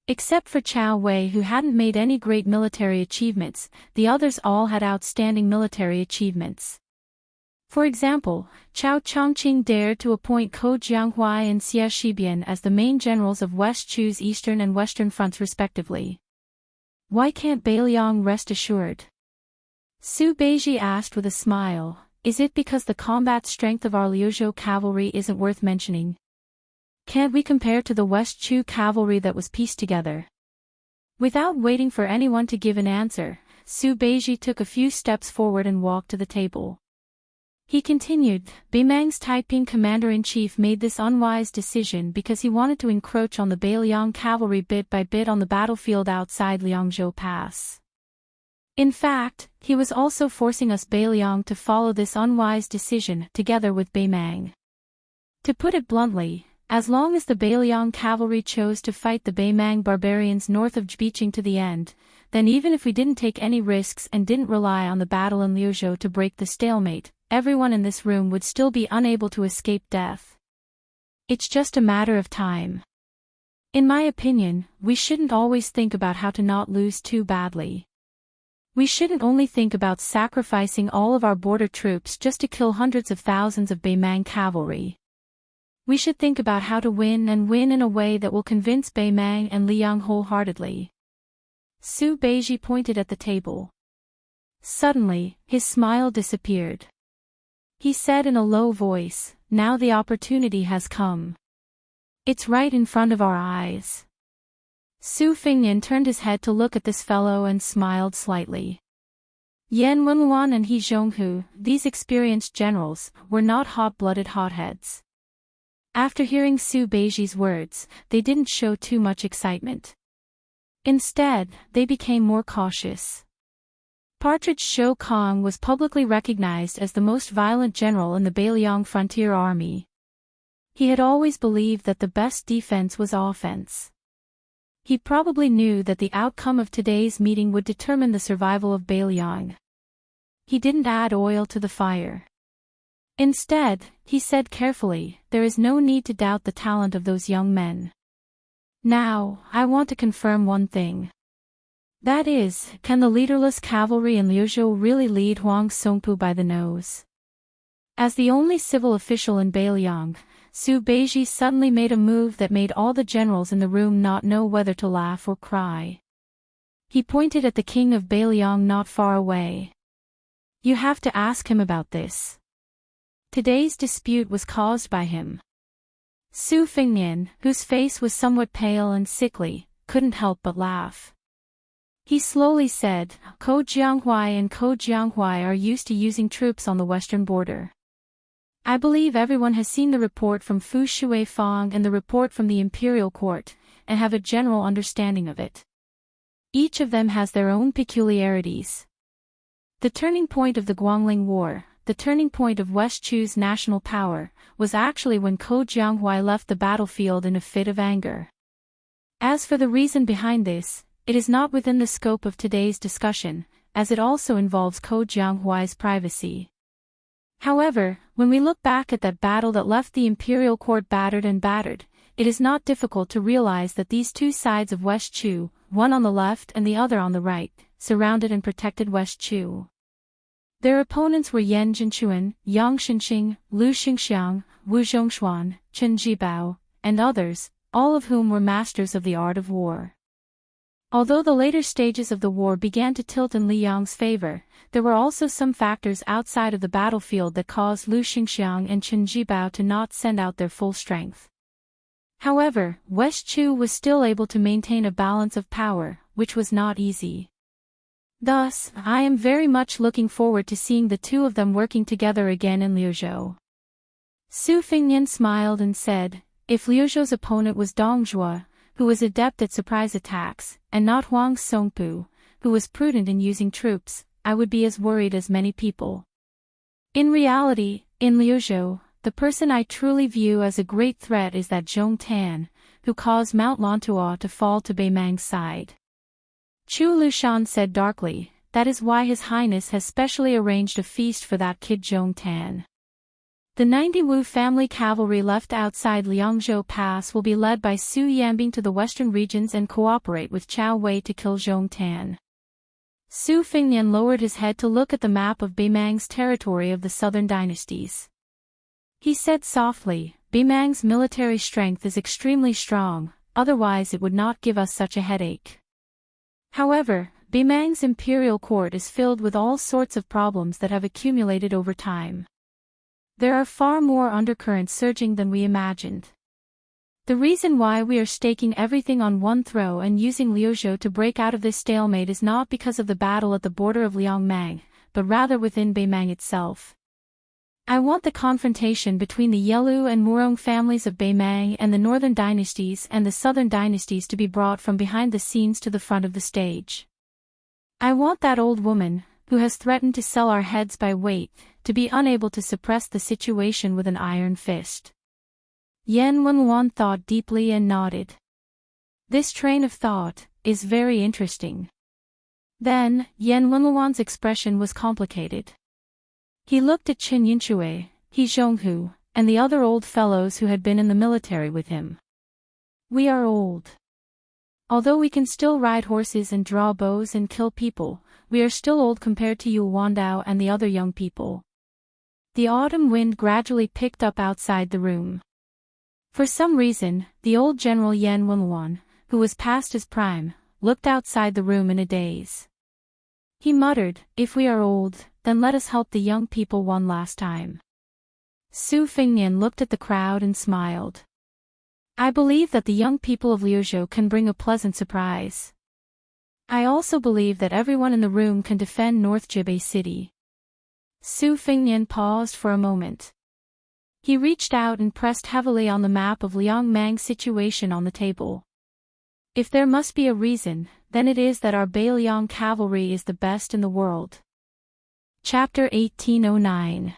Except for Chao Wei, who hadn't made any great military achievements, the others all had outstanding military achievements. For example, Chao Chongqing dared to appoint Ko Jianghuai and Xie Shibian as the main generals of West Chu's eastern and western fronts respectively. Why can't Beiliang rest assured? Su Beiji asked with a smile. Is it because the combat strength of our Liuzhou cavalry isn't worth mentioning? Can't we compare to the West Chu cavalry that was pieced together? Without waiting for anyone to give an answer, Su Beiji took a few steps forward and walked to the table. He continued, Beimang's Taiping commander-in-chief made this unwise decision because he wanted to encroach on the Beiliang cavalry bit by bit on the battlefield outside Liangzhou Pass. In fact, he was also forcing us Beiliang to follow this unwise decision together with Beimang. To put it bluntly, as long as the Beiliang cavalry chose to fight the Beimang barbarians north of Zbicheng to the end, then even if we didn't take any risks and didn't rely on the battle in Liuzhou to break the stalemate, everyone in this room would still be unable to escape death. It's just a matter of time. In my opinion, we shouldn't always think about how to not lose too badly. We shouldn't only think about sacrificing all of our border troops just to kill hundreds of thousands of Beimang cavalry. We should think about how to win and win in a way that will convince Beimang and Liang wholeheartedly. Su Beiji pointed at the table. Suddenly, his smile disappeared. He said in a low voice, now the opportunity has come. It's right in front of our eyes. Su Fingyan turned his head to look at this fellow and smiled slightly. Yan Wenluan and He Zhonghu, these experienced generals, were not hot-blooded hotheads. After hearing Su Beiji's words, they didn't show too much excitement. Instead, they became more cautious. Partridge Shou Kong was publicly recognized as the most violent general in the Beiliang frontier army. He had always believed that the best defense was offense. He probably knew that the outcome of today's meeting would determine the survival of Beiliang. He didn't add oil to the fire. Instead, he said carefully, there is no need to doubt the talent of those young men. Now, I want to confirm one thing. That is, can the leaderless cavalry in Liuzhou really lead Huang Songpu by the nose? As the only civil official in Beiliang, Su Beiji suddenly made a move that made all the generals in the room not know whether to laugh or cry. He pointed at the king of Beiliang not far away. You have to ask him about this. Today's dispute was caused by him. Su Fingyan, whose face was somewhat pale and sickly, couldn't help but laugh. He slowly said, Ko Jianghuai and Ko Jianghuai are used to using troops on the western border. I believe everyone has seen the report from Fu Shuifang and the report from the imperial court, and have a general understanding of it. Each of them has their own peculiarities. The turning point of the Guangling War, the turning point of West Chu's national power, was actually when Ko Jianghuai left the battlefield in a fit of anger. As for the reason behind this, it is not within the scope of today's discussion, as it also involves Ko Jianghuai's privacy. However, when we look back at that battle that left the imperial court battered and battered, it is not difficult to realize that these two sides of West Chu, one on the left and the other on the right, surrounded and protected West Chu. Their opponents were Yan Jinchuan, Yang Xinqing, Lu Xingxiang, Wu Zhongshuan, Chen Jibao, and others, all of whom were masters of the art of war. Although the later stages of the war began to tilt in Li Yang's favor, there were also some factors outside of the battlefield that caused Lu Xingxiang and Chen Jibao to not send out their full strength. However, West Chu was still able to maintain a balance of power, which was not easy. Thus, I am very much looking forward to seeing the two of them working together again in Liuzhou. Su Fingyan smiled and said, if Liuzhou's opponent was Dong Zhuo, who was adept at surprise attacks, and not Huang Songpu, who was prudent in using troops, I would be as worried as many people. In reality, in Liuzhou, the person I truly view as a great threat is that Zhong Tan, who caused Mount Lantua to fall to Beimang's side. Chu Lushan said darkly, that is why His Highness has specially arranged a feast for that kid Zhong Tan. The 90 Wu family cavalry left outside Liangzhou Pass will be led by Su Yanbing to the western regions and cooperate with Chao Wei to kill Zhong Tan. Su Fingnian lowered his head to look at the map of Beimang's territory of the southern dynasties. He said softly, "Beimang's military strength is extremely strong, otherwise it would not give us such a headache. However, Beimang's imperial court is filled with all sorts of problems that have accumulated over time. There are far more undercurrents surging than we imagined. The reason why we are staking everything on one throw and using Liuzhou to break out of this stalemate is not because of the battle at the border of Liangmang, but rather within Beimang itself. I want the confrontation between the Yelu and Murong families of Beimang and the northern dynasties and the southern dynasties to be brought from behind the scenes to the front of the stage. I want that old woman, who has threatened to sell our heads by weight, to be unable to suppress the situation with an iron fist." Yan Wenluan thought deeply and nodded. This train of thought is very interesting. Then, Yan Wenluan's expression was complicated. He looked at Qin Yunxue, He Zhonghu, and the other old fellows who had been in the military with him. "We are old. Although we can still ride horses and draw bows and kill people, we are still old compared to Yu Wandao and the other young people." The autumn wind gradually picked up outside the room. For some reason, the old General Yan Wenluan, who was past his prime, looked outside the room in a daze. He muttered, "If we are old, then let us help the young people one last time." Su Fingnian looked at the crowd and smiled. "I believe that the young people of Liuzhou can bring a pleasant surprise. I also believe that everyone in the room can defend North Jibei City." Su Fingnian paused for a moment. He reached out and pressed heavily on the map of Liangmang's situation on the table. "If there must be a reason, then it is that our Beiliang cavalry is the best in the world." Chapter 1809.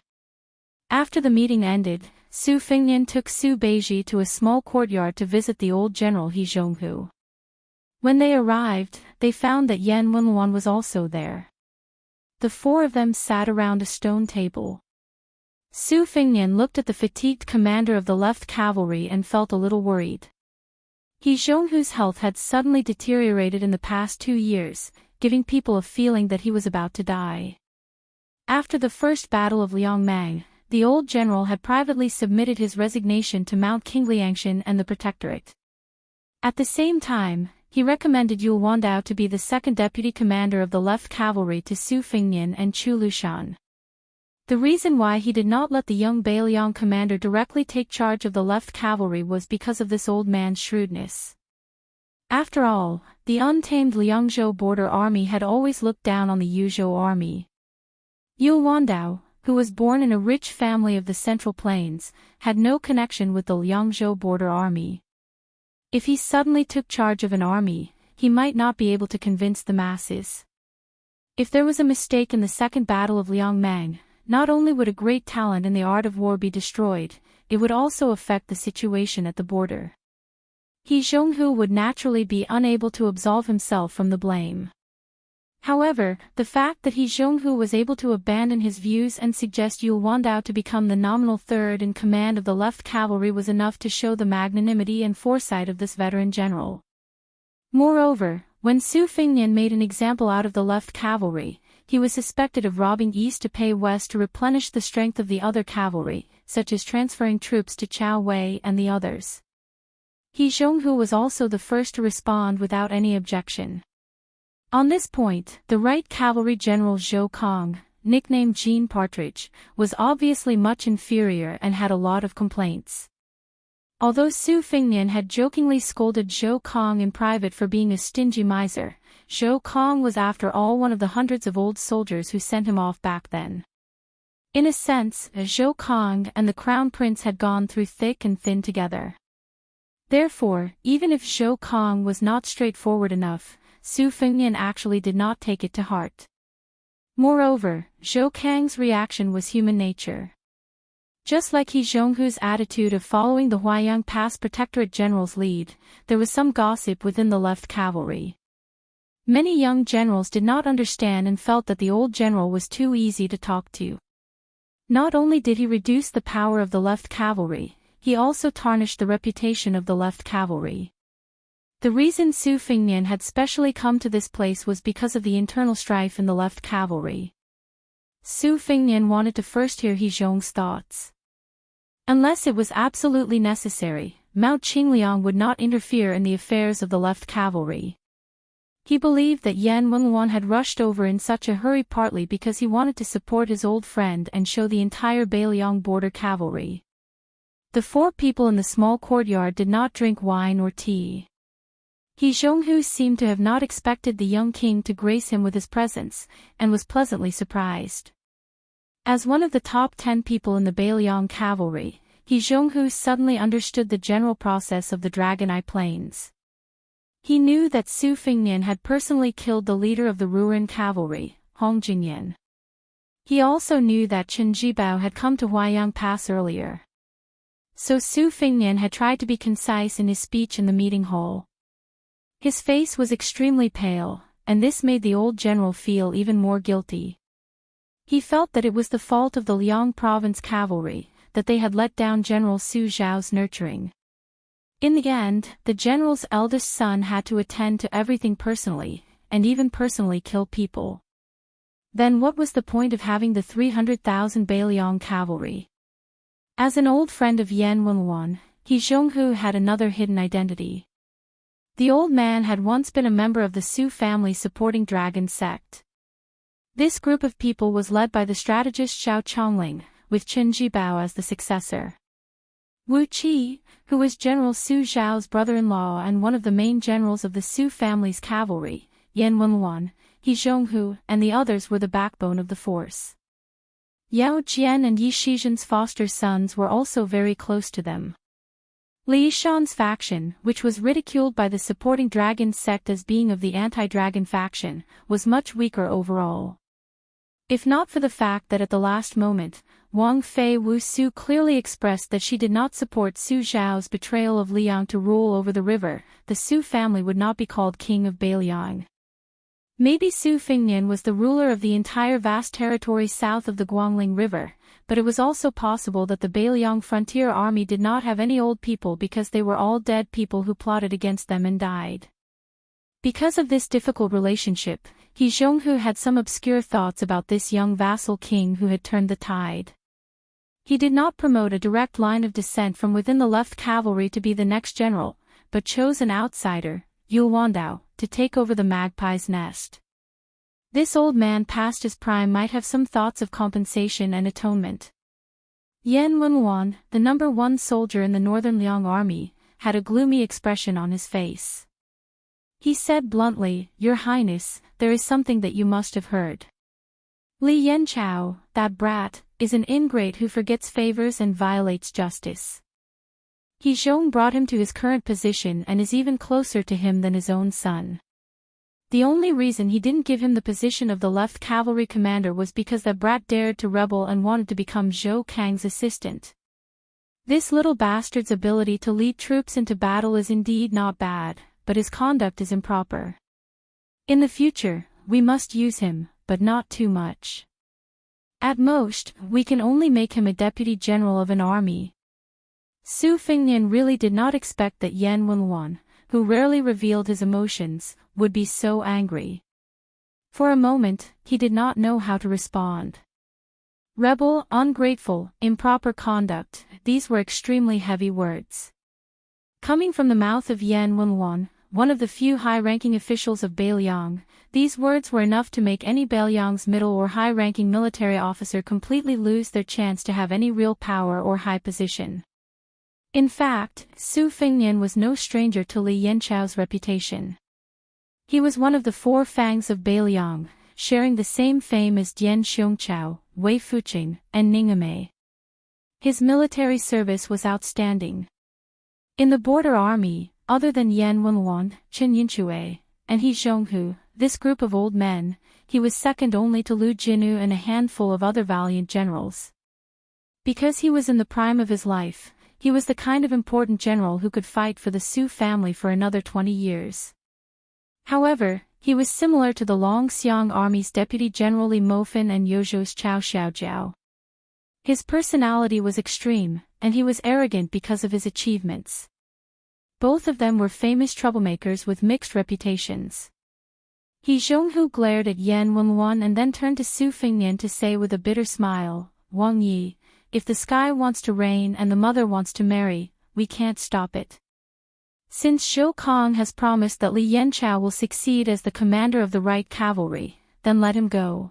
After the meeting ended, Su Fingnian took Su Beiji to a small courtyard to visit the old general He Zhonghu. When they arrived, they found that Yan Wenluan was also there. The four of them sat around a stone table. Su Fingnian looked at the fatigued commander of the left cavalry and felt a little worried. He Zhonghu's health had suddenly deteriorated in the past 2 years, giving people a feeling that he was about to die. After the first battle of Liangmang, the old general had privately submitted his resignation to Mount Qingliangshan and the Protectorate. At the same time, he recommended Yu Wandao to be the second deputy commander of the left cavalry to Su Fingnian and Chu Lushan. The reason why he did not let the young Beiliang commander directly take charge of the left cavalry was because of this old man's shrewdness. After all, the untamed Liangzhou border army had always looked down on the Yuzhou army. Yu Wandao, who was born in a rich family of the Central Plains, had no connection with the Liangzhou border army. If he suddenly took charge of an army, he might not be able to convince the masses. If there was a mistake in the second battle of Liangmang, not only would a great talent in the art of war be destroyed, it would also affect the situation at the border. He Zhonghu would naturally be unable to absolve himself from the blame. However, the fact that He Zhonghu was able to abandon his views and suggest Yu Wandao to become the nominal third in command of the left cavalry was enough to show the magnanimity and foresight of this veteran general. Moreover, when Su Fingnian made an example out of the left cavalry, he was suspected of robbing east to pay west to replenish the strength of the other cavalry, such as transferring troops to Chao Wei and the others. He Zhonghu was also the first to respond without any objection. On this point, the right cavalry general Zhou Kong, nicknamed Jean Partridge, was obviously much inferior and had a lot of complaints. Although Su Fingnian had jokingly scolded Zhou Kong in private for being a stingy miser, Zhou Kong was after all one of the hundreds of old soldiers who sent him off back then. In a sense, Zhou Kong and the Crown Prince had gone through thick and thin together. Therefore, even if Zhou Kong was not straightforward enough, Su Fingnian actually did not take it to heart. Moreover, Zhou Kang's reaction was human nature. Just like He Zhonghu's attitude of following the Huaiyang Pass Protectorate general's lead, there was some gossip within the left cavalry. Many young generals did not understand and felt that the old general was too easy to talk to. Not only did he reduce the power of the left cavalry, he also tarnished the reputation of the left cavalry. The reason Su Fengnian had specially come to this place was because of the internal strife in the left cavalry. Su Fengnian wanted to first hear He Zhong's thoughts. Unless it was absolutely necessary, Mao Qingliang would not interfere in the affairs of the left cavalry. He believed that Yan Wenluan had rushed over in such a hurry partly because he wanted to support his old friend and show the entire Beiliang border cavalry. The 4 people in the small courtyard did not drink wine or tea. He Zhonghu seemed to have not expected the young king to grace him with his presence, and was pleasantly surprised. As one of the top 10 people in the Beiliang cavalry, He Zhonghu suddenly understood the general process of the Dragon Eye Plains. He knew that Su Fengnian had personally killed the leader of the Ruren cavalry, Hong Jingyan. He also knew that Chen Jibao had come to Huaiyang Pass earlier. So Su Fengnian had tried to be concise in his speech in the meeting hall. His face was extremely pale, and this made the old general feel even more guilty. He felt that it was the fault of the Liang province cavalry, that they had let down General Su Zhao's nurturing. In the end, the general's eldest son had to attend to everything personally, and even personally kill people. Then what was the point of having the 300,000 Beiliang cavalry? As an old friend of Yan Wenluan, He Zhonghu had another hidden identity. The old man had once been a member of the Su family supporting Dragon sect. This group of people was led by the strategist Xiao Chongling, with Chen Jibao as the successor. Wu Qi, who was General Su Zhao's brother-in-law and one of the main generals of the Su family's cavalry, Yan Wenluan, He Zhonghu, and the others were the backbone of the force. Yao Jian and Yi Shizhen's foster sons were also very close to them. Li Yishan's faction, which was ridiculed by the supporting Dragon sect as being of the anti-Dragon faction, was much weaker overall. If not for the fact that at the last moment, Wang Fei Wu Su clearly expressed that she did not support Su Zhao's betrayal of Liang to rule over the river, the Su family would not be called King of Beiliang. Maybe Su Fengnian was the ruler of the entire vast territory south of the Guangling River, but it was also possible that the Beiliang frontier army did not have any old people because they were all dead people who plotted against them and died. Because of this difficult relationship, He Zhonghu had some obscure thoughts about this young vassal king who had turned the tide. He did not promote a direct line of descent from within the left cavalry to be the next general, but chose an outsider, Yul Wandao, to take over the magpie's nest. This old man past his prime might have some thoughts of compensation and atonement. Yan Wenluan, the number 1 soldier in the northern Liang army, had a gloomy expression on his face. He said bluntly, "Your Highness, there is something that you must have heard. Li Yanchao, that brat, is an ingrate who forgets favors and violates justice. He Zhong brought him to his current position and is even closer to him than his own son. The only reason he didn't give him the position of the left cavalry commander was because that brat dared to rebel and wanted to become Zhou Kang's assistant. This little bastard's ability to lead troops into battle is indeed not bad, but his conduct is improper. In the future, we must use him, but not too much. At most, we can only make him a deputy general of an army." Su Fengnian really did not expect that Yan Wenluan, who rarely revealed his emotions, would be so angry. For a moment, he did not know how to respond. Rebel, ungrateful, improper conduct, these were extremely heavy words. Coming from the mouth of Yan Wenluan, one of the few high-ranking officials of Beiliang, these words were enough to make any Beiliang's middle or high-ranking military officer completely lose their chance to have any real power or high position. In fact, Su Fengnian was no stranger to Li Yanchao's reputation. He was one of the 4 fangs of Beiliang, sharing the same fame as Dian Xiongchao, Wei Fuqing, and Ningame. His military service was outstanding. In the border army, other than Yan Wenluan, Chen Yinchue, and He Zhonghu, this group of old men, he was second only to Lu Jinu and a handful of other valiant generals. Because he was in the prime of his life, he was the kind of important general who could fight for the Su family for another 20 years. However, he was similar to the Longxiang Army's Deputy General Li Mofan and Yozhou's Chao Xiaojiao. His personality was extreme, and he was arrogant because of his achievements. Both of them were famous troublemakers with mixed reputations. He Zhonghu glared at Yan Wenluan and then turned to Su Fengnian to say with a bitter smile, "Wang Yi, if the sky wants to rain and the mother wants to marry, we can't stop it. Since Zhou Kong has promised that Li Yanchao will succeed as the commander of the right cavalry, then let him go.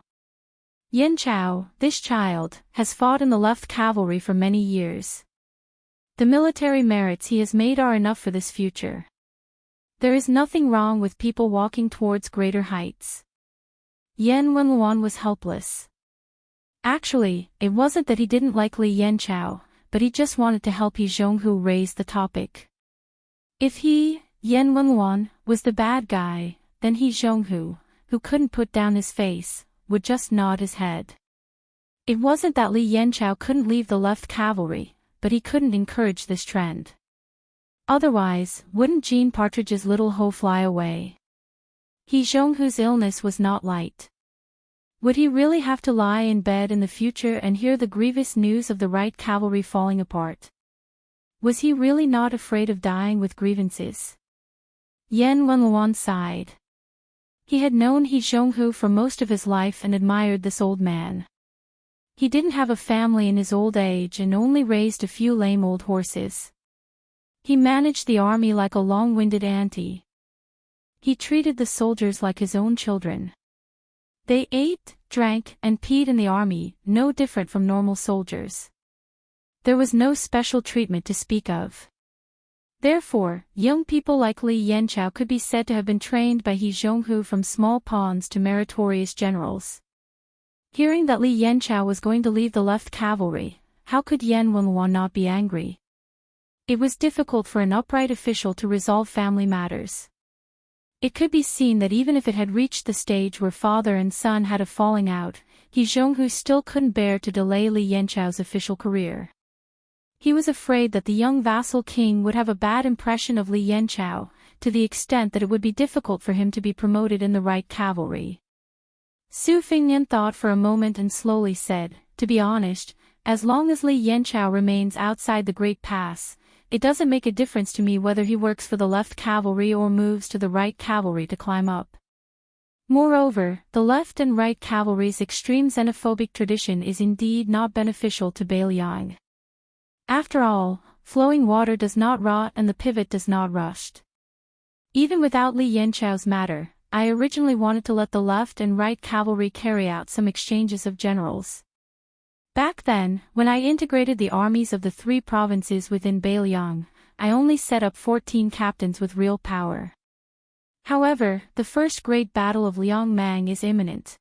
Yanchao, this child, has fought in the left cavalry for many years. The military merits he has made are enough for this future. There is nothing wrong with people walking towards greater heights." Yan Wenluan was helpless. Actually, it wasn't that he didn't like Li Yanchao, but he just wanted to help He Zhonghu raise the topic. If he, Yan Wenluan, was the bad guy, then He Zhonghu, who couldn't put down his face, would just nod his head. It wasn't that Li Yanchao couldn't leave the left cavalry, but he couldn't encourage this trend. Otherwise, wouldn't Jean Partridge's little hoe fly away? He Zhonghu's illness was not light. Would he really have to lie in bed in the future and hear the grievous news of the right cavalry falling apart? Was he really not afraid of dying with grievances? Yan Wenluan sighed. He had known He Zhonghu for most of his life and admired this old man. He didn't have a family in his old age and only raised a few lame old horses. He managed the army like a long-winded auntie. He treated the soldiers like his own children. They ate, drank, and peed in the army, no different from normal soldiers. There was no special treatment to speak of. Therefore, young people like Li Yanchao could be said to have been trained by He Zhonghu from small pawns to meritorious generals. Hearing that Li Yanchao was going to leave the left cavalry, how could Yan Wenluan not be angry? It was difficult for an upright official to resolve family matters. It could be seen that even if it had reached the stage where father and son had a falling out, He Zhonghu still couldn't bear to delay Li Yanchao's official career. He was afraid that the young vassal king would have a bad impression of Li Yanchao, to the extent that it would be difficult for him to be promoted in the right cavalry. Su Fengnian thought for a moment and slowly said, "To be honest, as long as Li Yanchao remains outside the Great Pass, it doesn't make a difference to me whether he works for the left cavalry or moves to the right cavalry to climb up. Moreover, the left and right cavalry's extreme xenophobic tradition is indeed not beneficial to Bailiang. After all, flowing water does not rot and the pivot does not rust. Even without Li Yanchao's matter, I originally wanted to let the left and right cavalry carry out some exchanges of generals. Back then, when I integrated the armies of the 3 provinces within Bailiang, I only set up 14 captains with real power. However, the first great battle of Liangmang is imminent.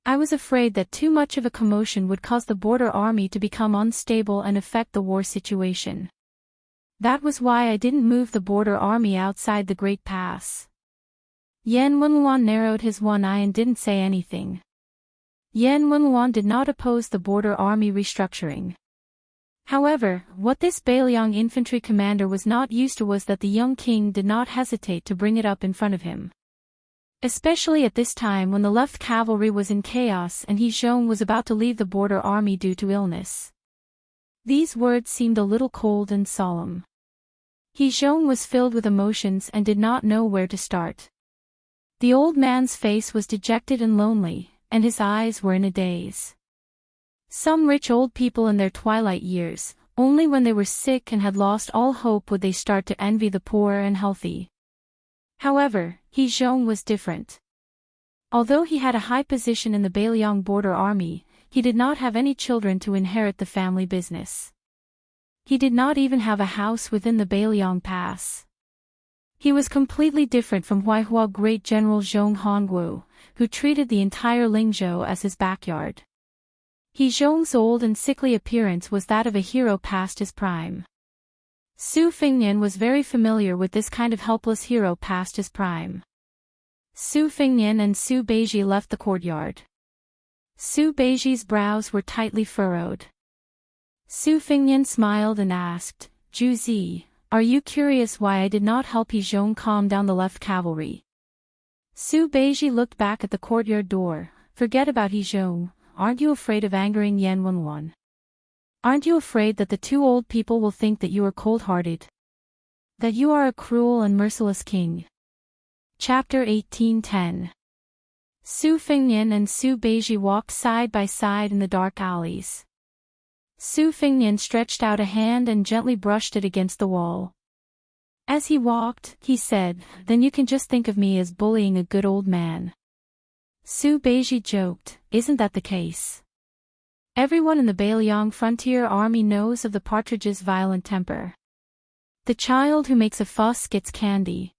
I was afraid that too much of a commotion would cause the border army to become unstable and affect the war situation. That was why I didn't move the border army outside the Great Pass." Yan Wenluan narrowed his one eye and didn't say anything. Yan Wenluan did not oppose the border army restructuring. However, what this Bailiang infantry commander was not used to was that the young king did not hesitate to bring it up in front of him. Especially at this time when the left cavalry was in chaos and He Zhong was about to leave the border army due to illness. These words seemed a little cold and solemn. He Zhong was filled with emotions and did not know where to start. The old man's face was dejected and lonely, and his eyes were in a daze. Some rich old people in their twilight years, only when they were sick and had lost all hope would they start to envy the poor and healthy. However, He Zhong was different. Although he had a high position in the Bailiang border army, he did not have any children to inherit the family business. He did not even have a house within the Bailiang Pass. He was completely different from Huaihua great general Zhong Hongwu, who treated the entire Lingzhou as his backyard. He Zhong's old and sickly appearance was that of a hero past his prime. Su Fengnian was very familiar with this kind of helpless hero past his prime. Su Fengnian and Su Beiji left the courtyard. Su Beiji's brows were tightly furrowed. Su Fengnian smiled and asked, "Zhu Zi, are you curious why I did not help He Zhong calm down the left cavalry?" Su Beiji looked back at the courtyard door. "Forget about He Zhong, aren't you afraid of angering Yan Wenluan?" Aren't you afraid that the two old people will think that you are cold-hearted? That you are a cruel and merciless king? Chapter 18:10. Su Fengnian and Su Beiji walked side by side in the dark alleys. Su Fengnian stretched out a hand and gently brushed it against the wall. As he walked, he said, "Then you can just think of me as bullying a good old man." Su Beiji joked, "Isn't that the case? Everyone in the Bailiang frontier army knows of the partridge's violent temper. The child who makes a fuss gets candy.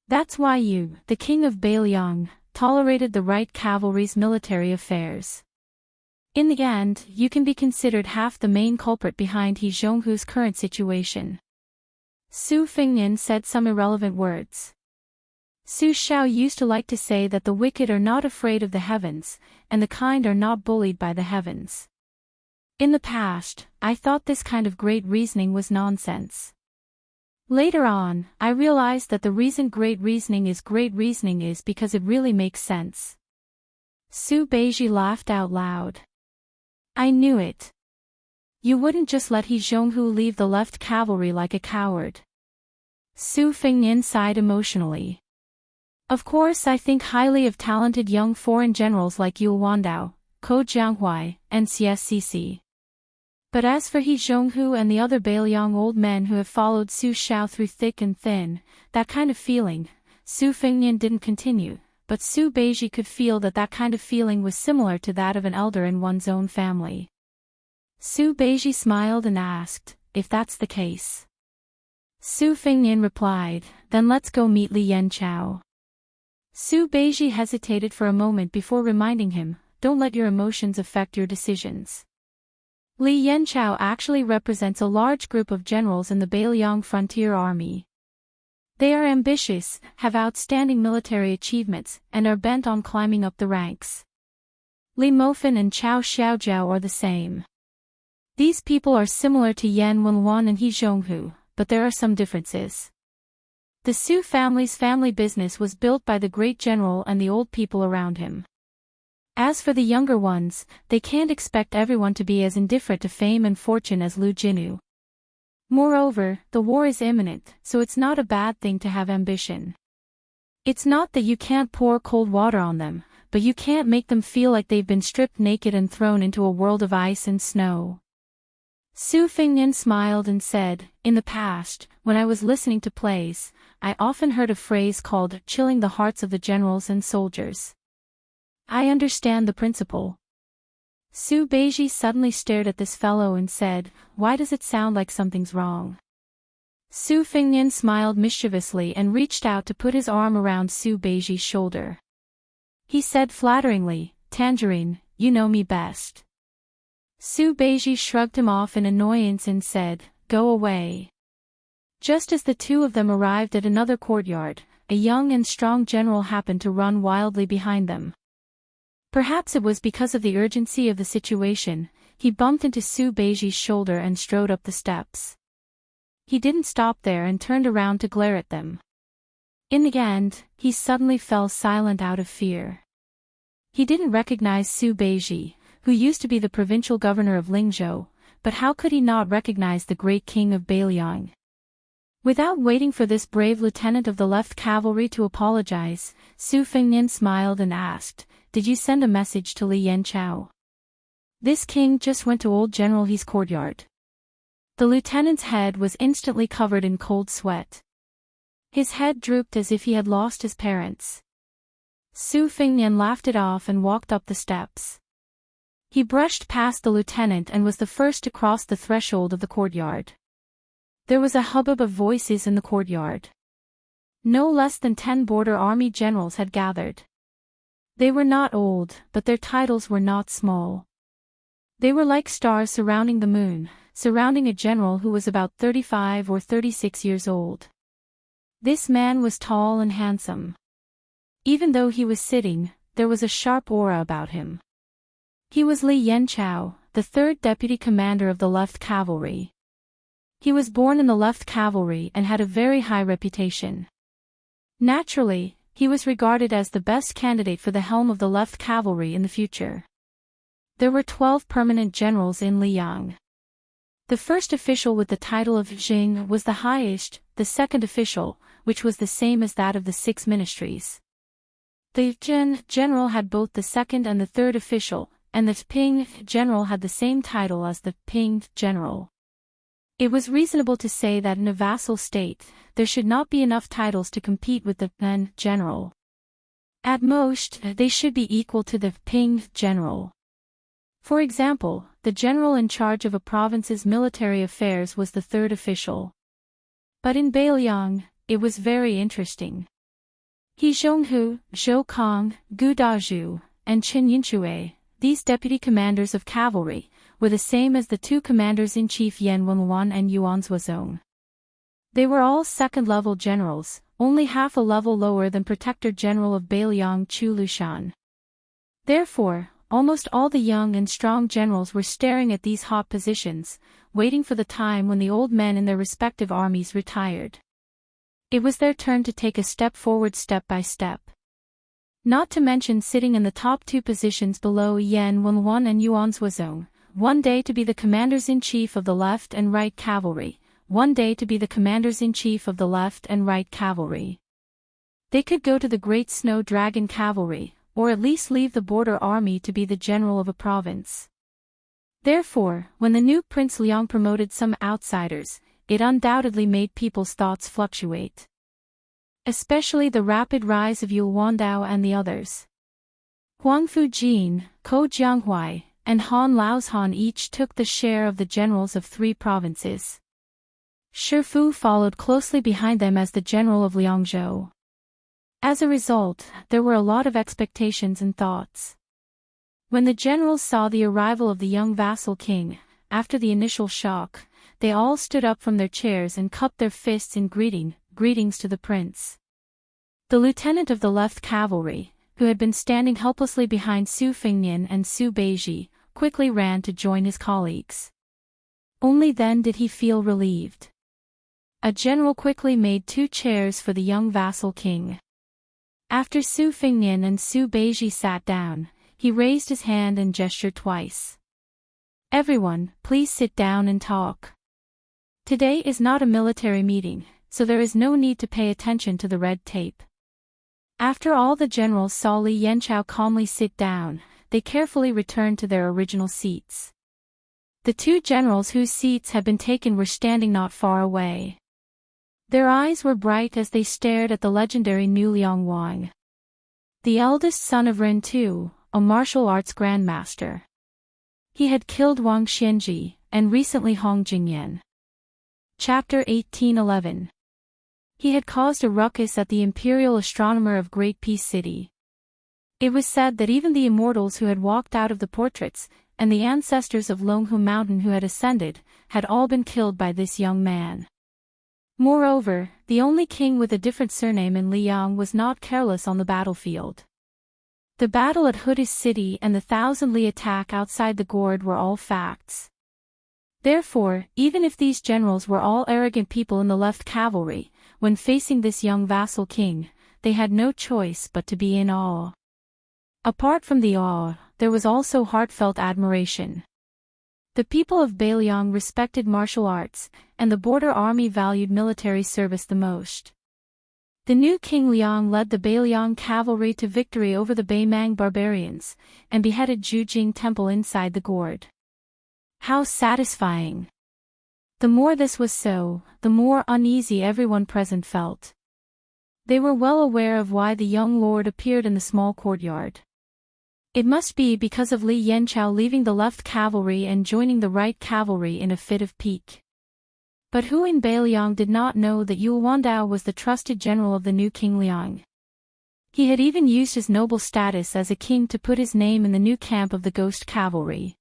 That's why you, the king of Bailiang, tolerated the right cavalry's military affairs. In the end, you can be considered half the main culprit behind He Zhonghu's current situation." Su Fengnian said some irrelevant words. Su Xiao used to like to say that the wicked are not afraid of the heavens, and the kind are not bullied by the heavens. In the past, I thought this kind of great reasoning was nonsense. Later on, I realized that the reason great reasoning is because it really makes sense. Su Beiji laughed out loud. "I knew it. You wouldn't just let He Zhonghu leave the left cavalry like a coward." Su Fengnian sighed emotionally. "Of course, I think highly of talented young foreign generals like Yul Wandao, Ko Jianghuai, and CSCC. But as for He Zhonghu and the other Bailiang old men who have followed Su Xiao through thick and thin, that kind of feeling," Su Fengnian didn't continue, but Su Beiji could feel that kind of feeling was similar to that of an elder in one's own family. Su Beiji smiled and asked, "If that's the case?" Su Fengnian replied, "Then let's go meet Li Yanchao." Su Beiji hesitated for a moment before reminding him, "Don't let your emotions affect your decisions." Li Yanchao actually represents a large group of generals in the Bailiang frontier army. They are ambitious, have outstanding military achievements, and are bent on climbing up the ranks. Li Mofan and Chao Xiaojiao are the same. These people are similar to Yan Wenwan and He Zhonghu, but there are some differences. The Su family's family business was built by the great general and the old people around him. As for the younger ones, they can't expect everyone to be as indifferent to fame and fortune as Lu Jinu. Moreover, the war is imminent, so it's not a bad thing to have ambition. It's not that you can't pour cold water on them, but you can't make them feel like they've been stripped naked and thrown into a world of ice and snow. Su Fengnian smiled and said, "In the past, when I was listening to plays, I often heard a phrase called chilling the hearts of the generals and soldiers. I understand the principle." Su Beiji suddenly stared at this fellow and said, "Why does it sound like something's wrong?" Su Fengnian smiled mischievously and reached out to put his arm around Su Beiji's shoulder. He said flatteringly, "Tangerine, you know me best." Su Beiji shrugged him off in annoyance and said, "Go away." Just as the two of them arrived at another courtyard, a young and strong general happened to run wildly behind them. Perhaps it was because of the urgency of the situation, he bumped into Su Beiji's shoulder and strode up the steps. He didn't stop there and turned around to glare at them. In the end, he suddenly fell silent out of fear. He didn't recognize Su Beiji, who used to be the provincial governor of Lingzhou, but how could he not recognize the great king of Bailiang? Without waiting for this brave lieutenant of the left cavalry to apologize, Su Fengnian smiled and asked, "Did you send a message to Li Yanchao?" "This king just went to old General He's courtyard." The lieutenant's head was instantly covered in cold sweat. His head drooped as if he had lost his parents. Su Fengnian laughed it off and walked up the steps. He brushed past the lieutenant and was the first to cross the threshold of the courtyard. There was a hubbub of voices in the courtyard. No less than 10 border army generals had gathered. They were not old, but their titles were not small. They were like stars surrounding the moon, surrounding a general who was about 35 or 36 years old. This man was tall and handsome. Even though he was sitting, there was a sharp aura about him. He was Li Yanchao, the 3rd deputy commander of the left cavalry. He was born in the left cavalry and had a very high reputation. Naturally, he was regarded as the best candidate for the helm of the left cavalry in the future. There were 12 permanent generals in Liang. The first official with the title of Jing was the highest, the second official, which was the same as that of the 6 ministries. The Jin general had both the second and the third official, and the Ping general had the same title as the Ping general. It was reasonable to say that in a vassal state, there should not be enough titles to compete with the Pen general. At most, they should be equal to the Ping general. For example, the general in charge of a province's military affairs was the third official. But in Beiliang, it was very interesting. He Zhonghu, Zhou Kong, Gu Dazhu, and Qin Yinchue, these deputy commanders of cavalry, were the same as the 2 commanders-in-chief Yan Wenluan and Yuan Zuozong. They were all second-level generals, only half a level lower than Protector General of Beiliang Chu Lushan. Therefore, almost all the young and strong generals were staring at these hot positions, waiting for the time when the old men in their respective armies retired. It was their turn to take a step forward step by step. Not to mention sitting in the top 2 positions below Yan Wenluan and Yuan Zuozong, one day to be the commanders-in-chief of the left and right cavalry, one day to be the commanders-in-chief of the left and right cavalry. They could go to the Great Snow Dragon Cavalry, or at least leave the border army to be the general of a province. Therefore, when the new Prince Liang promoted some outsiders, it undoubtedly made people's thoughts fluctuate. Especially the rapid rise of Yu Wandao and the others. Huang Fujin, Ko Jianghuai, and Han Laozhan each took the share of the generals of 3 provinces. Shi Fu followed closely behind them as the general of Liangzhou. As a result, there were a lot of expectations and thoughts. When the generals saw the arrival of the young vassal king, after the initial shock, they all stood up from their chairs and cupped their fists in greetings to the prince. The lieutenant of the left cavalry, who had been standing helplessly behind Su Fengnian and Su Beiji, quickly ran to join his colleagues. Only then did he feel relieved. A general quickly made 2 chairs for the young vassal king. After Su Fengnian and Su Beiji sat down, he raised his hand and gestured twice. "Everyone, please sit down and talk. Today is not a military meeting, so there is no need to pay attention to the red tape." After all the generals saw Li Yanchao calmly sit down, they carefully returned to their original seats. The 2 generals whose seats had been taken were standing not far away. Their eyes were bright as they stared at the legendary new Liang Wang, the eldest son of Ren Tu, a martial arts grandmaster. He had killed Wang Xianji, and recently Hong Jingyan. Chapter 1811. He had caused a ruckus at the imperial astronomer of Great Peace City. It was said that even the immortals who had walked out of the portraits, and the ancestors of Longhu Mountain who had ascended, had all been killed by this young man. Moreover, the only king with a different surname in Liang was not careless on the battlefield. The battle at Hudi's city and the 1,000 Li attack outside the gourd were all facts. Therefore, even if these generals were all arrogant people in the left cavalry, when facing this young vassal king, they had no choice but to be in awe. Apart from the awe, there was also heartfelt admiration. The people of Beiliang respected martial arts, and the border army valued military service the most. The new King Liang led the Beiliang cavalry to victory over the Beimang barbarians, and beheaded Jujing Temple inside the gourd. How satisfying! The more this was so, the more uneasy everyone present felt. They were well aware of why the young lord appeared in the small courtyard. It must be because of Li Yanchao leaving the left cavalry and joining the right cavalry in a fit of pique. But who in Beiliang did not know that Yu Wandao was the trusted general of the new King Liang? He had even used his noble status as a king to put his name in the new camp of the Ghost Cavalry.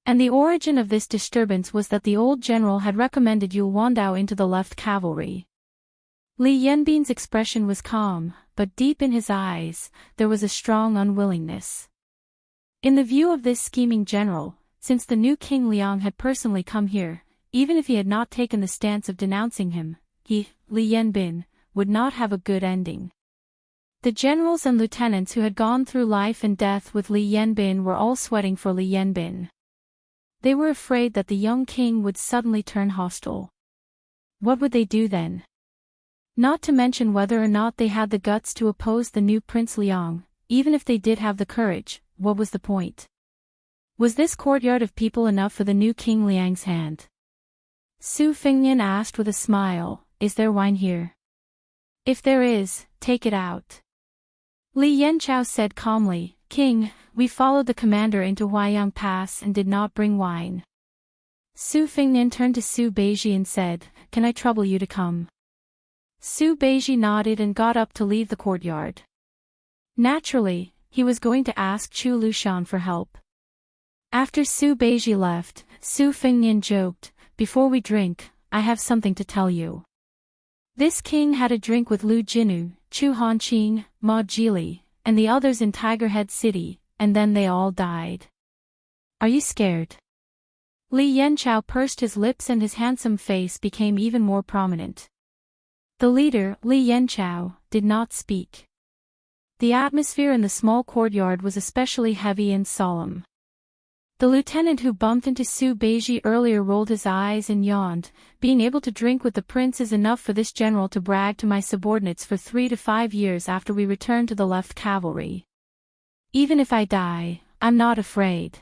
And the origin of this disturbance was that the old general had recommended Yu Wandao into the left cavalry. Li Yanbin's expression was calm, but deep in his eyes, there was a strong unwillingness. In the view of this scheming general, since the new King Liang had personally come here, even if he had not taken the stance of denouncing him, he, Li Yanbin, would not have a good ending. The generals and lieutenants who had gone through life and death with Li Yanbin were all sweating for Li Yanbin. They were afraid that the young king would suddenly turn hostile. What would they do then? Not to mention whether or not they had the guts to oppose the new Prince Liang. Even if they did have the courage, what was the point? Was this courtyard of people enough for the new King Liang's hand? Su Fengnian asked with a smile, "Is there wine here?" "If there is, take it out." Li Yanchao said calmly, "King, we followed the commander into Huaiyang Pass and did not bring wine." Su Fengnian turned to Su Beiji and said, "Can I trouble you to come?" Su Beiji nodded and got up to leave the courtyard. Naturally, he was going to ask Chu Lushan for help. After Su Beiji left, Su Fengnian joked, "Before we drink, I have something to tell you." This king had a drink with Lu Jinu, Chu Hanqing, Ma Jili, and the others in Tiger Head City, and then they all died. "Are you scared?" Li Yanchao pursed his lips and his handsome face became even more prominent. The leader, Li Yanchao, did not speak. The atmosphere in the small courtyard was especially heavy and solemn. The lieutenant who bumped into Su Beiji earlier rolled his eyes and yawned. "Being able to drink with the prince is enough for this general to brag to my subordinates for 3 to 5 years after we return to the left cavalry. Even if I die, I'm not afraid."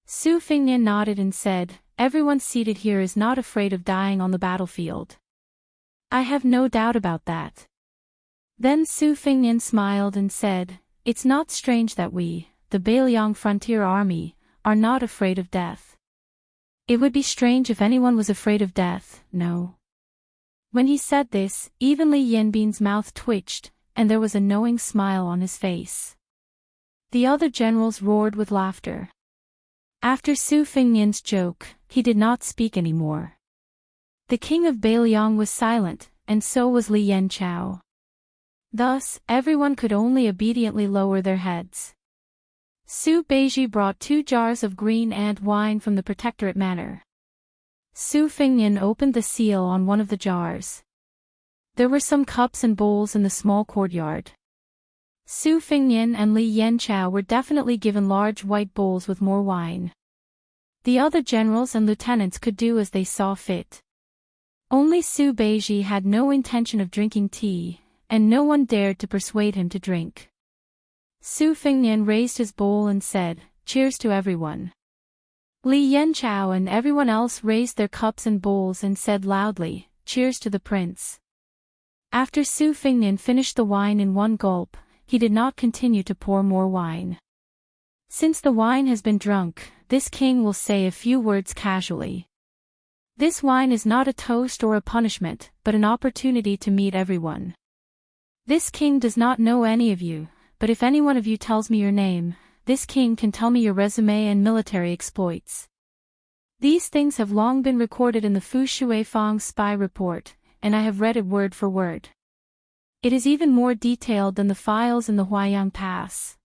Su Fengnian nodded and said, "Everyone seated here is not afraid of dying on the battlefield." "I have no doubt about that." Then Su Fengnian smiled and said, "It's not strange that we, the Beiliang Frontier Army, are not afraid of death. It would be strange if anyone was afraid of death, no." When he said this, even Li Yanbin's mouth twitched, and there was a knowing smile on his face. The other generals roared with laughter. After Su Fengnian's joke, he did not speak anymore. The king of Beiliang was silent, and so was Li Yanchao. Thus, everyone could only obediently lower their heads. Su Beiji brought 2 jars of green ant wine from the Protectorate Manor. Su Fengnian opened the seal on one of the jars. There were some cups and bowls in the small courtyard. Su Fengnian and Li Yanchao were definitely given large white bowls with more wine. The other generals and lieutenants could do as they saw fit. Only Su Beiji had no intention of drinking tea, and no one dared to persuade him to drink. Su Fengnian raised his bowl and said, "Cheers to everyone." Li Yanchao and everyone else raised their cups and bowls and said loudly, "Cheers to the prince." After Su Fengnian finished the wine in one gulp, he did not continue to pour more wine. Since the wine has been drunk, this king will say a few words casually. This wine is not a toast or a punishment, but an opportunity to meet everyone. This king does not know any of you, but if any one of you tells me your name, this king can tell me your resume and military exploits. These things have long been recorded in the Fu Shuifang spy report, and I have read it word for word. It is even more detailed than the files in the Huaiyang Pass.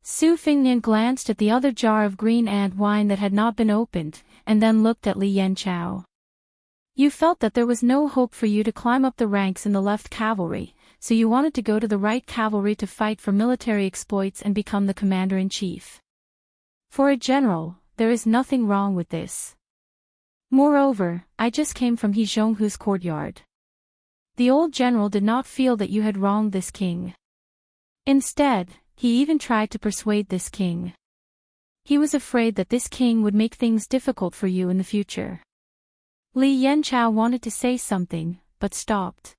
Su Fengnian glanced at the other jar of green ant wine that had not been opened, and then looked at Li Yanchao. "You felt that there was no hope for you to climb up the ranks in the left cavalry, so you wanted to go to the right cavalry to fight for military exploits and become the commander-in-chief. For a general, there is nothing wrong with this. Moreover, I just came from He Zhonghu's courtyard. The old general did not feel that you had wronged this king. Instead, he even tried to persuade this king. He was afraid that this king would make things difficult for you in the future." Li Yanchao wanted to say something, but stopped.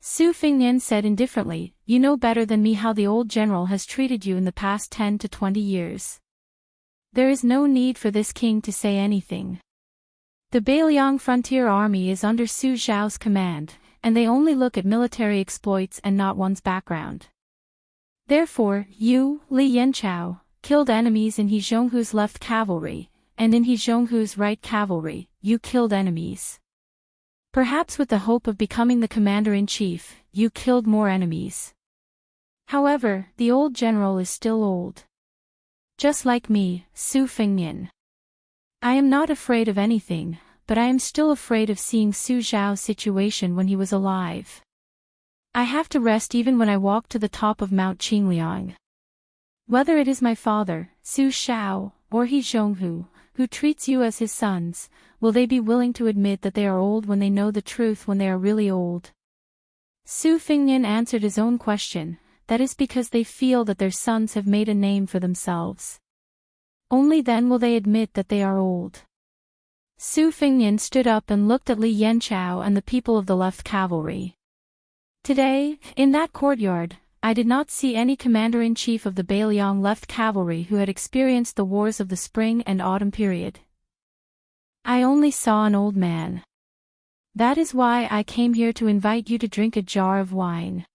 Su Fengnian said indifferently, "You know better than me how the old general has treated you in the past 10 to 20 years. There is no need for this king to say anything. The Beiliang Frontier Army is under Su Zhao's command, and they only look at military exploits and not one's background. Therefore, you, Li Yanchao, killed enemies in He Zhonghu's left cavalry, and in He Zhonghu's right cavalry, you killed enemies. Perhaps with the hope of becoming the commander-in-chief, you killed more enemies. However, the old general is still old. Just like me, Su Fengnian. I am not afraid of anything, but I am still afraid of seeing Su Zhao's situation when he was alive. I have to rest even when I walk to the top of Mount Qingliang. Whether it is my father, Su Zhao, or He Zhonghu, who treats you as his sons, will they be willing to admit that they are old when they know the truth when they are really old? Su Fengnian answered his own question, that is because they feel that their sons have made a name for themselves. Only then will they admit that they are old. Su Fengnian stood up and looked at Li Yanchao and the people of the left cavalry. Today, in that courtyard, I did not see any commander-in-chief of the Bailiang left cavalry who had experienced the wars of the spring and autumn period. I only saw an old man. That is why I came here to invite you to drink a jar of wine.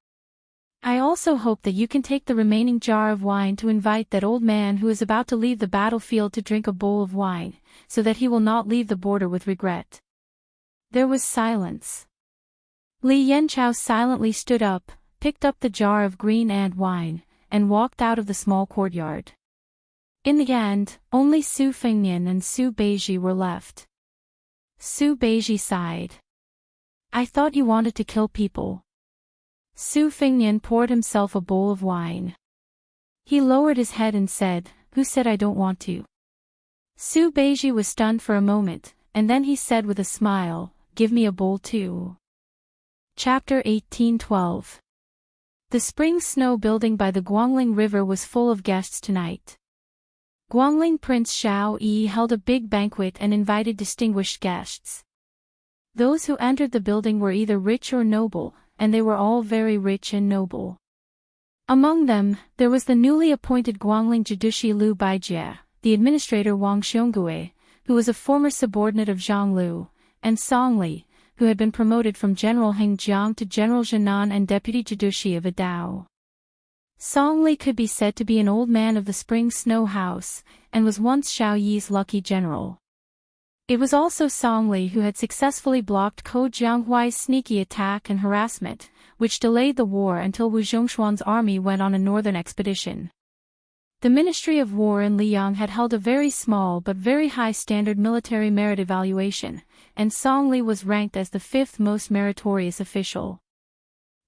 I also hope that you can take the remaining jar of wine to invite that old man who is about to leave the battlefield to drink a bowl of wine, so that he will not leave the border with regret. There was silence. Li Yanchao silently stood up, picked up the jar of green ant wine, and walked out of the small courtyard. In the end, only Su Fengnian and Su Beiji were left. Su Beiji sighed. I thought you wanted to kill people. Su Fengnian poured himself a bowl of wine. He lowered his head and said, Who said I don't want to? Su Beiji was stunned for a moment, and then he said with a smile, Give me a bowl too. Chapter 18:12. The spring snow building by the Guangling River was full of guests tonight. Guangling Prince Xiao Yi held a big banquet and invited distinguished guests. Those who entered the building were either rich or noble, and they were all very rich and noble. Among them, there was the newly appointed Guangling Jidushi Liu Baijie, the administrator Wang Xiongui, who was a former subordinate of Zhang Lu, and Song Li, who had been promoted from General Hengjiang to General Zhenan and Deputy Jidushi of Adao. Song Li could be said to be an old man of the spring snow house, and was once Xiao Yi's lucky general. It was also Song Li who had successfully blocked Ko Jianghuai's sneaky attack and harassment, which delayed the war until Wu Zhongshuan's army went on a northern expedition. The Ministry of War in Liang had held a very small but very high standard military merit evaluation, and Song Li was ranked as the 5th most meritorious official.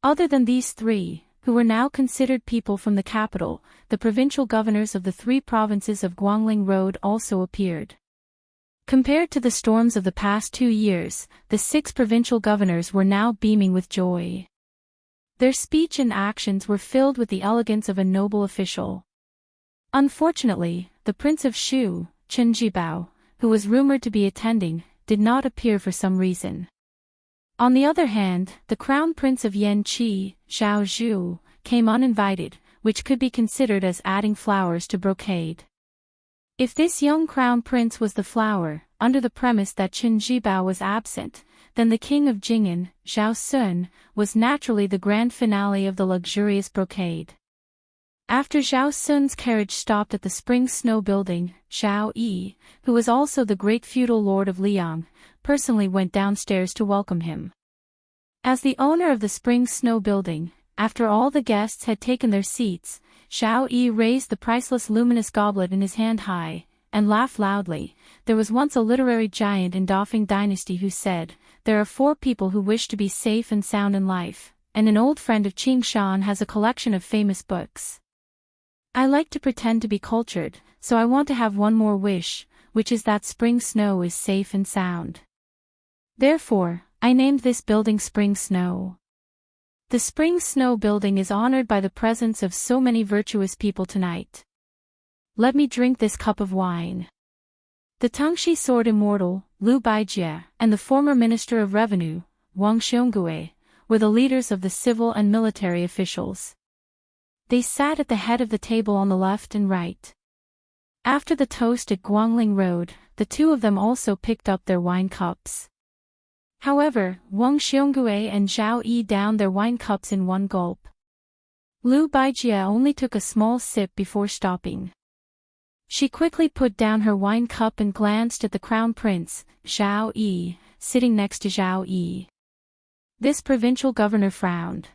Other than these three, who were now considered people from the capital, the provincial governors of the 3 provinces of Guangling Road also appeared. Compared to the storms of the past 2 years, the 6 provincial governors were now beaming with joy. Their speech and actions were filled with the elegance of a noble official. Unfortunately, the Prince of Shu, Chen Jibao, who was rumored to be attending, did not appear for some reason. On the other hand, the Crown Prince of Yanqi, Zhao Zhu, came uninvited, which could be considered as adding flowers to brocade. If this young Crown Prince was the flower, under the premise that Chen Jibao was absent, then the King of Jing'an, Zhao Sun, was naturally the grand finale of the luxurious brocade. After Zhao Sun's carriage stopped at the spring snow building, Xiao Yi, who was also the great feudal lord of Liang, personally went downstairs to welcome him. As the owner of the spring snow building, after all the guests had taken their seats, Xiao Yi raised the priceless luminous goblet in his hand high, and laughed loudly. There was once a literary giant in Dafeng dynasty who said, There are 4 people who wish to be safe and sound in life, and an old friend of Qing Shan has a collection of famous books. I like to pretend to be cultured, so I want to have one more wish, which is that spring snow is safe and sound. Therefore, I named this building Spring Snow. The Spring Snow building is honored by the presence of so many virtuous people tonight. Let me drink this cup of wine. The Tangxi sword immortal, Liu Baijie, and the former Minister of Revenue, Wang Xiongui, were the leaders of the civil and military officials. They sat at the head of the table on the left and right. After the toast at Guangling Road, the 2 of them also picked up their wine cups. However, Wang Xiongui and Zhao Yi downed their wine cups in one gulp. Liu Baijie only took a small sip before stopping. She quickly put down her wine cup and glanced at the crown prince, Zhao Yi, sitting next to Zhao Yi. This provincial governor frowned.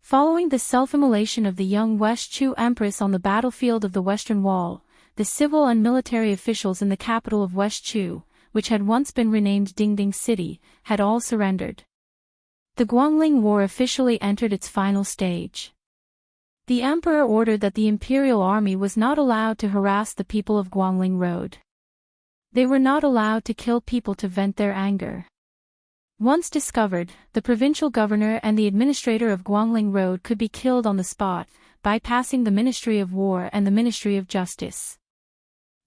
Following the self-immolation of the young West Chu Empress on the battlefield of the Western Wall, the civil and military officials in the capital of West Chu, which had once been renamed Dingding City, had all surrendered. The Guangling War officially entered its final stage. The emperor ordered that the imperial army was not allowed to harass the people of Guangling Road. They were not allowed to kill people to vent their anger. Once discovered, the provincial governor and the administrator of Guangling Road could be killed on the spot, bypassing the Ministry of War and the Ministry of Justice.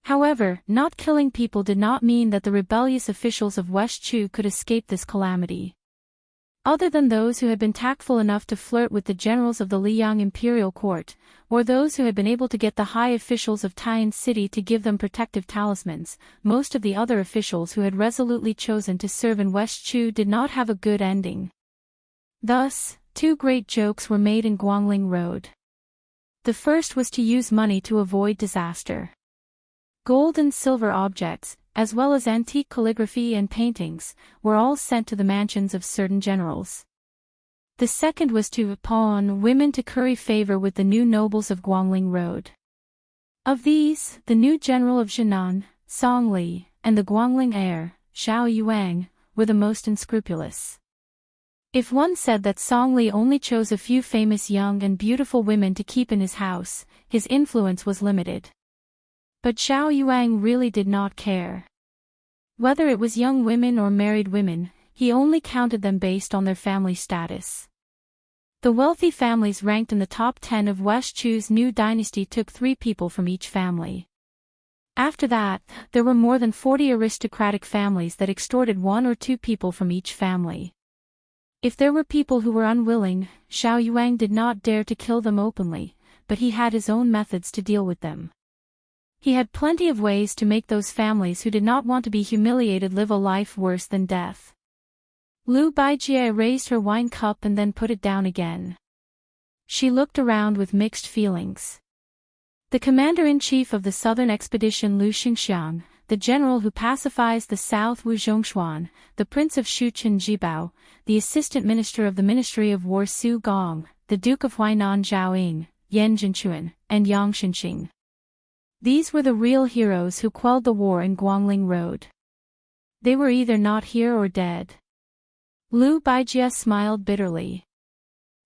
However, not killing people did not mean that the rebellious officials of West Chu could escape this calamity. Other than those who had been tactful enough to flirt with the generals of the Liang imperial court, or those who had been able to get the high officials of Tian City to give them protective talismans, most of the other officials who had resolutely chosen to serve in West Chu did not have a good ending. Thus, two great jokes were made in Guangling Road. The first was to use money to avoid disaster. Gold and silver objects, as well as antique calligraphy and paintings, were all sent to the mansions of certain generals. The second was to pawn women to curry favor with the new nobles of Guangling Road. Of these, the new general of Jinan, Song Li, and the Guangling heir, Xiao Yuang, were the most unscrupulous. If one said that Song Li only chose a few famous young and beautiful women to keep in his house, his influence was limited. But Xiao Yuang really did not care. Whether it was young women or married women, he only counted them based on their family status. The wealthy families ranked in the top 10 of West Chu's new dynasty took 3 people from each family. After that, there were more than 40 aristocratic families that extorted 1 or 2 people from each family. If there were people who were unwilling, Xiao Yuang did not dare to kill them openly, but he had his own methods to deal with them. He had plenty of ways to make those families who did not want to be humiliated live a life worse than death. Lu Baijie raised her wine cup and then put it down again. She looked around with mixed feelings. The commander-in-chief of the southern expedition Lu Xingxiang, the general who pacifies the south Wu Zhongshuan, the prince of Shuqian Jibao, the assistant minister of the Ministry of War Su Gong, the duke of Huainan Zhaoying, Yan Zhenchuan, and Yang Shenxing. These were the real heroes who quelled the war in Guangling Road. They were either not here or dead. Lu Baijie smiled bitterly.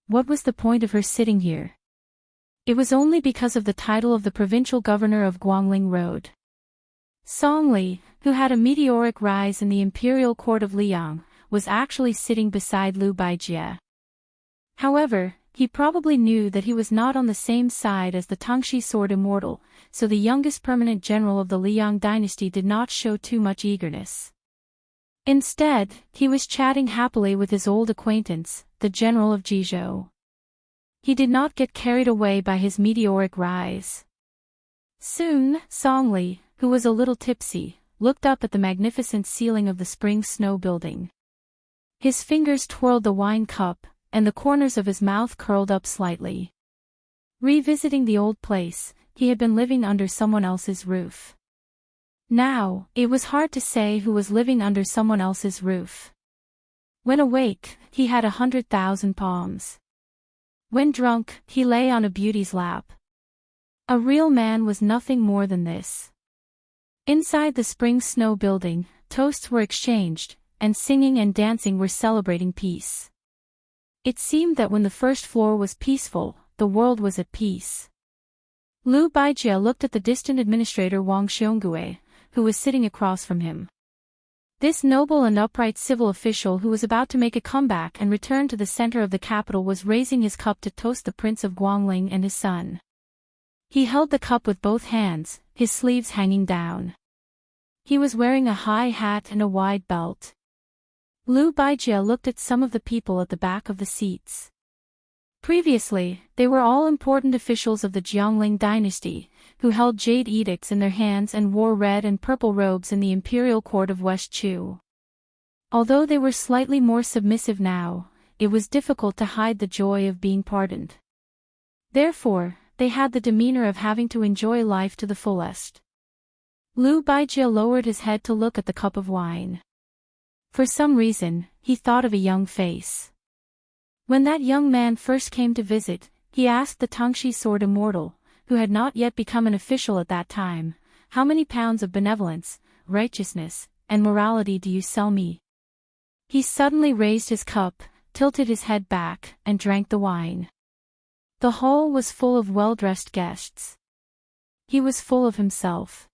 What was the point of her sitting here? It was only because of the title of the provincial governor of Guangling Road. Song Li, who had a meteoric rise in the imperial court of Liang, was actually sitting beside Lu Baijie. However, he probably knew that he was not on the same side as the Tangxi Sword Immortal, so the youngest permanent general of the Liang dynasty did not show too much eagerness. Instead, he was chatting happily with his old acquaintance, the general of Jizhou. He did not get carried away by his meteoric rise. Soon, Song Li, who was a little tipsy, looked up at the magnificent ceiling of the spring snow building. His fingers twirled the wine cup, and the corners of his mouth curled up slightly. Revisiting the old place, he had been living under someone else's roof. Now, it was hard to say who was living under someone else's roof. When awake, he had 100,000 palms. When drunk, he lay on a beauty's lap. A real man was nothing more than this. Inside the spring snow building, toasts were exchanged, and singing and dancing were celebrating peace. It seemed that when the first floor was peaceful, the world was at peace. Lu Baijie looked at the distant administrator Wang Xiongui, who was sitting across from him. This noble and upright civil official who was about to make a comeback and return to the center of the capital was raising his cup to toast the Prince of Guangling and his son. He held the cup with both hands, his sleeves hanging down. He was wearing a high hat and a wide belt. Lu Baijie looked at some of the people at the back of the seats. Previously, they were all important officials of the Jiangling dynasty, who held jade edicts in their hands and wore red and purple robes in the imperial court of West Chu. Although they were slightly more submissive now, it was difficult to hide the joy of being pardoned. Therefore, they had the demeanor of having to enjoy life to the fullest. Lu Baijie lowered his head to look at the cup of wine. For some reason, he thought of a young face. When that young man first came to visit, he asked the Tangxi Sword Immortal, who had not yet become an official at that time, "How many pounds of benevolence, righteousness, and morality do you sell me?" He suddenly raised his cup, tilted his head back, and drank the wine. The hall was full of well-dressed guests. He was full of himself.